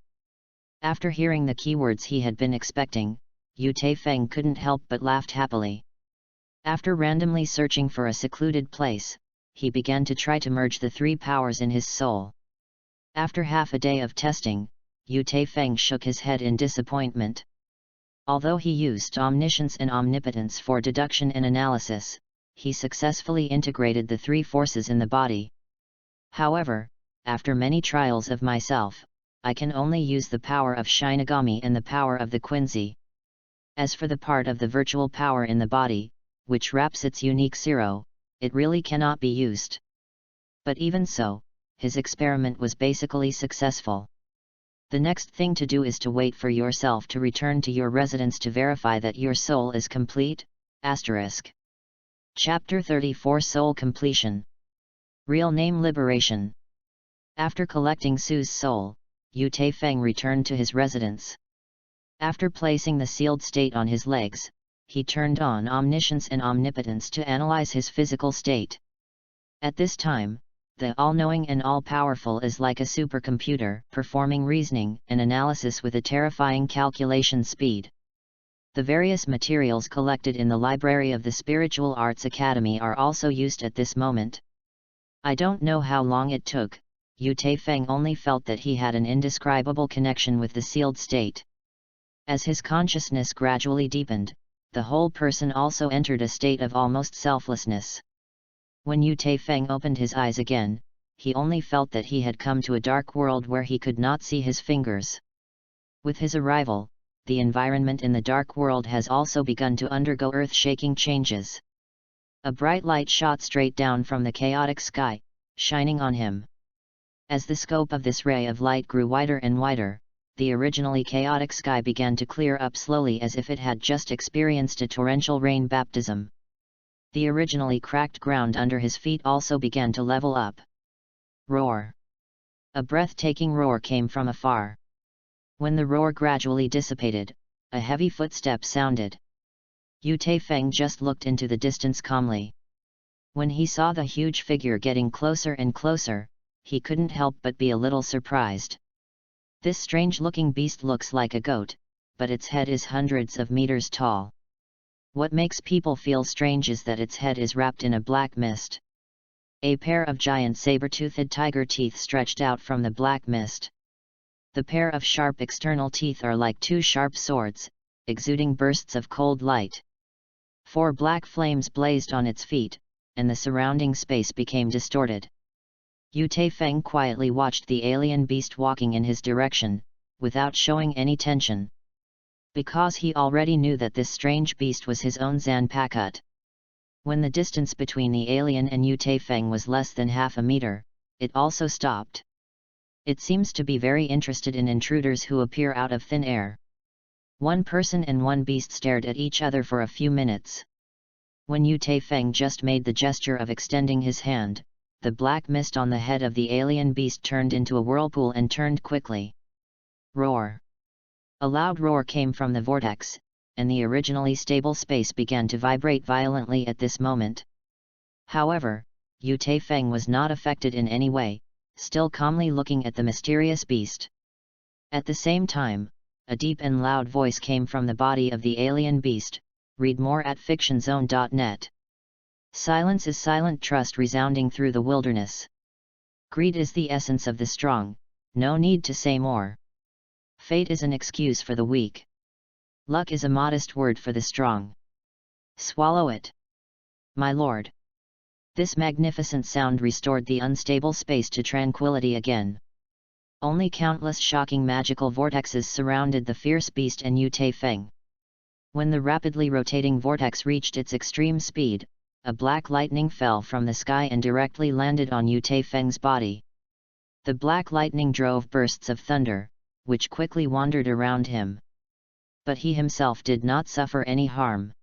After hearing the keywords he had been expecting, Yu Taifeng couldn't help but laughed happily. After randomly searching for a secluded place, he began to try to merge the 3 powers in his soul. After half a day of testing, Yu Taifeng shook his head in disappointment. Although he used omniscience and omnipotence for deduction and analysis, he successfully integrated the 3 forces in the body. However, after many trials of myself, I can only use the power of Shinigami and the power of the Quincy. As for the part of the virtual power in the body, which wraps its unique 0, it really cannot be used. But even so, his experiment was basically successful. The next thing to do is to wait for yourself to return to your residence to verify that your soul is complete. Chapter 34 Soul Completion. Real Name Liberation. After collecting Su's soul, Yu Taifeng returned to his residence. After placing the sealed state on his legs, he turned on omniscience and omnipotence to analyze his physical state. At this time, the all-knowing and all-powerful is like a supercomputer, performing reasoning and analysis with a terrifying calculation speed. The various materials collected in the library of the Spiritual Arts Academy are also used at this moment. I don't know how long it took, Yu Taifeng only felt that he had an indescribable connection with the sealed state. As his consciousness gradually deepened, the whole person also entered a state of almost selflessness. When Yu Taifeng opened his eyes again, he only felt that he had come to a dark world where he could not see his fingers. With his arrival, the environment in the dark world has also begun to undergo earth-shaking changes. A bright light shot straight down from the chaotic sky, shining on him. As the scope of this ray of light grew wider and wider, the originally chaotic sky began to clear up slowly as if it had just experienced a torrential rain baptism. The originally cracked ground under his feet also began to level up. Roar! A breathtaking roar came from afar. When the roar gradually dissipated, a heavy footstep sounded. Yu Taifeng just looked into the distance calmly. When he saw the huge figure getting closer and closer, he couldn't help but be a little surprised. This strange-looking beast looks like a goat, but its head is hundreds of meters tall. What makes people feel strange is that its head is wrapped in a black mist. A pair of giant saber-toothed tiger teeth stretched out from the black mist. The pair of sharp external teeth are like 2 sharp swords, exuding bursts of cold light. 4 black flames blazed on its feet, and the surrounding space became distorted. Yu Taifeng quietly watched the alien beast walking in his direction, without showing any tension. Because he already knew that this strange beast was his own Zanpakut. When the distance between the alien and Yu Taifeng was less than half a meter, it also stopped. It seems to be very interested in intruders who appear out of thin air. 1 person and 1 beast stared at each other for a few minutes. When Yu Taifeng just made the gesture of extending his hand, the black mist on the head of the alien beast turned into a whirlpool and turned quickly. Roar! A loud roar came from the vortex, and the originally stable space began to vibrate violently at this moment. However, Yu Taifeng was not affected in any way, still calmly looking at the mysterious beast. At the same time, a deep and loud voice came from the body of the alien beast. Read more at fictionzone.net. Silence is silent trust resounding through the wilderness. Greed is the essence of the strong, no need to say more. Fate is an excuse for the weak. Luck is a modest word for the strong. Swallow it. My lord. This magnificent sound restored the unstable space to tranquility again. Only countless shocking magical vortexes surrounded the fierce beast and Yu Taifeng. When the rapidly rotating vortex reached its extreme speed, a black lightning fell from the sky and directly landed on Yu Taifeng's body. The black lightning drove bursts of thunder, which quickly wandered around him. But he himself did not suffer any harm.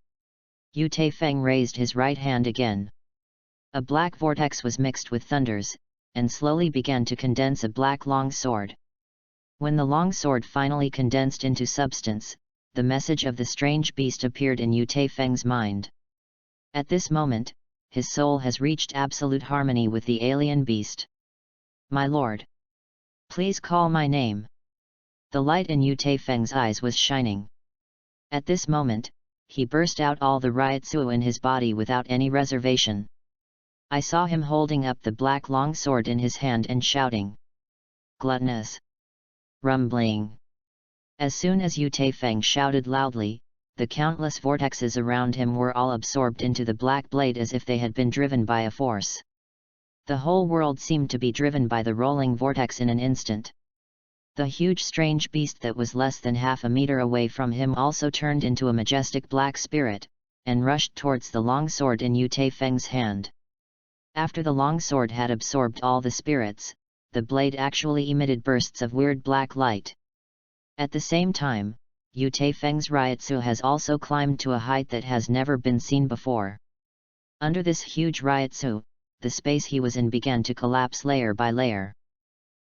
Yu Taifeng raised his right hand again. A black vortex was mixed with thunders, and slowly began to condense a black long sword. When the long sword finally condensed into substance, the message of the strange beast appeared in Yu Taifeng's mind. At this moment, his soul has reached absolute harmony with the alien beast. "My lord! Please call my name." The light in Yu Taifeng's eyes was shining. At this moment, he burst out all the Ryotsu in his body without any reservation. I saw him holding up the black long sword in his hand and shouting, "Gluttonous!" Rumbling. As soon as Yu Taifeng shouted loudly, the countless vortexes around him were all absorbed into the black blade as if they had been driven by a force. The whole world seemed to be driven by the rolling vortex in an instant. The huge strange beast that was less than half a meter away from him also turned into a majestic black spirit, and rushed towards the long sword in Yu Taifeng's hand. After the long sword had absorbed all the spirits, the blade actually emitted bursts of weird black light. At the same time, Yu Taifeng's Ryotsu has also climbed to a height that has never been seen before. Under this huge Ryotsu, the space he was in began to collapse layer by layer.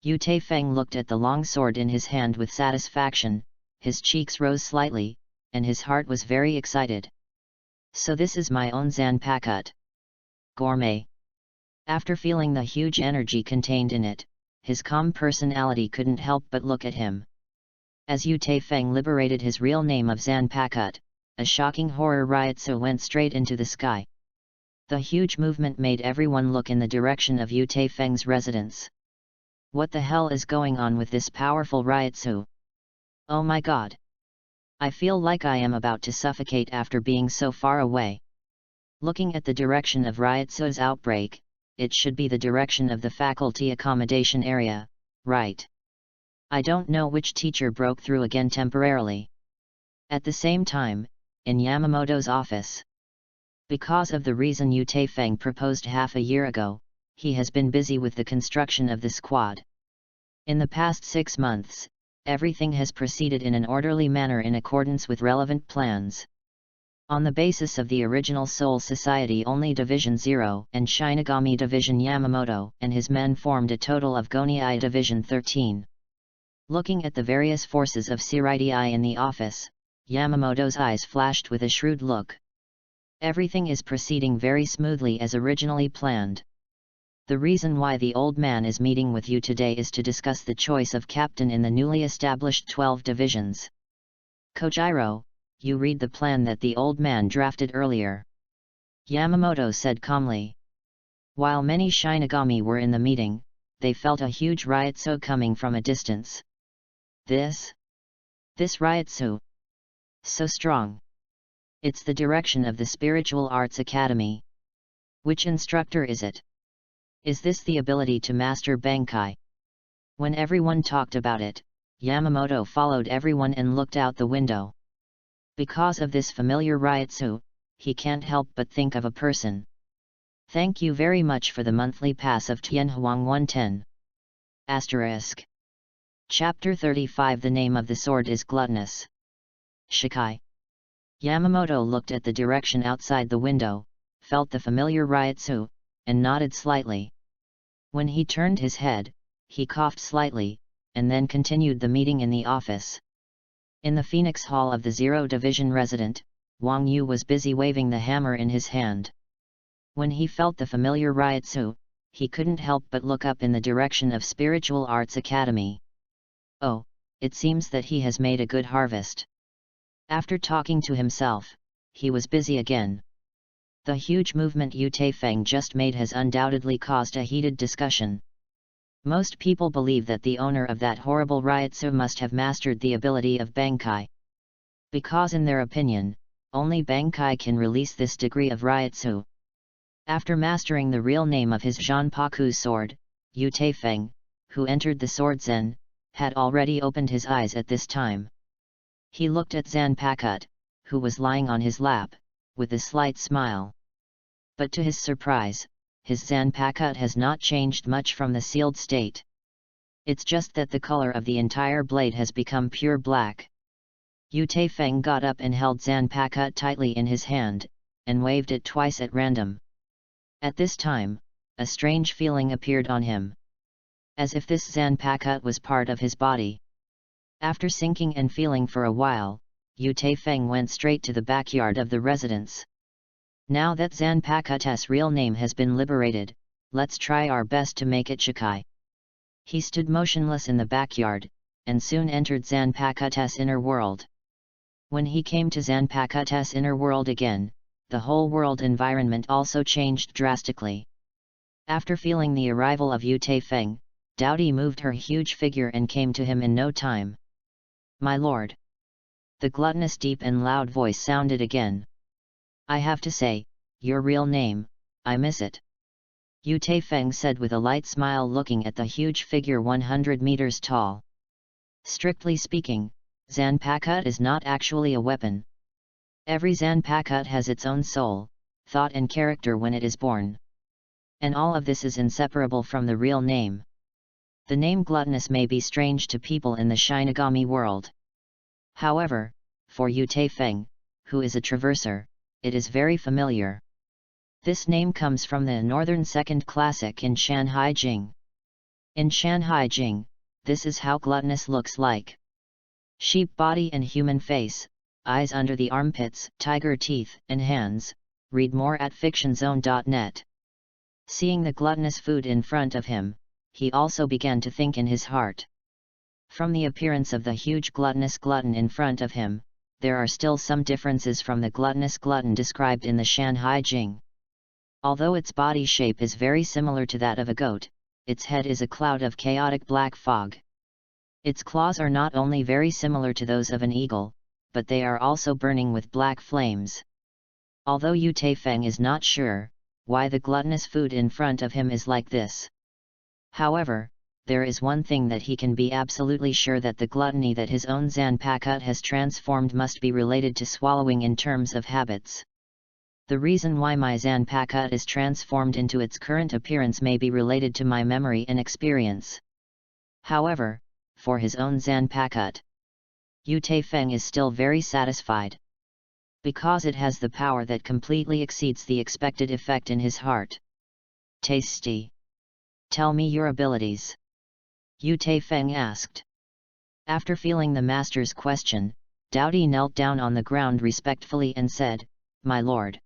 Yu Taifeng looked at the long sword in his hand with satisfaction, his cheeks rose slightly, and his heart was very excited. So this is my own Zanpakuto. Gourmet. After feeling the huge energy contained in it, his calm personality couldn't help but look at him. As Yu Taifeng liberated his real name of Zanpakuto, a shocking horror Ryotsu went straight into the sky. The huge movement made everyone look in the direction of Yu Taifeng's residence. What the hell is going on with this powerful Ryotsu? Oh my god! I feel like I am about to suffocate after being so far away. Looking at the direction of Ryotsu's outbreak, it should be the direction of the faculty accommodation area, right? I don't know which teacher broke through again temporarily. At the same time, in Yamamoto's office. Because of the reason Yu Taifeng proposed half a year ago, he has been busy with the construction of the squad. In the past 6 months, everything has proceeded in an orderly manner in accordance with relevant plans. On the basis of the original Soul Society only Division 0 and Shinigami Division Yamamoto and his men formed a total of Goniai Division 13. Looking at the various forces of Seirai in the office, Yamamoto's eyes flashed with a shrewd look. Everything is proceeding very smoothly as originally planned. The reason why the old man is meeting with you today is to discuss the choice of captain in the newly established 12 divisions. Kojiro, you read the plan that the old man drafted earlier. Yamamoto said calmly. While many Shinigami were in the meeting, they felt a huge Ryotsu coming from a distance. This Ryotsu? So strong. It's the direction of the Spiritual Arts Academy. Which instructor is it? Is this the ability to master Bankai? When everyone talked about it, Yamamoto followed everyone and looked out the window. Because of this familiar Ryotsu, he can't help but think of a person. Thank you very much for the monthly pass of Tianhuang 110. Asterisk. Chapter 35 The name of the sword is gluttonous. Shikai. Yamamoto looked at the direction outside the window, felt the familiar Ryotsu, and nodded slightly. When he turned his head, he coughed slightly, and then continued the meeting in the office. In the Phoenix Hall of the 0 Division resident, Wang Yu was busy waving the hammer in his hand. When he felt the familiar Ryotsu, he couldn't help but look up in the direction of Spiritual Arts Academy. Oh, it seems that he has made a good harvest. After talking to himself, he was busy again. The huge movement Yu Taifeng just made has undoubtedly caused a heated discussion. Most people believe that the owner of that horrible Ryotsu must have mastered the ability of Bankai. Because in their opinion, only Bankai can release this degree of Ryotsu. After mastering the real name of his Zanpakuto sword, Yu Taifeng, who entered the sword Zen, had already opened his eyes at this time. He looked at Zanpakuto, who was lying on his lap, with a slight smile. But to his surprise, his Zanpakuto has not changed much from the sealed state. It's just that the color of the entire blade has become pure black. Yu Taifeng got up and held Zanpakuto tightly in his hand, and waved it twice at random. At this time, a strange feeling appeared on him. As if this Zanpakuh was part of his body. After sinking and feeling for a while, Yu Taifeng went straight to the backyard of the residence. Now that Zanpakuh's real name has been liberated, let's try our best to make it Shikai. He stood motionless in the backyard, and soon entered Zanpakuh's inner world. When he came to Zanpakuh's inner world again, the whole world environment also changed drastically. After feeling the arrival of Yu Taifeng, Dowdy moved her huge figure and came to him in no time. "My lord." The gluttonous deep and loud voice sounded again. "I have to say, your real name, I miss it." Yu Taifeng said with a light smile, looking at the huge figure 100 meters tall. Strictly speaking, Zanpakuh is not actually a weapon. Every Zanpakuh has its own soul, thought and character when it is born. And all of this is inseparable from the real name. The name gluttonous may be strange to people in the Shinigami world. However, for Yu Taifeng, who is a traverser, it is very familiar. This name comes from the Northern Second Classic in Shanhai Jing. In Shanhai Jing, this is how gluttonous looks like. Sheep body and human face, eyes under the armpits, tiger teeth and hands. Read more at fictionzone.net. Seeing the gluttonous food in front of him, he also began to think in his heart. From the appearance of the huge gluttonous glutton in front of him, there are still some differences from the gluttonous glutton described in the Shanhai Jing. Although its body shape is very similar to that of a goat, its head is a cloud of chaotic black fog. Its claws are not only very similar to those of an eagle, but they are also burning with black flames. Although Yu Taifeng is not sure why the gluttonous food in front of him is like this. However, there is one thing that he can be absolutely sure, that the gluttony that his own Zanpakuh has transformed must be related to swallowing in terms of habits. The reason why my Zanpakuh is transformed into its current appearance may be related to my memory and experience. However, for his own Zanpakuh, Yu Taifeng is still very satisfied. Because it has the power that completely exceeds the expected effect in his heart. Tasty. Tell me your abilities. Yu Taifeng asked. After feeling the master's question, Dowdy knelt down on the ground respectfully and said, "My lord.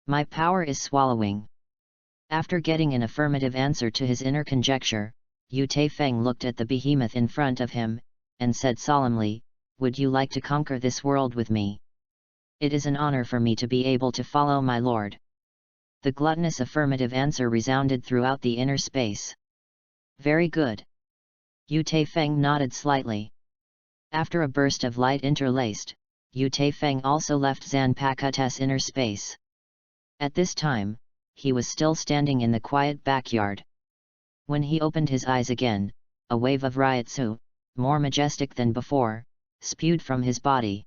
My power is swallowing." After getting an affirmative answer to his inner conjecture, Yu Taifeng looked at the behemoth in front of him, and said solemnly, "Would you like to conquer this world with me? It is an honor for me to be able to follow my lord." The gluttonous affirmative answer resounded throughout the inner space. "Very good." Yu Taifeng nodded slightly. After a burst of light interlaced, Yu Taifeng also left Zanpakuh's inner space. At this time, he was still standing in the quiet backyard. When he opened his eyes again, a wave of Ryotsu, more majestic than before, spewed from his body.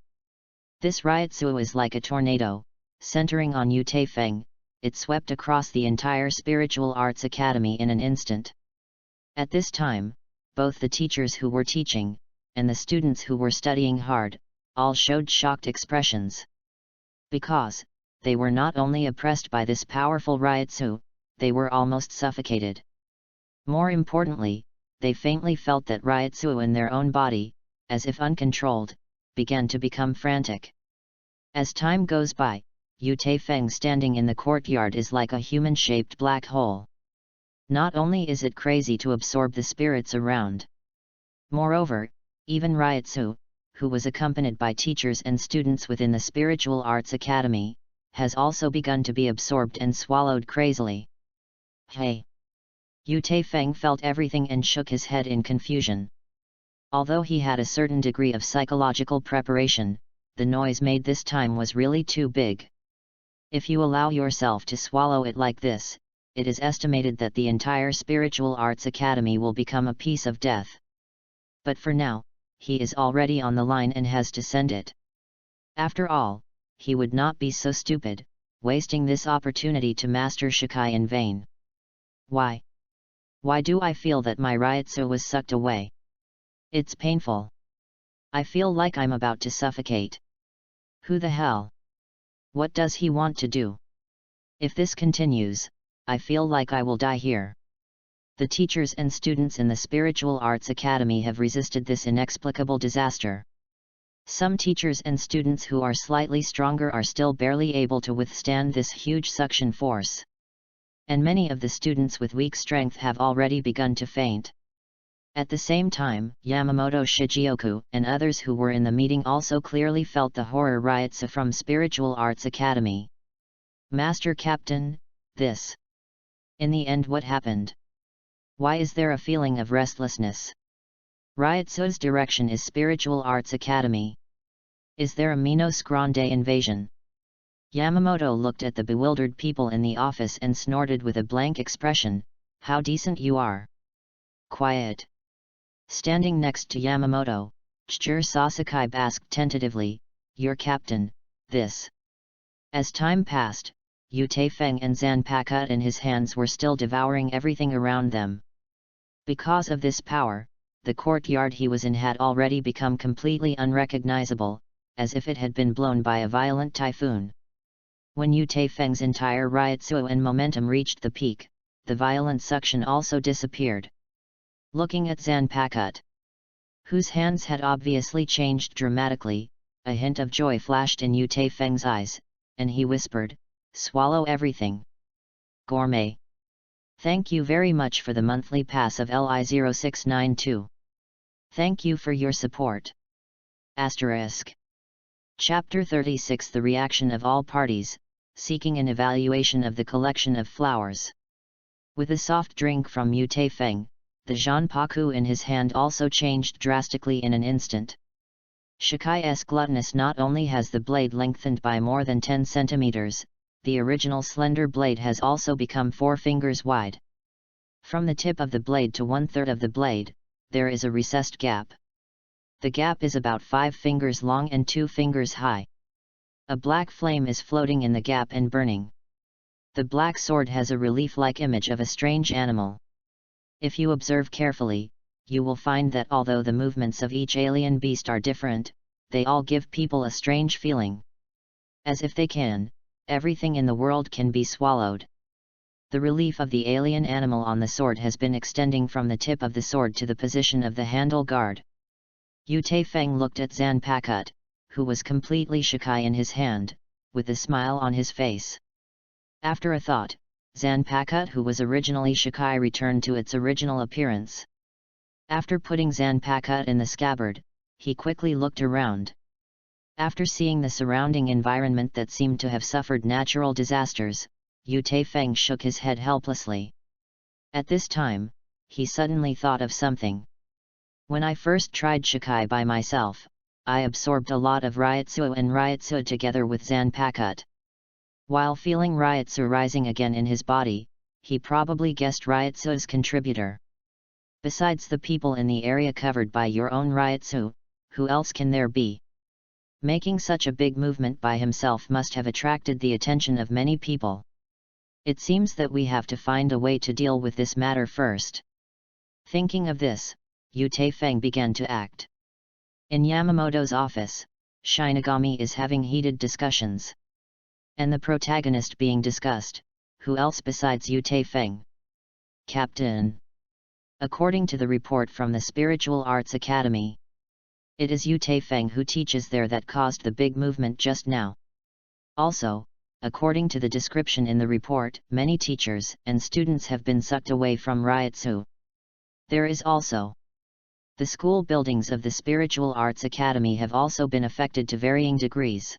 This Ryotsu is like a tornado, centering on Yu Taifeng. It swept across the entire Spiritual Arts Academy in an instant. At this time, both the teachers who were teaching, and the students who were studying hard, all showed shocked expressions. Because, they were not only oppressed by this powerful Ryotsu, they were almost suffocated. More importantly, they faintly felt that Ryotsu in their own body, as if uncontrolled, began to become frantic. As time goes by, Yu Taifeng standing in the courtyard is like a human-shaped black hole. Not only is it crazy to absorb the spirits around. Moreover, even Ryotsu, who was accompanied by teachers and students within the Spiritual Arts Academy, has also begun to be absorbed and swallowed crazily. Hey! Yu Taifeng felt everything and shook his head in confusion. Although he had a certain degree of psychological preparation, the noise made this time was really too big. If you allow yourself to swallow it like this, it is estimated that the entire Spiritual Arts Academy will become a piece of death. But for now, he is already on the line and has to send it. After all, he would not be so stupid, wasting this opportunity to master Shikai in vain. Why? Why do I feel that my Ryotsu was sucked away? It's painful. I feel like I'm about to suffocate. Who the hell? What does he want to do? If this continues, I feel like I will die here. The teachers and students in the Spiritual Arts Academy have resisted this inexplicable disaster. Some teachers and students who are slightly stronger are still barely able to withstand this huge suction force. And many of the students with weak strength have already begun to faint. At the same time, Yamamoto Shigioku and others who were in the meeting also clearly felt the horror riots from Spiritual Arts Academy. Master Captain, this. In the end, what happened? Why is there a feeling of restlessness? Ryotsu's direction is Spiritual Arts Academy. Is there a Minos Grande invasion? Yamamoto looked at the bewildered people in the office and snorted with a blank expression, "How decent you are." Quiet. Standing next to Yamamoto, Chur Sasakai asked tentatively, "Your captain, this." As time passed, Yu Taifeng and Zanpakuto in his hands were still devouring everything around them. Because of this power, the courtyard he was in had already become completely unrecognizable, as if it had been blown by a violent typhoon. When Yu Taifeng's entire ryotsu and momentum reached the peak, the violent suction also disappeared. Looking at Zanpakuto, whose hands had obviously changed dramatically, a hint of joy flashed in Yu Taifeng's eyes, and he whispered, "Swallow everything. Gourmet. Thank you very much for the monthly pass of LI0692. Thank you for your support." Asterisk. Chapter 36 The reaction of all parties, seeking an evaluation of the collection of flowers. With a soft drink from Yu Taifeng, the Zanpakuto in his hand also changed drastically in an instant. Shikai's gluttonous not only has the blade lengthened by more than 10 centimeters, the original slender blade has also become 4 fingers wide. From the tip of the blade to 1/3 of the blade, there is a recessed gap. The gap is about 5 fingers long and 2 fingers high. A black flame is floating in the gap and burning. The black sword has a relief-like image of a strange animal. If you observe carefully, you will find that although the movements of each alien beast are different, they all give people a strange feeling. As if they can, everything in the world can be swallowed. The relief of the alien animal on the sword has been extending from the tip of the sword to the position of the handle guard. Yu Taifeng looked at Zanpakuto, who was completely Shikai in his hand, with a smile on his face. After a thought, Zanpakuto, who was originally Shikai, returned to its original appearance. After putting Zanpakuto in the scabbard, he quickly looked around. After seeing the surrounding environment that seemed to have suffered natural disasters, Yu Taifeng shook his head helplessly. At this time, he suddenly thought of something. When I first tried Shikai by myself, I absorbed a lot of ryotsu and ryotsu together with Zanpakuto. While feeling ryotsu rising again in his body, he probably guessed ryotsu's contributor. Besides the people in the area covered by your own ryotsu, who else can there be? Making such a big movement by himself must have attracted the attention of many people. It seems that we have to find a way to deal with this matter first. Thinking of this, Yu Taifeng began to act. In Yamamoto's office, Shinigami is having heated discussions. And the protagonist being discussed, who else besides Yu Taifeng? Captain. According to the report from the Spiritual Arts Academy, it is Yu Taifeng who teaches there that caused the big movement just now. Also, according to the description in the report, many teachers and students have been sucked away from ryotsu. There is also the school buildings of the Spiritual Arts Academy have also been affected to varying degrees.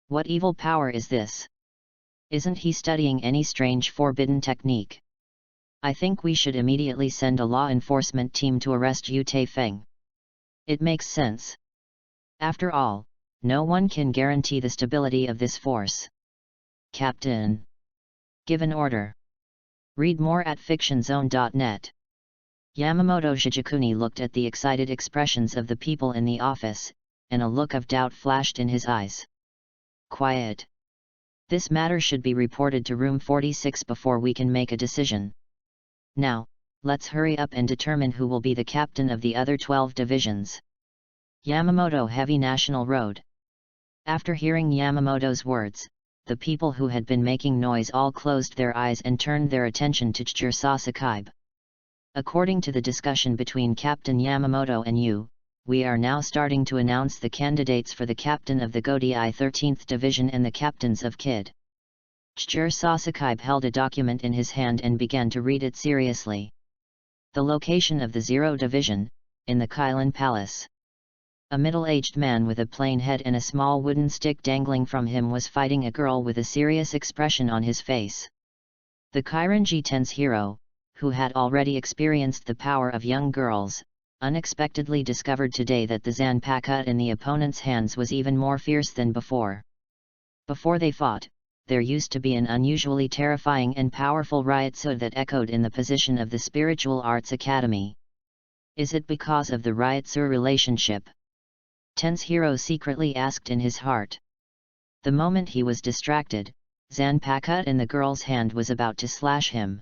What evil power is this? Isn't he studying any strange forbidden technique? I think we should immediately send a law enforcement team to arrest Yu Taifeng. It makes sense. After all, no one can guarantee the stability of this force. Captain. Give an order. Read more at fictionzone.net. Yamamoto Shigekuni looked at the excited expressions of the people in the office, and a look of doubt flashed in his eyes. Quiet. This matter should be reported to room 46 before we can make a decision. Now, let's hurry up and determine who will be the captain of the other 12 divisions. Yamamoto Heavy National Road. After hearing Yamamoto's words, the people who had been making noise all closed their eyes and turned their attention to Chur-Sasakibe. According to the discussion between Captain Yamamoto and you, we are now starting to announce the candidates for the captain of the Godei 13th Division and the captains of KID. Chur-Sasakibe held a document in his hand and began to read it seriously. The location of the 0 Division, in the Kylin Palace. A middle-aged man with a plain head and a small wooden stick dangling from him was fighting a girl with a serious expression on his face. The Kairanji Ten's hero, who had already experienced the power of young girls, unexpectedly discovered today that the Zanpakuta in the opponent's hands was even more fierce than before. Before they fought, there used to be an unusually terrifying and powerful Ryutsu that echoed in the position of the Spiritual Arts Academy. Is it because of the Ryutsu relationship? Ten's hero secretly asked in his heart. The moment he was distracted, Zanpakuta in the girl's hand was about to slash him.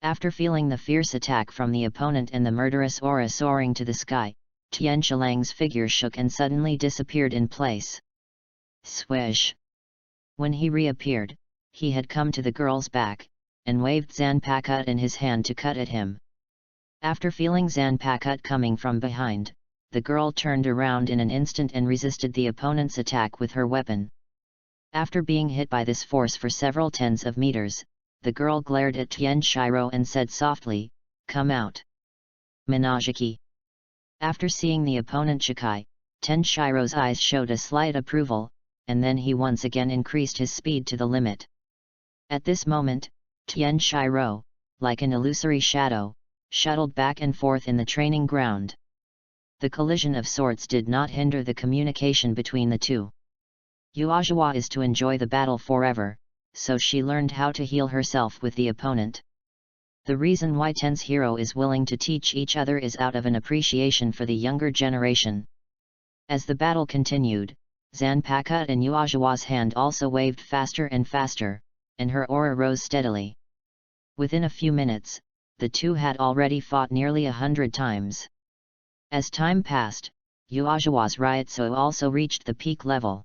After feeling the fierce attack from the opponent and the murderous aura soaring to the sky, Tian Shilang's figure shook and suddenly disappeared in place. Swish! When he reappeared, he had come to the girl's back, and waved Zanpakuta in his hand to cut at him. After feeling Zanpakuta coming from behind, the girl turned around in an instant and resisted the opponent's attack with her weapon. After being hit by this force for several tens of meters, the girl glared at Tian Shiro and said softly, "Come out." Minajiki. After seeing the opponent Shikai, Ten Shiro's eyes showed a slight approval, and then he once again increased his speed to the limit. At this moment, Tian Shiro, like an illusory shadow, shuttled back and forth in the training ground. The collision of swords did not hinder the communication between the two. Yhwach is to enjoy the battle forever, so she learned how to heal herself with the opponent. The reason why Ten's hero is willing to teach each other is out of an appreciation for the younger generation. As the battle continued, Zanpakuta in Yhwach's hand also waved faster and faster, and her aura rose steadily. Within a few minutes, the two had already fought nearly 100 times. As time passed, Yhwach's Ryutsu also reached the peak level.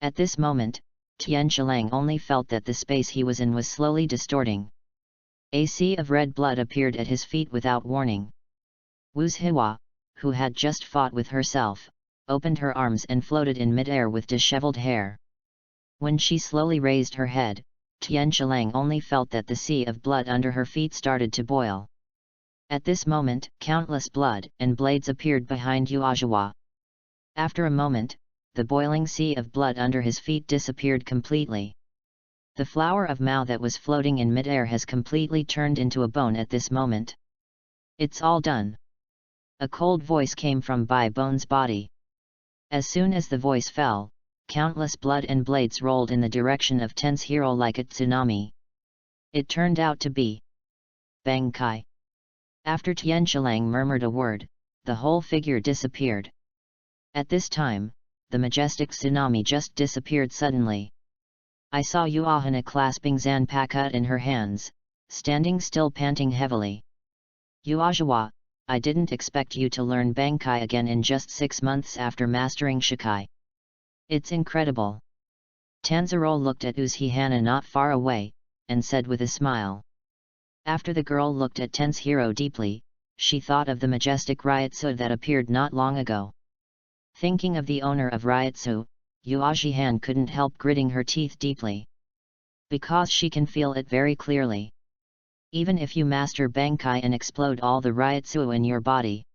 At this moment, Tian Shilang only felt that the space he was in was slowly distorting. A sea of red blood appeared at his feet without warning. Yhwach, who had just fought with herself, opened her arms and floated in midair with disheveled hair. When she slowly raised her head, Tian Shilang only felt that the sea of blood under her feet started to boil. At this moment, countless blood and blades appeared behind Yhwach. After a moment, the boiling sea of blood under his feet disappeared completely. The flower of Mao that was floating in midair has completely turned into a bone at this moment. It's all done. A cold voice came from Bai Bone's body. As soon as the voice fell, countless blood and blades rolled in the direction of Ten's hero like a tsunami. It turned out to be Bankai. After Tian Shilang murmured a word, the whole figure disappeared. At this time, the majestic tsunami just disappeared suddenly. I saw Yhwach clasping Zanpakuta in her hands, standing still panting heavily. Yhwach, I didn't expect you to learn Bankai again in just 6 months after mastering Shikai. It's incredible. Tanzaro looked at Uzhihana not far away, and said with a smile. After the girl looked at Ten's hero deeply, she thought of the majestic Ryutsu that appeared not long ago. Thinking of the owner of Ryutsu, Uzhihana couldn't help gritting her teeth deeply. Because she can feel it very clearly. Even if you master Bankai and explode all the Ryutsu in your body,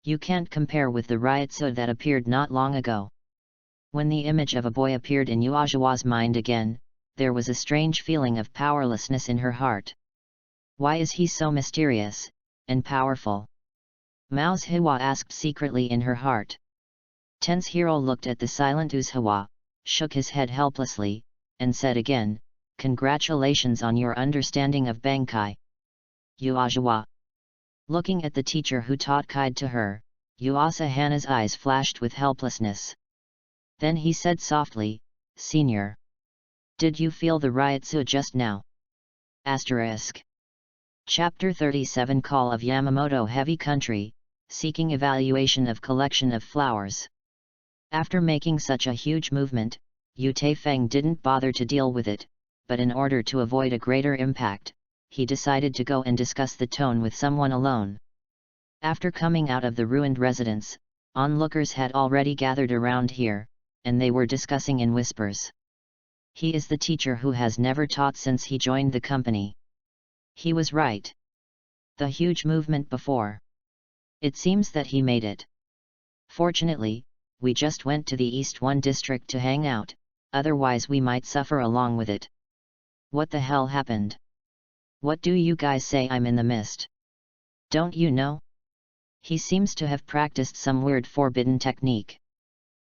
you can't compare with the Ryutsu that appeared not long ago. When the image of a boy appeared in Yhwach's mind again, there was a strange feeling of powerlessness in her heart. Why is he so mysterious and powerful? Mao's Yhwach asked secretly in her heart. Ten's hero looked at the silent Yhwach, shook his head helplessly, and said again, "Congratulations on your understanding of Bankai." Yhwach. Looking at the teacher who taught Kide to her, Uzhihana's eyes flashed with helplessness. Then he said softly, "Senior. Did you feel the Ryutsu just now?" Chapter 37 Call of Yamamoto Heavy Country, Seeking Evaluation of Collection of Flowers. After making such a huge movement, Yu Taifeng didn't bother to deal with it, but in order to avoid a greater impact, he decided to go and discuss the tone with someone alone. After coming out of the ruined residence, onlookers had already gathered around here, and they were discussing in whispers. He is the teacher who has never taught since he joined the company. He was right. The huge movement before. It seems that he made it. Fortunately, we just went to the East 1 district to hang out, otherwise we might suffer along with it. What the hell happened? What do you guys say? I'm in the mist? Don't you know? He seems to have practiced some weird forbidden technique.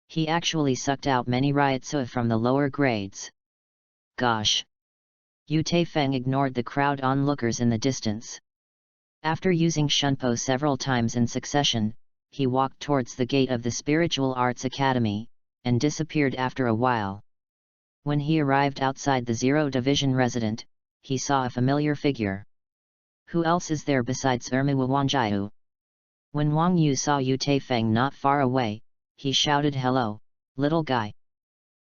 He actually sucked out many Ryotsu from the lower grades. Gosh! Yu Taifeng ignored the crowd onlookers in the distance. After using Shunpo several times in succession, he walked towards the gate of the Spiritual Arts Academy, and disappeared after a while. When he arrived outside the Zero Division resident, he saw a familiar figure. Who else is there besides Ermiwa Wangjiu? When Wang Yu saw Yu Taifeng not far away, he shouted, "Hello, little guy!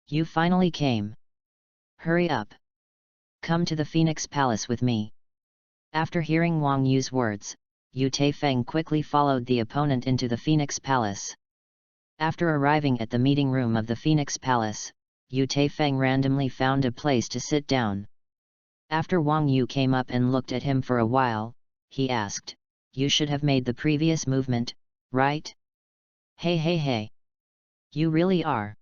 You finally came! Hurry up! Come to the Phoenix Palace with me!" After hearing Wang Yu's words, Yu Taifeng quickly followed the opponent into the Phoenix Palace. After arriving at the meeting room of the Phoenix Palace, Yu Taifeng randomly found a place to sit down. After Wang Yu came up and looked at him for a while, he asked, "You should have made the previous movement, right? Hey. You really are."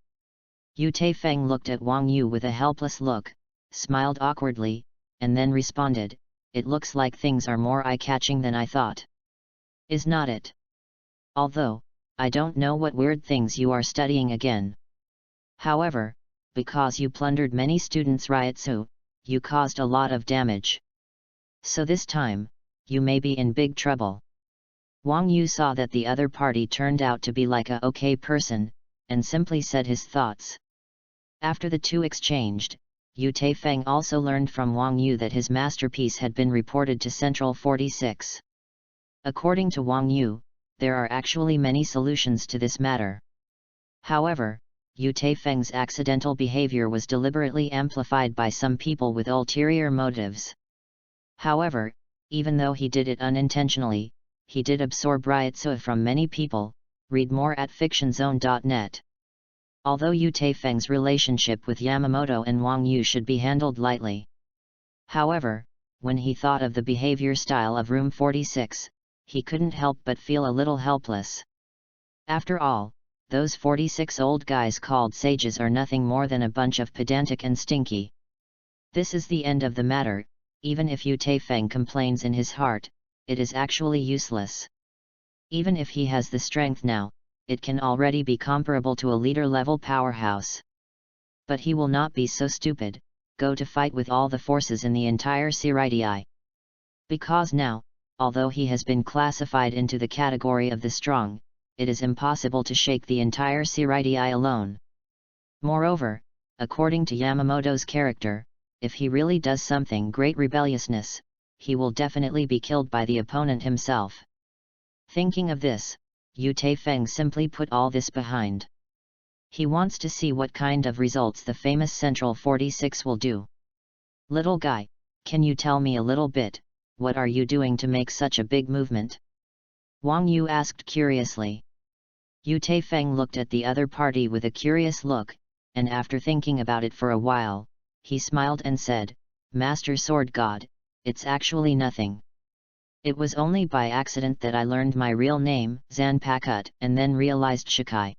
Yu Taifeng looked at Wang Yu with a helpless look, smiled awkwardly, and then responded, "It looks like things are more eye-catching than I thought. Is not it? Although, I don't know what weird things you are studying again. However, because you plundered many students' Ryotsu, you caused a lot of damage. So this time, you may be in big trouble." Wang Yu saw that the other party turned out to be like a okay person, and simply said his thoughts. After the two exchanged, Yu Taifeng also learned from Wang Yu that his masterpiece had been reported to Central 46. According to Wang Yu, there are actually many solutions to this matter. However, Yu Taifeng's accidental behavior was deliberately amplified by some people with ulterior motives. However, even though he did it unintentionally, he did absorb Ryotsu from many people. Read more at fictionzone.net. Although Yu Taifeng's relationship with Yamamoto and Wang Yu should be handled lightly. However, when he thought of the behavior style of Room 46, he couldn't help but feel a little helpless. After all, those 46 old guys called sages are nothing more than a bunch of pedantic and stinky. This is the end of the matter. Even if Yu Taifeng complains in his heart, it is actually useless. Even if he has the strength now, it can already be comparable to a leader-level powerhouse. But he will not be so stupid, go to fight with all the forces in the entire Ciridii. Because now, although he has been classified into the category of the strong, it is impossible to shake the entire Ciridii alone. Moreover, according to Yamamoto's character, if he really does something great rebelliousness, he will definitely be killed by the opponent himself. Thinking of this, Yu Taifeng simply put all this behind. He wants to see what kind of results the famous Central 46 will do. "Little guy, can you tell me a little bit, what are you doing to make such a big movement?" Wang Yu asked curiously. Yu Taifeng looked at the other party with a curious look, and after thinking about it for a while, he smiled and said, "Master Sword God, it's actually nothing. It was only by accident that I learned my real name, Zanpakut, and then realized Shikai."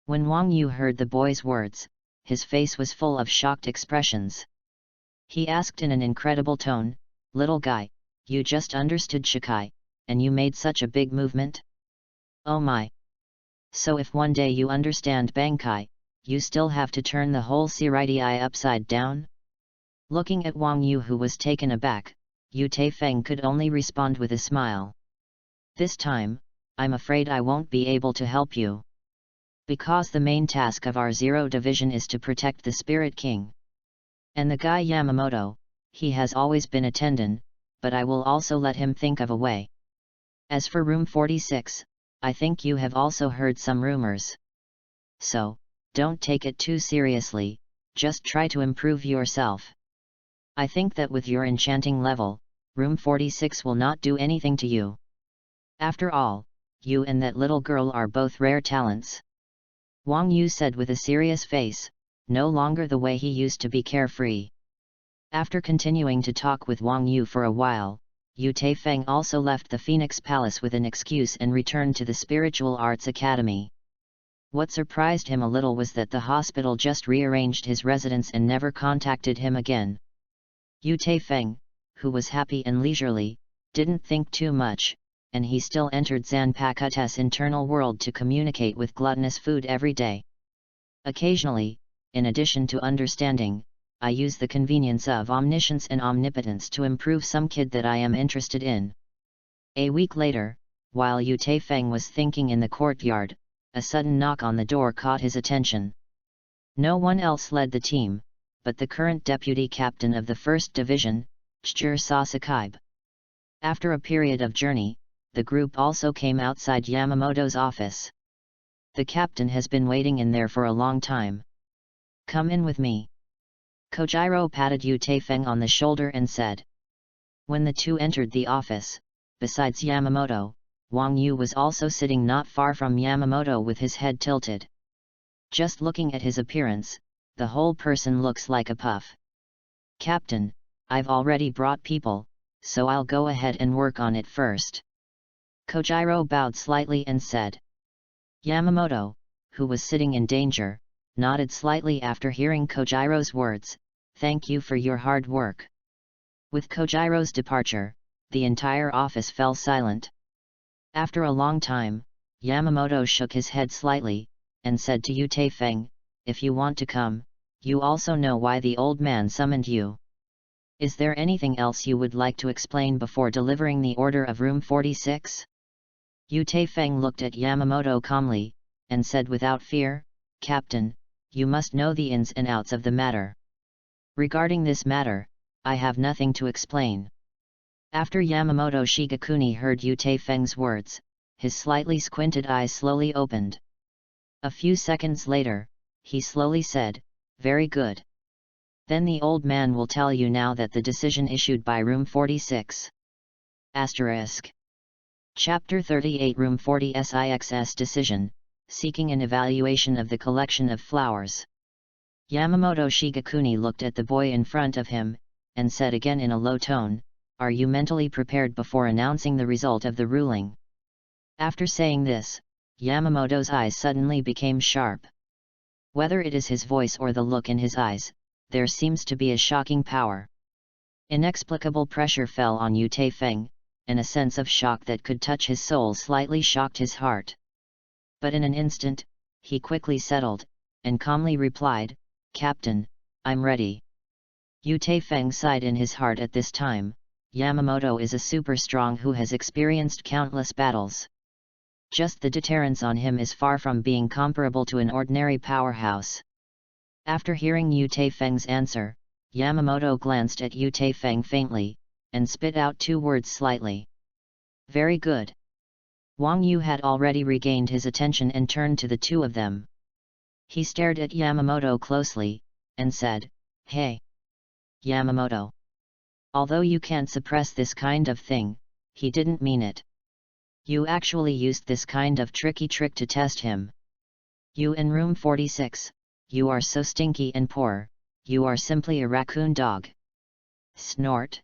When Wang Yu heard the boy's words, his face was full of shocked expressions. He asked in an incredible tone, "Little guy, you just understood Shikai, and you made such a big movement? Oh my! So if one day you understand Bankai, you still have to turn the whole Ciridii upside down?" Looking at Wang Yu, who was taken aback, Yu Taifeng could only respond with a smile. "This time, I'm afraid I won't be able to help you. Because the main task of our Zero Division is to protect the Spirit King. And the guy Yamamoto, he has always been a tendon, but I will also let him think of a way. As for Room 46, I think you have also heard some rumors. So, don't take it too seriously, just try to improve yourself. I think that with your enchanting level, room 46 will not do anything to you. After all, you and that little girl are both rare talents. Wang Yu said with a serious face, no longer the way he used to be carefree. After continuing to talk with Wang Yu for a while, Yu Taifeng also left the Phoenix Palace with an excuse and returned to the Spiritual Arts Academy. What surprised him a little was that the hospital just rearranged his residence and never contacted him again. Yu Taifeng, who was happy and leisurely, didn't think too much, and he still entered Zanpakut's internal world to communicate with gluttonous food every day. Occasionally, in addition to understanding, I use the convenience of omniscience and omnipotence to improve some kid that I am interested in. A week later, while Yu Taifeng was thinking in the courtyard, a sudden knock on the door caught his attention. No one else led the team, but the current deputy captain of the 1st Division, Chur Sasakaib. After a period of journey, the group also came outside Yamamoto's office. The captain has been waiting in there for a long time. Come in with me. Kojiro patted Yu Taifeng on the shoulder and said. When the two entered the office, besides Yamamoto, Wang Yu was also sitting not far from Yamamoto with his head tilted. Just looking at his appearance, the whole person looks like a puff. Captain, I've already brought people, so I'll go ahead and work on it first. Kojiro bowed slightly and said. Yamamoto, who was sitting in danger, nodded slightly after hearing Kojiro's words, thank you for your hard work. With Kojiro's departure, the entire office fell silent. After a long time, Yamamoto shook his head slightly, and said to Yu Taifeng, if you want to come, you also know why the old man summoned you. Is there anything else you would like to explain before delivering the order of room 46? Yu Taifeng looked at Yamamoto calmly, and said without fear, Captain, you must know the ins and outs of the matter. Regarding this matter, I have nothing to explain. After Yamamoto Shigekuni heard Yu Taifeng's words, his slightly squinted eyes slowly opened. A few seconds later, he slowly said, very good. Then the old man will tell you now that the decision issued by room 46. Asterisk. Chapter 38 Room 40 SIXS Decision, Seeking an Evaluation of the Collection of Flowers. Yamamoto Shigekuni looked at the boy in front of him, and said again in a low tone, are you mentally prepared before announcing the result of the ruling? After saying this, Yamamoto's eyes suddenly became sharp. Whether it is his voice or the look in his eyes, there seems to be a shocking power. Inexplicable pressure fell on Yu Taifeng, and a sense of shock that could touch his soul slightly shocked his heart. But in an instant, he quickly settled, and calmly replied, Captain, I'm ready. Yu Taifeng sighed in his heart at this time. Yamamoto is a super strong who has experienced countless battles. Just the deterrence on him is far from being comparable to an ordinary powerhouse. After hearing Yu Taifeng's answer, Yamamoto glanced at Yu Taifeng faintly, and spit out two words slightly. Very good. Wang Yu had already regained his attention and turned to the two of them. He stared at Yamamoto closely, and said, Hey! Yamamoto! Although you can't suppress this kind of thing, he didn't mean it. You actually used this kind of tricky trick to test him. You in room 46, you are so stinky and poor, you are simply a raccoon dog. Snort.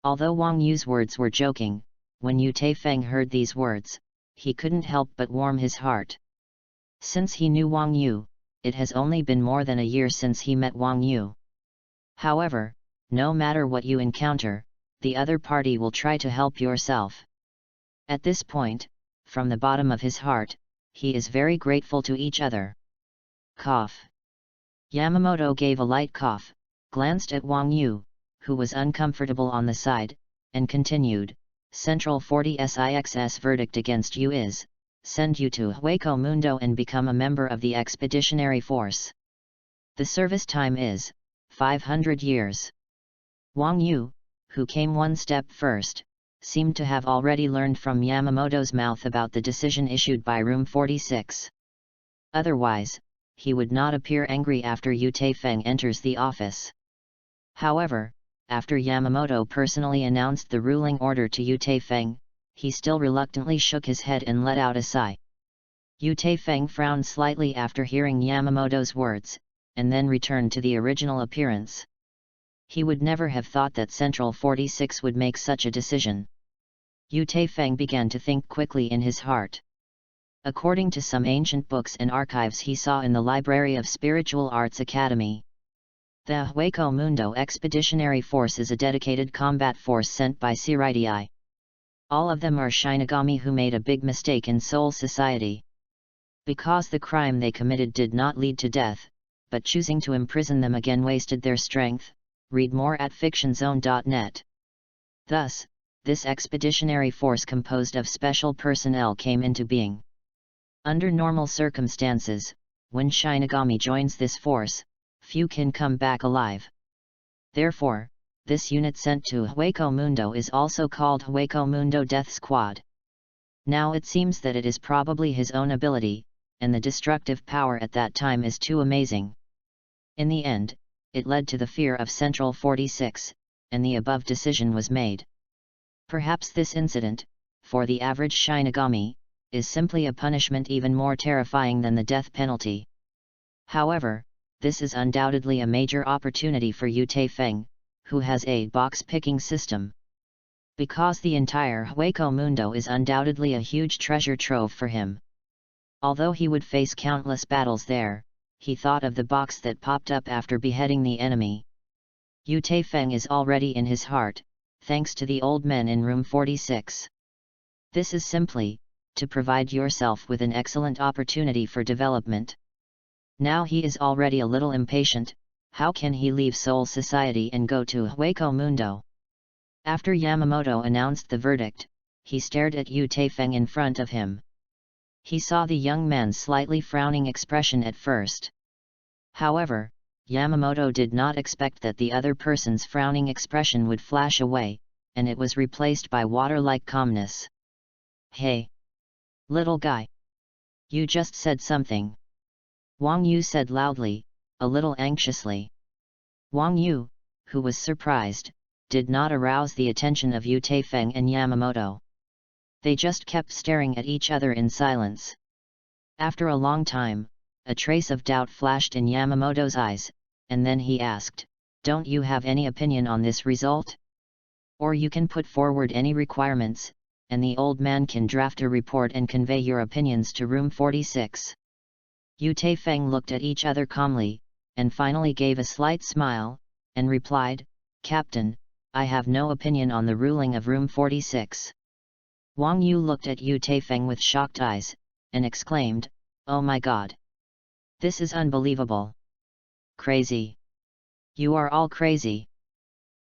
Although Wang Yu's words were joking, when Yu Taifeng heard these words, he couldn't help but warm his heart. Since he knew Wang Yu, it has only been more than a year since he met Wang Yu. However, no matter what you encounter, the other party will try to help yourself. At this point, from the bottom of his heart, he is very grateful to each other. Cough. Yamamoto gave a light cough, glanced at Wang Yu, who was uncomfortable on the side, and continued, Central 40 SIXS verdict against you is, send you to Hueco Mundo and become a member of the Expeditionary Force. The service time is, 500 years. Wang Yu, who came one step first, seemed to have already learned from Yamamoto's mouth about the decision issued by room 46. Otherwise, he would not appear angry after Yu Taifeng enters the office. However, after Yamamoto personally announced the ruling order to Yu Taifeng, he still reluctantly shook his head and let out a sigh. Yu Taifeng frowned slightly after hearing Yamamoto's words, and then returned to the original appearance. He would never have thought that Central 46 would make such a decision. Yu Taifeng began to think quickly in his heart. According to some ancient books and archives he saw in the Library of Spiritual Arts Academy, the Hueco Mundo Expeditionary Force is a dedicated combat force sent by Shiridai. All of them are Shinigami who made a big mistake in Soul Society. Because the crime they committed did not lead to death, but choosing to imprison them again wasted their strength. Read more at fictionzone.net. Thus, this expeditionary force composed of special personnel came into being. Under normal circumstances, when Shinigami joins this force, few can come back alive. Therefore, this unit sent to Hueco Mundo is also called Hueco Mundo Death Squad. Now it seems that it is probably his own ability, and the destructive power at that time is too amazing. In the end, it led to the fear of Central 46, and the above decision was made. Perhaps this incident, for the average Shinigami, is simply a punishment even more terrifying than the death penalty. However, this is undoubtedly a major opportunity for Yu Taifeng, who has a box-picking system. Because the entire Hueco Mundo is undoubtedly a huge treasure trove for him. Although he would face countless battles there, he thought of the box that popped up after beheading the enemy. Yu Taifeng is already in his heart, thanks to the old men in room 46. This is simply, to provide yourself with an excellent opportunity for development. Now he is already a little impatient. How can he leave Soul Society and go to Hueco Mundo? After Yamamoto announced the verdict, he stared at Yu Taifeng in front of him. He saw the young man's slightly frowning expression at first. However, Yamamoto did not expect that the other person's frowning expression would flash away, and it was replaced by water-like calmness. "Hey! Little guy! You just said something!" Wang Yu said loudly, a little anxiously. Wang Yu, who was surprised, did not arouse the attention of Yu Taifeng and Yamamoto. They just kept staring at each other in silence. After a long time, a trace of doubt flashed in Yamamoto's eyes, and then he asked, "Don't you have any opinion on this result? Or you can put forward any requirements, and the old man can draft a report and convey your opinions to room 46. Yu Taifeng looked at each other calmly, and finally gave a slight smile, and replied, "Captain, I have no opinion on the ruling of room 46. Wang Yu looked at Yu Taifeng with shocked eyes, and exclaimed, "Oh my god! This is unbelievable! Crazy! You are all crazy!"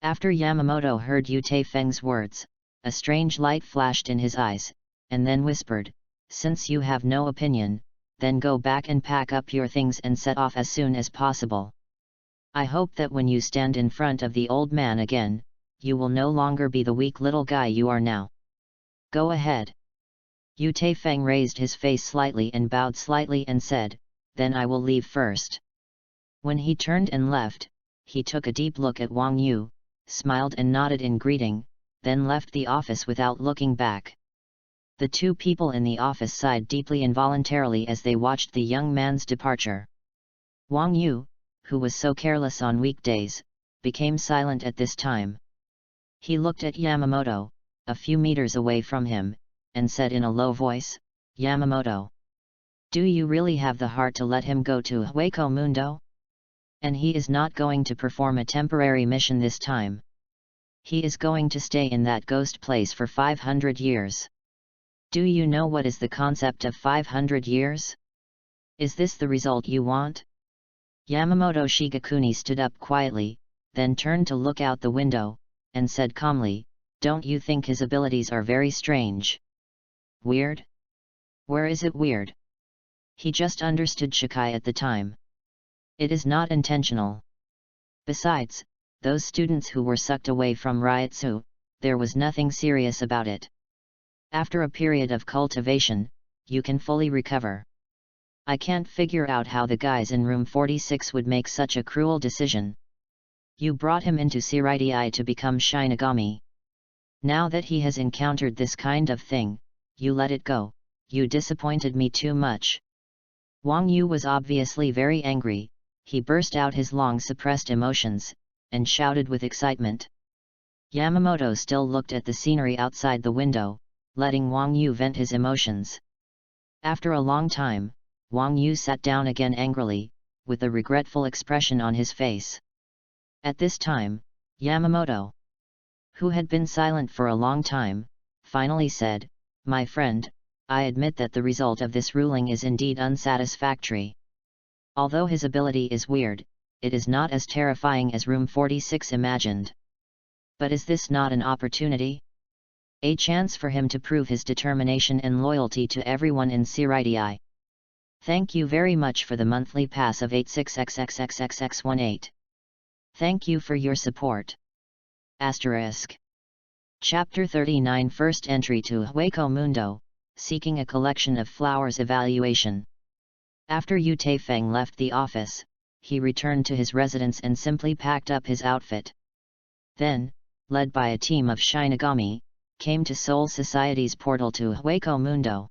After Yamamoto heard Yu Taifeng's words, a strange light flashed in his eyes, and then whispered, "Since you have no opinion, then go back and pack up your things and set off as soon as possible. I hope that when you stand in front of the old man again, you will no longer be the weak little guy you are now. Go ahead." Yu Taifeng raised his face slightly and bowed slightly and said, "Then I will leave first." When he turned and left, he took a deep look at Wang Yu, smiled and nodded in greeting, then left the office without looking back. The two people in the office sighed deeply involuntarily as they watched the young man's departure. Wang Yu, who was so careless on weekdays, became silent at this time. He looked at Yamamoto, a few meters away from him, and said in a low voice, "Yamamoto, do you really have the heart to let him go to Hueco Mundo? And he is not going to perform a temporary mission this time. He is going to stay in that ghost place for 500 years. Do you know what is the concept of 500 years? Is this the result you want?" Yamamoto Shigekuni stood up quietly, then turned to look out the window, and said calmly, "Don't you think his abilities are very strange? Weird? Where is it weird?" He just understood Shikai at the time. It is not intentional. Besides, those students who were sucked away from Ryutsu, there was nothing serious about it. After a period of cultivation, you can fully recover. I can't figure out how the guys in room 46 would make such a cruel decision. You brought him into Seirai to become Shinigami. Now that he has encountered this kind of thing, you let it go. You disappointed me too much. Wang Yu was obviously very angry. He burst out his long-suppressed emotions, and shouted with excitement. Yamamoto still looked at the scenery outside the window, letting Wang Yu vent his emotions. After a long time, Wang Yu sat down again angrily, with a regretful expression on his face. At this time, Yamamoto, who had been silent for a long time, finally said, "My friend, I admit that the result of this ruling is indeed unsatisfactory. Although his ability is weird, it is not as terrifying as Room 46 imagined. But is this not an opportunity? A chance for him to prove his determination and loyalty to everyone in Seirai. Thank you very much for the monthly pass of 86xxxxxx18. Thank you for your support. Asterisk. Chapter 39 First Entry to Hueco Mundo, Seeking a Collection of Flowers Evaluation. After Yu Taifeng left the office, he returned to his residence and simply packed up his outfit. Then, led by a team of Shinigami, came to Soul Society's portal to Hueco Mundo.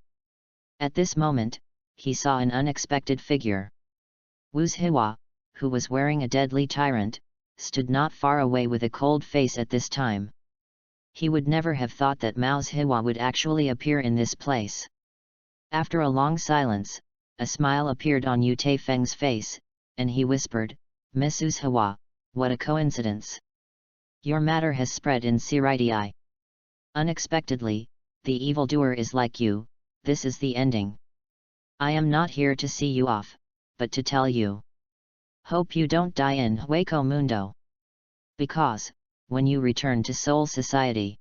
At this moment, he saw an unexpected figure. Wu's Yhwach, who was wearing a deadly tyrant, stood not far away with a cold face at this time. He would never have thought that Mao's Yhwach would actually appear in this place. After a long silence, a smile appeared on Yu Taifeng's face, and he whispered, "Mrs. Yhwach, what a coincidence! Your matter has spread in Seirai. Unexpectedly, the evildoer is like you. This is the ending. I am not here to see you off, but to tell you. Hope you don't die in Hueco Mundo. Because, when you return to Soul Society,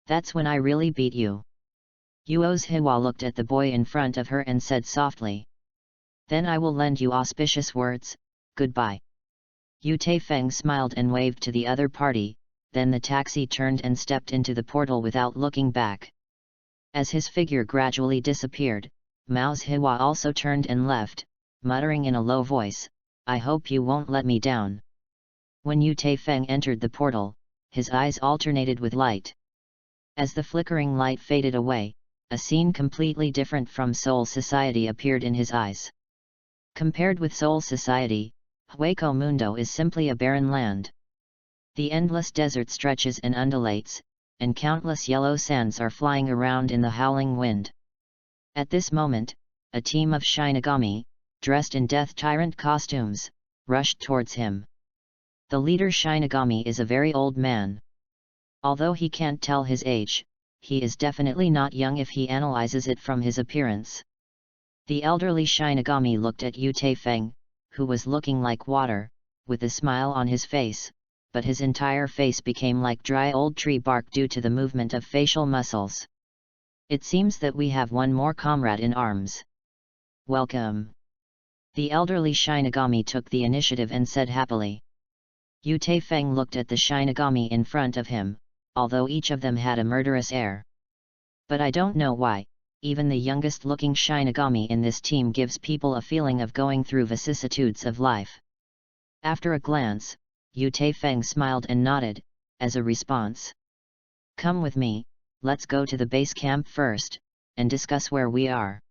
that's when I really beat you." Yuo's Yhwach looked at the boy in front of her and said softly, "Then I will lend you auspicious words, goodbye." Yu Taifeng smiled and waved to the other party, then the taxi turned and stepped into the portal without looking back. As his figure gradually disappeared, Mao's Yhwach also turned and left, muttering in a low voice, "I hope you won't let me down." When Yu Taifeng entered the portal, his eyes alternated with light. As the flickering light faded away, a scene completely different from Soul Society appeared in his eyes. Compared with Soul Society, Hueco Mundo is simply a barren land. The endless desert stretches and undulates, and countless yellow sands are flying around in the howling wind. At this moment, a team of Shinigami, dressed in Death Tyrant costumes, rushed towards him. The leader Shinigami is a very old man. Although he can't tell his age, he is definitely not young if he analyzes it from his appearance. The elderly Shinigami looked at Yu Taifeng, who was looking like water, with a smile on his face, but his entire face became like dry old tree bark due to the movement of facial muscles. "It seems that we have one more comrade in arms. Welcome." The elderly Shinigami took the initiative and said happily. Yu Taifeng looked at the Shinigami in front of him, although each of them had a murderous air. "But I don't know why, even the youngest-looking Shinigami in this team gives people a feeling of going through vicissitudes of life." After a glance, Yu Taifeng smiled and nodded, as a response. "Come with me, let's go to the base camp first, and discuss where we are."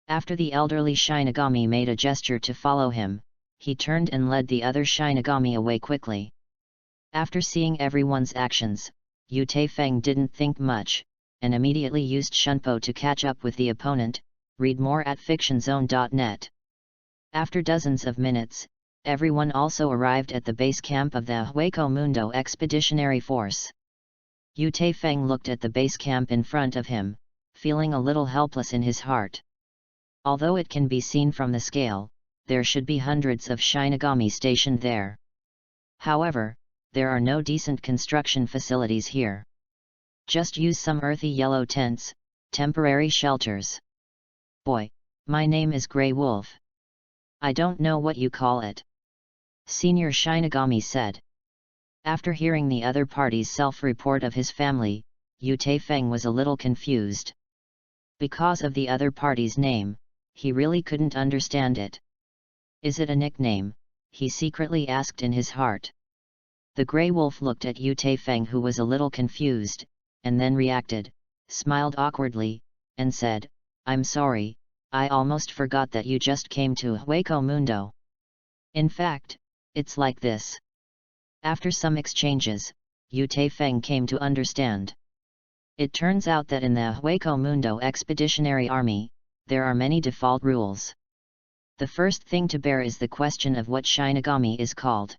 After the elderly Shinigami made a gesture to follow him, he turned and led the other Shinigami away quickly. After seeing everyone's actions, Yu Taifeng didn't think much, and immediately used Shunpo to catch up with the opponent. Read more at fictionzone.net. After dozens of minutes, everyone also arrived at the base camp of the Hueco Mundo Expeditionary Force. Yu Taifeng looked at the base camp in front of him, feeling a little helpless in his heart. Although it can be seen from the scale, there should be hundreds of Shinigami stationed there. However, there are no decent construction facilities here. Just use some earthy yellow tents, temporary shelters. "Boy, my name is Grey Wolf. I don't know what you call it," Senior Shinigami said. After hearing the other party's self-report of his family, Yu Taifeng was a little confused. Because of the other party's name, he really couldn't understand it. Is it a nickname? He secretly asked in his heart. The grey wolf looked at Yu Taifeng, who was a little confused, and then reacted, smiled awkwardly, and said, "I'm sorry, I almost forgot that you just came to Hueco Mundo. In fact, it's like this." After some exchanges, Yu Taifeng came to understand. It turns out that in the Hueco Mundo Expeditionary Army, there are many default rules. The first thing to bear is the question of what Shinigami is called.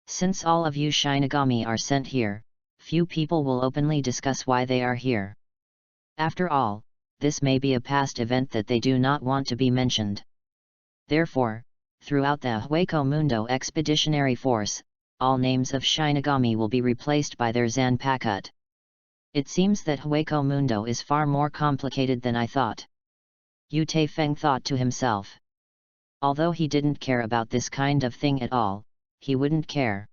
Since all of you Shinigami are sent here, few people will openly discuss why they are here. After all, this may be a past event that they do not want to be mentioned. Therefore, throughout the Hueco Mundo Expeditionary Force, all names of Shinigami will be replaced by their Zanpakuto. It seems that Hueco Mundo is far more complicated than I thought. Yu Taifeng thought to himself. Although he didn't care about this kind of thing at all, he wouldn't care.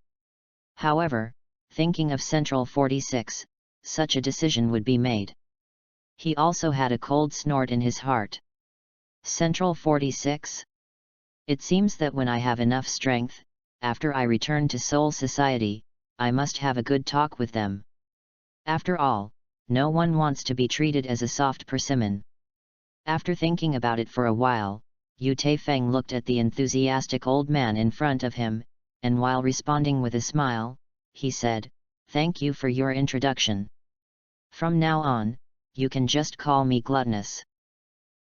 However, thinking of Central 46, such a decision would be made. He also had a cold snort in his heart. Central 46? It seems that when I have enough strength, after I return to Soul Society, I must have a good talk with them. After all, no one wants to be treated as a soft persimmon. After thinking about it for a while, Yu Taifeng looked at the enthusiastic old man in front of him, and while responding with a smile, he said, "Thank you for your introduction. From now on, you can just call me Gluttonous."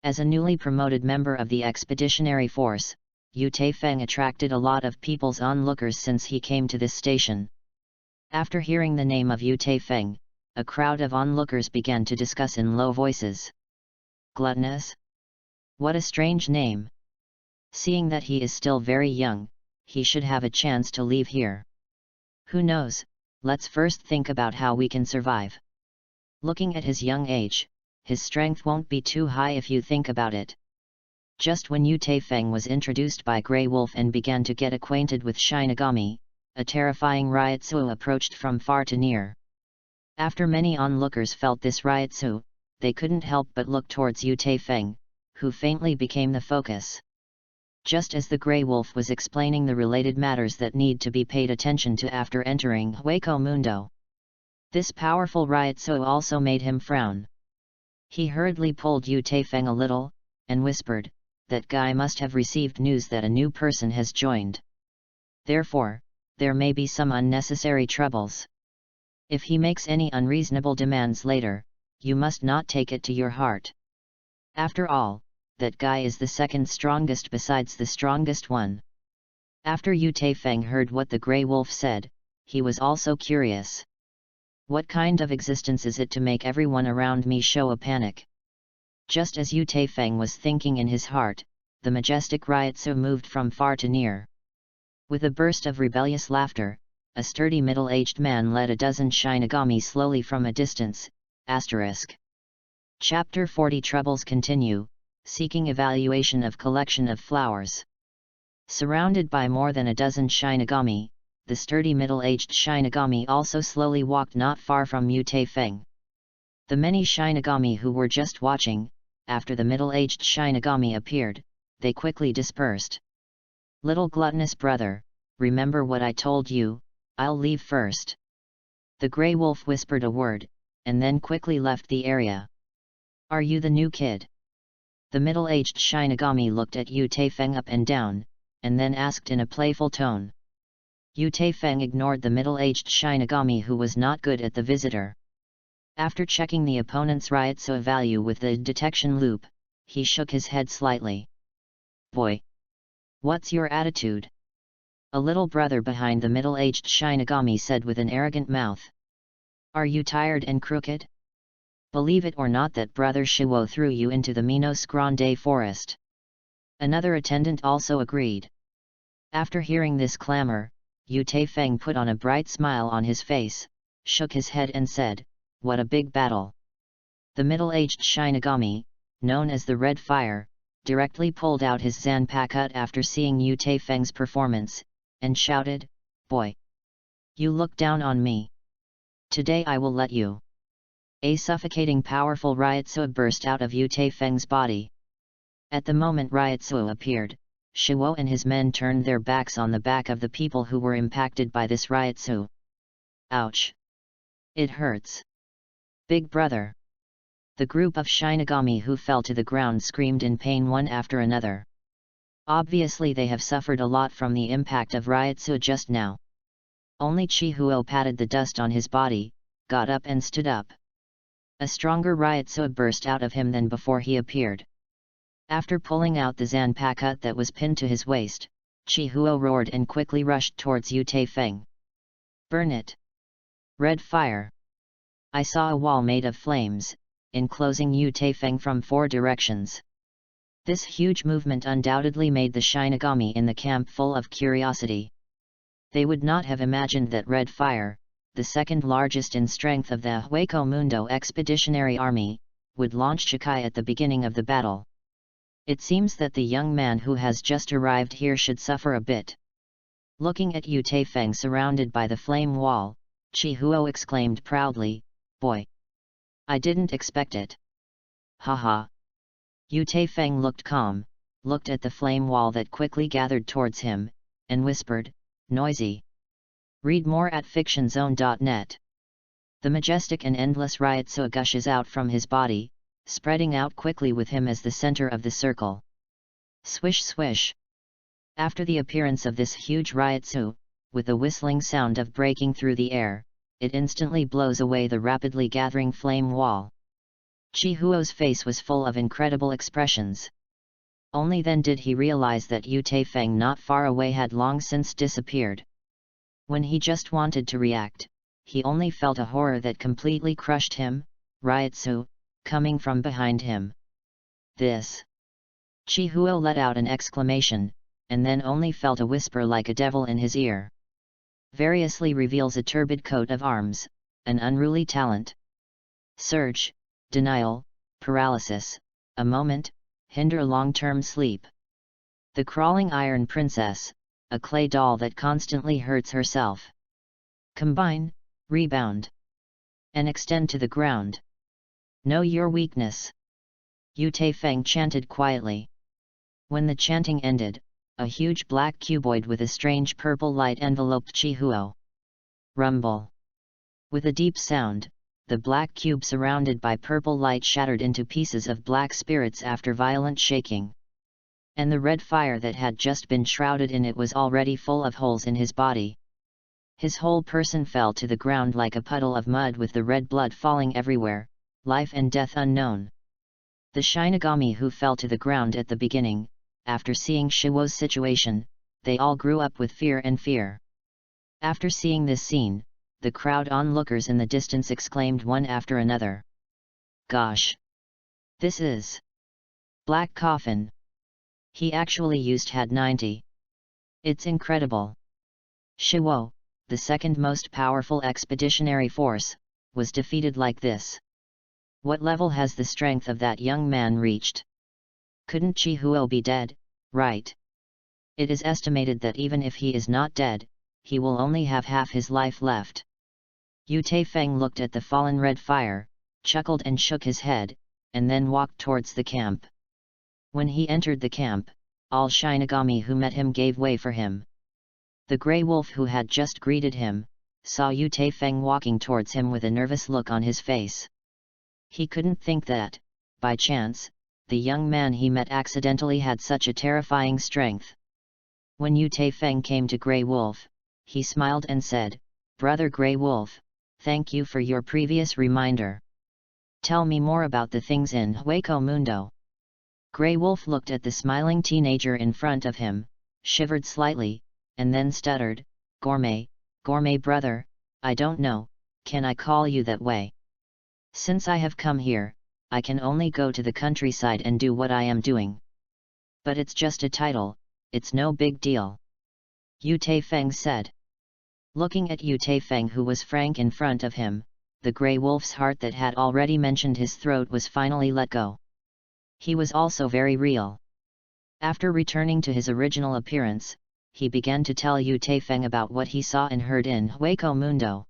As a newly promoted member of the Expeditionary Force, Yu Taifeng attracted a lot of people's onlookers since he came to this station. After hearing the name of Yu Taifeng, a crowd of onlookers began to discuss in low voices. Gluttonous? What a strange name. Seeing that he is still very young, he should have a chance to leave here. Who knows, let's first think about how we can survive. Looking at his young age, his strength won't be too high if you think about it. Just when Yu Taifeng was introduced by Grey Wolf and began to get acquainted with Shinigami, a terrifying Ryotsu approached from far to near. After many onlookers felt this Ryotsu, they couldn't help but look towards Yu Taifeng, who faintly became the focus. Just as the Grey Wolf was explaining the related matters that need to be paid attention to after entering Hueco Mundo, this powerful Ryotsu also made him frown. He hurriedly pulled Yu Taifeng a little, and whispered, "That guy must have received news that a new person has joined. Therefore, there may be some unnecessary troubles. If he makes any unreasonable demands later, you must not take it to your heart. After all, that guy is the second strongest besides the strongest one." After Yu Taifeng heard what the Grey Wolf said, he was also curious. What kind of existence is it to make everyone around me show a panic? Just as Yu Taifeng was thinking in his heart, the majestic Ryotsu moved from far to near. With a burst of rebellious laughter, a sturdy middle-aged man led a dozen Shinigami slowly from a distance. Chapter 40 Troubles continue, seeking evaluation of collection of flowers. Surrounded by more than a dozen Shinigami, the sturdy middle-aged Shinigami also slowly walked not far from Yu Taifeng. The many Shinigami who were just watching, after the middle-aged Shinigami appeared, they quickly dispersed. "Little gluttonous brother, remember what I told you, I'll leave first." The Grey Wolf whispered a word, and then quickly left the area. "Are you the new kid?" The middle-aged Shinigami looked at Yu Taifeng up and down, and then asked in a playful tone. Yu Taifeng ignored the middle-aged Shinigami who was not good at the visitor. After checking the opponent's Ryotsu value with the detection loop, he shook his head slightly. "Boy! What's your attitude?" A little brother behind the middle-aged Shinigami said with an arrogant mouth. "Are you tired and crooked? Believe it or not that Brother Shiwo threw you into the Minos Grande forest." Another attendant also agreed. After hearing this clamor, Yu Taifeng put on a bright smile on his face, shook his head and said, "What a big battle." The middle-aged Shinigami, known as the Red Fire, directly pulled out his Zanpakuto after seeing Yu Taifeng's performance, and shouted, "Boy! You look down on me. Today I will let you." A suffocating powerful Ryotsu burst out of Yu Taifeng's body. At the moment Ryotsuo appeared, Yhwach and his men turned their backs on the back of the people who were impacted by this Ryotsuo. Ouch! It hurts. Big brother! The group of Shinigami who fell to the ground screamed in pain one after another. Obviously they have suffered a lot from the impact of Ryotsuo just now. Only Yhwach patted the dust on his body, got up and stood up. A stronger Ryotsuo burst out of him than before he appeared. After pulling out the zanpakuto that was pinned to his waist, Yhwach roared and quickly rushed towards Yu Taifeng. Burn it! Red fire! I saw a wall made of flames, enclosing Yu Taifeng from 4 directions. This huge movement undoubtedly made the Shinigami in the camp full of curiosity. They would not have imagined that red fire, the second largest in strength of the Hueco Mundo Expeditionary Army, would launch Shikai at the beginning of the battle. It seems that the young man who has just arrived here should suffer a bit. Looking at Yu Taifeng surrounded by the flame wall, Yhwach exclaimed proudly, "Boy! I didn't expect it." Haha! Yu Taifeng looked calm, looked at the flame wall that quickly gathered towards him, and whispered, "Noisy." Read more at fictionzone.net. The majestic and endless Ryotsuo gushes out from his body, spreading out quickly with him as the center of the circle. Swish swish! After the appearance of this huge Ryotsuo, with a whistling sound of breaking through the air, it instantly blows away the rapidly gathering flame wall. Yhwach's face was full of incredible expressions. Only then did he realize that Yu Taifeng not far away had long since disappeared. When he just wanted to react, he only felt a horror that completely crushed him, Ryotsuo, coming from behind him. This! Yhwach let out an exclamation, and then only felt a whisper like a devil in his ear. Variously reveals a turbid coat of arms, an unruly talent. Surge, denial, paralysis, a moment, hinder long-term sleep. The crawling iron princess, a clay doll that constantly hurts herself. Combine, rebound, and extend to the ground. Know your weakness. Yu Taifeng chanted quietly. When the chanting ended, a huge black cuboid with a strange purple light enveloped Yhwach. Rumble. With a deep sound, the black cube surrounded by purple light shattered into pieces of black spirits after violent shaking. And the red fire that had just been shrouded in it was already full of holes in his body. His whole person fell to the ground like a puddle of mud with the red blood falling everywhere, life and death unknown. The Shinigami who fell to the ground at the beginning, after seeing Yhwach's situation, they all grew up with fear and fear. After seeing this scene, the crowd onlookers in the distance exclaimed one after another. Gosh! This is Black Coffin! He actually used had 90. It's incredible. Yhwach, the second most powerful expeditionary force, was defeated like this. What level has the strength of that young man reached? Couldn't Yhwach be dead, right? It is estimated that even if he is not dead, he will only have half his life left. Yu Taifeng looked at the fallen red fire, chuckled and shook his head, and then walked towards the camp. When he entered the camp, all Shinigami who met him gave way for him. The grey wolf who had just greeted him, saw Yu Taifeng walking towards him with a nervous look on his face. He couldn't think that, by chance, the young man he met accidentally had such a terrifying strength. When Yu Taifeng came to Grey Wolf, he smiled and said, "Brother Grey Wolf, thank you for your previous reminder. Tell me more about the things in Hueco Mundo." Grey Wolf looked at the smiling teenager in front of him, shivered slightly, and then stuttered, Gourmet brother, I don't know, can I call you that way? Since I have come here, I can only go to the countryside and do what I am doing. But it's just a title, it's no big deal. Yu Taifeng said. Looking at Yu Taifeng who was frank in front of him, the Grey Wolf's heart that had already mentioned his throat was finally let go. He was also very real. After returning to his original appearance, he began to tell Yu Taifeng about what he saw and heard in Hueco Mundo.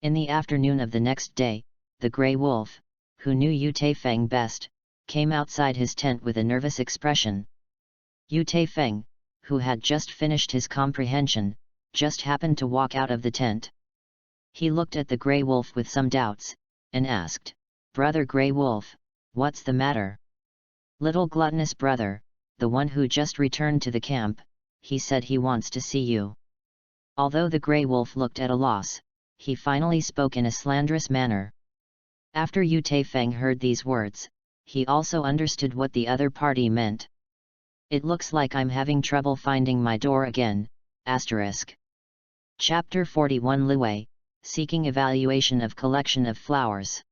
In the afternoon of the next day, the Grey Wolf, who knew Yu Taifeng best, came outside his tent with a nervous expression. Yu Taifeng, who had just finished his comprehension, just happened to walk out of the tent. He looked at the Grey Wolf with some doubts, and asked, "Brother Grey Wolf, what's the matter?" "Little gluttonous brother, the one who just returned to the camp, he said he wants to see you." Although the Grey Wolf looked at a loss, he finally spoke in a slanderous manner. After Yu Taifeng heard these words, he also understood what the other party meant. "It looks like I'm having trouble finding my door again." Chapter 41 Liwei, Seeking Evaluation of Collection of Flowers.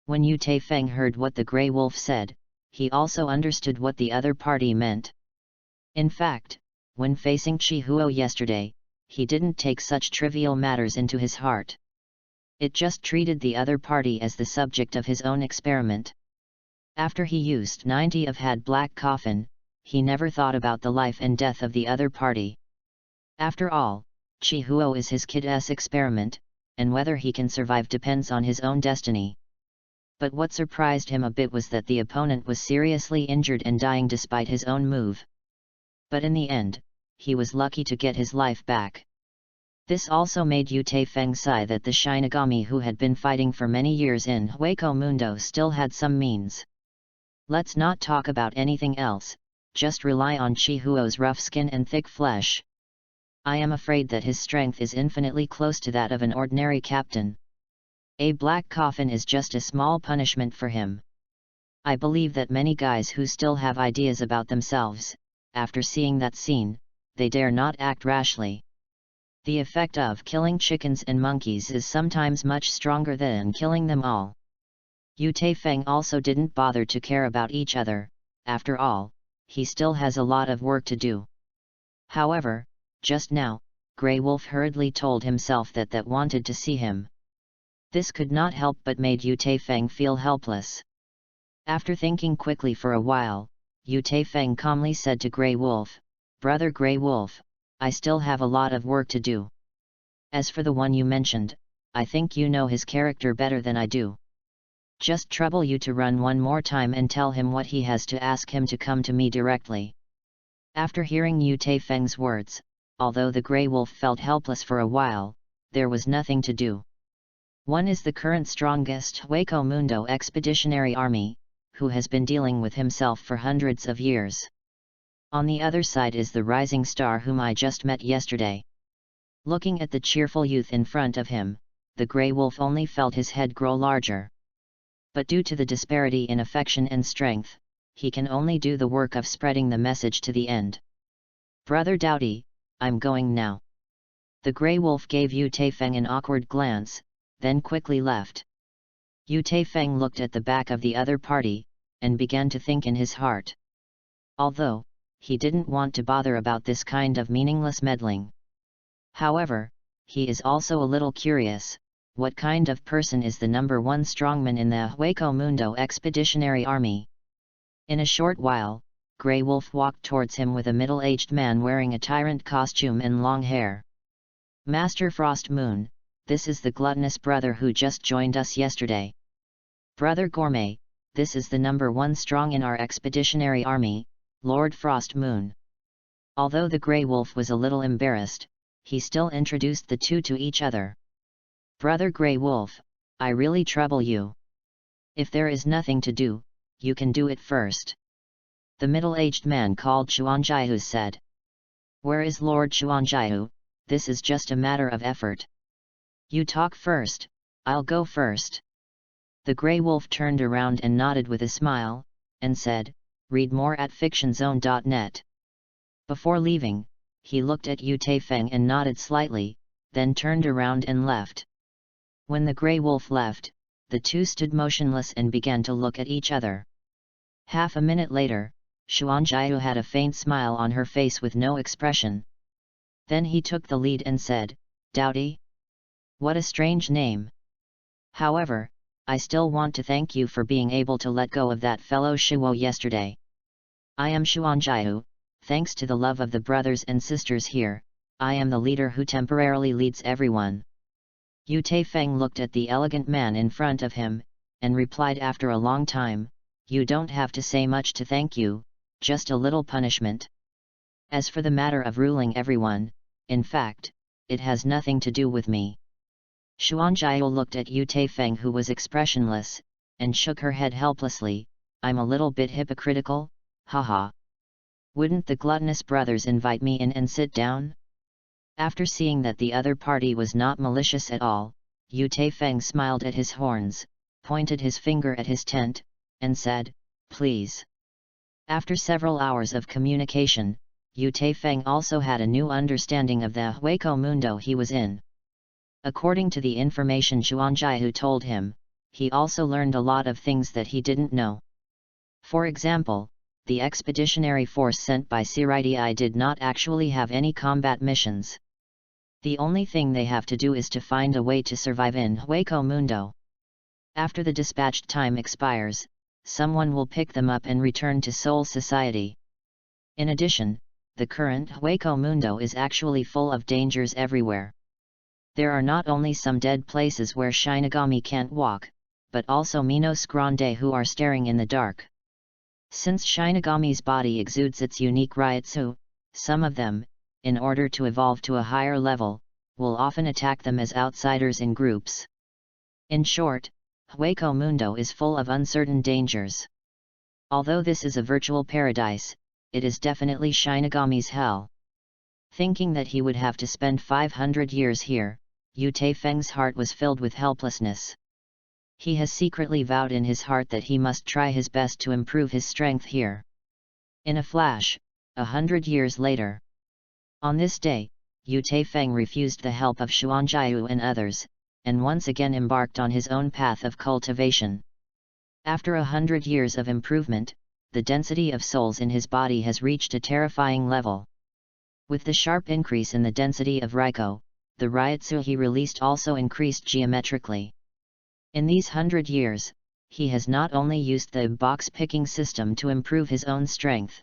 When Yu Taifeng heard what the Grey Wolf said, he also understood what the other party meant. In fact, when facing Yhwach yesterday, he didn't take such trivial matters into his heart. It just treated the other party as the subject of his own experiment. After he used 90 of Had Black Coffin, he never thought about the life and death of the other party. After all, Yhwach is his kid's experiment, and whether he can survive depends on his own destiny. But what surprised him a bit was that the opponent was seriously injured and dying despite his own move. But in the end, he was lucky to get his life back. This also made Yu Taifeng sigh that the Shinigami who had been fighting for many years in Hueco Mundo still had some means. Let's not talk about anything else, just rely on Yhwach's rough skin and thick flesh. I am afraid that his strength is infinitely close to that of an ordinary captain. A black coffin is just a small punishment for him. I believe that many guys who still have ideas about themselves, after seeing that scene, they dare not act rashly. The effect of killing chickens and monkeys is sometimes much stronger than killing them all. Yu Taifeng also didn't bother to care about each other, after all, he still has a lot of work to do. However, just now, Grey Wolf hurriedly told himself that wanted to see him. This could not help but made Yu Taifeng feel helpless. After thinking quickly for a while, Yu Taifeng calmly said to Grey Wolf, "Brother Grey Wolf, I still have a lot of work to do. As for the one you mentioned, I think you know his character better than I do. Just trouble you to run one more time and tell him what he has to ask him to come to me directly." After hearing Yu Taifeng's words, although the Grey Wolf felt helpless for a while, there was nothing to do. One is the current strongest Hueco Mundo expeditionary army, who has been dealing with himself for hundreds of years. On the other side is the rising star whom I just met yesterday. Looking at the cheerful youth in front of him, the Grey Wolf only felt his head grow larger. But due to the disparity in affection and strength, he can only do the work of spreading the message to the end. "Brother Doughty, I'm going now." The Grey Wolf gave Yu Taifeng an awkward glance, then quickly left. Yu Taifeng looked at the back of the other party, and began to think in his heart. Although, he didn't want to bother about this kind of meaningless meddling. However, he is also a little curious, what kind of person is the #1 strongman in the Hueco Mundo Expeditionary Army? In a short while, Grey Wolf walked towards him with a middle-aged man wearing a tyrant costume and long hair. "Master Frost Moon, this is the gluttonous brother who just joined us yesterday. Brother Gourmet, this is the #1 strong in our expeditionary army, Lord Frost Moon." Although the Grey Wolf was a little embarrassed, he still introduced the two to each other. "Brother Grey Wolf, I really trouble you. If there is nothing to do, you can do it first." The middle-aged man called Chuanjihu said. "Where is Lord Chuanjihu? This is just a matter of effort. You talk first, I'll go first." The Grey Wolf turned around and nodded with a smile, and said, "Read more at fictionzone.net." Before leaving, he looked at Yu Taifeng and nodded slightly, then turned around and left. When the Grey Wolf left, the two stood motionless and began to look at each other. Half a minute later, Xuanjiu had a faint smile on her face with no expression. Then he took the lead and said, "Doughty? What a strange name. However, I still want to thank you for being able to let go of that fellow Yhwach yesterday. I am Xuanjiu, thanks to the love of the brothers and sisters here, I am the leader who temporarily leads everyone." Yu Taifeng looked at the elegant man in front of him, and replied after a long time, you don't have to say much to thank you, just a little punishment. As for the matter of ruling everyone, in fact, it has nothing to do with me. Xuanjiao looked at Yu Taifeng, who was expressionless, and shook her head helplessly. I'm a little bit hypocritical, haha. Wouldn't the gluttonous brothers invite me in and sit down? After seeing that the other party was not malicious at all, Yu Taifeng smiled at his horns, pointed his finger at his tent, and said, please. After several hours of communication, Yu Taifeng also had a new understanding of the Hueco Mundo he was in. According to the information Xuanjiao told him, he also learned a lot of things that he didn't know. For example, the expeditionary force sent by Siridii did not actually have any combat missions. The only thing they have to do is to find a way to survive in Hueco Mundo. After the dispatched time expires, someone will pick them up and return to Soul Society. In addition, the current Hueco Mundo is actually full of dangers everywhere. There are not only some dead places where Shinigami can't walk, but also Minos Grande who are staring in the dark. Since Shinigami's body exudes its unique Ryutsu, some of them, in order to evolve to a higher level, will often attack them as outsiders in groups. In short, Hueco Mundo is full of uncertain dangers. Although this is a virtual paradise, it is definitely Shinigami's hell. Thinking that he would have to spend 500 years here, Yu Taifeng's heart was filled with helplessness. He has secretly vowed in his heart that he must try his best to improve his strength here. In a flash, 100 years later. On this day, Yu Taifeng refused the help of Xuanjiao and others, and once again embarked on his own path of cultivation. After 100 years of improvement, the density of souls in his body has reached a terrifying level. With the sharp increase in the density of Ryko, the Ryutsu he released also increased geometrically. In these 100 years, he has not only used the box-picking system to improve his own strength.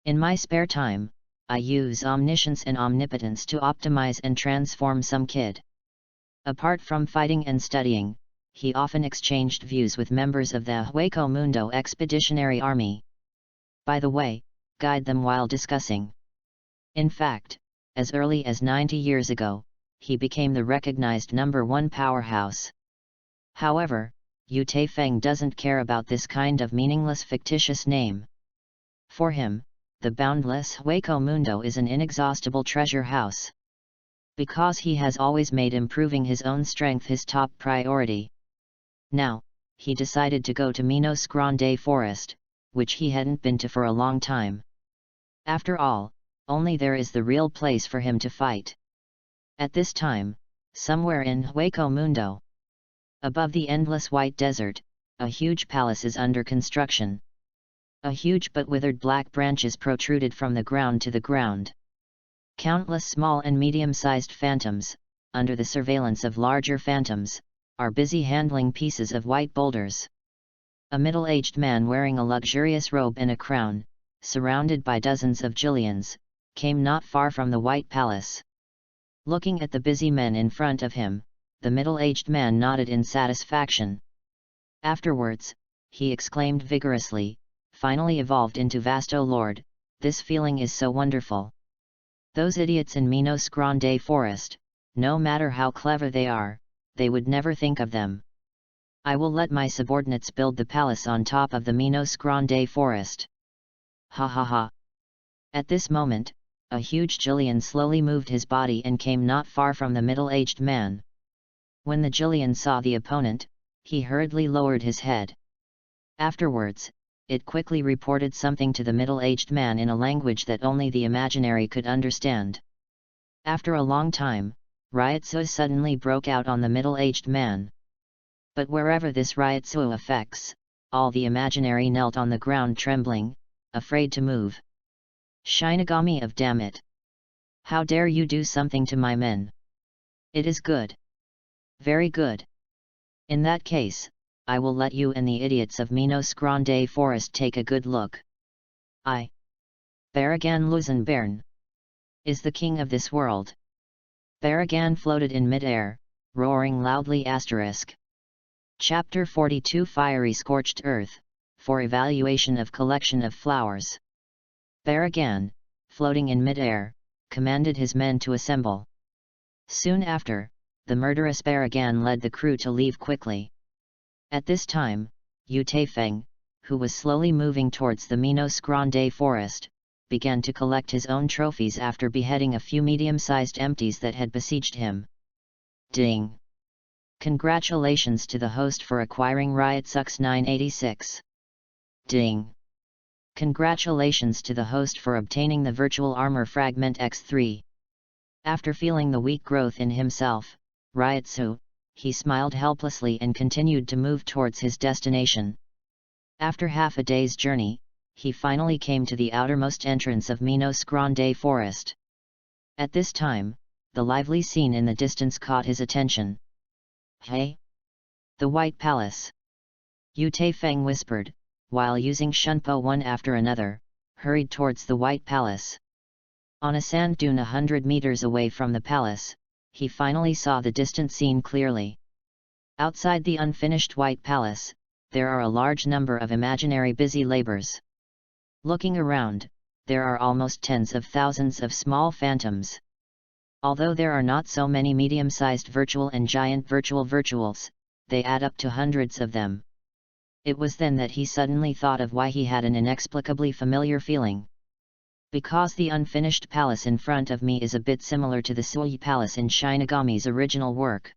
In my spare time, I use omniscience and omnipotence to optimize and transform some kid. Apart from fighting and studying, he often exchanged views with members of the Hueco Mundo Expeditionary Army. By the way, guide them while discussing. In fact, as early as 90 years ago, he became the recognized #1 powerhouse. However, Yu Taifeng doesn't care about this kind of meaningless fictitious name. For him, the boundless Hueco Mundo is an inexhaustible treasure house. Because he has always made improving his own strength his top priority. Now, he decided to go to Minos Grande Forest, which he hadn't been to for a long time. After all, only there is the real place for him to fight. At this time, somewhere in Hueco Mundo, above the endless white desert, a huge palace is under construction. A huge but withered black branches protruded from the ground to the ground. Countless small and medium-sized phantoms, under the surveillance of larger phantoms, are busy handling pieces of white boulders. A middle-aged man wearing a luxurious robe and a crown, surrounded by dozens of Jillians, came not far from the White Palace. Looking at the busy men in front of him, the middle-aged man nodded in satisfaction. Afterwards, he exclaimed vigorously, "Finally evolved into Vasto Lord, this feeling is so wonderful. Those idiots in Minos Grande Forest, no matter how clever they are, they would never think of them. I will let my subordinates build the palace on top of the Minos Grande Forest." Ha ha ha. At this moment, a huge Jillian slowly moved his body and came not far from the middle-aged man. When the Jillian saw the opponent, he hurriedly lowered his head. Afterwards, it quickly reported something to the middle-aged man in a language that only the imaginary could understand. After a long time, Ryutsu suddenly broke out on the middle-aged man. But wherever this Ryutsu affects, all the imaginary knelt on the ground trembling, afraid to move. Shinigami of damn it! How dare you do something to my men? It is good. Very good. In that case, I will let you and the idiots of Minos Grande Forest take a good look. I, Baragan Luzenbern, is the king of this world. Baragan floated in mid-air, roaring loudly *. Chapter 42 Fiery Scorched Earth, for evaluation of collection of flowers. Baragan, floating in mid-air, commanded his men to assemble. Soon after, the murderous Baragan led the crew to leave quickly. At this time, Yu Taifeng, who was slowly moving towards the Minos Grande forest, began to collect his own trophies after beheading a few medium-sized empties that had besieged him. Ding! Congratulations to the host for acquiring Riot Sucks 986. Ding! Congratulations to the host for obtaining the Virtual Armor Fragment X3. After feeling the weak growth in himself, Ryotsu, he smiled helplessly and continued to move towards his destination. After half a day's journey, he finally came to the outermost entrance of Minos Grande forest. At this time, the lively scene in the distance caught his attention. Hey! The White Palace! Yu Taifeng whispered, while using Shunpo one after another, hurried towards the White Palace. On a sand dune 100 meters away from the palace, he finally saw the distant scene clearly. Outside the unfinished White Palace, there are a large number of imaginary busy laborers. Looking around, there are almost tens of thousands of small phantoms. Although there are not so many medium-sized virtual and giant virtuals, they add up to hundreds of them. It was then that he suddenly thought of why he had an inexplicably familiar feeling. Because the unfinished palace in front of me is a bit similar to the Sui Palace in Shinigami's original work.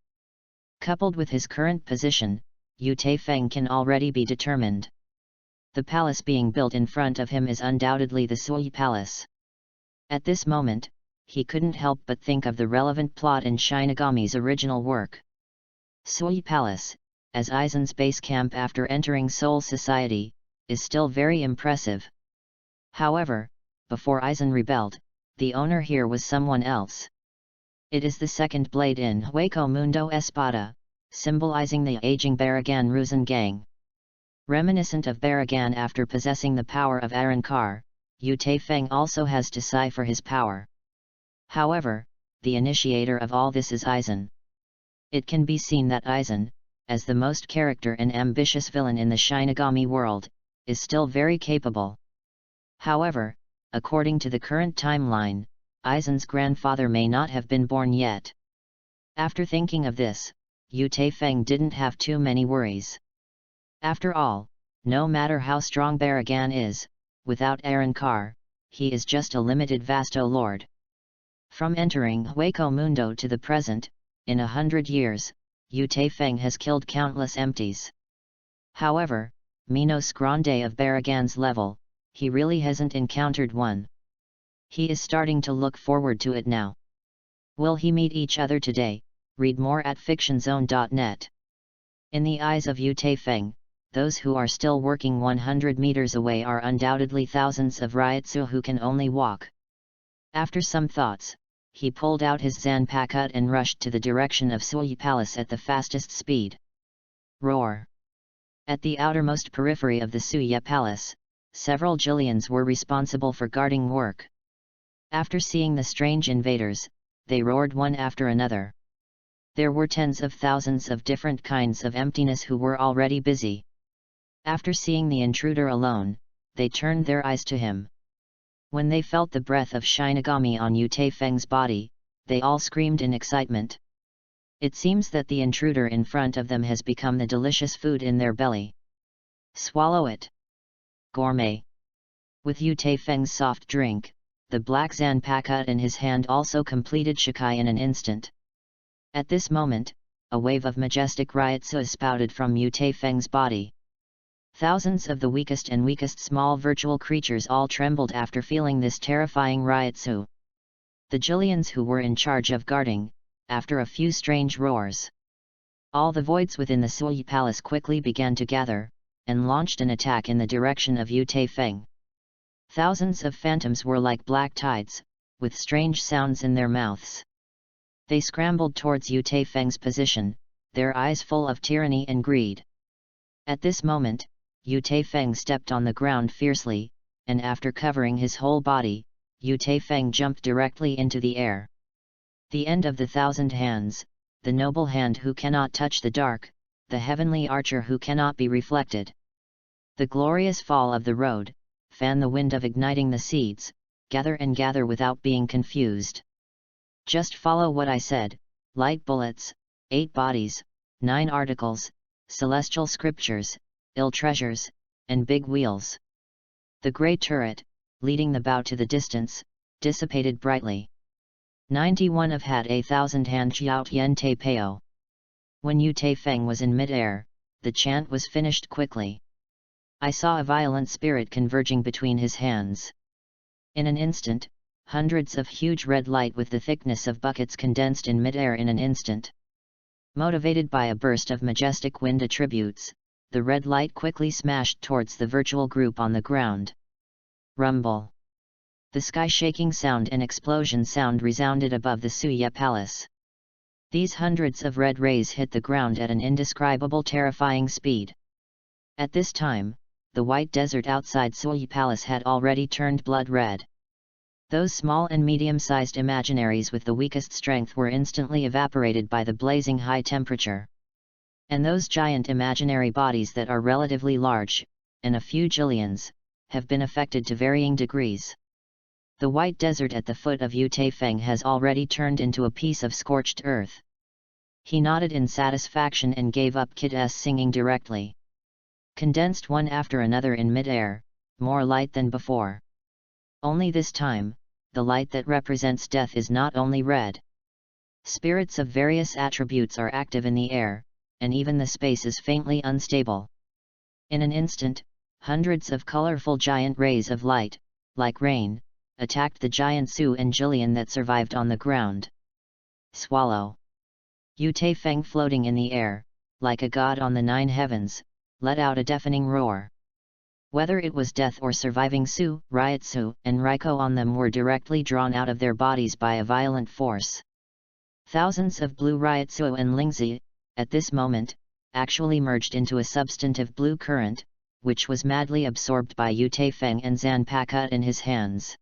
Coupled with his current position, Yu Taifeng can already be determined. The palace being built in front of him is undoubtedly the Sui Palace. At this moment, he couldn't help but think of the relevant plot in Shinigami's original work. Sui Palace, as Aizen's base camp after entering Soul Society, is still very impressive. However, before Aizen rebelled, the owner here was someone else. It is the second blade in Hueco Mundo Espada, symbolizing the aging Baragan Ruzen gang. Reminiscent of Baragan after possessing the power of Arankar, Yu Taifeng also has to sigh for his power. However, the initiator of all this is Aizen. It can be seen that Aizen, as the most character and ambitious villain in the Shinigami world, is still very capable. However, according to the current timeline, Aizen's grandfather may not have been born yet. After thinking of this, Yu Taifeng didn't have too many worries. After all, no matter how strong Baragan is, without Arankar, he is just a limited Vasto Lord. From entering Hueco Mundo to the present, in 100 years, Yu Taifeng has killed countless empties. However, Minos Grande of Baragan's level, he really hasn't encountered one. He is starting to look forward to it now. Will he meet each other today? Read more at fictionzone.net. In the eyes of Yu Taifeng, those who are still working 100 meters away are undoubtedly thousands of Ryotsu who can only walk. After some thoughts, he pulled out his Zanpakuto and rushed to the direction of Sui Palace at the fastest speed. Roar! At the outermost periphery of the Suya Palace, several Jillians were responsible for guarding work. After seeing the strange invaders, they roared one after another. There were tens of thousands of different kinds of emptiness who were already busy. After seeing the intruder alone, they turned their eyes to him. When they felt the breath of Shinigami on Yu Taifeng's body, they all screamed in excitement. It seems that the intruder in front of them has become the delicious food in their belly. Swallow it! Gourmet! With Yu Taifeng's soft drink, the black Zanpakuto in his hand also completed Shikai in an instant. At this moment, a wave of majestic Ryotsu spouted from Yu Taifeng's body. Thousands of the weakest small virtual creatures all trembled after feeling this terrifying Ryotsu. The Jillians who were in charge of guarding, after a few strange roars. All the voids within the Sui Palace quickly began to gather, and launched an attack in the direction of Yu Taifeng. Thousands of phantoms were like black tides, with strange sounds in their mouths. They scrambled towards Yu Taifeng's position, their eyes full of tyranny and greed. At this moment, Yu Taifeng stepped on the ground fiercely, and after covering his whole body, Yu Taifeng jumped directly into the air. The end of the thousand hands, the noble hand who cannot touch the dark, the heavenly archer who cannot be reflected. The glorious fall of the road, fan the wind of igniting the seeds, gather and gather without being confused. Just follow what I said, light bullets, 8 bodies, 9 articles, celestial scriptures, ill treasures, and big wheels. The grey turret, leading the bow to the distance, dissipated brightly. 91 of had 1,000 han jiao yen te peo. When Yu Te Feng was in mid-air, the chant was finished quickly. I saw a violent spirit converging between his hands. In an instant, hundreds of huge red light with the thickness of buckets condensed in mid-air in an instant. Motivated by a burst of majestic wind attributes, the red light quickly smashed towards the virtual group on the ground. Rumble. The sky-shaking sound and explosion sound resounded above the Suya Palace. These hundreds of red rays hit the ground at an indescribable terrifying speed. At this time, the white desert outside Suya Palace had already turned blood red. Those small and medium-sized imaginaries with the weakest strength were instantly evaporated by the blazing high temperature. And those giant imaginary bodies that are relatively large, and a few jillions, have been affected to varying degrees. The white desert at the foot of Yu Te Feng has already turned into a piece of scorched earth. He nodded in satisfaction and gave up Kid S singing directly. Condensed one after another in mid-air, more light than before. Only this time, the light that represents death is not only red. Spirits of various attributes are active in the air, and even the space is faintly unstable. In an instant, hundreds of colorful giant rays of light, like rain, attacked the giant Su and Jillian that survived on the ground. Swallow. Yu Te Feng, floating in the air, like a god on the 9 heavens, let out a deafening roar. Whether it was death or surviving Su, Ryotsu, and Raiko on them were directly drawn out of their bodies by a violent force. Thousands of blue Ryotsu and Lingzi, at this moment, actually merged into a substantive blue current, which was madly absorbed by Yu Te Feng and Zanpakuh in his hands.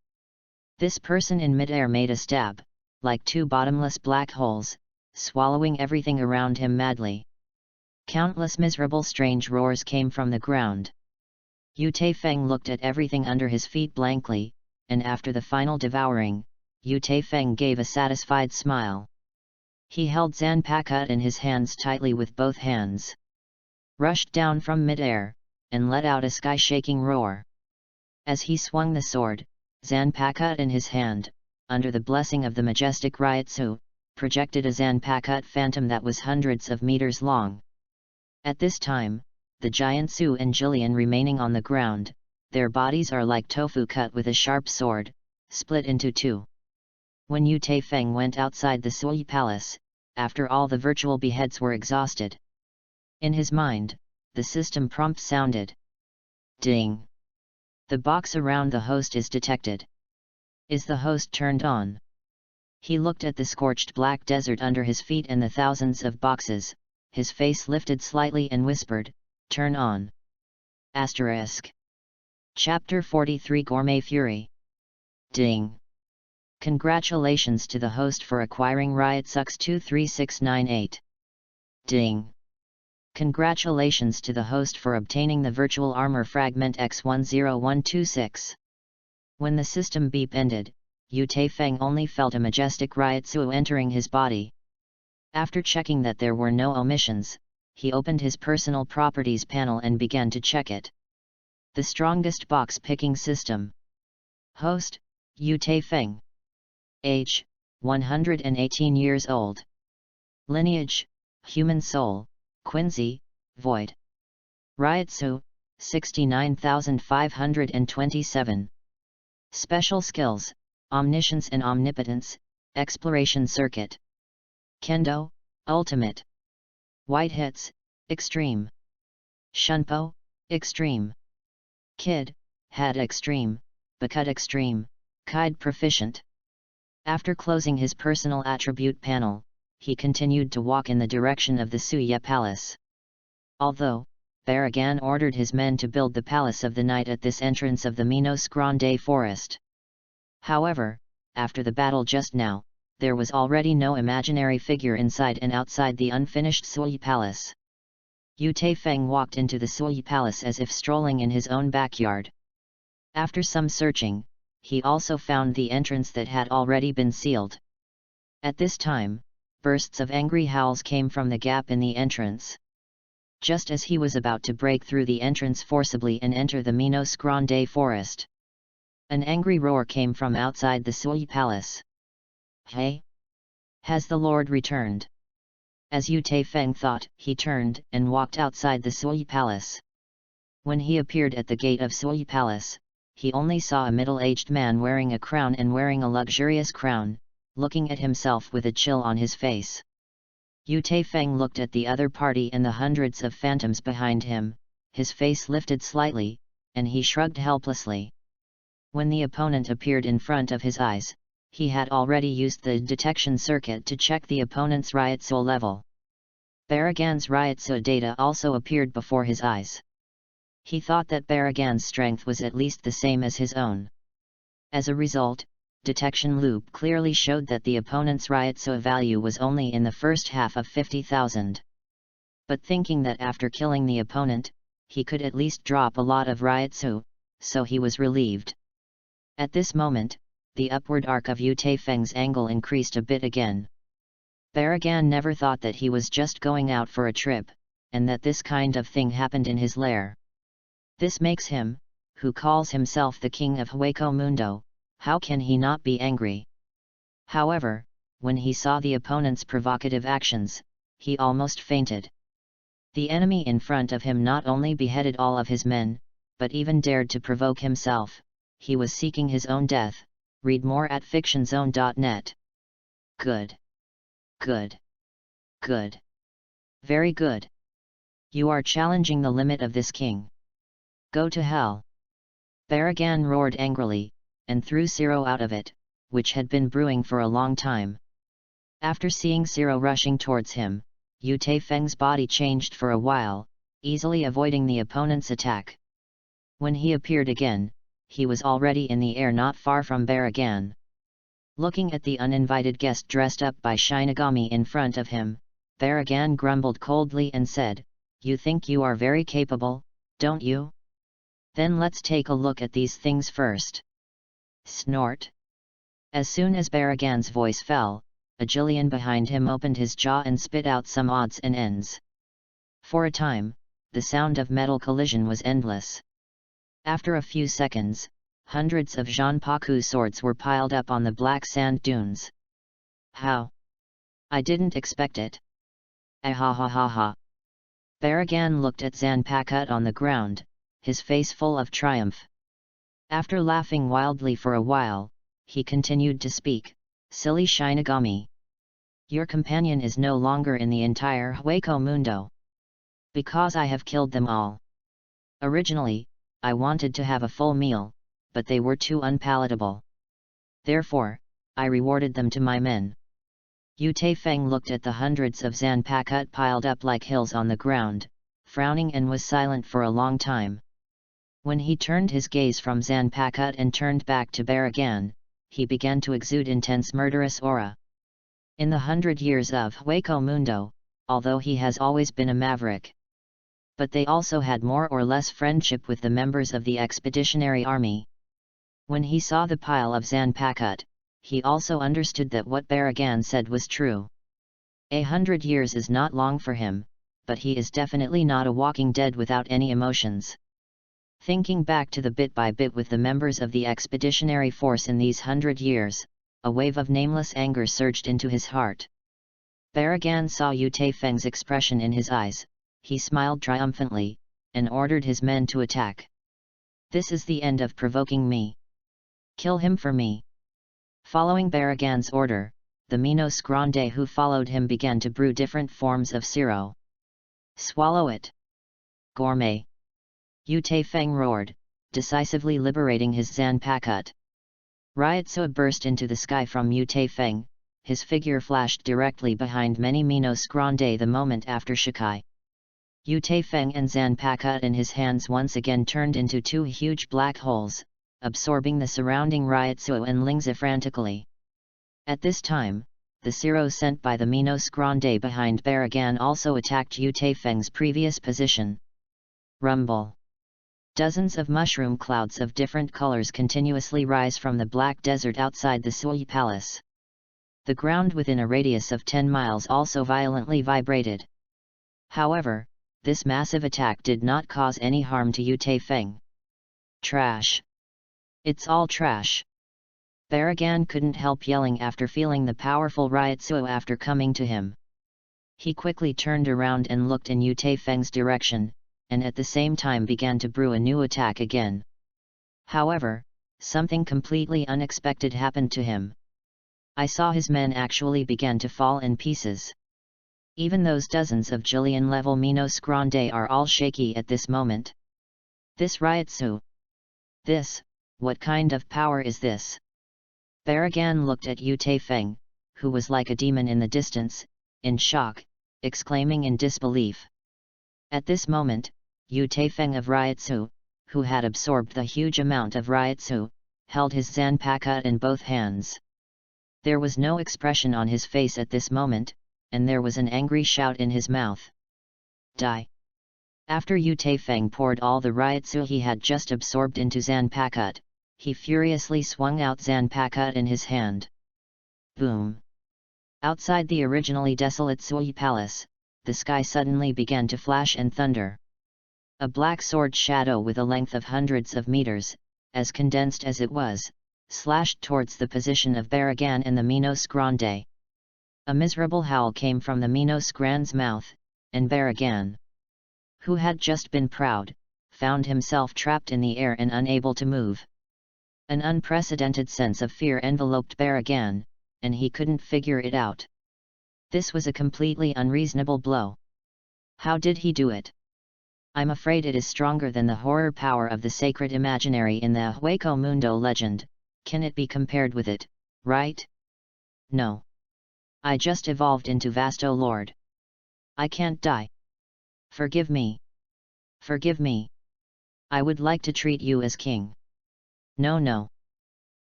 This person in mid-air made a stab, like 2 bottomless black holes, swallowing everything around him madly. Countless miserable strange roars came from the ground. Yu Te Feng looked at everything under his feet blankly, and after the final devouring, Yu Te Feng gave a satisfied smile. He held Zanpakuh in his hands tightly with both hands. Rushed down from mid-air, and let out a sky-shaking roar. As he swung the sword, Zanpakuh in his hand, under the blessing of the majestic Ryotsu, projected a Zanpakuh phantom that was hundreds of meters long. At this time, the giant Su and Jillian remaining on the ground, their bodies are like tofu cut with a sharp sword, split into 2. When Yu Te Feng went outside the Suyi Palace, after all the virtual beheads were exhausted. In his mind, the system prompt sounded. Ding! The box around the host is detected. Is the host turned on? He looked at the scorched black desert under his feet and the thousands of boxes, his face lifted slightly and whispered, "Turn on." Asterisk. Chapter 43 Gourmet Fury. Ding! Congratulations to the host for acquiring Ryotsuks 23698. Ding! Congratulations to the host for obtaining the virtual armor fragment X10126. When the system beep ended, Yu Te Feng only felt a majestic Ryotsu entering his body. After checking that there were no omissions, he opened his personal properties panel and began to check it. The strongest box picking system. Host, Yu Te Feng. Age, 118 years old. Lineage, human soul, Quincy, void. Ryotsu, 69,527. Special skills, omniscience and omnipotence, exploration circuit. Kendo, ultimate. White hits, extreme. Shunpo, extreme. Kid, had extreme, Bakut extreme, Kide proficient. After closing his personal attribute panel, he continued to walk in the direction of the Suya Palace. Although, Baragan ordered his men to build the Palace of the Night at this entrance of the Minos Grande forest. However, after the battle just now, there was already no imaginary figure inside and outside the unfinished Suya Palace. Yu Feng walked into the Sui Palace as if strolling in his own backyard. After some searching, he also found the entrance that had already been sealed. At this time, bursts of angry howls came from the gap in the entrance. Just as he was about to break through the entrance forcibly and enter the Minos Grande forest, an angry roar came from outside the Sui Palace. Hey! Has the Lord returned? As Yu Feng thought, he turned and walked outside the Sui Palace. When he appeared at the gate of Sui Palace, he only saw a middle-aged man wearing a crown and wearing a luxurious crown, looking at himself with a chill on his face. Yu Feng looked at the other party and the hundreds of phantoms behind him, his face lifted slightly, and he shrugged helplessly. When the opponent appeared in front of his eyes, he had already used the detection circuit to check the opponent's Ryotsu level. Baragan's Ryotsu data also appeared before his eyes. He thought that Baragan's strength was at least the same as his own. As a result, detection loop clearly showed that the opponent's Ryotsu value was only in the first half of 50,000. But thinking that after killing the opponent, he could at least drop a lot of Ryotsu, so he was relieved. At this moment, the upward arc of Yu Feng's angle increased a bit again. Baragan never thought that he was just going out for a trip, and that this kind of thing happened in his lair. This makes him, who calls himself the king of Hueco Mundo, how can he not be angry? However, when he saw the opponent's provocative actions, he almost fainted. The enemy in front of him not only beheaded all of his men, but even dared to provoke himself. He was seeking his own death. Read more at fictionzone.net. Good. Good. Good. Very good. You are challenging the limit of this king. Go to hell. Baragan roared angrily, and threw Zero out of it, which had been brewing for a long time. After seeing Zero rushing towards him, Yu Feng's body changed for a while, easily avoiding the opponent's attack. When he appeared again, he was already in the air not far from Baragan. Looking at the uninvited guest dressed up by Shinigami in front of him, Baragan grumbled coldly and said, "You think you are very capable, don't you? Then let's take a look at these things first." Snort! As soon as Baragan's voice fell, a Jillian behind him opened his jaw and spit out some odds and ends. For a time, the sound of metal collision was endless. After a few seconds, hundreds of Zanpaku swords were piled up on the black sand dunes. How? I didn't expect it. Ah ha ha ha ha. Baragan looked at Zanpaku on the ground, his face full of triumph. After laughing wildly for a while, he continued to speak, "Silly Shinigami. Your companion is no longer in the entire Hueco Mundo. Because I have killed them all. Originally, I wanted to have a full meal, but they were too unpalatable. Therefore, I rewarded them to my men." Yu Feng looked at the hundreds of Zanpaku piled up like hills on the ground, frowning and was silent for a long time. When he turned his gaze from Zanpaku and turned back to Baragan, he began to exude intense murderous aura. In the 100 years of Hueco Mundo, although he has always been a maverick, but they also had more or less friendship with the members of the expeditionary army. When he saw the pile of Zanpaku, he also understood that what Baragan said was true. 100 years is not long for him, but he is definitely not a walking dead without any emotions. Thinking back to the bit by bit with the members of the expeditionary force in these 100 years, a wave of nameless anger surged into his heart. Baragan saw Yu Feng's expression in his eyes. He smiled triumphantly, and ordered his men to attack. "This is the end of provoking me. Kill him for me." Following Baragan's order, the Minos Grande who followed him began to brew different forms of Zero. "Swallow it! Gourmet!" Yu Feng roared, decisively liberating his Zanpaku. Ryotsu burst into the sky from Yu Feng, his figure flashed directly behind many Minos Grande the moment after Shikai. Yu Feng and Zanpaku in his hands once again turned into two huge black holes, absorbing the surrounding Ryotsu and Lingzi frantically. At this time, the Zero sent by the Minos Grande behind Baragan also attacked Yu Taifeng's previous position. Rumble. Dozens of mushroom clouds of different colors continuously rise from the black desert outside the Sui Palace. The ground within a radius of 10 miles also violently vibrated. However, this massive attack did not cause any harm to Yu Taifeng. Trash. It's all trash. Baragan couldn't help yelling after feeling the powerful Ryotsuo after coming to him. He quickly turned around and looked in Yu Taifeng's direction, and at the same time began to brew a new attack again. However, something completely unexpected happened to him. I saw his men actually began to fall in pieces. Even those dozens of Jillian-level Minos Grande are all shaky at this moment. This Ryotsu. This, what kind of power is this? Baragan looked at Yu Taifeng, who was like a demon in the distance, in shock, exclaiming in disbelief. At this moment, Yu Taifeng of Ryotsu, who had absorbed the huge amount of Ryotsu, held his Zanpakuto in both hands. There was no expression on his face at this moment, and there was an angry shout in his mouth. Die! After Yu Taifeng poured all the Ryotsu he had just absorbed into Zanpakuto, he furiously swung out Zanpakuto in his hand. Boom! Outside the originally desolate Sui Palace, the sky suddenly began to flash and thunder. A black sword shadow with a length of hundreds of meters, as condensed as it was, slashed towards the position of Baragan and the Minos Grande. A miserable howl came from the Minos Grande's mouth, and Baragan, who had just been proud, found himself trapped in the air and unable to move. An unprecedented sense of fear enveloped Baragan, and he couldn't figure it out. This was a completely unreasonable blow. How did he do it? I'm afraid it is stronger than the horror power of the sacred imaginary in the Hueco Mundo legend. Can it be compared with it, right? No. I just evolved into Vasto Lord. I can't die. Forgive me. Forgive me. I would like to treat you as king. No, no.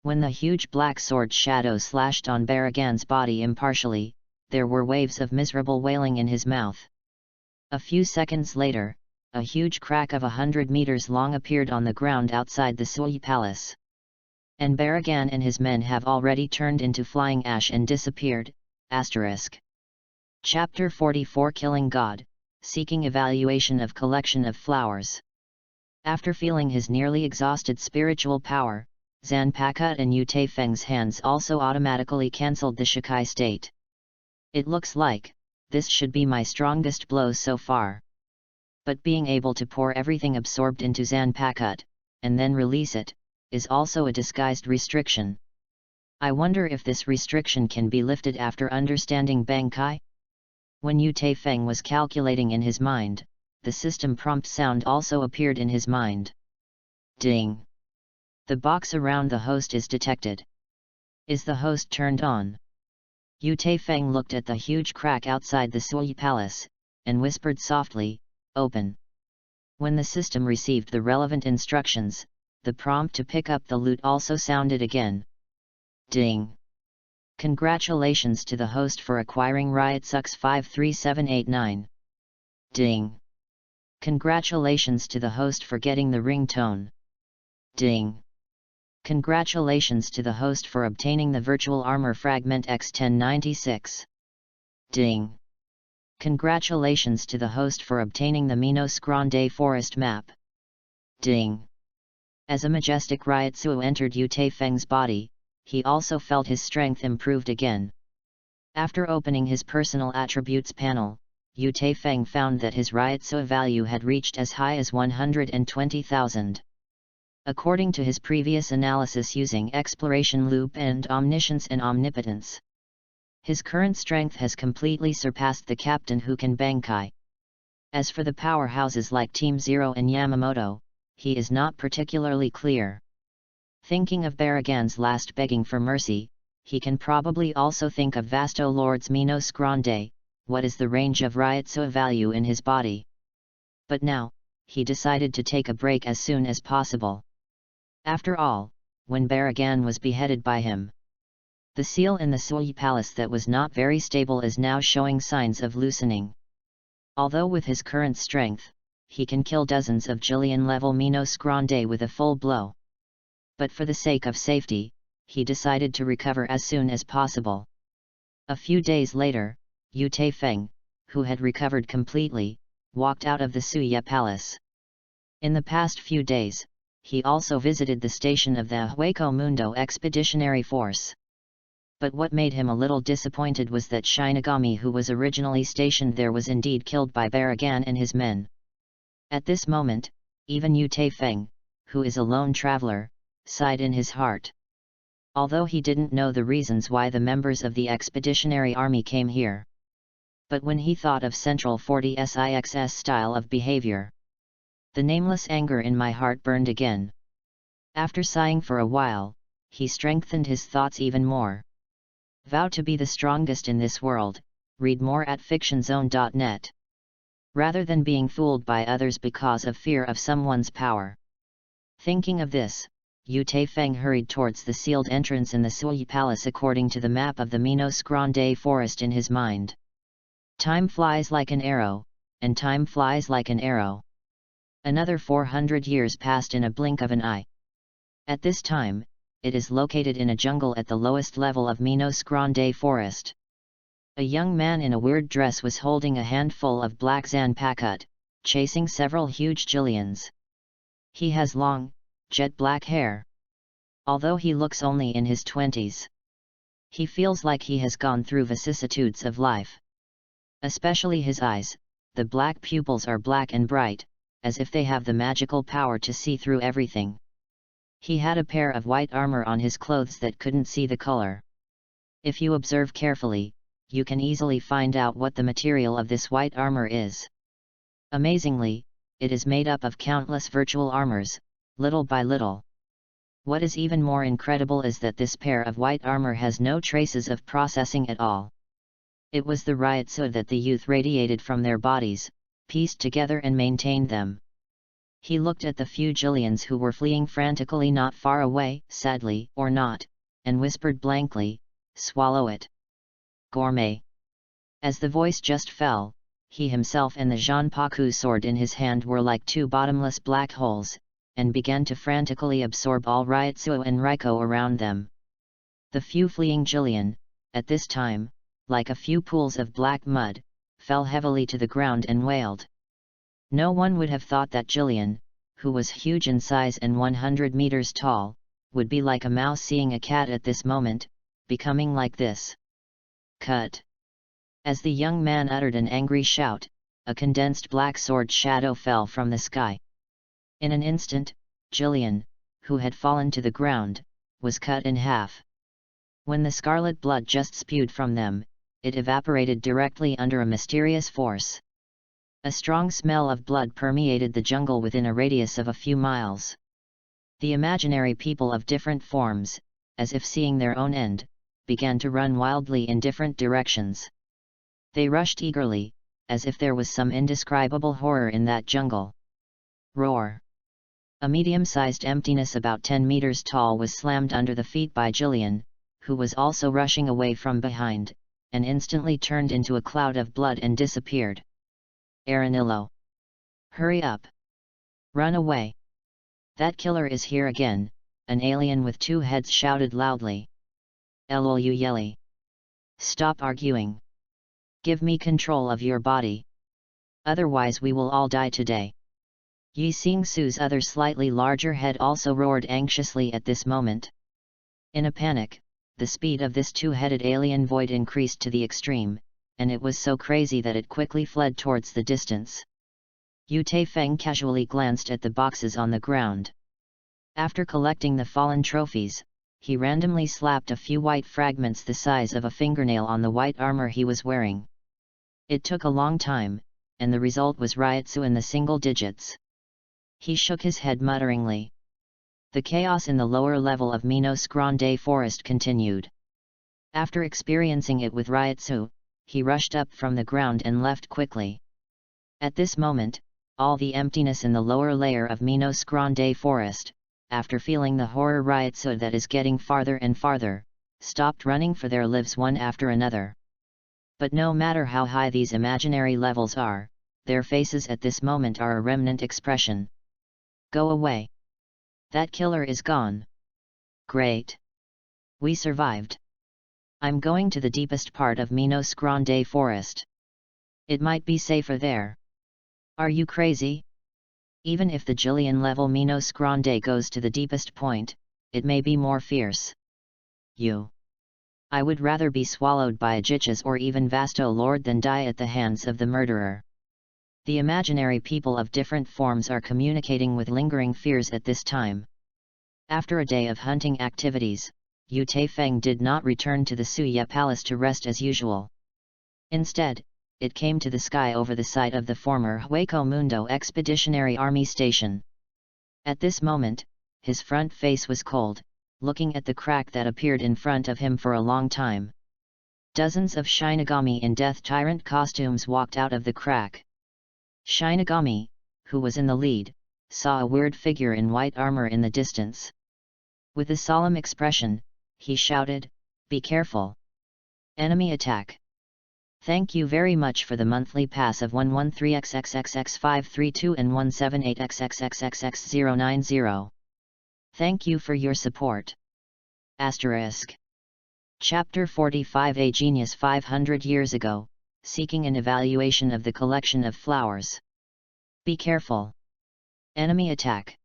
When the huge black sword shadow slashed on Baragan's body impartially, there were waves of miserable wailing in his mouth. A few seconds later, a huge crack of 100 meters long appeared on the ground outside the Sui Palace. And Baragan and his men have already turned into flying ash and disappeared. Chapter 44 Killing God, Seeking Evaluation of Collection of Flowers. After feeling his nearly exhausted spiritual power, Zanpakuto and Yu Taifeng's hands also automatically cancelled the Shikai state. It looks like, this should be my strongest blow so far. But being able to pour everything absorbed into Zanpakuto, and then release it, is also a disguised restriction. I wonder if this restriction can be lifted after understanding Bankai? When Yu Taifeng was calculating in his mind, the system prompt sound also appeared in his mind. Ding! The box around the host is detected. Is the host turned on? Yu Taifeng looked at the huge crack outside the Sui Palace, and whispered softly, "Open." When the system received the relevant instructions, the prompt to pick up the loot also sounded again. Ding! Congratulations to the host for acquiring Ryotsucks 53789. Ding! Congratulations to the host for getting the ringtone. Ding! Congratulations to the host for obtaining the Virtual Armor Fragment X1096. Ding! Congratulations to the host for obtaining the Minos Grande Forest Map. Ding! As a majestic Ryotsuo entered Yu Taifeng's body, he also felt his strength improved again. After opening his personal attributes panel, Yu Taifeng found that his Ryotsuo value had reached as high as 120,000. According to his previous analysis using Exploration Loop and Omniscience and Omnipotence, his current strength has completely surpassed the captain who can Bankai. As for the powerhouses like Team Zero and Yamamoto, he is not particularly clear. Thinking of Baragan's last begging for mercy, he can probably also think of Vasto Lord's Minos Grande. What is the range of Ryotsuo value in his body? But now, he decided to take a break as soon as possible. After all, when Baragan was beheaded by him, The seal in the Sui Palace that was not very stable is now showing signs of loosening. Although with his current strength, he can kill dozens of Jillian-level Minos Grande with a full blow. But for the sake of safety, he decided to recover as soon as possible. A few days later, Yu Taifeng, who had recovered completely, walked out of the Suya Palace. In the past few days, he also visited the station of the Hueco Mundo Expeditionary Force. But what made him a little disappointed was that Shinigami, who was originally stationed there, was indeed killed by Baragan and his men. At this moment, even Yu Taifeng, who is a lone traveler, sighed in his heart. Although he didn't know the reasons why the members of the expeditionary army came here. But when he thought of Central 40SIX's style of behavior, the nameless anger in my heart burned again. After sighing for a while, he strengthened his thoughts even more. Vow to be the strongest in this world, read more at fictionzone.net. Rather than being fooled by others because of fear of someone's power. Thinking of this, Yu Taifeng hurried towards the sealed entrance in the Sui Palace according to the map of the Minos Grande forest in his mind. Time flies like an arrow, and time flies like an arrow. Another 400 years passed in a blink of an eye. At this time, it is located in a jungle at the lowest level of Minos Grande forest. A young man in a weird dress was holding a handful of black Zanpakut, chasing several huge Jillians. He has long, jet black hair. Although he looks only in his 20s. He feels like he has gone through vicissitudes of life. Especially his eyes, the black pupils are black and bright, as if they have the magical power to see through everything. He had a pair of white armor on his clothes that couldn't see the color. If you observe carefully, you can easily find out what the material of this white armor is. Amazingly, it is made up of countless virtual armors, little by little. What is even more incredible is that this pair of white armor has no traces of processing at all. It was the Ryotsu that the youth radiated from their bodies, pieced together and maintained them. He looked at the few Jillians who were fleeing frantically not far away, sadly or not, and whispered blankly, "Swallow it. Gourmet." As the voice just fell, he himself and the Zanpaku sword in his hand were like two bottomless black holes, and began to frantically absorb all Ryotsu and Raiko around them. The few fleeing Jillian, at this time, like a few pools of black mud, fell heavily to the ground and wailed. No one would have thought that Jillian, who was huge in size and 100 meters tall, would be like a mouse seeing a cat at this moment, becoming like this. Cut! As the young man uttered an angry shout, a condensed black sword shadow fell from the sky. In an instant, Jillian, who had fallen to the ground, was cut in half. When the scarlet blood just spewed from them, it evaporated directly under a mysterious force. A strong smell of blood permeated the jungle within a radius of a few miles. The imaginary people of different forms, as if seeing their own end, began to run wildly in different directions. They rushed eagerly, as if there was some indescribable horror in that jungle. Roar! A medium-sized emptiness about 10 meters tall was slammed under the feet by Jillian, who was also rushing away from behind, and instantly turned into a cloud of blood and disappeared. Aranillo! Hurry up! Run away! That killer is here again, an alien with 2 heads shouted loudly. Eloluyeli! Stop arguing! Give me control of your body! Otherwise we will all die today! Yi Xingsu's other slightly larger head also roared anxiously at this moment. In a panic, the speed of this 2-headed alien void increased to the extreme, and it was so crazy that it quickly fled towards the distance. Yu Taifeng casually glanced at the boxes on the ground. After collecting the fallen trophies, he randomly slapped a few white fragments the size of a fingernail on the white armor he was wearing. It took a long time, and the result was Ryotsu in the single digits. He shook his head mutteringly. The chaos in the lower level of Minos Grande forest continued. After experiencing it with Ryotsu, he rushed up from the ground and left quickly. At this moment, all the emptiness in the lower layer of Minos Grande forest, after feeling the horror Ryotsu that is getting farther and farther, stopped running for their lives one after another. But no matter how high these imaginary levels are, their faces at this moment are a remnant expression. Go away. That killer is gone. Great. We survived. I'm going to the deepest part of Minos Grande Forest. It might be safer there. Are you crazy? Even if the Jillian level Minos Grande goes to the deepest point, it may be more fierce. I would rather be swallowed by a Jichas or even Vasto Lord than die at the hands of the murderer. The imaginary people of different forms are communicating with lingering fears at this time. After a day of hunting activities, Yu Taifeng did not return to the Suya Palace to rest as usual. Instead, it came to the sky over the site of the former Hueco Mundo Expeditionary Army Station. At this moment, his front face was cold, looking at the crack that appeared in front of him for a long time. Dozens of Shinigami in Death Tyrant costumes walked out of the crack. Shinigami, who was in the lead, saw a weird figure in white armor in the distance. With a solemn expression, he shouted, "Be careful! Enemy attack! Thank you very much for the monthly pass of 113xxxx532 and 178xxxxx090. Thank you for your support. Asterisk. Chapter 45. A genius 500 years ago, seeking an evaluation of the collection of flowers. Be careful! Enemy attack!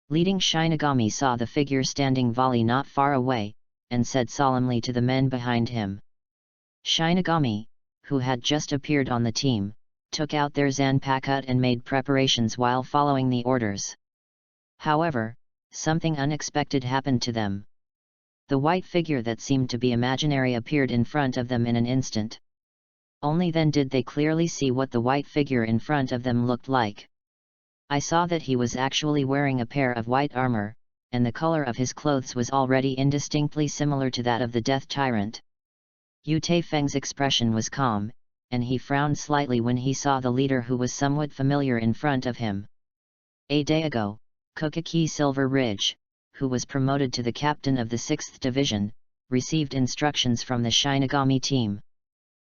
Leading Shinigami saw the figure standing volley not far away, and said solemnly to the men behind him. Shinigami, who had just appeared on the team, took out their Zanpakut and made preparations while following the orders. However, something unexpected happened to them. The white figure that seemed to be imaginary appeared in front of them in an instant. Only then did they clearly see what the white figure in front of them looked like. I saw that he was actually wearing a pair of white armor, and the color of his clothes was already indistinctly similar to that of the Death Tyrant. Yu Taifeng's expression was calm, and he frowned slightly when he saw the leader who was somewhat familiar in front of him. A day ago, Kokaki Silver Ridge, who was promoted to the captain of the 6th Division, received instructions from the Shinigami team.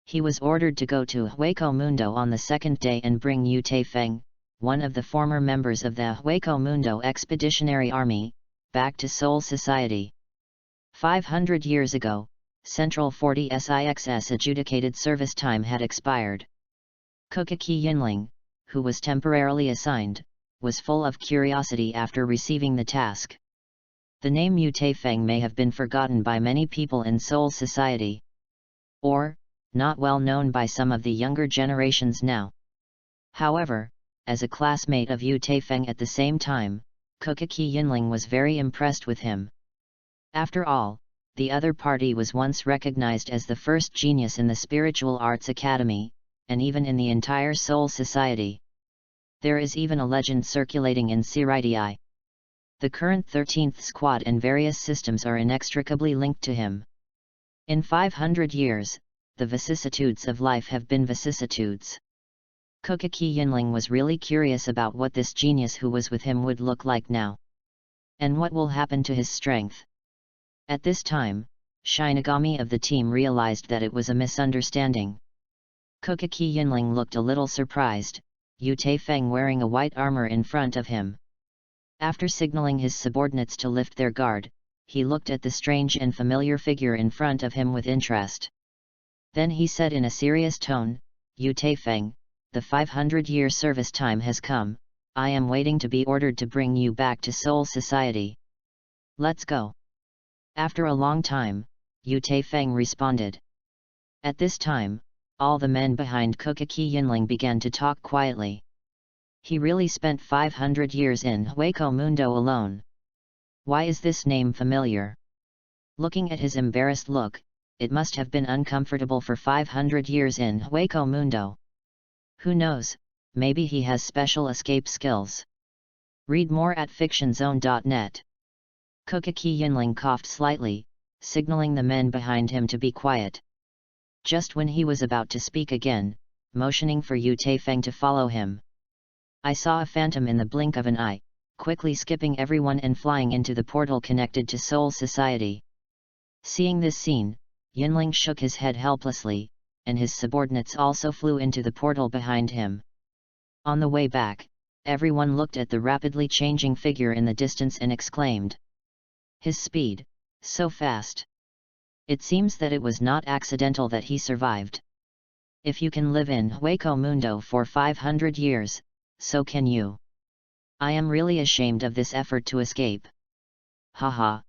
He was ordered to go to Hueco Mundo on the second day and bring Yu Taifeng, one of the former members of the Hueco Mundo Expeditionary Army, back to Seoul Society. 500 years ago, Central 40 SIXS adjudicated service time had expired. Kokaki Yinling, who was temporarily assigned, was full of curiosity after receiving the task. The name Yu Taifeng may have been forgotten by many people in Seoul Society. Or, not well known by some of the younger generations now. However, as a classmate of Yu Taifeng at the same time, Kokaki Yinling was very impressed with him. After all, the other party was once recognized as the first genius in the Spiritual Arts Academy, and even in the entire Seoul Society. There is even a legend circulating in Siritii. The current 13th Squad and various systems are inextricably linked to him. In 500 years, the vicissitudes of life have been vicissitudes. Kokaki Yinling was really curious about what this genius who was with him would look like now. And what will happen to his strength. At this time, Shinigami of the team realized that it was a misunderstanding. Kokaki Yinling looked a little surprised, Yu Taifeng wearing a white armor in front of him. After signaling his subordinates to lift their guard, he looked at the strange and familiar figure in front of him with interest. Then he said in a serious tone, Yu Taifeng, the 500-year service time has come, I am waiting to be ordered to bring you back to Seoul Society. Let's go. After a long time, Yu Taifeng responded. At this time, all the men behind Kokaki Yinling began to talk quietly. He really spent 500 years in Hueco Mundo alone. Why is this name familiar? Looking at his embarrassed look, it must have been uncomfortable for 500 years in Hueco Mundo. Who knows, maybe he has special escape skills. Read more at fictionzone.net. Kokaki Yinling coughed slightly, signaling the men behind him to be quiet. Just when he was about to speak again, motioning for Yu Taifeng to follow him. I saw a phantom in the blink of an eye, quickly skipping everyone and flying into the portal connected to Seoul Society. Seeing this scene, Yinling shook his head helplessly, and his subordinates also flew into the portal behind him. On the way back, everyone looked at the rapidly changing figure in the distance and exclaimed. His speed, so fast! It seems that it was not accidental that he survived. If you can live in Hueco Mundo for 500 years, so can you. I am really ashamed of this effort to escape. Haha.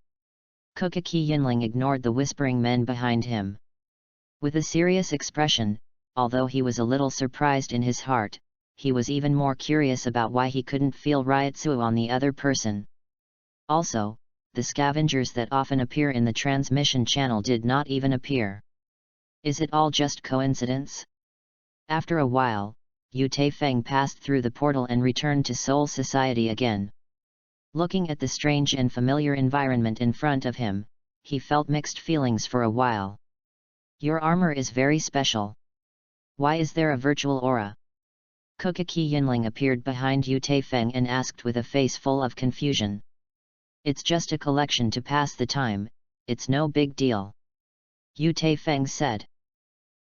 Kukaki Yinling ignored the whispering men behind him. With a serious expression, although he was a little surprised in his heart, he was even more curious about why he couldn't feel Ryatsuo on the other person. Also, the scavengers that often appear in the transmission channel did not even appear. Is it all just coincidence? After a while, Yu Taifeng passed through the portal and returned to Soul Society again. Looking at the strange and familiar environment in front of him, he felt mixed feelings for a while. Your armor is very special. Why is there a virtual aura? Kukaki Yinling appeared behind Yu Taifeng and asked with a face full of confusion. It's just a collection to pass the time, it's no big deal. Yu Taifeng said.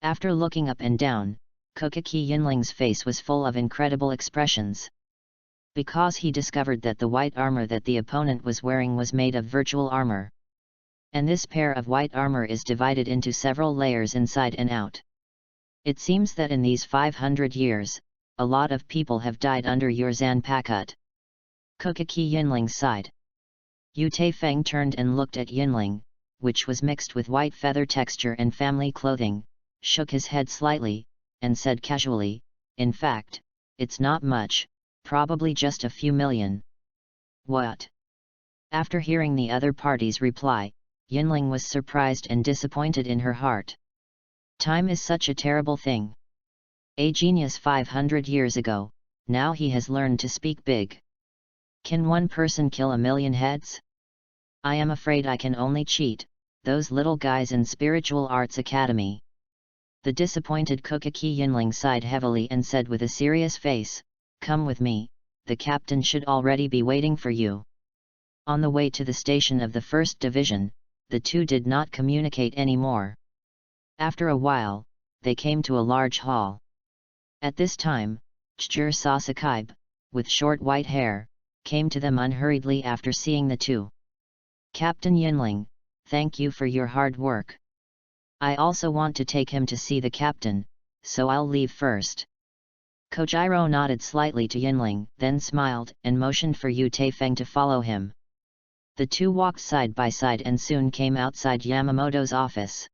After looking up and down, Kukaki Yinling's face was full of incredible expressions. Because he discovered that the white armor that the opponent was wearing was made of virtual armor. And this pair of white armor is divided into several layers inside and out. It seems that in these 500 years, a lot of people have died under your Zanpakut. Kukaki Yinling sighed. Yu Taifeng turned and looked at Yinling, which was mixed with white feather texture and family clothing, shook his head slightly, and said casually, in fact, it's not much, probably just a few million. What? After hearing the other party's reply, Yinling was surprised and disappointed in her heart. Time is such a terrible thing. A genius 500 years ago, now he has learned to speak big. Can one person kill a million heads? I am afraid I can only cheat those little guys in Spiritual Arts Academy. The disappointed Kukaki Yinling sighed heavily and said with a serious face, come with me, the captain should already be waiting for you. On the way to the station of the 1st Division, the two did not communicate anymore. After a while, they came to a large hall. At this time, Chjur Sasakaib, with short white hair, came to them unhurriedly after seeing the two. Captain Yinling, thank you for your hard work. I also want to take him to see the captain, so I'll leave first. Kojiro nodded slightly to Yinling, then smiled and motioned for Yu Taifeng to follow him. The two walked side by side and soon came outside Yamamoto's office.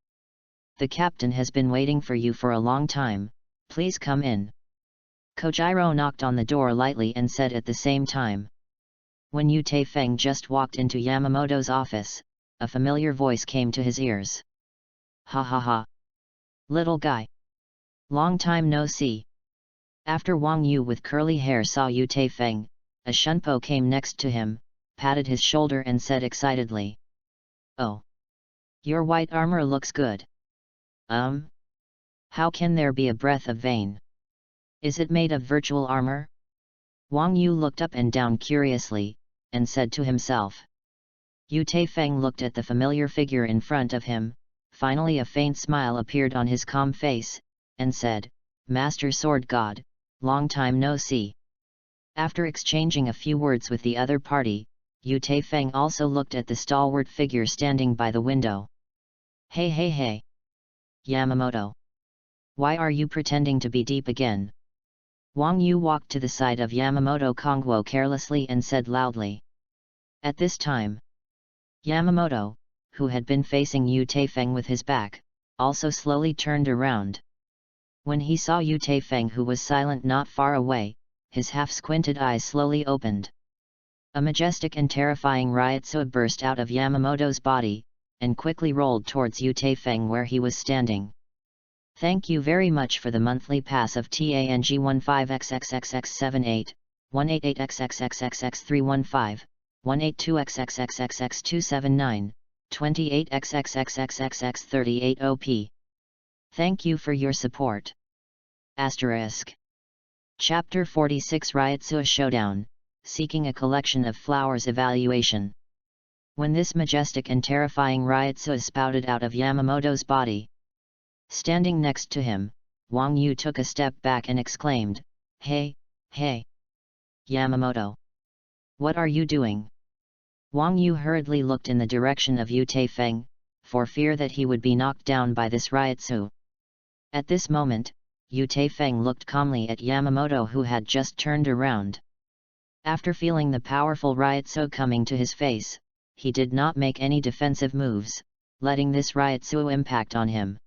The captain has been waiting for you for a long time, please come in. Kojiro knocked on the door lightly and said at the same time. When Yu Taifeng just walked into Yamamoto's office, a familiar voice came to his ears. Ha ha ha. Little guy. Long time no see. After Wang Yu with curly hair saw Yu Taifeng, a Shunpo came next to him, patted his shoulder and said excitedly. Oh! Your white armor looks good. How can there be a breath of vein? Is it made of virtual armor? Wang Yu looked up and down curiously, and said to himself. Yu Taifeng looked at the familiar figure in front of him, finally a faint smile appeared on his calm face, and said, Master Sword God, long time no see. After exchanging a few words with the other party, Yu Taifeng also looked at the stalwart figure standing by the window. Hey hey hey! Yamamoto! Why are you pretending to be deep again? Wang Yu walked to the side of Yamamoto Kongwo carelessly and said loudly. At this time, Yamamoto, who had been facing Yu Taifeng with his back, also slowly turned around. When he saw Yu Taifeng who was silent not far away, his half-squinted eyes slowly opened. A majestic and terrifying Ryatsuo burst out of Yamamoto's body, and quickly rolled towards Yu Taifeng where he was standing. Thank you very much for the monthly pass of TANG 15XXXX78, 188XXXXX315, 182XXXXX279, 28XXXXXX38 OP. Thank you for your support. Asterisk. Chapter 46 Ryatsuo Showdown, Seeking a Collection of Flowers Evaluation. when this majestic and terrifying Ryotsu spouted out of Yamamoto's body. Standing next to him, Wang Yu took a step back and exclaimed, "Hey, hey! Yamamoto! What are you doing?" Wang Yu hurriedly looked in the direction of Yu Taifeng, for fear that he would be knocked down by this Ryotsu. At this moment, Yu Taifeng looked calmly at Yamamoto, who had just turned around. After feeling the powerful Ryotsu coming to his face, he did not make any defensive moves, letting this Ryotsu impact on him.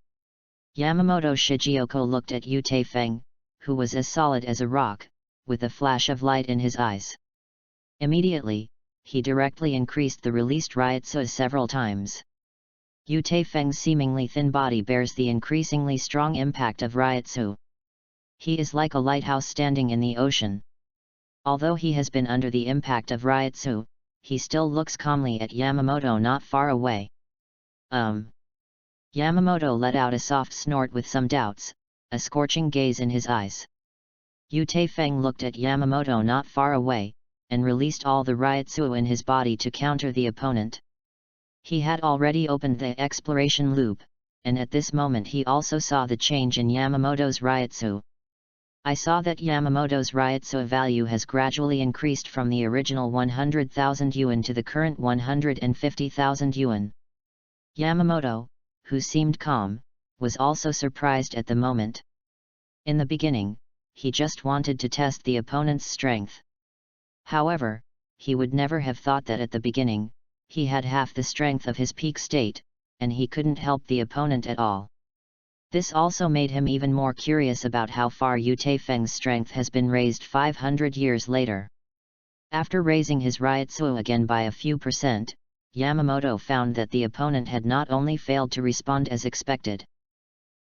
Yamamoto Shigeoko looked at Yu Taifeng, who was as solid as a rock, with a flash of light in his eyes. Immediately, he directly increased the released Ryotsu several times. Yu Taifeng's seemingly thin body bears the increasingly strong impact of Ryotsu. He is like a lighthouse standing in the ocean. Although he has been under the impact of Ryotsu, he still looks calmly at Yamamoto not far away. Yamamoto let out a soft snort with some doubts, a scorching gaze in his eyes. Yu Taifeng looked at Yamamoto not far away, and released all the Ryotsu in his body to counter the opponent. He had already opened the exploration loop, and at this moment he also saw the change in Yamamoto's Ryotsu. I saw that Yamamoto's Ryotsu value has gradually increased from the original 100,000 yuan to the current 150,000 yuan. Yamamoto, who seemed calm, was also surprised at the moment. In the beginning, he just wanted to test the opponent's strength. However, he would never have thought that at the beginning, he had half the strength of his peak state, and he couldn't help the opponent at all. This also made him even more curious about how far Yu Taifeng's strength has been raised 500 years later. After raising his Ryotsu again by a few %, Yamamoto found that the opponent had not only failed to respond as expected.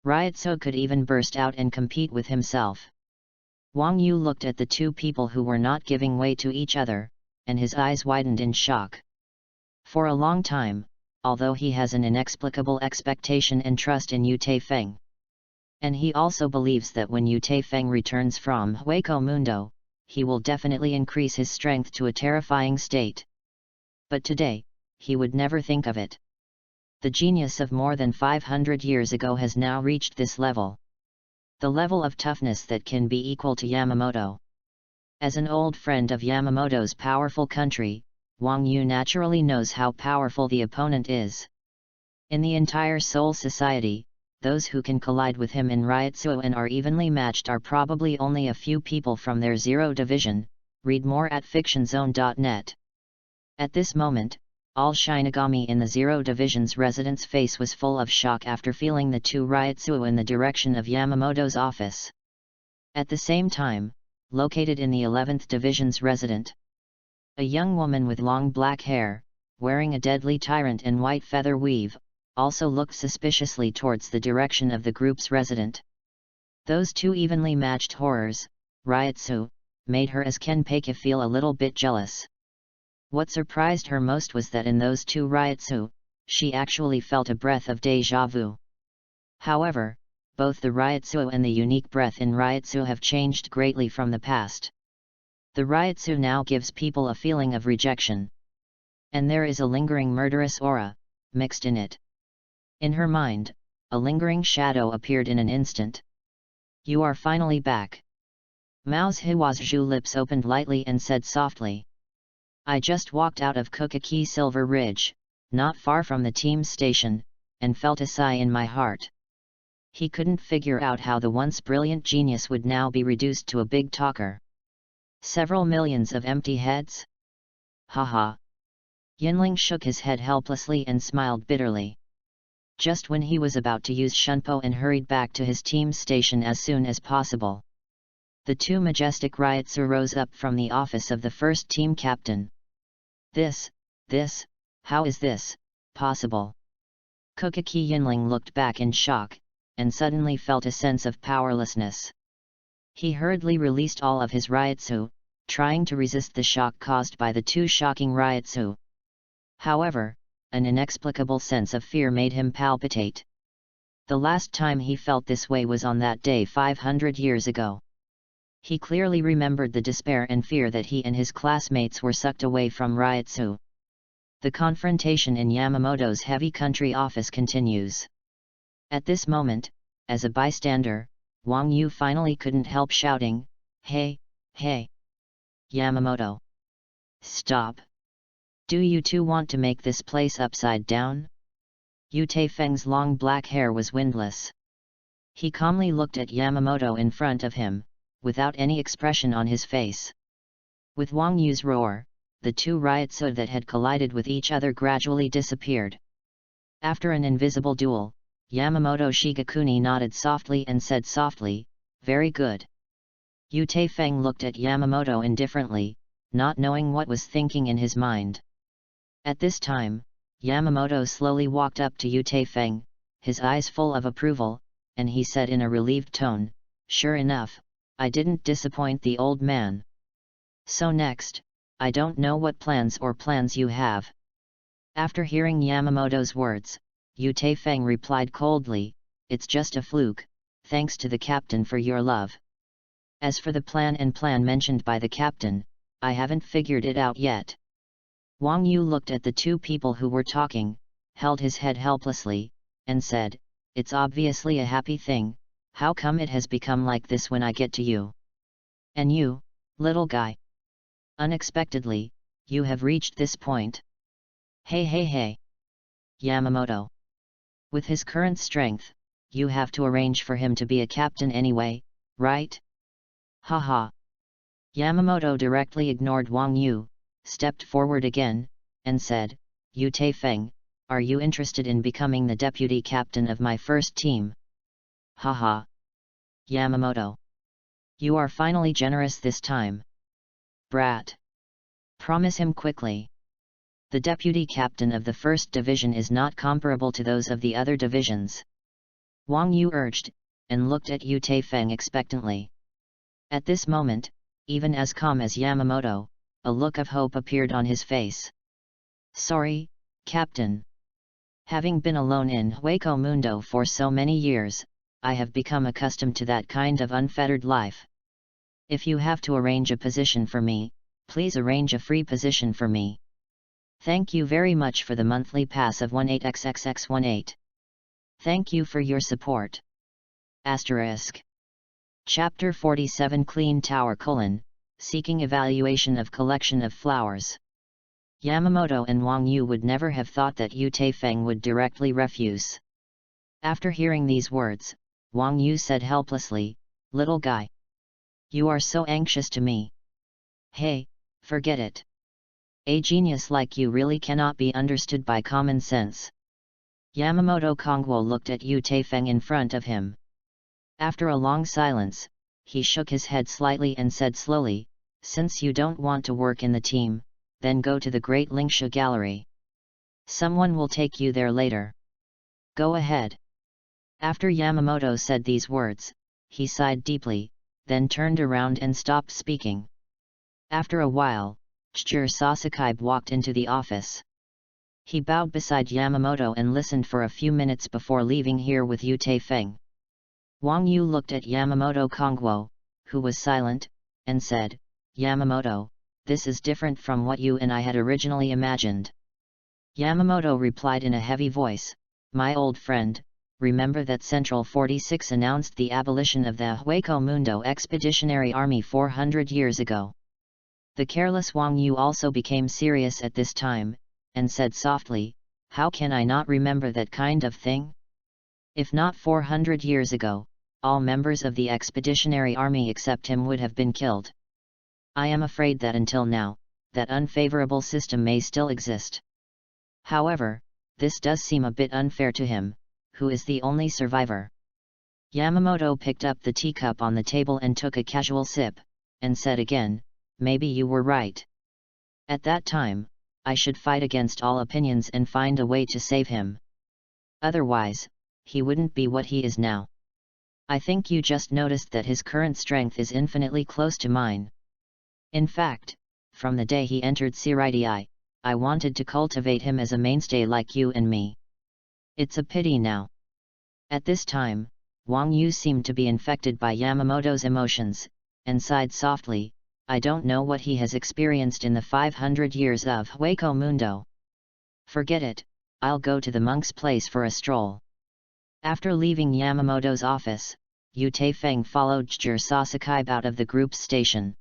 Ryotsu could even burst out and compete with himself. Wang Yu looked at the two people who were not giving way to each other, and his eyes widened in shock. For a long time, although he has an inexplicable expectation and trust in Yu Taifeng, and he also believes that when Yu Taifeng returns from Hueco Mundo, he will definitely increase his strength to a terrifying state. But today, he would never think of it. The genius of more than 500 years ago has now reached this level. The level of toughness that can be equal to Yamamoto. As an old friend of Yamamoto's powerful country, Wang Yu naturally knows how powerful the opponent is. In the entire Soul Society, those who can collide with him in Ryotsu and are evenly matched are probably only a few people from their Zero Division. Read more at fictionzone.net. At this moment, all Shinigami in the Zero Division's residence face was full of shock after feeling the two Ryotsu in the direction of Yamamoto's office. At the same time, located in the 11th Division's resident, a young woman with long black hair, wearing a deadly tyrant and white feather weave, also looked suspiciously towards the direction of the group's resident. Those two evenly matched horrors, Ryotsu, made her as Kenpeki feel a little bit jealous. What surprised her most was that in those two Ryotsu, she actually felt a breath of déjà vu. However, both the Ryotsu and the unique breath in Ryotsu have changed greatly from the past. The Ryotsu now gives people a feeling of rejection. And there is a lingering murderous aura, mixed in it. In her mind, a lingering shadow appeared in an instant. "You are finally back." Mao's Hwa's lips opened lightly and said softly. "I just walked out of Kukaki Silver Ridge, not far from the team station, and felt a sigh in my heart." He couldn't figure out how the once brilliant genius would now be reduced to a big talker. Several millions of empty heads? Haha. Yinling shook his head helplessly and smiled bitterly. Just when he was about to use Shunpo and hurried back to his team station as soon as possible, the two majestic Ryotsu rose up from the office of the first team captain. This, how is this possible? Kukaki Yinling looked back in shock, and suddenly felt a sense of powerlessness. He hurriedly released all of his Ryotsu, trying to resist the shock caused by the two shocking Ryotsu. However, an inexplicable sense of fear made him palpitate. The last time he felt this way was on that day 500 years ago. He clearly remembered the despair and fear that he and his classmates were sucked away from Ryotsu. The confrontation in Yamamoto's heavy country office continues. At this moment, as a bystander, Wang Yu finally couldn't help shouting, "Hey, hey! Yamamoto! Stop! Do you two want to make this place upside down?" Yu Taifeng's long black hair was windless. He calmly looked at Yamamoto in front of him, without any expression on his face. With Wang Yu's roar, the two ryotsu that had collided with each other gradually disappeared. After an invisible duel, Yamamoto Shigekuni nodded softly and said softly, "Very good." Yu Taifeng looked at Yamamoto indifferently, not knowing what was thinking in his mind. At this time, Yamamoto slowly walked up to Yu Taifeng, his eyes full of approval, and he said in a relieved tone, "Sure enough, I didn't disappoint the old man. So next, I don't know what plans you have." After hearing Yamamoto's words, Yu Taifeng replied coldly, "It's just a fluke, thanks to the captain for your love. As for the plan mentioned by the captain, I haven't figured it out yet." Wang Yu looked at the two people who were talking, held his head helplessly, and said, "It's obviously a happy thing, how come it has become like this when I get to you? And you, little guy? Unexpectedly, you have reached this point. Hey! Yamamoto. With his current strength, you have to arrange for him to be a captain anyway, right? Haha." Yamamoto directly ignored Wang Yu, stepped forward again, and said, "Yu Taifeng, are you interested in becoming the deputy captain of my first team?" Haha. Yamamoto. You are finally generous this time. Brat. Promise him quickly. The deputy captain of the first division is not comparable to those of the other divisions. Wang Yu urged, and looked at Yu Taifeng expectantly. At this moment, even as calm as Yamamoto, a look of hope appeared on his face. "Sorry, Captain. Having been alone in Hueco Mundo for so many years, I have become accustomed to that kind of unfettered life. If you have to arrange a position for me, please arrange a free position for me. Thank you very much for the monthly pass of 18xxx18. Thank you for your support. **. Chapter 47 Clean Tower: Seeking Evaluation of Collection of Flowers. Yamamoto and Wang Yu would never have thought that Yu Taifeng would directly refuse. After hearing these words, Wang Yu said helplessly, "Little guy. You are so anxious to me. Hey, forget it. A genius like you really cannot be understood by common sense." Yamamoto Kongwo looked at Yu Taifeng in front of him. After a long silence, he shook his head slightly and said slowly, "Since you don't want to work in the team, then go to the Great Lingsha Gallery. Someone will take you there later. Go ahead." After Yamamoto said these words, he sighed deeply, then turned around and stopped speaking. After a while, Chur Sasakai walked into the office. He bowed beside Yamamoto and listened for a few minutes before leaving here with Yu Taifeng. Wang Yu looked at Yamamoto Kongwo, who was silent, and said, "Yamamoto, this is different from what you and I had originally imagined." Yamamoto replied in a heavy voice, "My old friend, remember that Central 46 announced the abolition of the Hueco Mundo Expeditionary Army 400 years ago." The careless Wang Yu also became serious at this time, and said softly, "How can I not remember that kind of thing? If not 400 years ago, all members of the Expeditionary Army except him would have been killed. I am afraid that until now, that unfavorable system may still exist. However, this does seem a bit unfair to him, who is the only survivor." Yamamoto picked up the teacup on the table and took a casual sip, and said again, "Maybe you were right. At that time, I should fight against all opinions and find a way to save him. Otherwise, he wouldn't be what he is now. I think you just noticed that his current strength is infinitely close to mine. In fact, from the day he entered Siridii, I wanted to cultivate him as a mainstay like you and me. It's a pity now." At this time, Wang Yu seemed to be infected by Yamamoto's emotions, and sighed softly, "I don't know what he has experienced in the 500 years of Hueco Mundo. Forget it, I'll go to the monk's place for a stroll. After leaving Yamamoto's office, Yu Taifeng followed Jir Sasakai out of the group's station.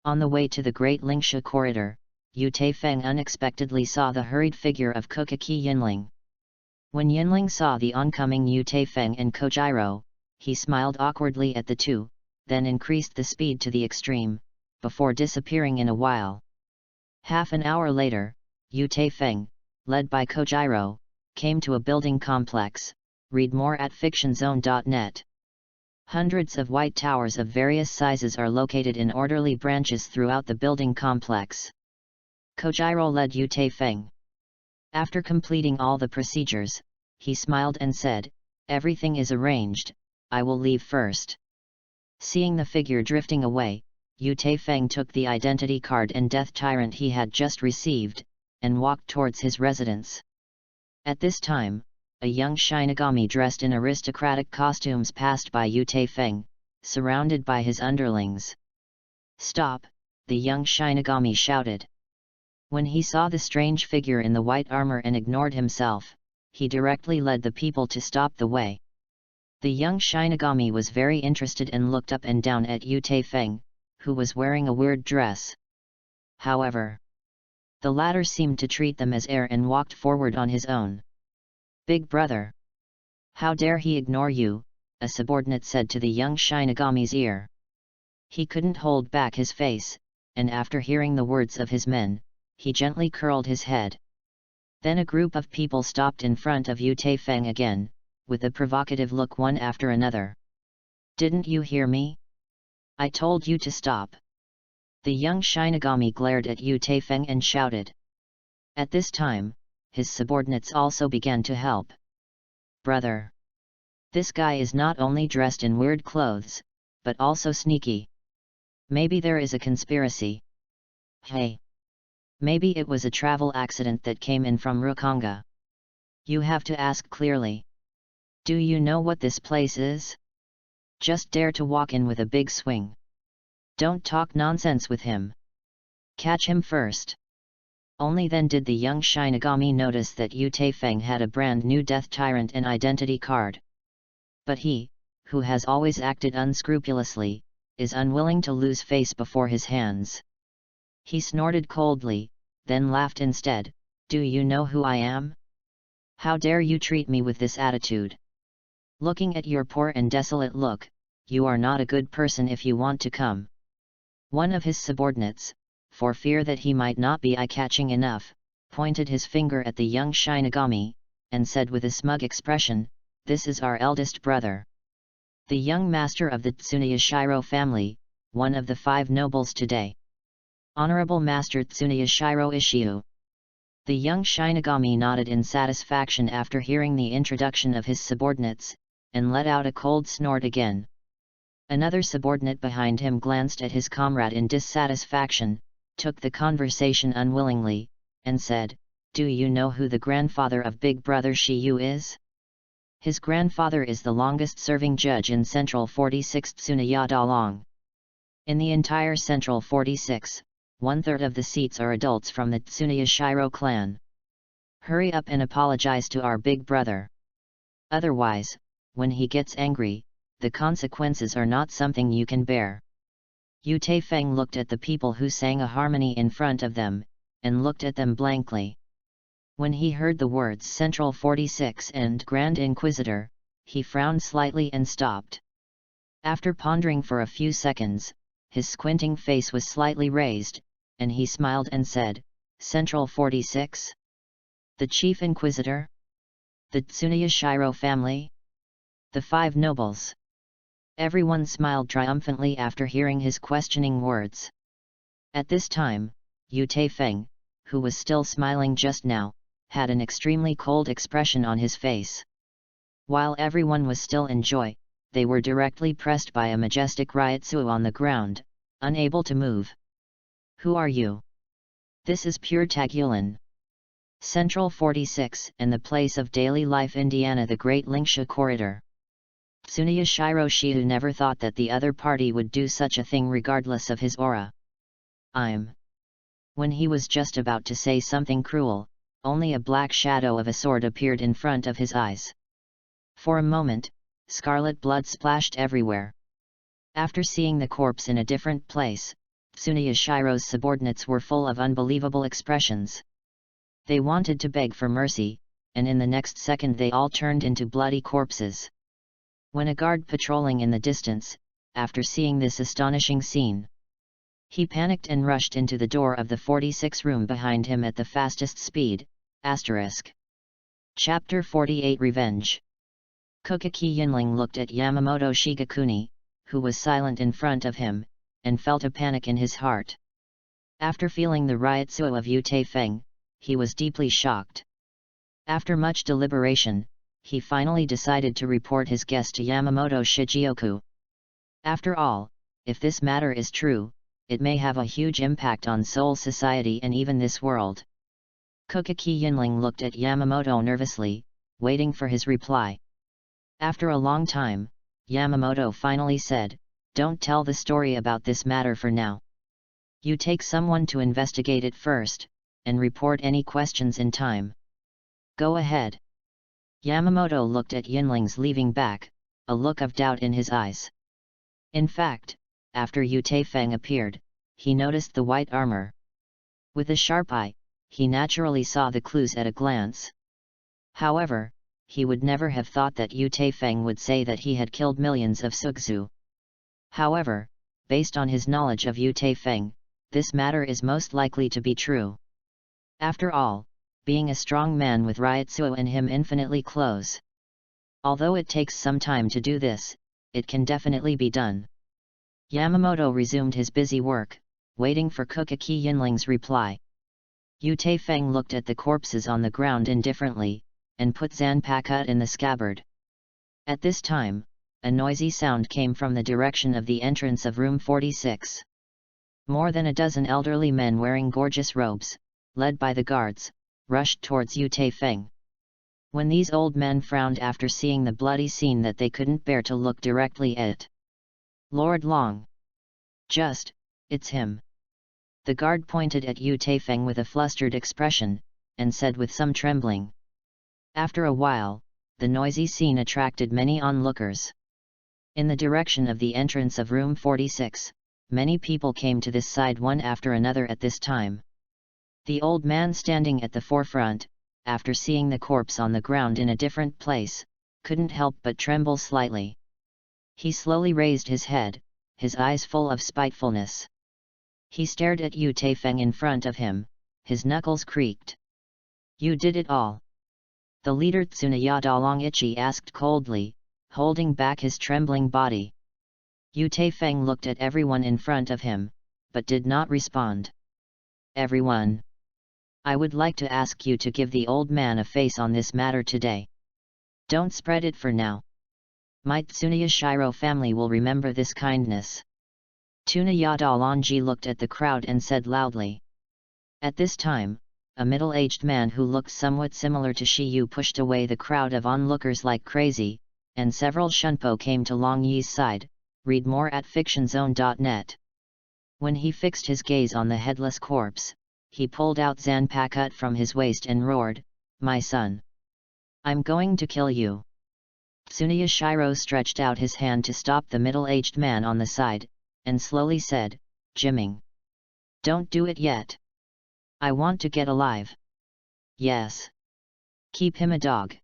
On the way to the Great Lingsha corridor, Yu Taifeng unexpectedly saw the hurried figure of Kokaki Yinling. When Yinling saw the oncoming Yu Taifeng and Kojiro, he smiled awkwardly at the two, then increased the speed to the extreme, before disappearing in a while. Half an hour later, Yu Taifeng, led by Kojiro, came to a building complex. Read more at fictionzone.net. Hundreds of white towers of various sizes are located in orderly branches throughout the building complex. Kojiro led Yu Taifeng. After completing all the procedures, he smiled and said, "Everything is arranged, I will leave first." Seeing the figure drifting away, Yu Taifeng took the identity card and death tyrant he had just received, and walked towards his residence. At this time, a young Shinigami dressed in aristocratic costumes passed by Yu Taifeng, surrounded by his underlings. "Stop!" the young Shinigami shouted. When he saw the strange figure in the white armor and ignored himself, he directly led the people to stop the way. The young Shinigami was very interested and looked up and down at Yu Taifeng, who was wearing a weird dress. However, the latter seemed to treat them as air and walked forward on his own. "Big brother! How dare he ignore you?" a subordinate said to the young Shinigami's ear. He couldn't hold back his face, and after hearing the words of his men, he gently curled his head. Then a group of people stopped in front of Yu Taifeng again, with a provocative look one after another. "Didn't you hear me? I told you to stop." The young Shinigami glared at Yu Taifeng and shouted. At this time, his subordinates also began to help. "Brother! This guy is not only dressed in weird clothes, but also sneaky. Maybe there is a conspiracy. Hey! Maybe it was a travel accident that came in from Rukanga. You have to ask clearly. Do you know what this place is? Just dare to walk in with a big swing. Don't talk nonsense with him. Catch him first." Only then did the young Shinigami notice that Yu Taifeng had a brand new death tyrant and identity card. But he, who has always acted unscrupulously, is unwilling to lose face before his hands. He snorted coldly, then laughed instead. "Do you know who I am? How dare you treat me with this attitude? Looking at your poor and desolate look, you are not a good person if you want to come." One of his subordinates, for fear that he might not be eye-catching enough, pointed his finger at the young Shinigami, and said with a smug expression, "This is our eldest brother. The young master of the Tsuneya Shiro family, one of the 5 nobles today. Honorable Master Tsuneya Shiro Ishio." The young Shinigami nodded in satisfaction after hearing the introduction of his subordinates, and let out a cold snort again. Another subordinate behind him glanced at his comrade in dissatisfaction, took the conversation unwillingly, and said, "Do you know who the grandfather of Big Brother Shiyu is? His grandfather is the longest-serving judge in Central 46 Tsuneya Dalong. In the entire Central 46, 1/3 of the seats are adults from the Tsuneya Shiro clan. Hurry up and apologize to our big brother. Otherwise, when he gets angry, the consequences are not something you can bear." Yu Taifeng looked at the people who sang a harmony in front of them, and looked at them blankly. When he heard the words Central 46 and Grand Inquisitor, he frowned slightly and stopped. After pondering for a few seconds, his squinting face was slightly raised, and he smiled and said, "Central 46? The Chief Inquisitor? The Tsuneya Shiro family? The 5 nobles?" Everyone smiled triumphantly after hearing his questioning words. At this time, Yu Taifeng, who was still smiling just now, had an extremely cold expression on his face. While everyone was still in joy, they were directly pressed by a majestic Ryotsuo on the ground, unable to move. "Who are you?" "This is pure Tagulin. Central 46 and the place of daily life Indiana, the Great Lingsha Corridor." Tsuneya Shiro Shiyu never thought that the other party would do such a thing regardless of his aura. When he was just about to say something cruel, only a black shadow of a sword appeared in front of his eyes. For a moment, scarlet blood splashed everywhere. After seeing the corpse in a different place, Tsuneyashiro's subordinates were full of unbelievable expressions. They wanted to beg for mercy, and in the next second they all turned into bloody corpses. When a guard patrolling in the distance, after seeing this astonishing scene, he panicked and rushed into the door of the 46 room behind him at the fastest speed. Chapter 48 Revenge. Kokaki Yinling looked at Yamamoto Shigekuni, who was silent in front of him, and felt a panic in his heart. After feeling the ryotsuo of Yu Taifeng, he was deeply shocked. After much deliberation, he finally decided to report his guest to Yamamoto Shigioku. After all, if this matter is true, it may have a huge impact on Seoul society and even this world. Kokaki Yinling looked at Yamamoto nervously, waiting for his reply. After a long time, Yamamoto finally said, "Don't tell the story about this matter for now. You take someone to investigate it first, and report any questions in time. Go ahead." Yamamoto looked at Yinling's leaving back, a look of doubt in his eyes. In fact, after Yu Taifeng appeared, he noticed the white armor. With a sharp eye, he naturally saw the clues at a glance. However, he would never have thought that Yu Taifeng would say that he had killed millions of Sugzu. However, based on his knowledge of Yu Taifeng, this matter is most likely to be true. After all, being a strong man with ryotsuo and him infinitely close. Although it takes some time to do this, it can definitely be done. Yamamoto resumed his busy work, waiting for Kokaki Yinling's reply. Yu Taifeng looked at the corpses on the ground indifferently, and put Zanpakut in the scabbard. At this time, a noisy sound came from the direction of the entrance of room 46. More than a dozen elderly men wearing gorgeous robes, led by the guards, rushed towards Yu Taifeng. When these old men frowned after seeing the bloody scene that they couldn't bear to look directly at. "Lord Long! It's him!" The guard pointed at Yu Taifeng with a flustered expression, and said with some trembling. After a while, the noisy scene attracted many onlookers. In the direction of the entrance of room 46, many people came to this side one after another at this time. The old man standing at the forefront, after seeing the corpse on the ground in a different place, couldn't help but tremble slightly. He slowly raised his head, his eyes full of spitefulness. He stared at Yu Taifeng in front of him, his knuckles creaked. "You did it all?" The leader Tsuneya Dalongichi asked coldly, holding back his trembling body. Yu Taifeng looked at everyone in front of him, but did not respond. "Everyone, I would like to ask you to give the old man a face on this matter today. Don't spread it for now. My Tsuneyashiro family will remember this kindness." Tsuneya Dalonji looked at the crowd and said loudly. At this time, a middle-aged man who looked somewhat similar to Shiyu pushed away the crowd of onlookers like crazy, and several shunpo came to Long Yi's side. Read more at fictionzone.net. When he fixed his gaze on the headless corpse, he pulled out Zanpakut from his waist and roared, "My son! I'm going to kill you!" Tsuneyashiro stretched out his hand to stop the middle-aged man on the side, and slowly said, "Jimming! Don't do it yet! I want to get alive. Yes. Keep him a dog.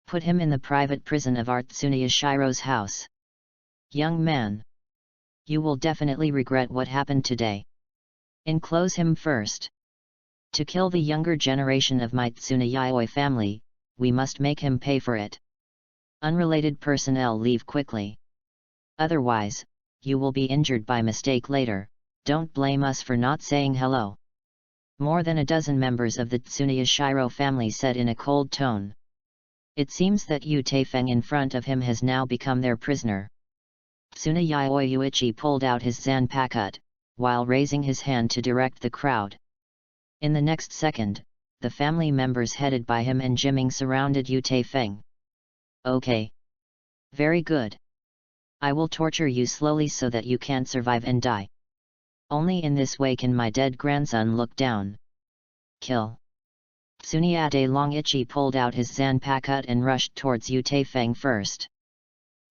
Put him in the private prison of our Tsuneyashiro's house. Young man! You will definitely regret what happened today. Enclose him first. To kill the younger generation of my Tsuneyayoi family, we must make him pay for it. Unrelated personnel leave quickly. Otherwise, you will be injured by mistake later. Don't blame us for not saying hello." More than a dozen members of the Tsuneyashiro family said in a cold tone. It seems that Yu Taifeng in front of him has now become their prisoner. Tsuneyayoi Yuichi pulled out his Zanpakut, while raising his hand to direct the crowd. In the next second, the family members headed by him and Jimming surrounded Yu Taifeng. "Okay. Very good. I will torture you slowly so that you can't survive and die. Only in this way can my dead grandson look down. Kill." Tsunyade Longichi pulled out his zanpakut and rushed towards Yu Taifeng first.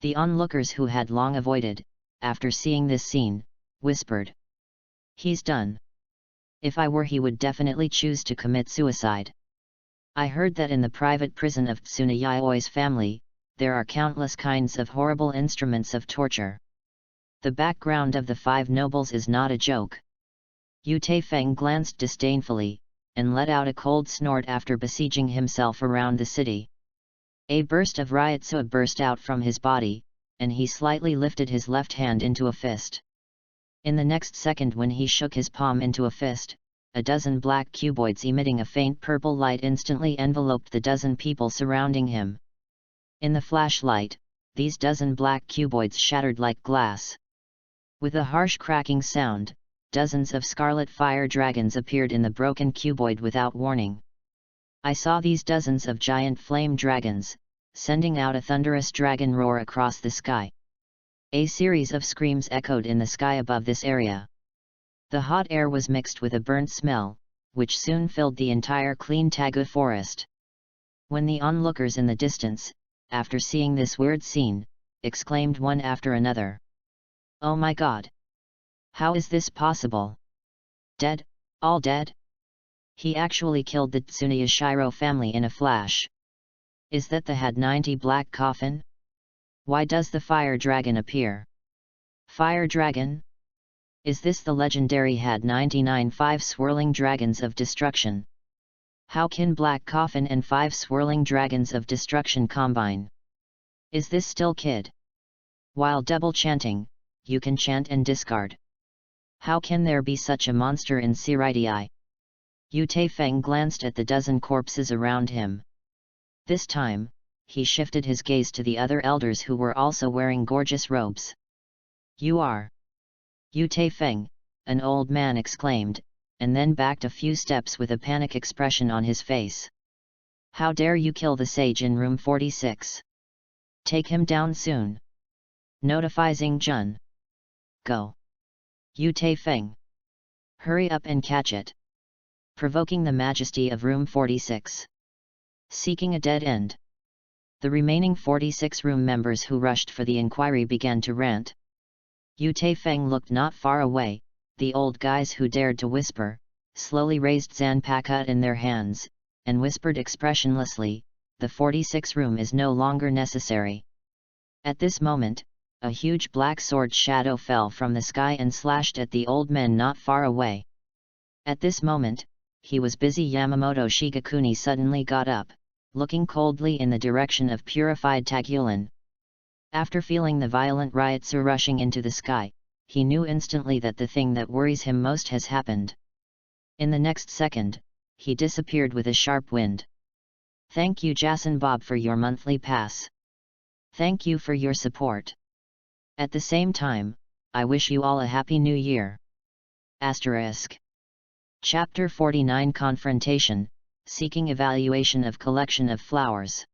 The onlookers who had long avoided, after seeing this scene, whispered. "He's done. If I were he would definitely choose to commit suicide. I heard that in the private prison of Tsunayaoi's family, there are countless kinds of horrible instruments of torture. The background of the five nobles is not a joke." Yu Taifeng glanced disdainfully, and let out a cold snort after besieging himself around the city. A burst of riotsu burst out from his body, and he slightly lifted his left hand into a fist. In the next second when he shook his palm into a fist, a dozen black cuboids emitting a faint purple light instantly enveloped the dozen people surrounding him. In the flashlight, these dozen black cuboids shattered like glass. With a harsh cracking sound, dozens of scarlet fire dragons appeared in the broken cuboid without warning. I saw these dozens of giant flame dragons, sending out a thunderous dragon roar across the sky. A series of screams echoed in the sky above this area. The hot air was mixed with a burnt smell, which soon filled the entire clean Tagu forest. When the onlookers in the distance, after seeing this weird scene, exclaimed one after another. "Oh my God! How is this possible? Dead, all dead? He actually killed the Tsunayashiro family in a flash. Is that the had 90 black coffin? Why does the fire dragon appear? Fire dragon? Is this the legendary had 99 5 swirling dragons of destruction? How can black coffin and 5 swirling dragons of destruction combine? Is this still kid?" While double chanting, you can chant and discard. How can there be such a monster in Siridii? Yu Taifeng glanced at the dozen corpses around him. This time, he shifted his gaze to the other elders who were also wearing gorgeous robes. "You are Yu Taifeng," an old man exclaimed, and then backed a few steps with a panic expression on his face. "How dare you kill the sage in room 46? Take him down soon. Notify Xingjun. Go. Yu Taifeng. Hurry up and catch it." Provoking the majesty of room 46. Seeking a dead end. The remaining 46 room members who rushed for the inquiry began to rant. Yu Taifeng looked not far away. The old guys who dared to whisper, slowly raised zanpakut in their hands, and whispered expressionlessly, "The 46 room is no longer necessary." At this moment, a huge black sword shadow fell from the sky and slashed at the old men not far away. At this moment, he was busy. Yamamoto Shigakuni suddenly got up, looking coldly in the direction of purified Tagulan. After feeling the violent riotsu rushing into the sky, he knew instantly that the thing that worries him most has happened. In the next second, he disappeared with a sharp wind. "Thank you Jason Bob for your monthly pass. Thank you for your support. At the same time, I wish you all a happy new year." Asterisk. Chapter 49 Confrontation, Seeking Evaluation of Collection of Flowers.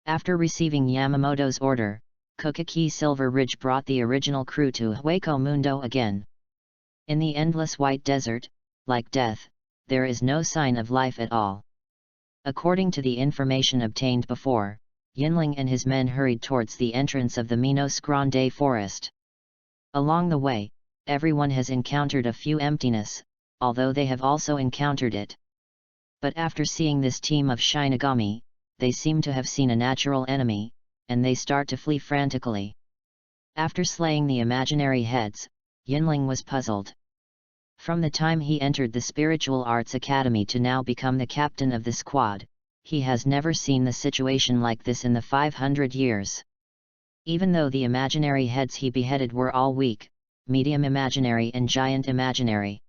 After receiving Yamamoto's order, Kokaki Silver Ridge brought the original crew to Hueco Mundo again. In the endless white desert, like death, there is no sign of life at all. According to the information obtained before, Yinling and his men hurried towards the entrance of the Minos Grande forest. Along the way, everyone has encountered a few emptiness, although they have also encountered it. But after seeing this team of Shinigami, they seem to have seen a natural enemy, and they start to flee frantically. After slaying the imaginary heads, Yinling was puzzled. From the time he entered the Spiritual Arts Academy to now become the captain of the squad, he has never seen the situation like this in the 500 years. Even though the imaginary heads he beheaded were all weak, medium imaginary and giant imaginary.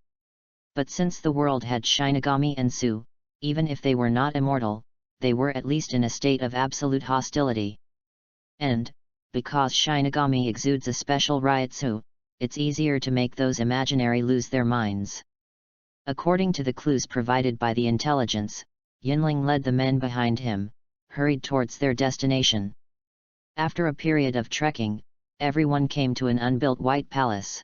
But since the world had Shinigami and Su, even if they were not immortal, they were at least in a state of absolute hostility. And, because Shinigami exudes a special riotsu, it's easier to make those imaginary lose their minds. According to the clues provided by the intelligence, Yinling led the men behind him, hurried towards their destination. After a period of trekking, everyone came to an unbuilt white palace.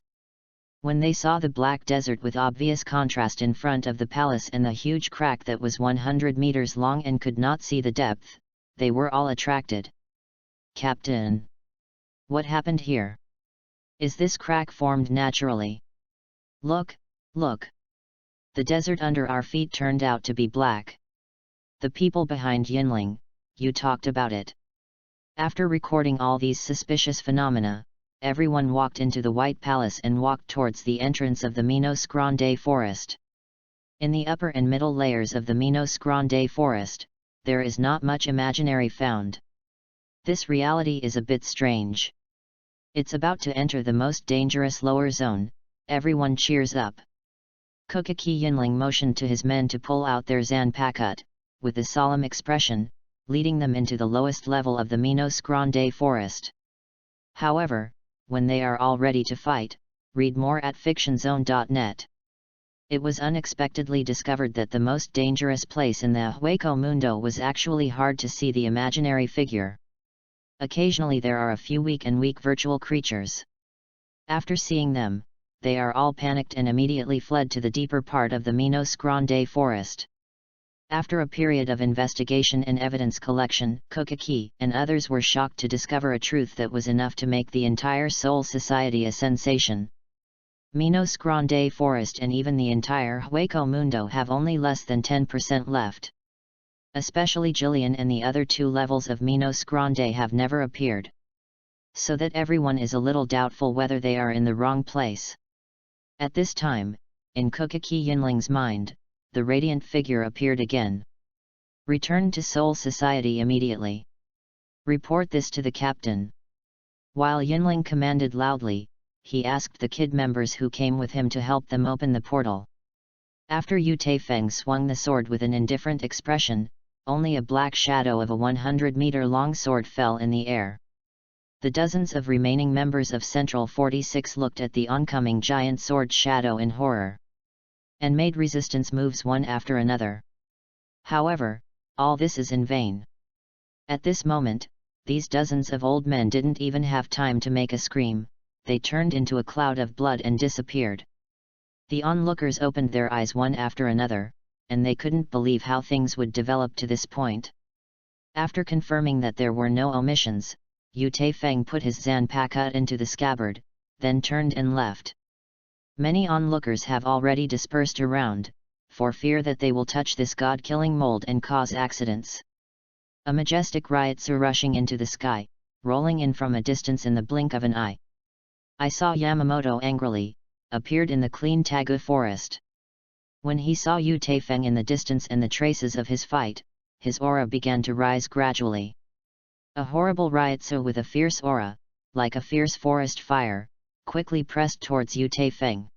When they saw the black desert with obvious contrast in front of the palace and the huge crack that was 100 meters long and could not see the depth, they were all attracted. "Captain! What happened here? Is this crack formed naturally? Look, look! The desert under our feet turned out to be black. The people behind Yinling, you talked about it." After recording all these suspicious phenomena, everyone walked into the White Palace and walked towards the entrance of the Minos Grande forest. In the upper and middle layers of the Minos Grande forest, there is not much imaginary found. This reality is a bit strange. It's about to enter the most dangerous lower zone. Everyone cheers up. Kukaki Yinling motioned to his men to pull out their zanpakut, with a solemn expression, leading them into the lowest level of the Minos Grande forest. However, when they are all ready to fight, read more at fictionzone.net. It was unexpectedly discovered that the most dangerous place in the Hueco Mundo was actually hard to see the imaginary figure. Occasionally there are a few weak virtual creatures. After seeing them, they are all panicked and immediately fled to the deeper part of the Minos Grande forest. After a period of investigation and evidence collection, Kukaki and others were shocked to discover a truth that was enough to make the entire Seoul society a sensation. Minos Grande Forest and even the entire Hueco Mundo have only less than 10% left. Especially Jillian and the other two levels of Minos Grande have never appeared. So that everyone is a little doubtful whether they are in the wrong place. At this time, in Kukaki Yinling's mind, the radiant figure appeared again. "Return to Seoul Society immediately. Report this to the captain." While Yinling commanded loudly, he asked the kid members who came with him to help them open the portal. After Yu Taifeng swung the sword with an indifferent expression, only a black shadow of a 100-meter-long sword fell in the air. The dozens of remaining members of Central 46 looked at the oncoming giant sword shadow in horror, and made resistance moves one after another. However, all this is in vain. At this moment, these dozens of old men didn't even have time to make a scream. They turned into a cloud of blood and disappeared. The onlookers opened their eyes one after another, and they couldn't believe how things would develop to this point. After confirming that there were no omissions, Yu Taifeng put his zanpakut into the scabbard, then turned and left. Many onlookers have already dispersed around, for fear that they will touch this god-killing mold and cause accidents. A majestic ryotsu rushing into the sky, rolling in from a distance in the blink of an eye. I saw Yamamoto angrily, appeared in the clean Tagu forest. When he saw Yu Taifeng in the distance and the traces of his fight, his aura began to rise gradually. A horrible ryotsu with a fierce aura, like a fierce forest fire, quickly pressed towards Yu Taifeng.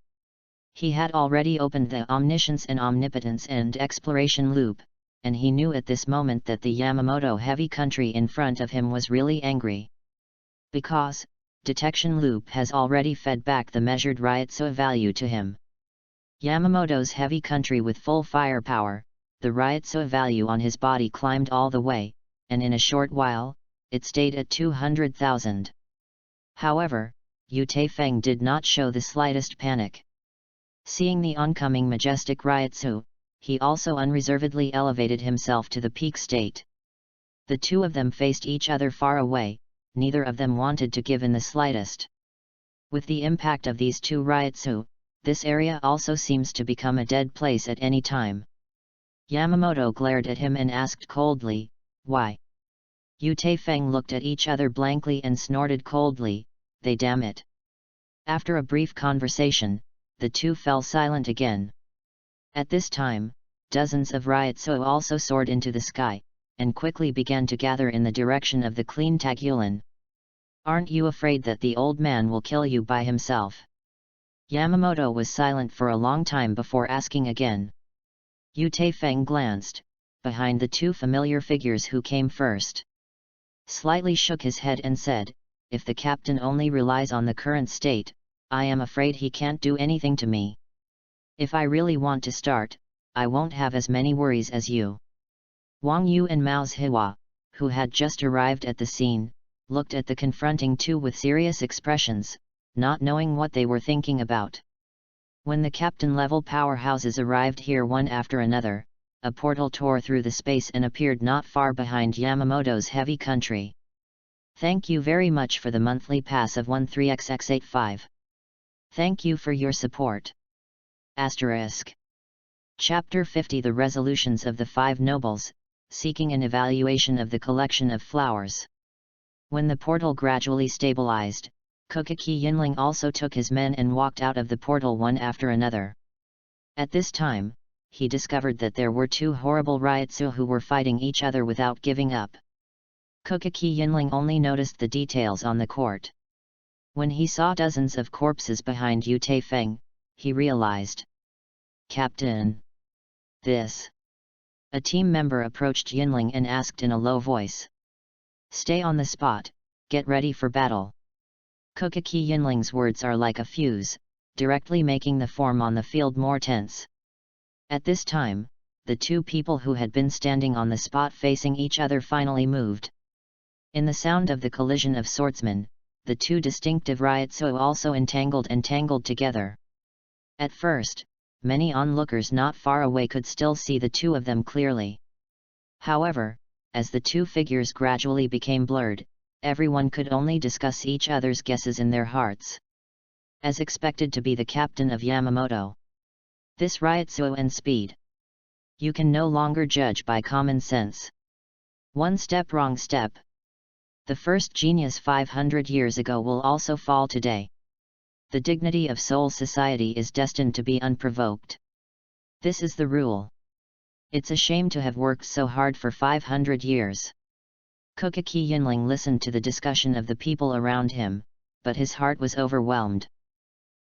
He had already opened the omniscience and omnipotence and exploration loop, and he knew at this moment that the Yamamoto heavy country in front of him was really angry. Because, detection loop has already fed back the measured ryotsu value to him. Yamamoto's heavy country with full firepower, the ryotsu value on his body climbed all the way, and in a short while, it stayed at 200,000. However, Yu Taifeng did not show the slightest panic. Seeing the oncoming majestic ryotsu, he also unreservedly elevated himself to the peak state. The two of them faced each other far away, neither of them wanted to give in the slightest. With the impact of these two ryotsu, this area also seems to become a dead place at any time. Yamamoto glared at him and asked coldly, "Why?" Yu Taifeng looked at each other blankly and snorted coldly, "They damn it." After a brief conversation, the two fell silent again. At this time, dozens of ryotsu also soared into the sky, and quickly began to gather in the direction of the clean Tagulan. "Aren't you afraid that the old man will kill you by himself?" Yamamoto was silent for a long time before asking again. Yu Taifeng glanced behind the two familiar figures who came first, slightly shook his head and said, "If the captain only relies on the current state, I am afraid he can't do anything to me. If I really want to start, I won't have as many worries as you." Wang Yu and Mao's Yhwach, who had just arrived at the scene, looked at the confronting two with serious expressions, not knowing what they were thinking about. When the captain-level powerhouses arrived here one after another, a portal tore through the space and appeared not far behind Yamamoto's heavy country. Thank you very much for the monthly pass of 13xx85. Thank you for your support. Asterisk. Chapter 50 The Resolutions of the Five Nobles, seeking an evaluation of the collection of flowers. When the portal gradually stabilized, Kokaki Yinling also took his men and walked out of the portal one after another. At this time, he discovered that there were two horrible Ryotsu who were fighting each other without giving up. Kokaki Yinling only noticed the details on the court. When he saw dozens of corpses behind Yu Taifeng, he realized. Captain. This. A team member approached Yinling and asked in a low voice. Stay on the spot, get ready for battle. Kokaki Yinling's words are like a fuse, directly making the form on the field more tense. At this time, the two people who had been standing on the spot facing each other finally moved. In the sound of the collision of swordsmen, the two distinctive Ryotsu also entangled together. At first, many onlookers not far away could still see the two of them clearly. However, as the two figures gradually became blurred, everyone could only discuss each other's guesses in their hearts. As expected to be the captain of Yamamoto. This Ryotsu and speed. You can no longer judge by common sense. One step wrong step. The first genius 500 years ago will also fall today. The dignity of Seoul society is destined to be unprovoked. This is the rule. It's a shame to have worked so hard for 500 years. Kokaki Yinling listened to the discussion of the people around him, but his heart was overwhelmed.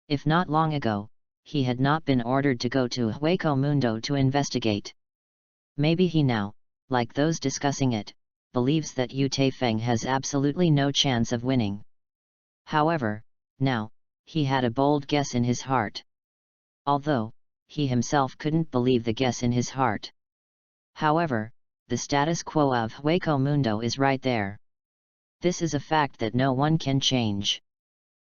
If not long ago, he had not been ordered to go to Hueco Mundo to investigate. Maybe he now, like those discussing it, believes that Yu Taifeng has absolutely no chance of winning. However, now, he had a bold guess in his heart. Although, he himself couldn't believe the guess in his heart. However, the status quo of Hueco Mundo is right there. This is a fact that no one can change.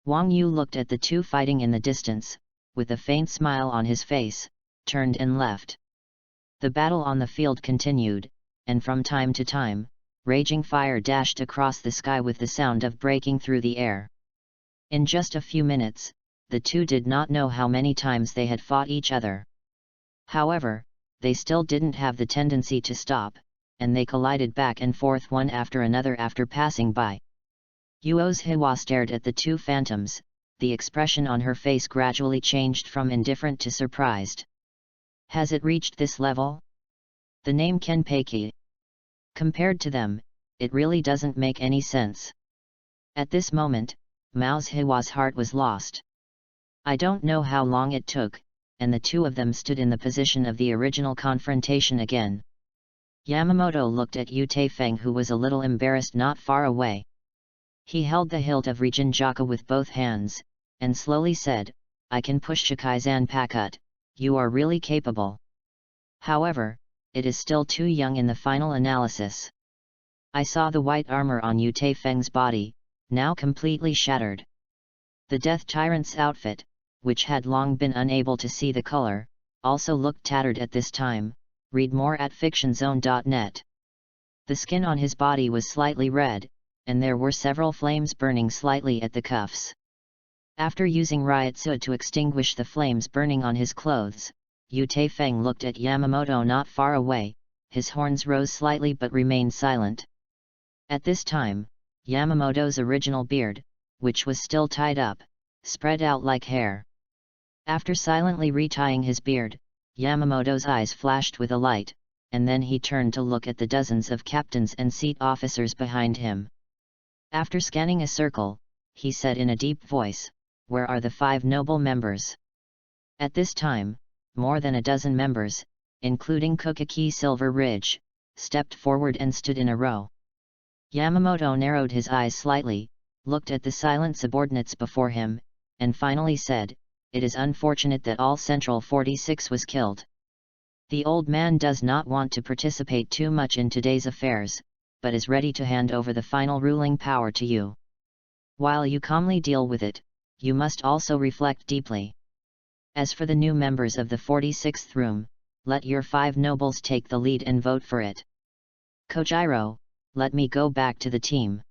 Wang Yu looked at the two fighting in the distance, with a faint smile on his face, turned and left. The battle on the field continued, and from time to time, raging fire dashed across the sky with the sound of breaking through the air. In just a few minutes, the two did not know how many times they had fought each other. However, they still didn't have the tendency to stop, and they collided back and forth one after another after passing by. Yhwach stared at the two phantoms, the expression on her face gradually changed from indifferent to surprised. Has it reached this level? The name Kenpeki. Compared to them, it really doesn't make any sense. At this moment, Mao's Yhwach's heart was lost. I don't know how long it took, and the two of them stood in the position of the original confrontation again. Yamamoto looked at Yu Taifeng, who was a little embarrassed not far away. He held the hilt of Rijinjaka with both hands, and slowly said, I can push Shikai Zanpakut, you are really capable. However, it is still too young in the final analysis. I saw the white armor on Yu Taifeng's body, now completely shattered. The Death Tyrant's outfit, which had long been unable to see the color, also looked tattered at this time. Read more at fictionzone.net. The skin on his body was slightly red, and there were several flames burning slightly at the cuffs. After using Ryotsu to extinguish the flames burning on his clothes, Yu Taifeng looked at Yamamoto not far away. His horns rose slightly but remained silent. At this time, Yamamoto's original beard, which was still tied up, spread out like hair. After silently retying his beard, Yamamoto's eyes flashed with a light, and then he turned to look at the dozens of captains and seat officers behind him. After scanning a circle, he said in a deep voice, Where are the 5 noble members? At this time, more than a dozen members, including Kokaki Silver Ridge, stepped forward and stood in a row. Yamamoto narrowed his eyes slightly, looked at the silent subordinates before him, and finally said, It is unfortunate that all Central 46 was killed. The old man does not want to participate too much in today's affairs, but is ready to hand over the final ruling power to you. While you calmly deal with it, you must also reflect deeply. As for the new members of the 46th room, let your 5 nobles take the lead and vote for it. Kojiro, let me go back to the team.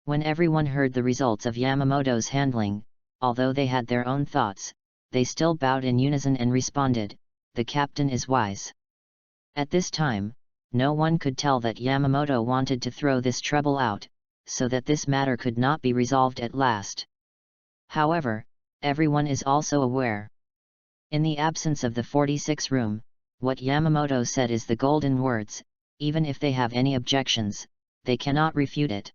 When everyone heard the results of Yamamoto's handling, although they had their own thoughts, they still bowed in unison and responded, "The captain is wise." At this time, no one could tell that Yamamoto wanted to throw this trouble out, so that this matter could not be resolved at last. However, everyone is also aware. In the absence of the 46 room, what Yamamoto said is the golden words, even if they have any objections, they cannot refute it.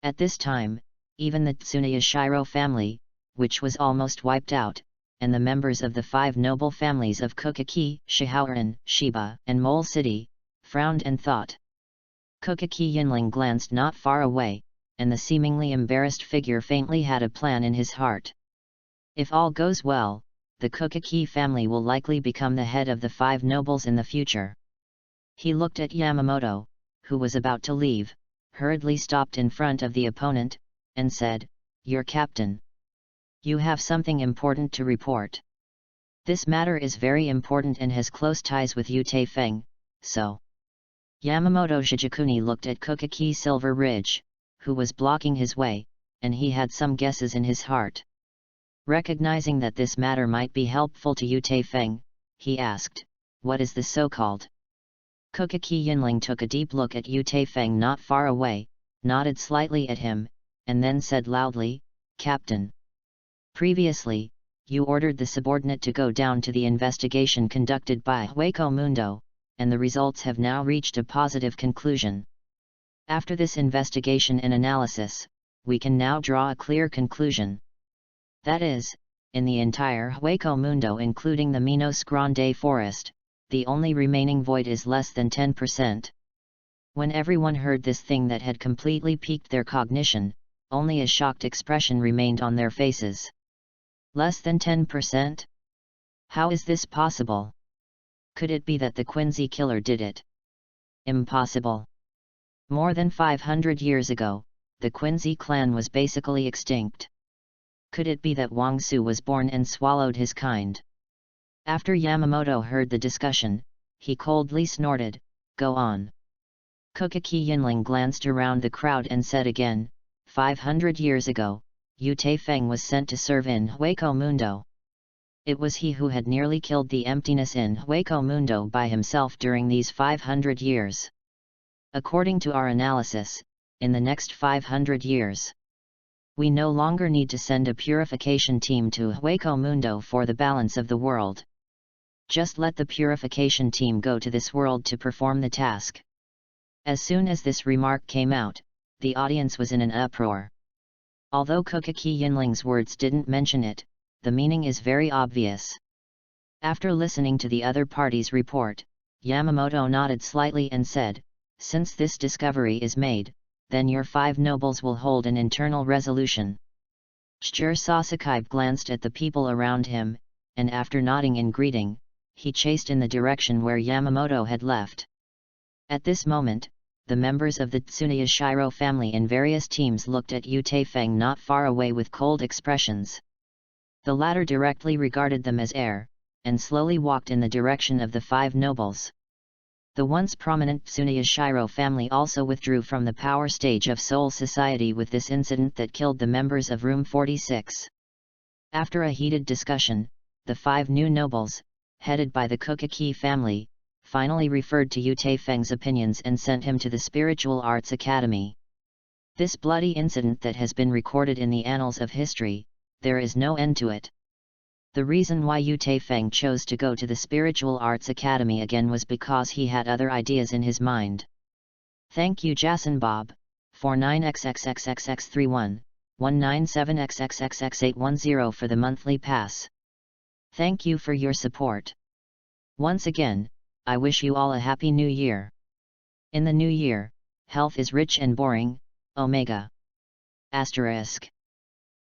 At this time, even the Tsuneyashiro family, which was almost wiped out, and the members of the 5 noble families of Kokaki, Shihaoran, Shiba, and Mole City, frowned and thought. Kokaki Yinling glanced not far away, and the seemingly embarrassed figure faintly had a plan in his heart. If all goes well, the Kokaki family will likely become the head of the 5 nobles in the future. He looked at Yamamoto, who was about to leave, hurriedly stopped in front of the opponent, and said, "Your captain. You have something important to report. This matter is very important and has close ties with Yu Taifeng, so." Yamamoto Shijikuni looked at Kokaki Silver Ridge, who was blocking his way, and he had some guesses in his heart. Recognizing that this matter might be helpful to Yu Taifeng, he asked, "What is this so-called?" Kokaki Yinling took a deep look at Yu Taifeng not far away, nodded slightly at him, and then said loudly, "Captain. Previously, you ordered the subordinate to go down to the investigation conducted by Hueco Mundo, and the results have now reached a positive conclusion. After this investigation and analysis, we can now draw a clear conclusion. That is, in the entire Hueco Mundo including the Minos Grande forest, the only remaining void is less than 10%. When everyone heard this thing that had completely piqued their cognition, only a shocked expression remained on their faces. Less than 10%? How is this possible? Could it be that the Quincy killer did it? Impossible. More than 500 years ago, the Quincy clan was basically extinct. Could it be that Wang Su was born and swallowed his kind? After Yamamoto heard the discussion, he coldly snorted, "Go on." Kokaki Yinling glanced around the crowd and said again, 500 years ago, Yu Taifeng was sent to serve in Hueco Mundo. It was he who had nearly killed the emptiness in Hueco Mundo by himself during these 500 years. According to our analysis, in the next 500 years, we no longer need to send a purification team to Hueco Mundo for the balance of the world. Just let the purification team go to this world to perform the task. As soon as this remark came out, the audience was in an uproar. Although Kokaki Yinling's words didn't mention it, the meaning is very obvious. After listening to the other party's report, Yamamoto nodded slightly and said, "Since this discovery is made, then your 5 nobles will hold an internal resolution." Shichiro Sasaki glanced at the people around him, and after nodding in greeting, he chased in the direction where Yamamoto had left. At this moment, the members of the Tsuneyashiro family in various teams looked at Yu Taifeng not far away with cold expressions. The latter directly regarded them as air, and slowly walked in the direction of the 5 nobles. The once prominent Tsuneyashiro family also withdrew from the power stage of Seoul society with this incident that killed the members of Room 46. After a heated discussion, the 5 new nobles, headed by the Kokaki family, finally referred to Yu Taifeng's opinions and sent him to the Spiritual Arts Academy. This bloody incident that has been recorded in the annals of history, there is no end to it. The reason why Yu Taifeng chose to go to the Spiritual Arts Academy again was because he had other ideas in his mind. Thank you Jason Bob, 49xxxxx31, 197xxxx810 for the monthly pass. Thank you for your support. Once again, I wish you all a happy new year. In the new year, health is rich and boring, Omega. Asterisk.